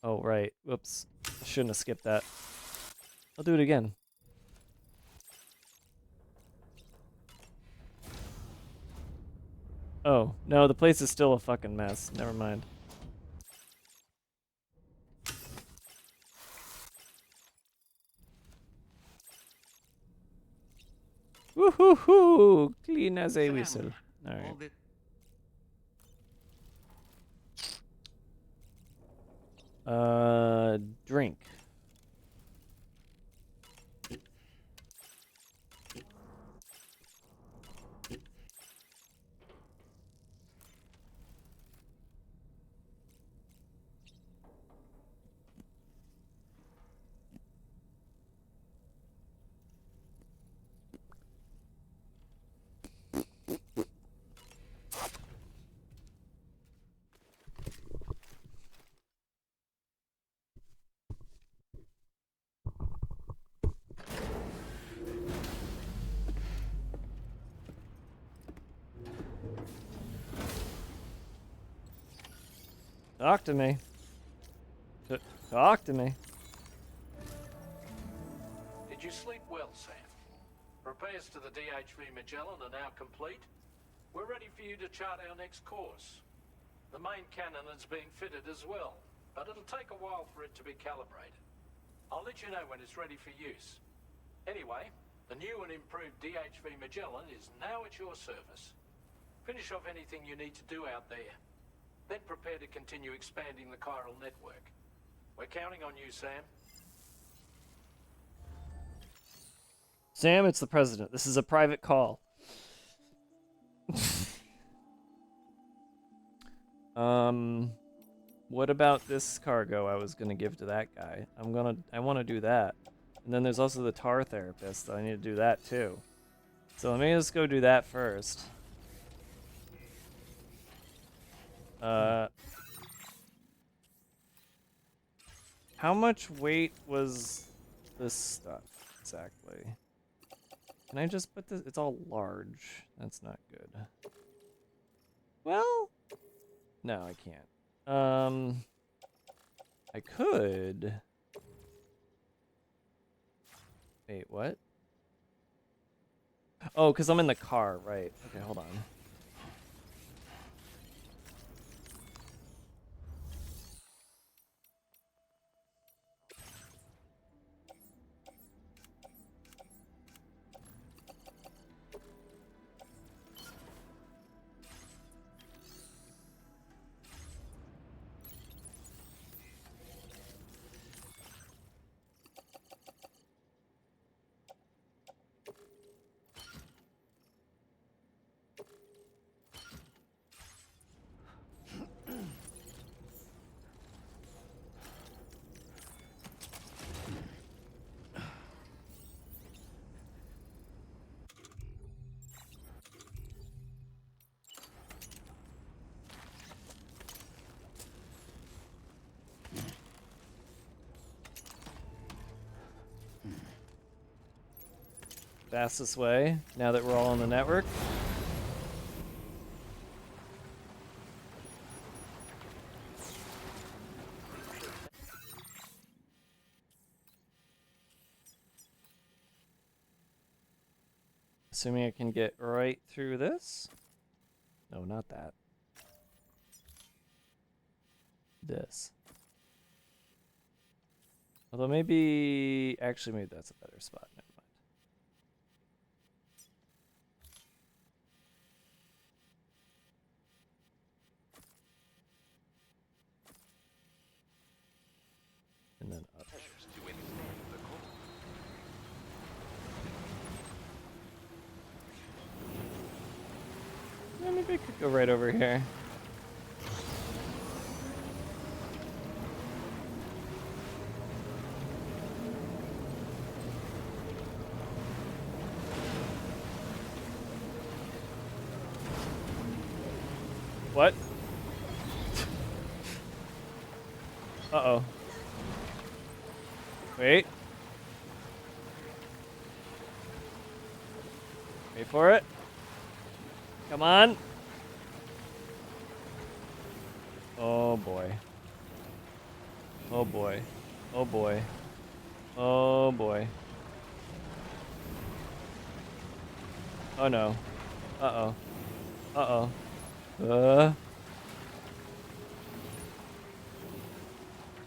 right. Whoops. I shouldn't have skipped that. I'll do it again. Oh, no, the place is still a fucking mess. Never mind. Woohoo! Clean as a whistle. Alright. Drink. Talk to me. Talk to me. Did you sleep well, Sam? Repairs to the DHV Magellan are now complete. We're ready for you to chart our next course. The main cannon is being fitted as well, but it'll take a while for it to be calibrated. I'll let you know when it's ready for use. Anyway, the new and improved DHV Magellan is now at your service. Finish off anything you need to do out there. Then prepare to continue expanding the chiral network. We're counting on you, Sam. Sam, it's the president. This is a private call. What about this cargo I was gonna give to that guy? I wanna do that. And then there's also the tar therapist. I need to do that too. So let me just go do that first. How much weight was this stuff exactly? Can I just put this? It's all large. That's not good. Well, no, I can't. I could. Wait, what? Oh, because I'm in the car, right. Okay, hold on. Fastest way, now that we're all on the network. Assuming I can get right through this. No, not that. This. Although maybe... Actually, maybe that's a better spot. Never mind. And then up. To withstand I could go right over here. What? Uh-oh. Wait. Wait for it. Come on. Oh boy. Oh boy. Oh boy. Oh boy. Oh no. Uh-oh. Uh-oh.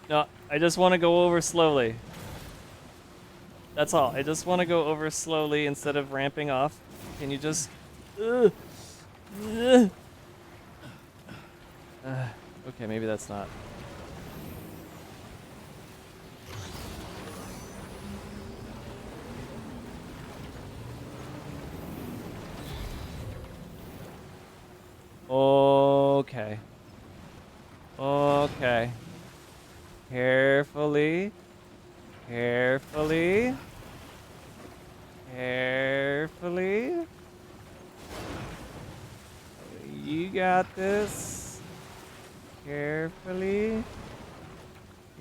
No, I just want to go over slowly. That's all. I just want to go over slowly instead of ramping off. Can you just... Okay, maybe that's not... Okay. Okay. Carefully. Carefully. Carefully. You got this. Carefully.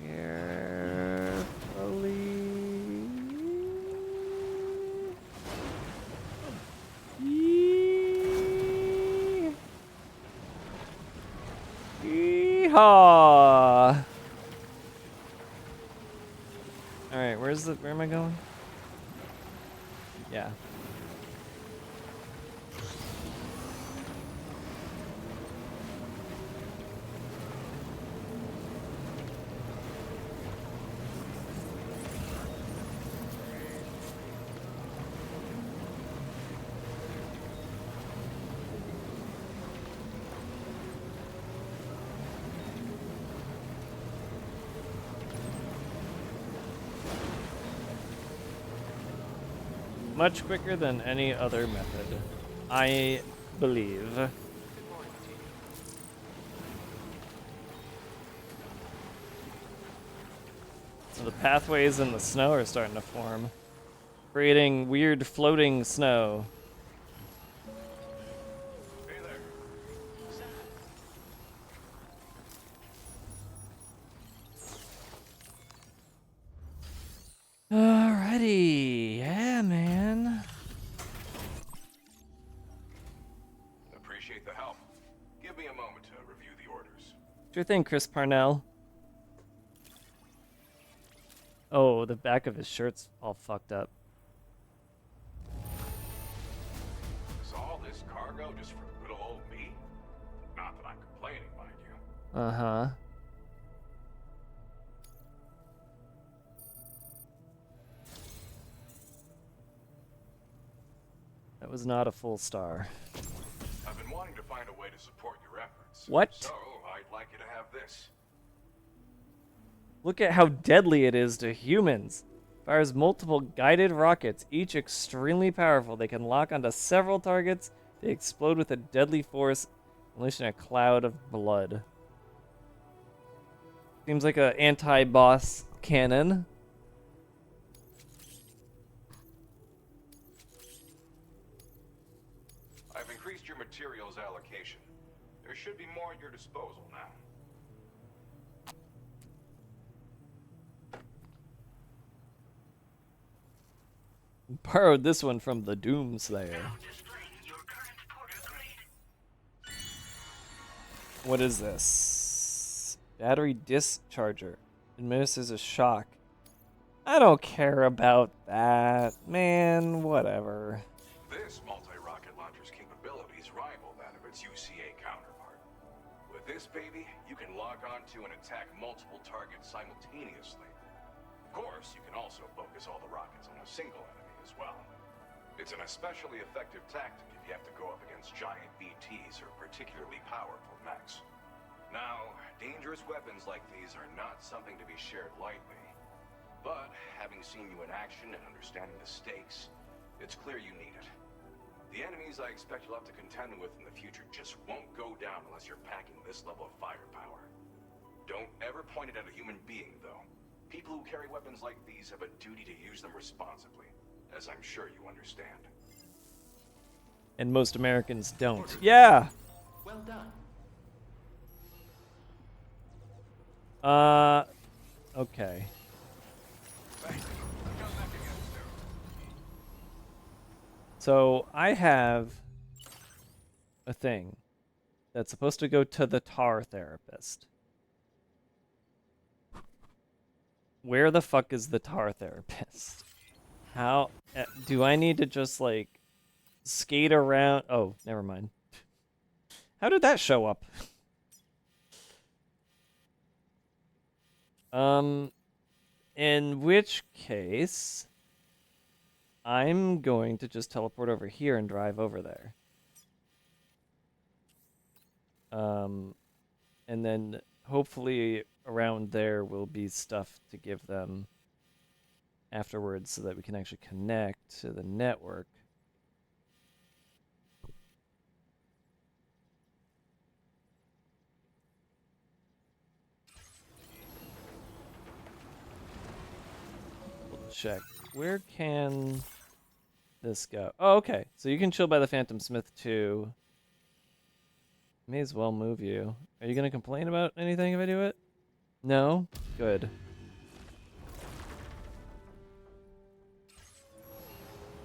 Carefully. Yeehaw! Alright, where am I going? Yeah. Much quicker than any other method, I believe. So the pathways in the snow are starting to form, creating weird floating snow. Alrighty, yeah, man. Appreciate the help. Give me a moment to review the orders. Sure thing, Chris Parnell. Oh, the back of his shirt's all fucked up. Is all this cargo just for little old me? Not that I'm complaining, mind you. Uh-huh. That was not a full star. I've been wanting to find a way to support your efforts. What? So, I'd like you to have this. Look at how deadly it is to humans. Fires multiple guided rockets, each extremely powerful. They can lock onto several targets. They explode with a deadly force, unleashing a cloud of blood. Seems like an anti-boss cannon. I've increased your materials allocation. There should be more at your disposal now. Borrowed this one from the Doomslayer. What is this? Battery discharger. Administers a shock. I don't care about that. Man, whatever. This multi-rocket launcher's capabilities rival that of its UCA counterpart. With this baby, you can lock onto and attack multiple targets simultaneously. Of course, you can also focus all the rockets on a single enemy as well. It's an especially effective tactic if you have to go up against giant BTs or particularly powerful mechs. Now, dangerous weapons like these are not something to be shared lightly. But, having seen you in action and understanding the stakes, it's clear you need it. The enemies I expect you'll have to contend with in the future just won't go down unless you're packing this level of firepower. Don't ever point it at a human being, though. People who carry weapons like these have a duty to use them responsibly, as I'm sure you understand. And most Americans don't. Yeah. Well done. Okay. So I have a thing that's supposed to go to the tar therapist. Where the fuck is the tar therapist? How do I need to just like skate around? Oh, never mind. How did that show up? In which case, I'm going to just teleport over here and drive over there. And then hopefully around there will be stuff to give them afterwards so that we can actually connect to the network. We'll check. Where can this go? Oh, okay. So you can chill by the Phantom Smith too. May as well move you. Are you gonna complain about anything if I do it? No? Good.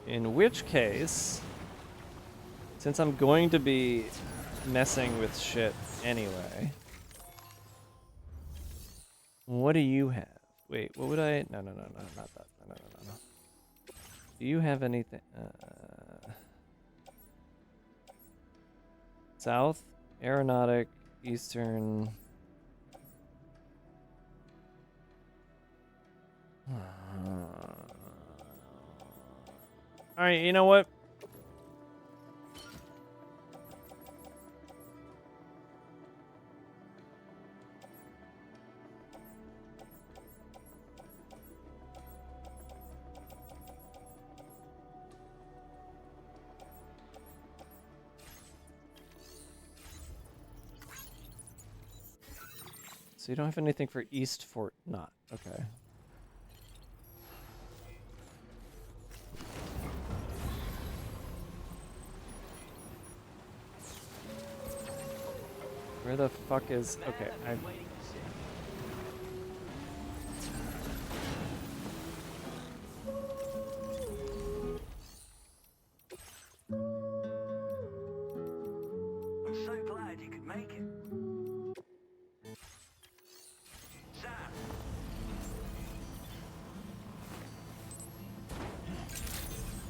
In which case, since I'm going to be messing with shit anyway, what do you have? Wait, what would I? No, not that. No. Do you have anything? South, aeronautic, eastern. All right, you know what? So you don't have anything for East Fort Knott. Okay. Where the fuck is... Okay, I... I'm so glad you could make it. Sam!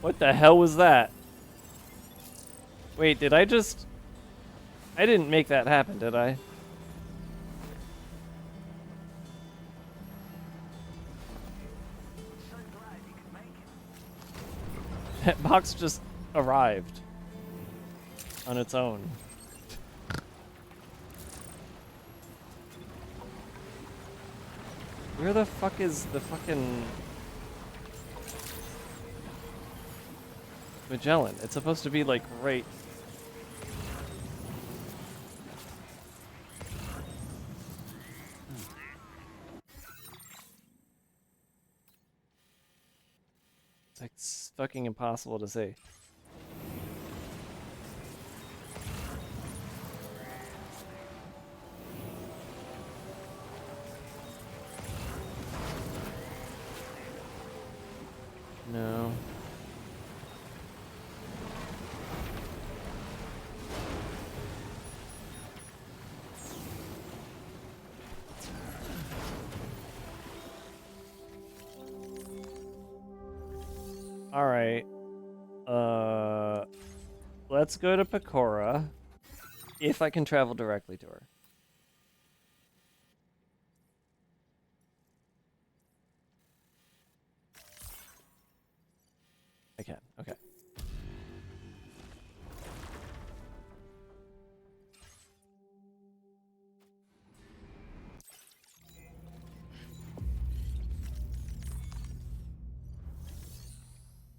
What the hell was that? Wait, did I just... I didn't make that happen, did I? That box just arrived on its own. Where the fuck is the fucking Magellan? It's supposed to be like right. It's like fucking impossible to see. No. All right. Let's go to Pecora if I can travel directly to her. I can. Okay.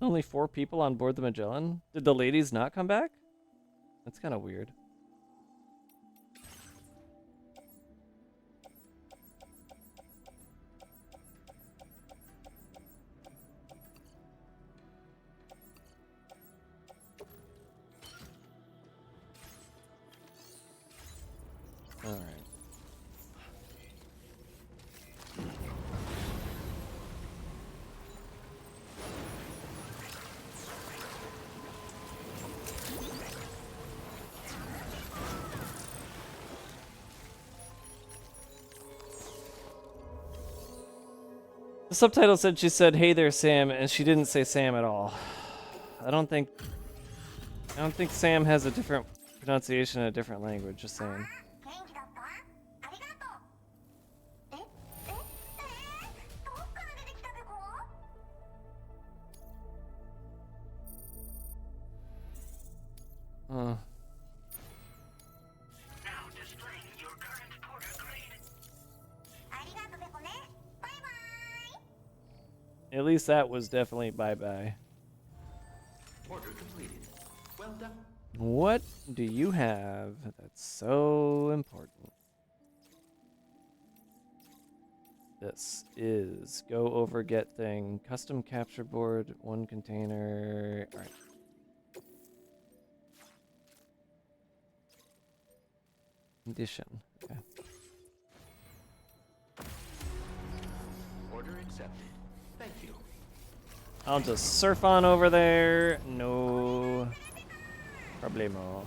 Only 4 people on board the Magellan? Did the ladies not come back? That's kind of weird. All right. The subtitle said she said, "Hey there, Sam," and she didn't say Sam at all. I don't think Sam has a different pronunciation in a different language, just saying. At least that was definitely bye-bye. Order completed. Well done. What do you have that's so important? This is go over get thing, custom capture board, 1 container. All right. Condition. Okay. Order accepted. Thank you. I'll just surf on over there. No problemo.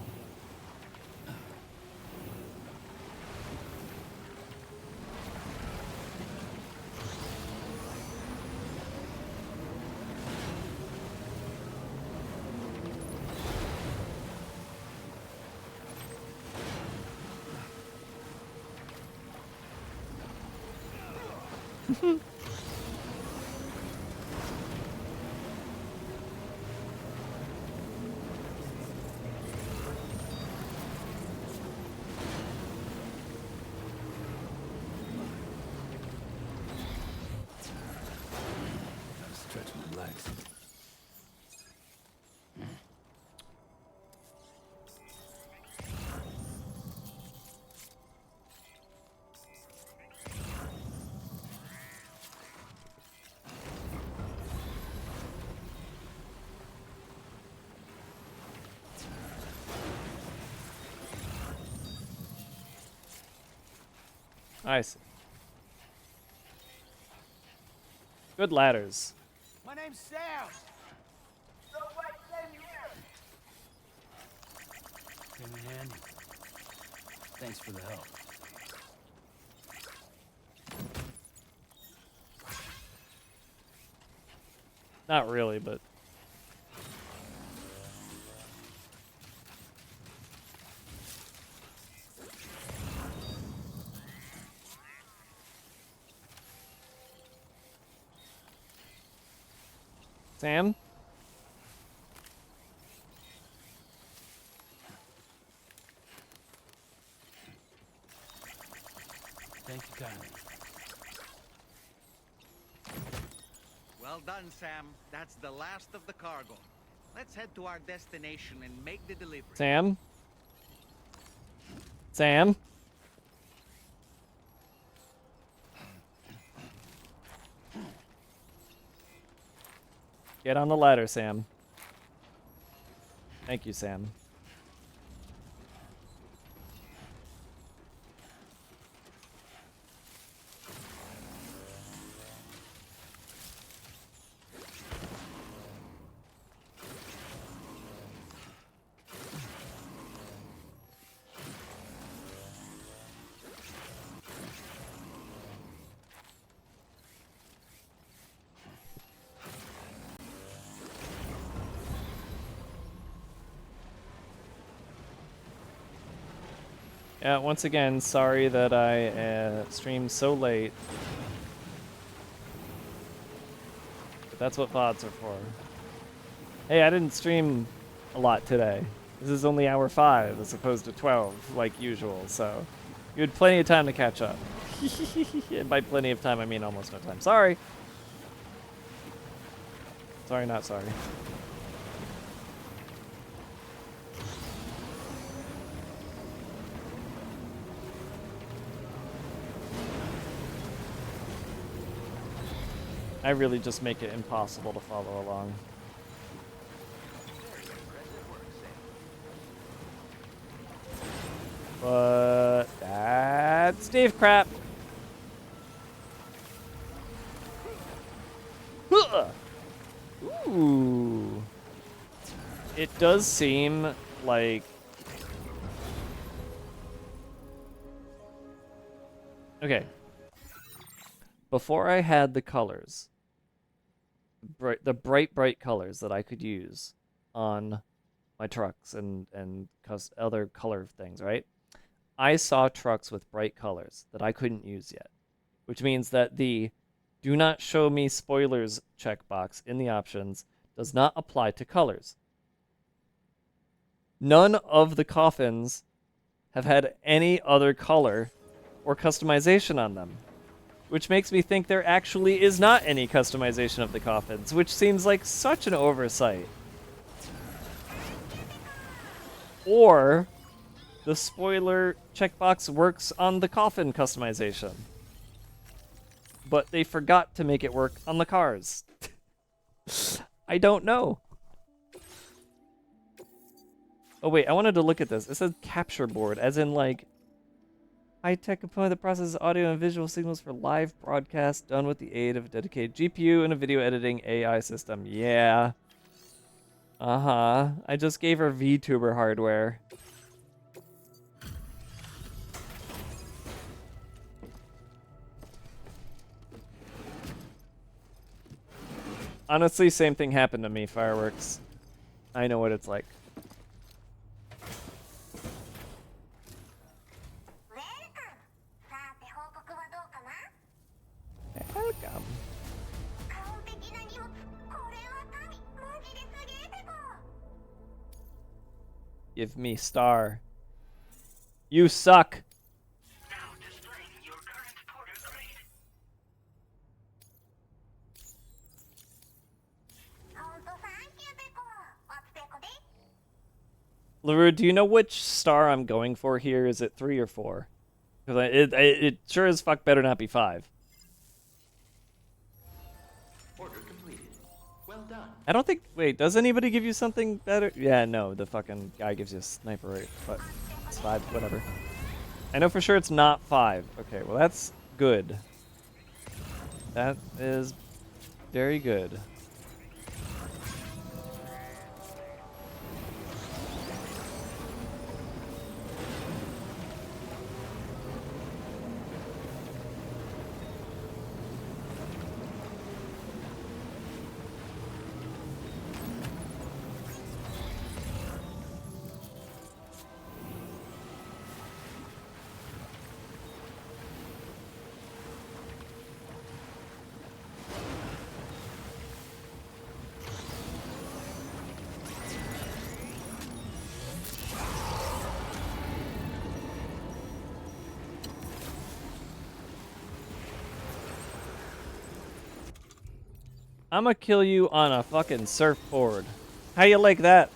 Stretch my legs. I see. Good ladders. My name's Sam. So glad to send you here. Came in handy. Thanks for the help. Not really, but Sam? Thank you kindly. Well done, Sam. That's the last of the cargo. Let's head to our destination and make the delivery. Sam? Sam? Get on the ladder, Sam. Thank you, Sam. Yeah, once again, sorry that I streamed so late. But that's what VODs are for. Hey, I didn't stream a lot today. This is only hour 5 as opposed to 12, like usual, so you had plenty of time to catch up. And by plenty of time, I mean almost no time. Sorry. Sorry, not sorry. I really just make it impossible to follow along. But that's Dave crap. Ooh. It does seem like... Okay. Before I had the colors, the bright colors that I could use on my trucks and other color things, right? I saw trucks with bright colors that I couldn't use yet, which means that the do not show me spoilers checkbox in the options does not apply to colors. None of the coffins have had any other color or customization on them, which makes me think there actually is not any customization of the coffins, which seems like such an oversight. Or the spoiler checkbox works on the coffin customization, but they forgot to make it work on the cars. I don't know. Oh wait, I wanted to look at this. It says capture board, as in like high-tech component that processes audio and visual signals for live broadcast done with the aid of a dedicated GPU and a video editing AI system. Yeah. Uh-huh. I just gave her VTuber hardware. Honestly, same thing happened to me, Fireworks. I know what it's like. Welcome. Give me star. You suck. LaRue, do you know which star I'm going for here? Is it 3 or 4? Because it sure as fuck better not be 5. Order completed. Well done. I don't think... Wait, does anybody give you something better? Yeah, no, the fucking guy gives you a sniper rate, but it's 5, whatever. I know for sure it's not 5. Okay, well that's good. That is very good. I'ma kill you on a fucking surfboard. How you like that?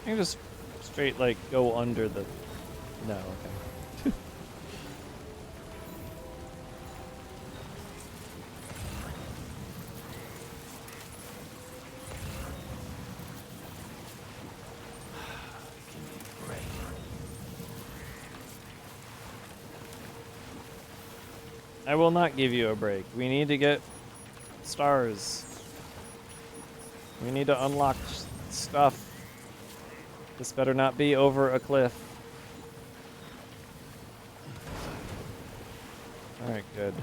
I can just straight, like, go under the... No, okay. I will not give you a break. We need to get stars. We need to unlock stuff. This better not be over a cliff. Alright, good.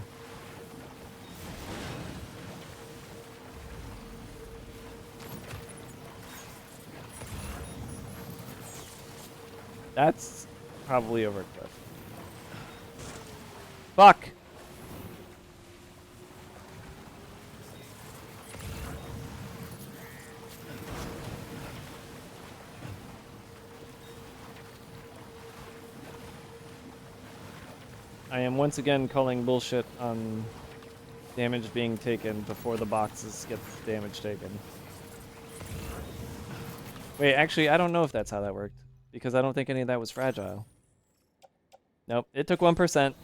That's probably overkill. Fuck! I am once again calling bullshit on damage being taken before the boxes get damage taken. Wait, actually, I don't know if that's how that worked, because I don't think any of that was fragile. Nope, it took 1%.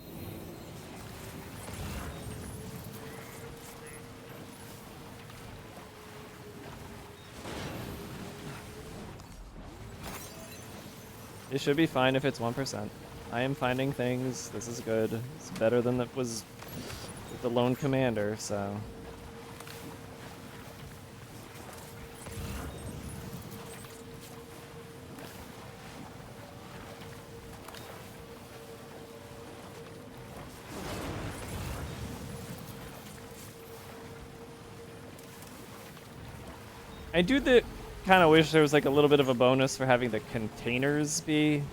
It should be fine if it's 1%. I am finding things. This is good. It's better than it was with the lone commander, so... I do kind of wish there was like a little bit of a bonus for having the containers be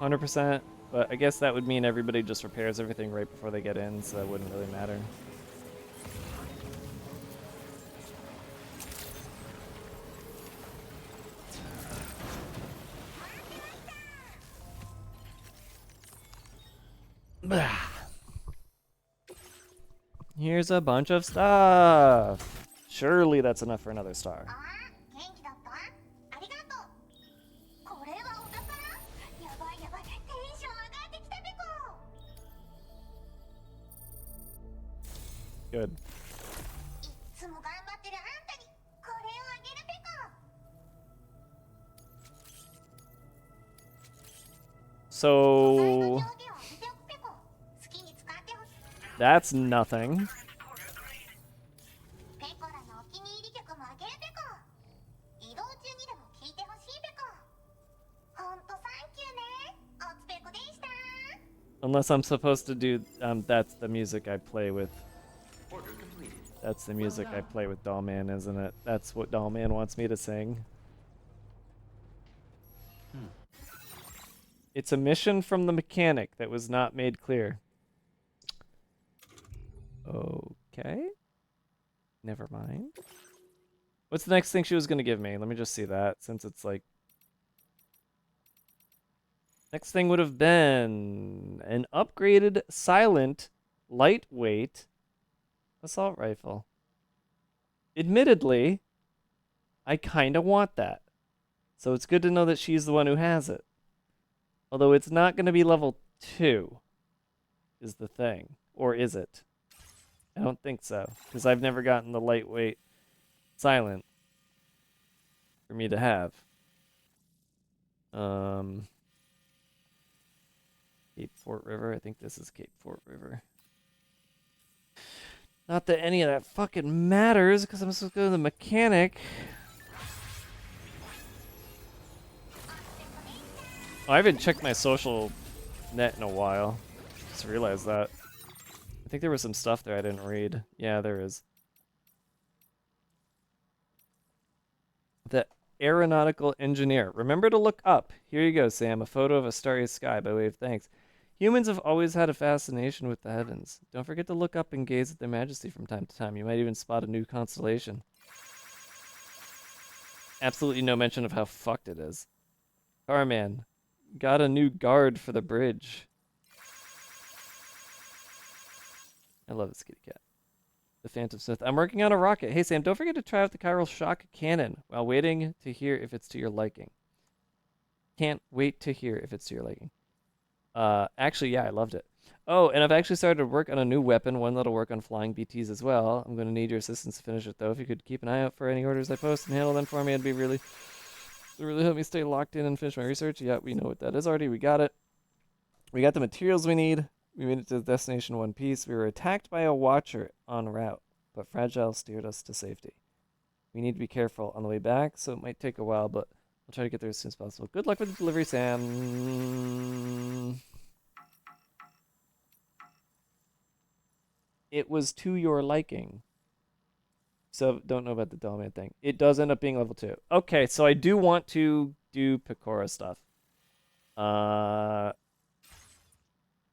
100%, but I guess that would mean everybody just repairs everything right before they get in, so that wouldn't really matter. Here's a bunch of stuff. Surely that's enough for another star. Good. So that's nothing. Unless I'm supposed to do, that's the music I play with. That's the music I play with Dollman, isn't it? That's what Dollman wants me to sing. It's a mission from the mechanic that was not made clear. Okay. Never mind. What's the next thing she was going to give me? Let me just see that, since it's like... Next thing would have been an upgraded, silent, lightweight assault rifle. Admittedly, I kind of want that. So it's good to know that she's the one who has it. Although it's not going to be level 2, is the thing. Or is it? I don't think so, because I've never gotten the lightweight silent for me to have. Cape Fort River. I think this is Cape Fort River. Not that any of that fucking matters, because I'm supposed to go to the mechanic. Oh, I haven't checked my social net in a while. Just realized that. I think there was some stuff there I didn't read. Yeah, there is. The aeronautical engineer. Remember to look up. Here you go, Sam. A photo of a starry sky by way of thanks. Humans have always had a fascination with the heavens. Don't forget to look up and gaze at their majesty from time to time. You might even spot a new constellation. Absolutely no mention of how fucked it is. Carman. Got a new guard for the bridge. I love this kitty cat. The Phantom Smith. I'm working on a rocket. Hey, Sam, don't forget to try out the chiral shock cannon while waiting to hear if it's to your liking. Can't wait to hear if it's to your liking. Actually, yeah, I loved it. Oh, and I've actually started to work on a new weapon, one that'll work on flying BTs as well. I'm going to need your assistance to finish it, though. If you could keep an eye out for any orders I post and handle them for me, it'd be really help me stay locked in and finish my research. Yeah, we know what that is already. We got it. We got the materials we need. We made it to the destination in one piece. We were attacked by a watcher en route, but Fragile steered us to safety. We need to be careful on the way back, so it might take a while, but I'll try to get there as soon as possible. Good luck with the delivery, Sam. It was to your liking. So don't know about the Dollman thing. It does end up being level 2. Okay, so I do want to do Pecora stuff.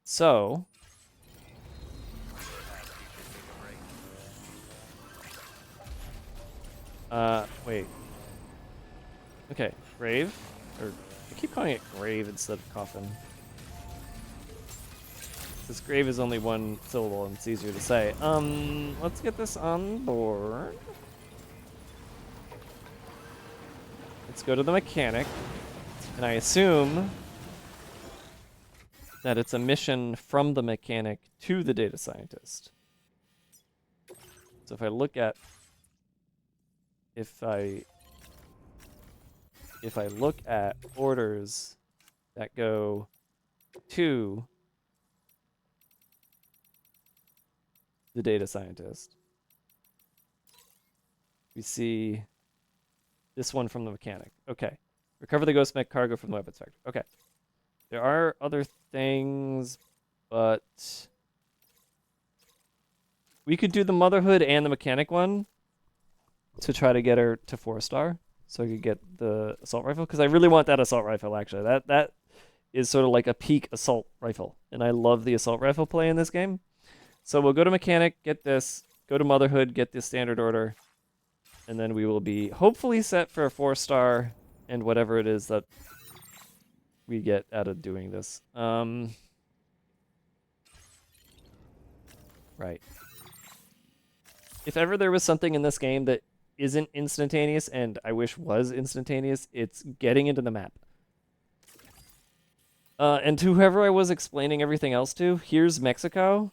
So wait. Okay, grave, or I keep calling it grave instead of coffin. This grave is only one syllable and it's easier to say. Let's get this on board. Let's go to the mechanic, and I assume that it's a mission from the mechanic to the data scientist. So if I look at, if I look at orders that go to the data scientist, we see this one from the mechanic. Okay. Recover the ghost mech cargo from the weapons factory. Okay. There are other things, but we could do the motherhood and the mechanic one to try to get her to 4-star, so I could get the assault rifle, because I really want that assault rifle, actually. That is sort of like a peak assault rifle, and I love the assault rifle play in this game. So we'll go to mechanic, get this, go to motherhood, get the standard order, and then we will be hopefully set for a 4-star and whatever it is that we get out of doing this. Right. If ever there was something in this game that isn't instantaneous, and I wish was instantaneous, it's getting into the map. And to whoever I was explaining everything else to, here's Mexico.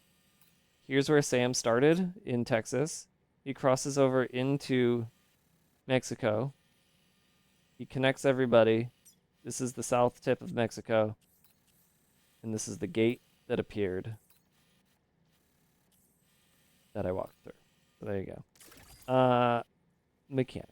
Here's where Sam started, in Texas. He crosses over into Mexico. He connects everybody. This is the south tip of Mexico. And this is the gate that appeared that I walked through. So there you go. Mechanic.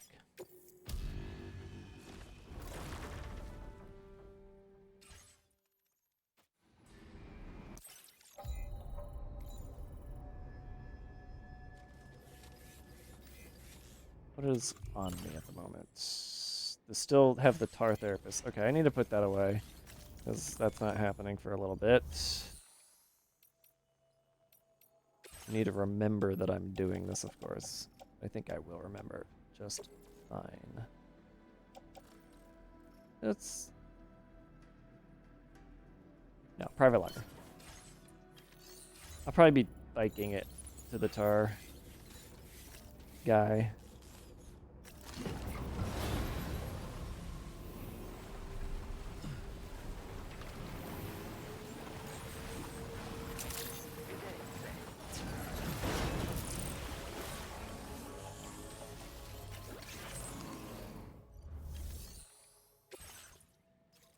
What is on me at the moment? To still have the tar therapist. Okay, I need to put that away, because that's not happening for a little bit. I need to remember that I'm doing this, of course. I think I will remember just fine. That's... No, private locker. I'll probably be biking it to the tar guy.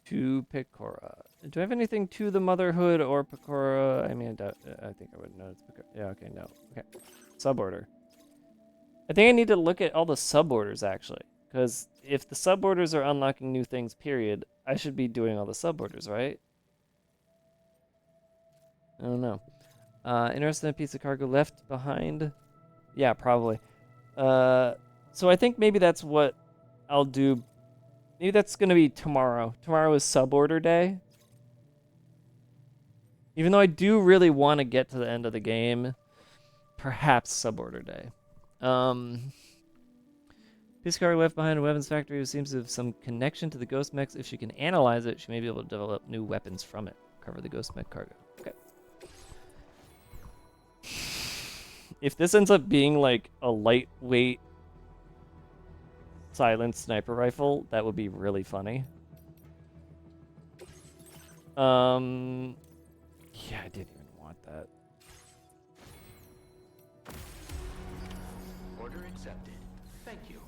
To Pecora. Do I have anything to the motherhood or Pecora? I mean, I think I would know it's Pecora. Yeah, okay, no. Okay. Suborder. I think I need to look at all the suborders, actually. Because if the suborders are unlocking new things, period, I should be doing all the suborders, right? I don't know. Interested in a piece of cargo left behind? Yeah, probably. So I think maybe that's what I'll do. Maybe that's going to be tomorrow. Tomorrow is suborder day. Even though I do really want to get to the end of the game, perhaps suborder day. Piece of cargo left behind a weapons factory who seems to have some connection to the ghost mechs. If she can analyze it, she may be able to develop new weapons from it. Cover the ghost mech cargo. Okay. If this ends up being like a lightweight silent sniper rifle, that would be really funny. Yeah, I didn't even want that. Order accepted. Thank you.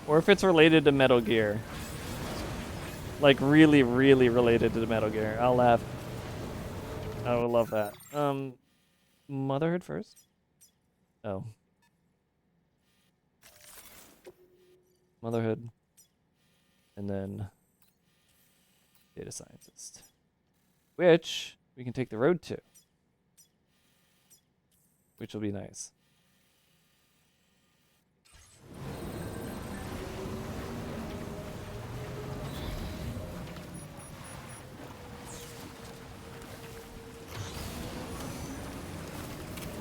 Or if it's related to Metal Gear. Like really, really related to Metal Gear. I'll laugh. I would love that. Motherhood first? Oh. Motherhood. And then data scientist. Which we can take the road to. Which will be nice.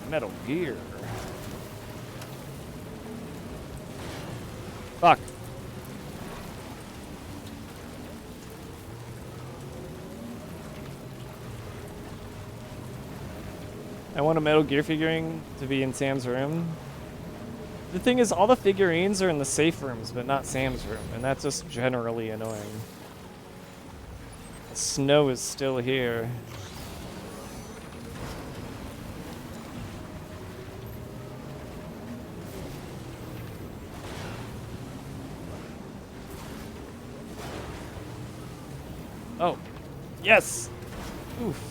Metal Gear. Fuck. I want a Metal Gear figurine to be in Sam's room. The thing is, all the figurines are in the safe rooms, but not Sam's room, and that's just generally annoying. The snow is still here. Oh, yes! Oof.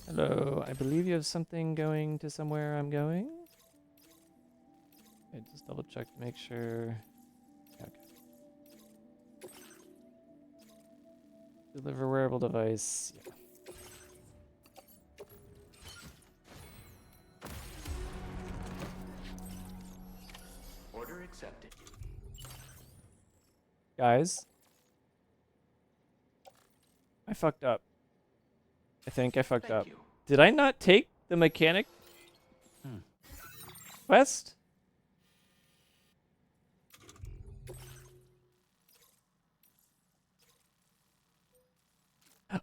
Hello, I believe you have something going to somewhere I'm going. Okay, just double check to make sure. Okay. Deliver wearable device. Yeah. Order accepted. Guys, I fucked up. I think I fucked up. Did I not take the mechanic quest?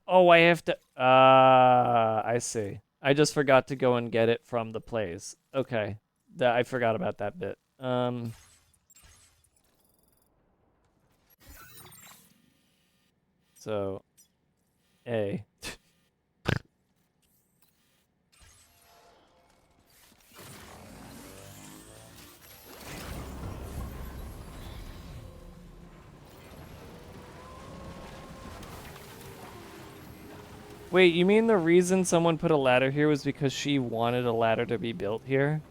Oh, I have to. I see. I just forgot to go and get it from the place. Okay, I forgot about that bit. So, A. Wait, you mean the reason someone put a ladder here was because she wanted a ladder to be built here?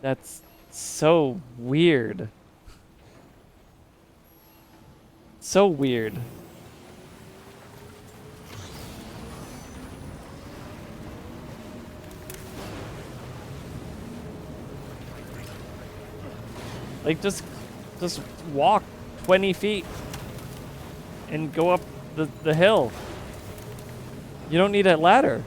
That's so weird. So weird. Like, just walk 20 feet and go up the hill. You don't need a ladder.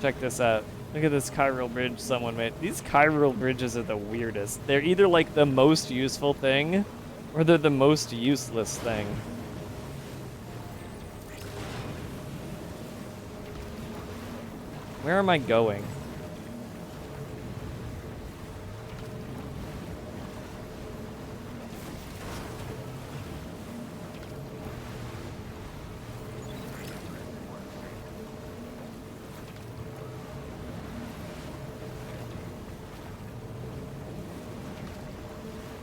Check this out. Look at this chiral bridge someone made. These chiral bridges are the weirdest. They're either like the most useful thing or they're the most useless thing. Where am I going?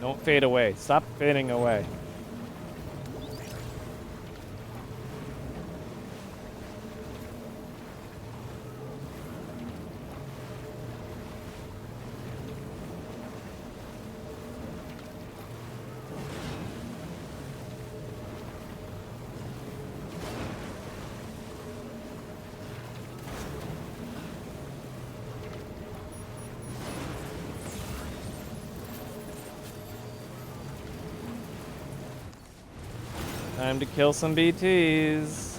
Don't fade away. Stop fading away. Time to kill some BTs.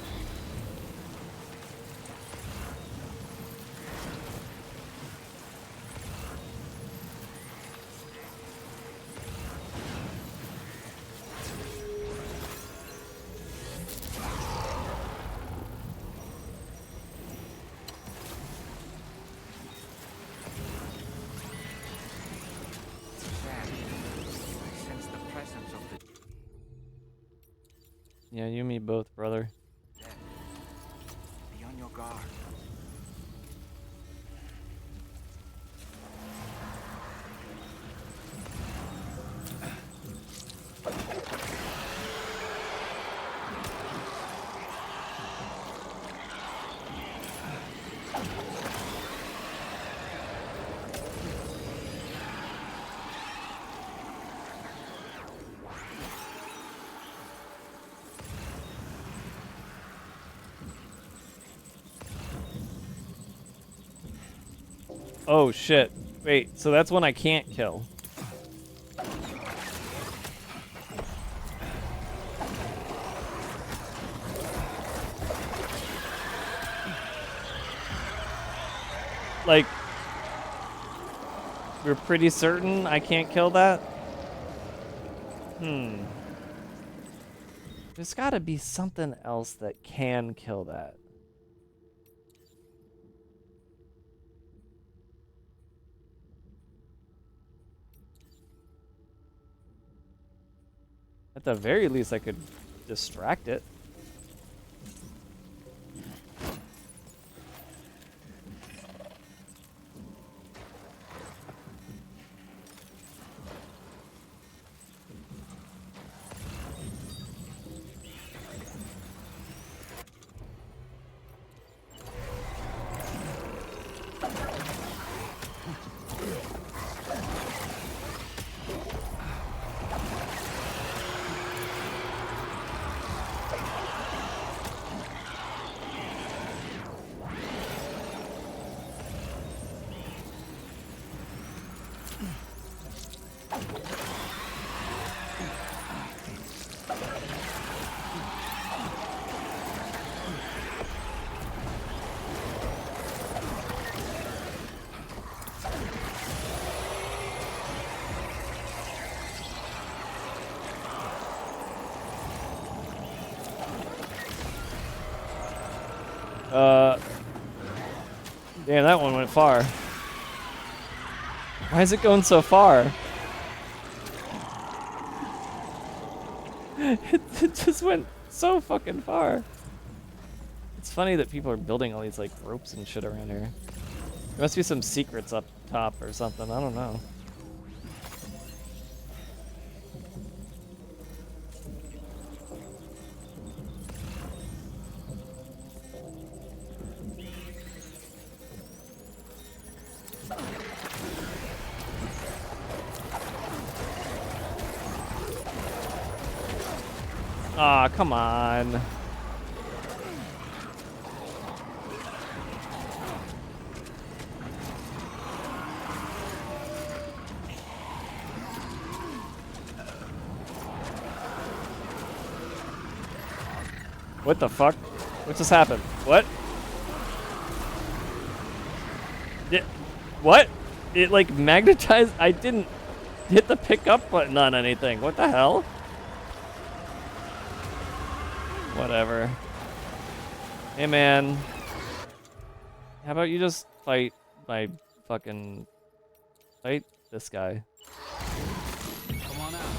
Yeah, you and me both, brother. Be on your guard. Oh shit. Wait, so that's one I can't kill. Like, we're pretty certain I can't kill that? There's gotta be something else that can kill that. At the very least, I could distract it. Damn, that one went far. Why is it going so far? It just went so fucking far. It's funny that people are building all these like ropes and shit around here. There must be some secrets up top or something. I don't know. Aw, come on. What the fuck? What just happened? What? What? It like magnetized? I didn't hit the pickup button on anything. What the hell? Whatever. Hey man. How about you just fight my fucking... Fight this guy. Come on out.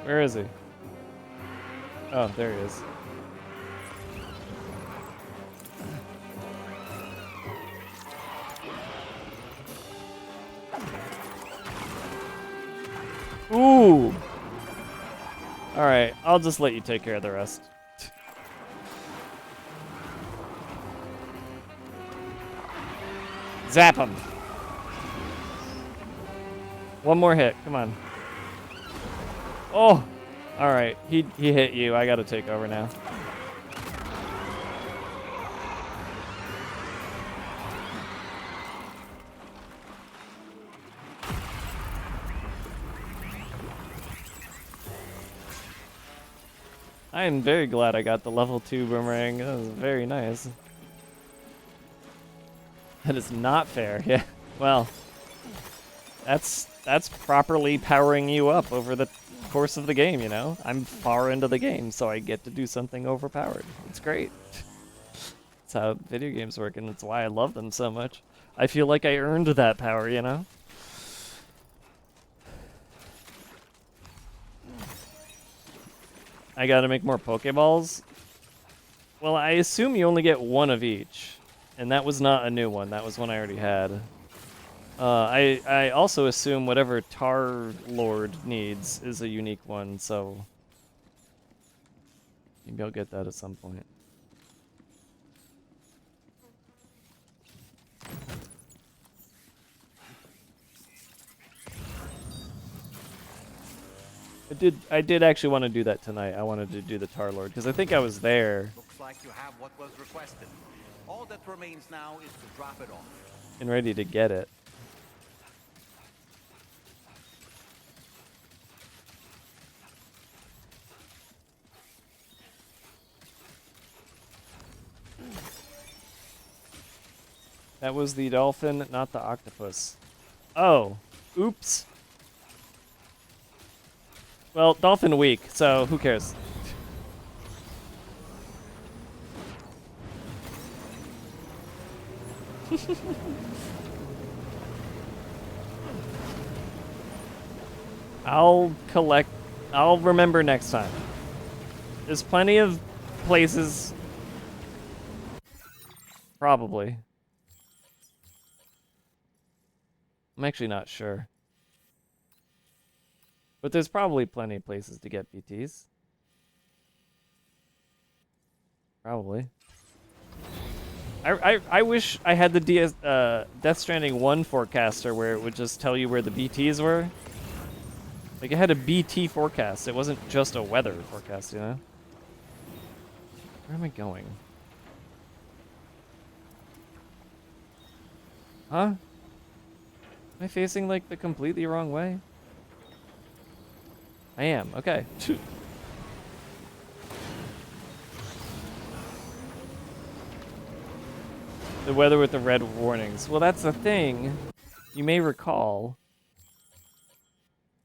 Where is he? Oh, there he is. Ooh! Alright, I'll just let you take care of the rest. Zap him! One more hit, come on. Oh! Alright, he hit you. I gotta take over now. I am very glad I got the level 2 boomerang. That was very nice. That is not fair. Yeah, well, That's properly powering you up over the course of the game, you know? I'm far into the game, so I get to do something overpowered. It's great. That's how video games work, and it's why I love them so much. I feel like I earned that power, you know? I gotta make more Pokeballs? Well, I assume you only get one of each. And that was not a new one. That was one I already had. I also assume whatever Tar Lord needs is a unique one, so maybe I'll get that at some point. I did actually want to do that tonight. I wanted to do the Tar Lord because I think I was there. Looks like you have what was requested. All that remains now is to drop it off. And ready to get it. That was the dolphin, not the octopus. Oh, oops. Well, dolphin weak, so who cares? I'll remember next time. There's plenty of places. Probably. I'm actually not sure. But there's probably plenty of places to get BTs. Probably. I wish I had the Death Stranding 1 forecaster where it would just tell you where the BTs were. Like, it had a BT forecast. It wasn't just a weather forecast, you know? Where am I going? Huh? Am I facing, like, the completely wrong way? I am. Okay. The weather with the red warnings. Well, that's the thing. You may recall.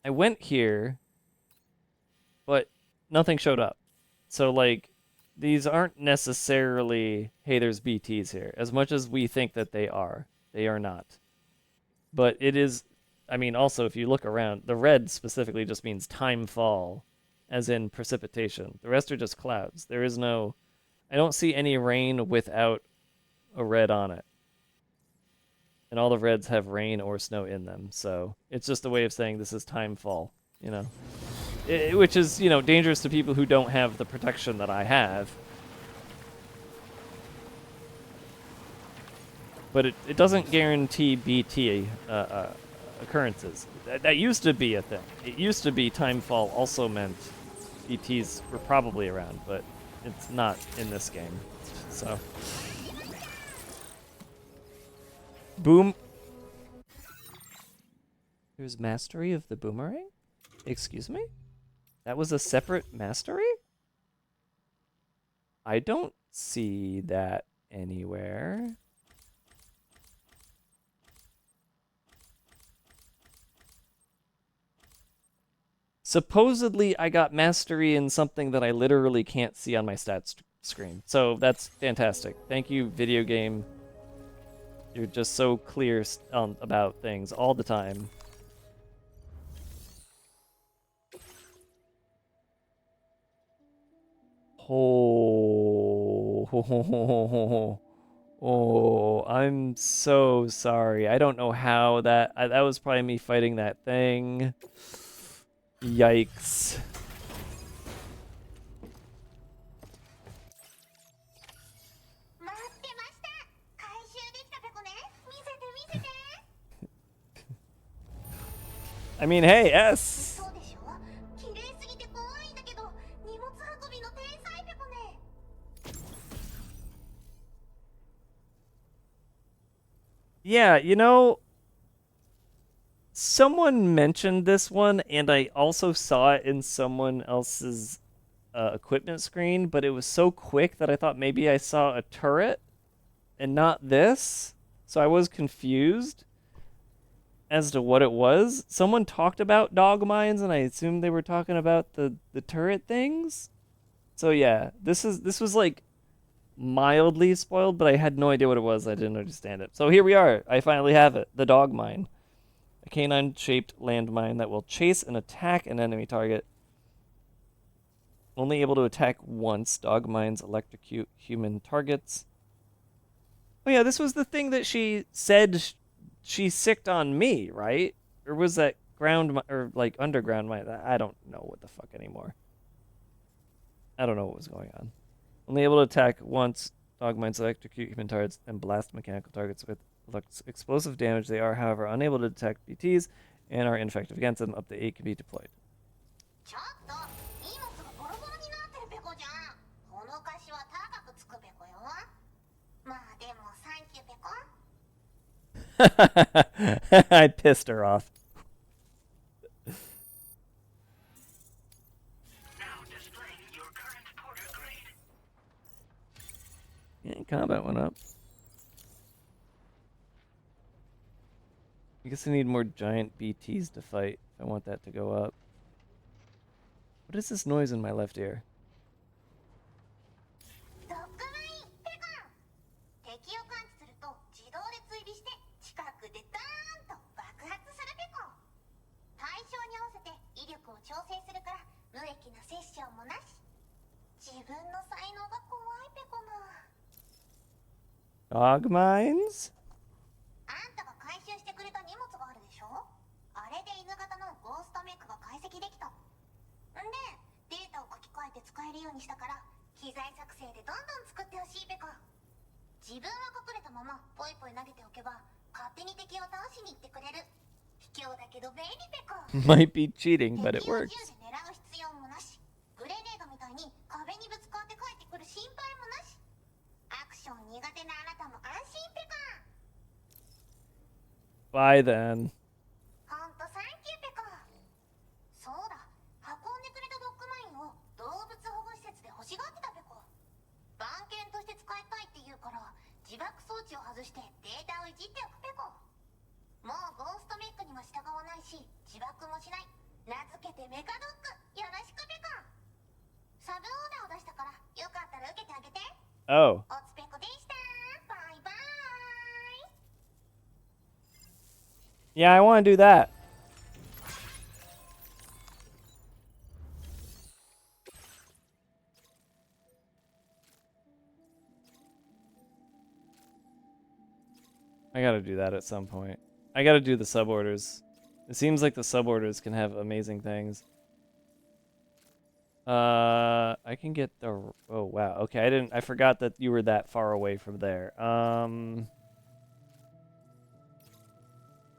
I went here, but nothing showed up. So, like, these aren't necessarily, hey, there's BTs here. As much as we think that they are not. But it is, I mean, also, if you look around, the red specifically just means time fall, as in precipitation. The rest are just clouds. There is no, I don't see any rain without a red on it. And all the reds have rain or snow in them, so it's just a way of saying this is time fall, you know. Which is, you know, dangerous to people who don't have the protection that I have. But it doesn't guarantee BT occurrences. That used to be a thing. It used to be time fall also meant BTs were probably around, but it's not in this game. So... Boom. There's mastery of the boomerang? Excuse me? That was a separate mastery? I don't see that anywhere. Supposedly, I got mastery in something that I literally can't see on my stats screen. So that's fantastic. Thank you, video game. You're just so clear about things all the time. Oh, I'm so sorry. I don't know how that was probably me fighting that thing. Yikes. I mean, hey, S. Yeah, you know, someone mentioned this one, and I also saw it in someone else's equipment screen, but it was so quick that I thought maybe I saw a turret and not this, so I was confused. as to what it was. Someone talked about dog mines, and I assumed they were talking about the turret things. So yeah, this was like mildly spoiled, but I had no idea what it was. I didn't understand it. So here we are. I finally have it. The dog mine. A canine-shaped landmine that will chase and attack an enemy target. Only able to attack once. Dog mines electrocute human targets. Oh yeah, this was the thing that she said she sicked on me, right? Or was that or like underground mine? I don't know what the fuck anymore. I don't know what was going on. Only able to attack once. Dog mines electrocute human targets and blast mechanical targets with explosive damage. They are, however, unable to detect BTs and are ineffective against them. Up to 8 can be deployed. I pissed her off. Yeah, combat went up. I guess I need more giant BTs to fight if I want that to go up. What is this noise in my left ear? Dog mines? Might be cheating, but it works. Bye then. Oh. Yeah, I want to do that. I gotta do that at some point. I gotta do the suborders. It seems like the suborders can have amazing things. I can get the... Oh, wow. Okay, I forgot that you were that far away from there.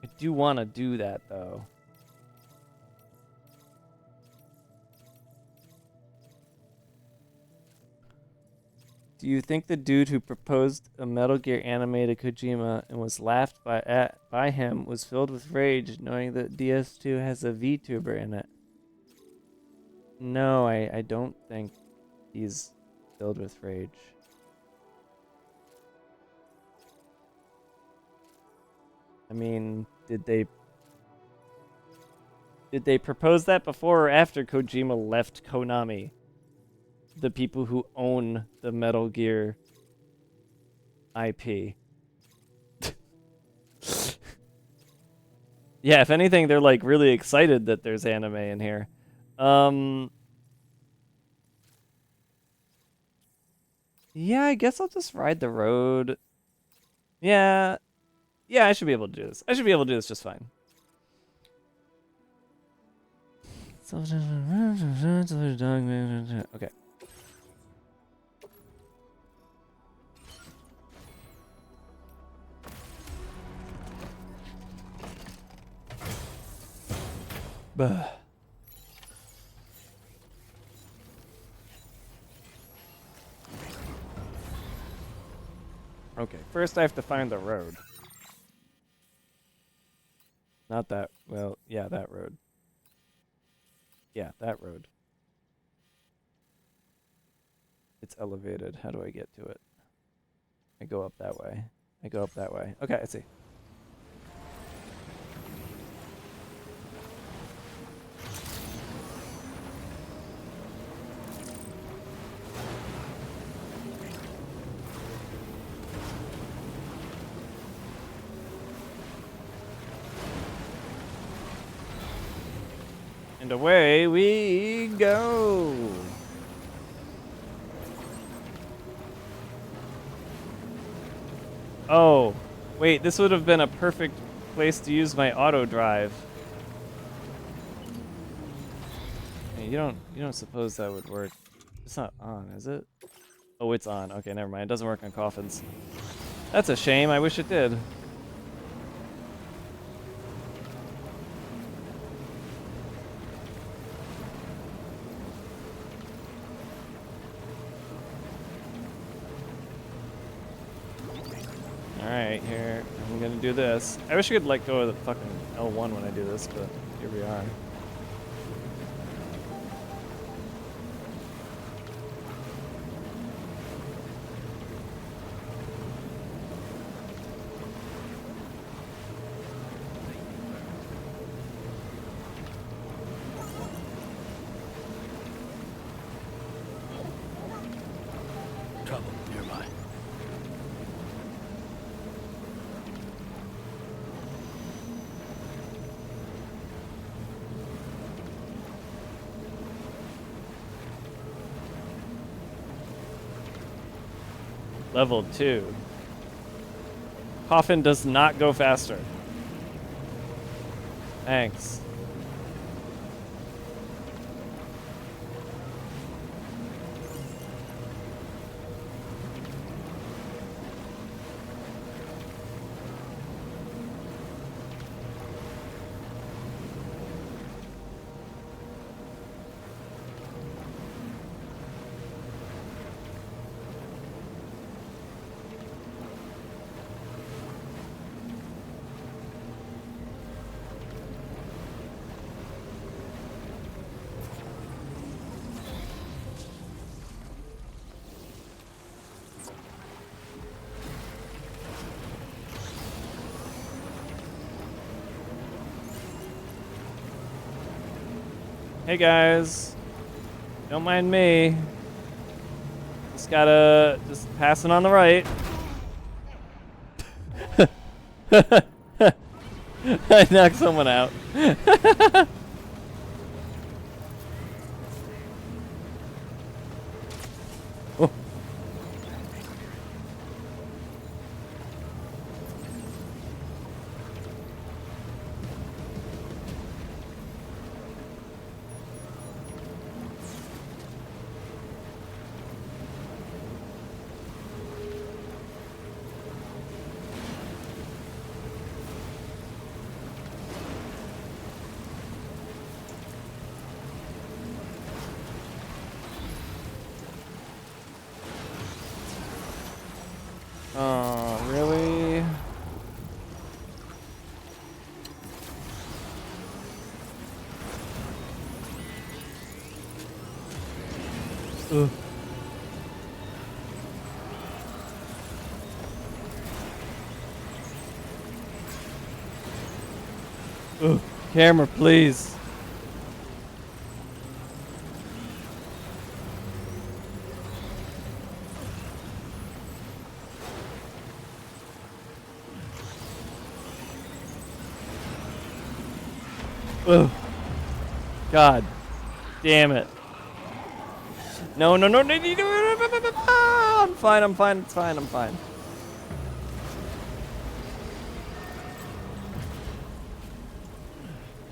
I do want to do that, though. Do you think the dude who proposed a Metal Gear anime to Kojima and was laughed by him was filled with rage knowing that DS2 has a VTuber in it? No, I don't think he's filled with rage. I mean, did they propose that before or after Kojima left Konami? The people who own the Metal Gear IP. Yeah, if anything, they're like really excited that there's anime in here. Yeah, I guess I'll just ride the road. Yeah. Yeah, I should be able to do this. I should be able to do this just fine. Okay. Bah. Okay, first I have to find the road. Not that, well, yeah, that road. Yeah, that road. It's elevated. How do I get to it? I go up that way. I go up that way. Okay, I see. And away we go. Oh, wait, this would have been a perfect place to use my auto drive. Hey, you don't suppose that would work. It's not on, is it? Oh, it's on. Okay, never mind. It doesn't work on coffins. That's a shame. I wish it did. Alright, here. I'm gonna do this. I wish I could let go of the fucking L1 when I do this, but here we are. Trouble nearby. Level 2. Coffin does not go faster. Thanks. Hey guys, don't mind me. Just passing on the right. I knocked someone out. Oh. Oh, really? Ugh. Ugh. Camera, please. Ugh. God damn it. No, no, no, no, no, no, I'm fine, I'm fine, it's fine, I'm fine.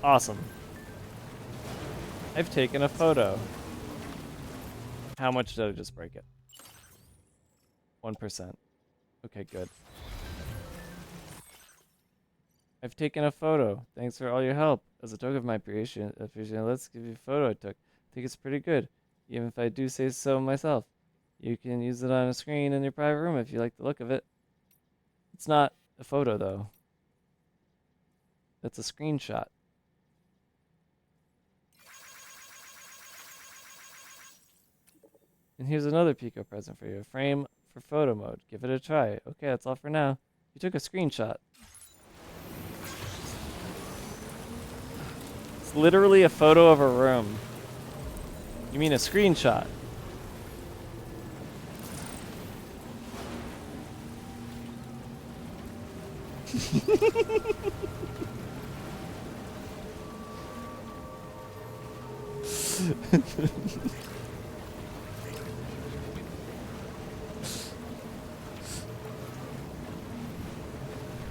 Awesome. I've taken a photo. How much did I just break it? 1%. Okay, good. I've taken a photo. Thanks for all your help. As a token of my appreciation, let's give you a photo I took. I think it's pretty good, even if I do say so myself. You can use it on a screen in your private room if you like the look of it. It's not a photo, though. That's a screenshot. And here's another Pico present for you. A frame for photo mode. Give it a try. Okay, that's all for now. You took a screenshot. It's literally a photo of a room. You mean a screenshot?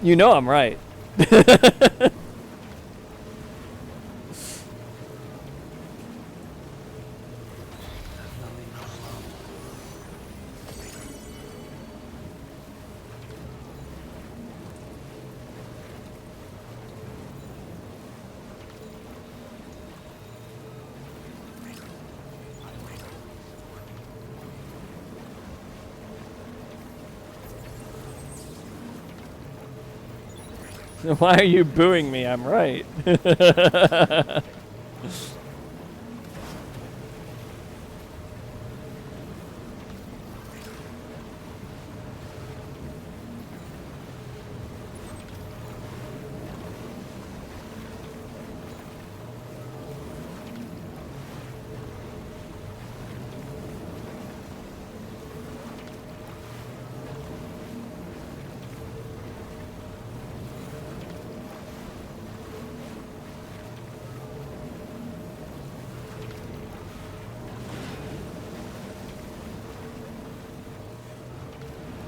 You know I'm right. Why are you booing me? I'm right.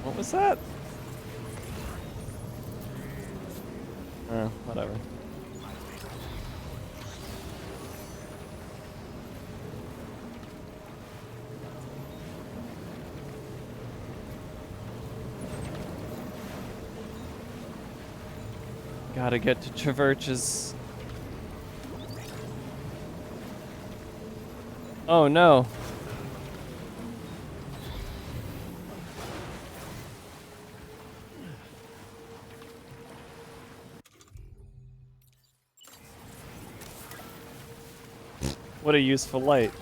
What was that? Whatever. Gotta get to Traverch's. Oh no. What a useful light.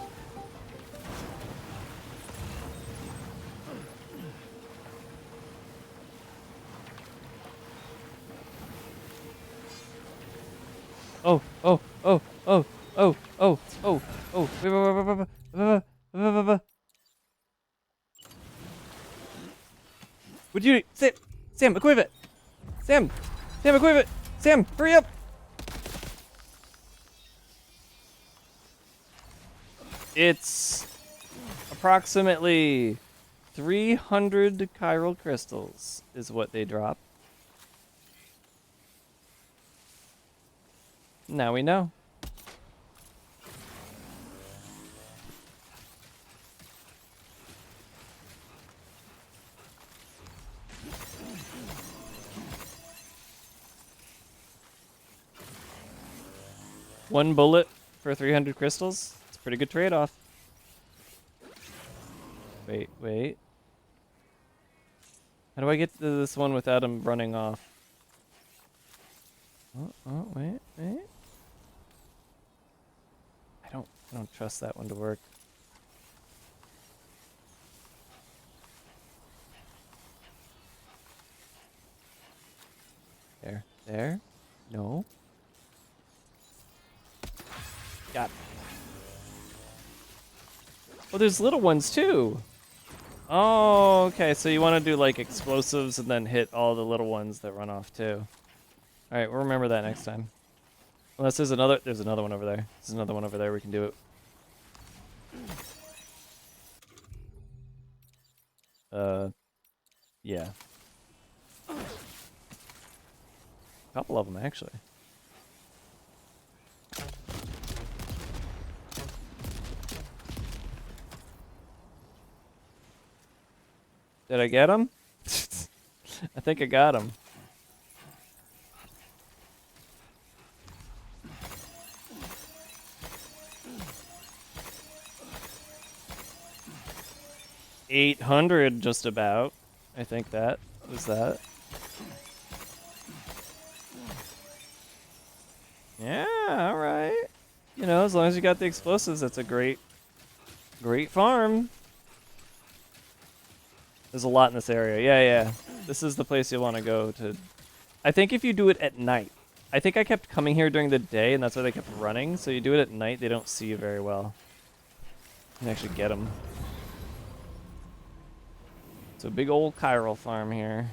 Oh, oh, oh, oh, oh, oh, oh, oh, would you, Sam, equip it! Sam, equip it! Sam, hurry up! It's approximately 300 chiral crystals is what they drop. Now we know. One bullet for 300 crystals. It's a pretty good trade-off. Wait. How do I get to this one without him running off? Oh, wait. I don't trust that one to work. There. No. Got it. Oh, there's little ones too. Oh, okay. So you want to do like explosives and then hit all the little ones that run off too. All right, we'll remember that next time. Unless there's another one over there. There's another one over there. We can do it. Yeah. A couple of them actually. Did I get him? I think I got him. $800 just about. I think that was that. Yeah, all right. You know, as long as you got the explosives, that's a great farm. There's a lot in this area. Yeah. This is the place you want to go to. I think if you do it at night. I think I kept coming here during the day, and that's why they kept running. So you do it at night, they don't see you very well. You can actually get them. It's a big old chiral farm here.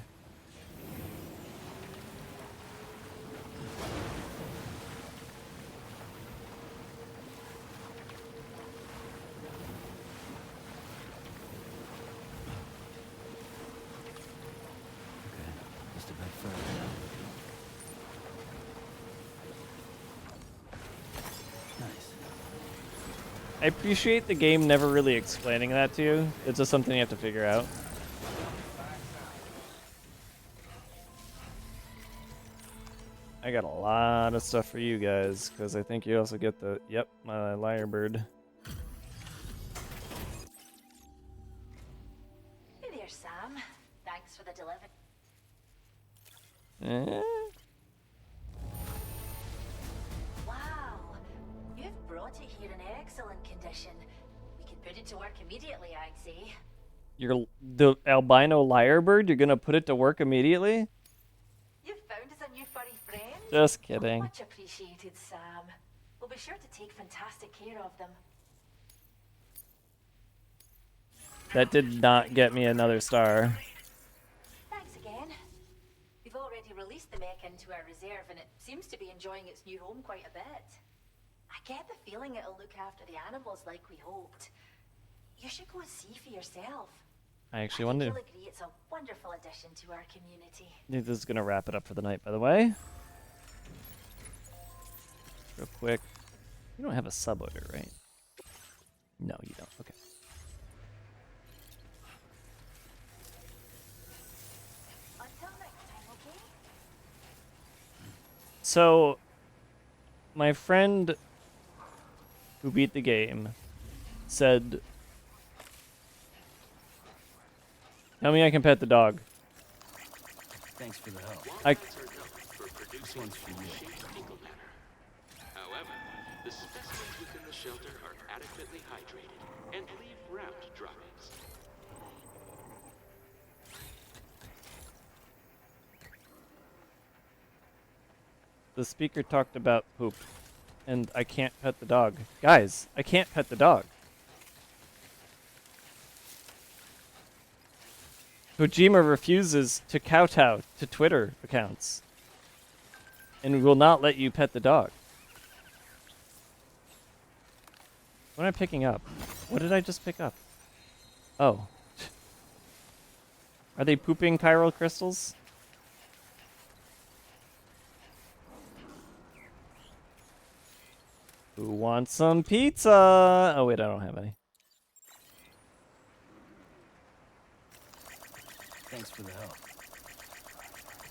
I appreciate the game never really explaining that to you. It's just something you have to figure out. I got a lot of stuff for you guys, because I think you also get the, yep, my lyrebird. Hey there, Sam. Thanks for the delivery. Wow, you've brought it here in excellent condition. We could put it to work immediately, I'd say. The albino lyrebird, you're gonna put it to work immediately? You've found us a new furry friend? Just kidding. Much appreciated, Sam. We'll be sure to take fantastic care of them. That did not get me another star. Thanks again. We've already released the mech into our reserve, and it seems to be enjoying its new home quite a bit. I get the feeling it'll look after the animals like we hoped. You should go and see for yourself. I actually wanted You'll to. agree it's a wonderful addition to our community. I think this is gonna wrap it up for the night, by the way. Real quick. You don't have a sub order, right? No, you don't. Okay. Until next time, okay? So, my friend who beat the game said, "Tell me I can pet the dog." Thanks for the help. This one's for you. However, the specimens within the shelter are adequately hydrated and leave round droppings. The speaker talked about poop, and I can't pet the dog. Guys, I can't pet the dog. Kojima refuses to kowtow to Twitter accounts and will not let you pet the dog. What am I picking up? What did I just pick up? Oh. Are they pooping chiral crystals? Who wants some pizza? Oh wait, I don't have any. Thanks for the help.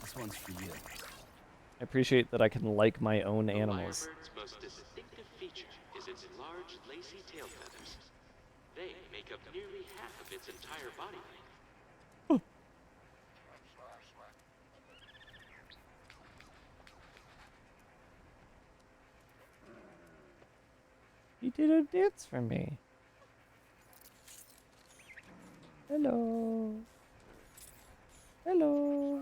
This one's for you. I appreciate that I can like my own animals. Lyrebird's most distinctive feature is its large, lacy tail feathers. They make up nearly half of its entire body length. He did a dance for me. Hello. Hello.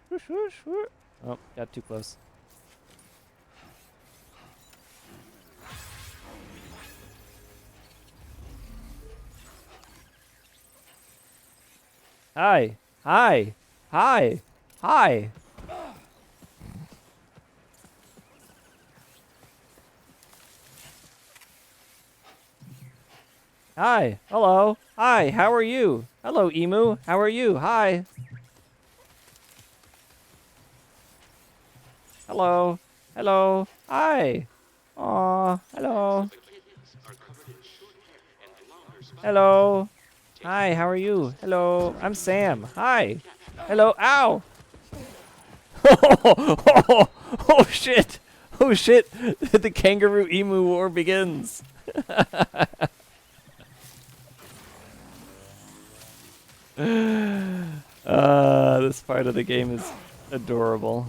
Whoosh, whoosh, whoosh. Oh, got too close. Hi. Hi. Hi. Hi. Hi. Hello. Hi. How are you? Hello, Emu. How are you? Hi. Hello. Hello. Hi. Aw. Hello. Hello. Hi. How are you? Hello. I'm Sam. Hi. Hello. Ow. Oh shit. Oh shit. The kangaroo emu war begins. This part of the game is adorable.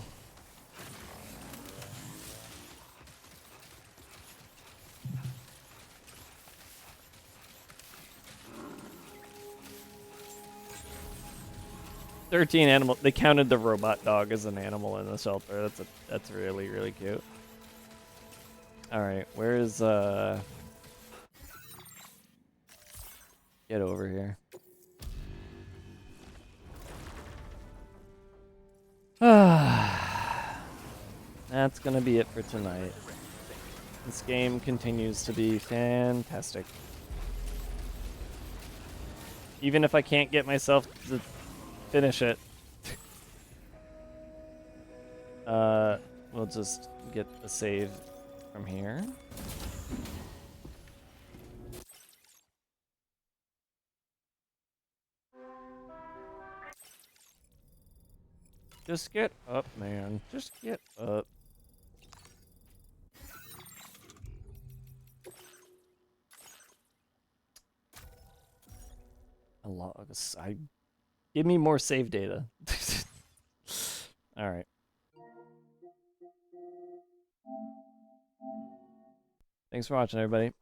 "13 animal." They counted the robot dog as an animal in the shelter. That's really, really cute. All right, where's get over here. That's gonna be it for tonight. This game continues to be fantastic. Even if I can't get myself to finish it, we'll just get a save from here. Just get up, man. Just get up. A lot. Give me more save data. All right. Thanks for watching, everybody.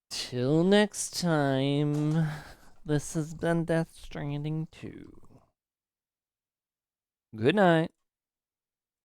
Till next time, this has been Death Stranding 2. Good night.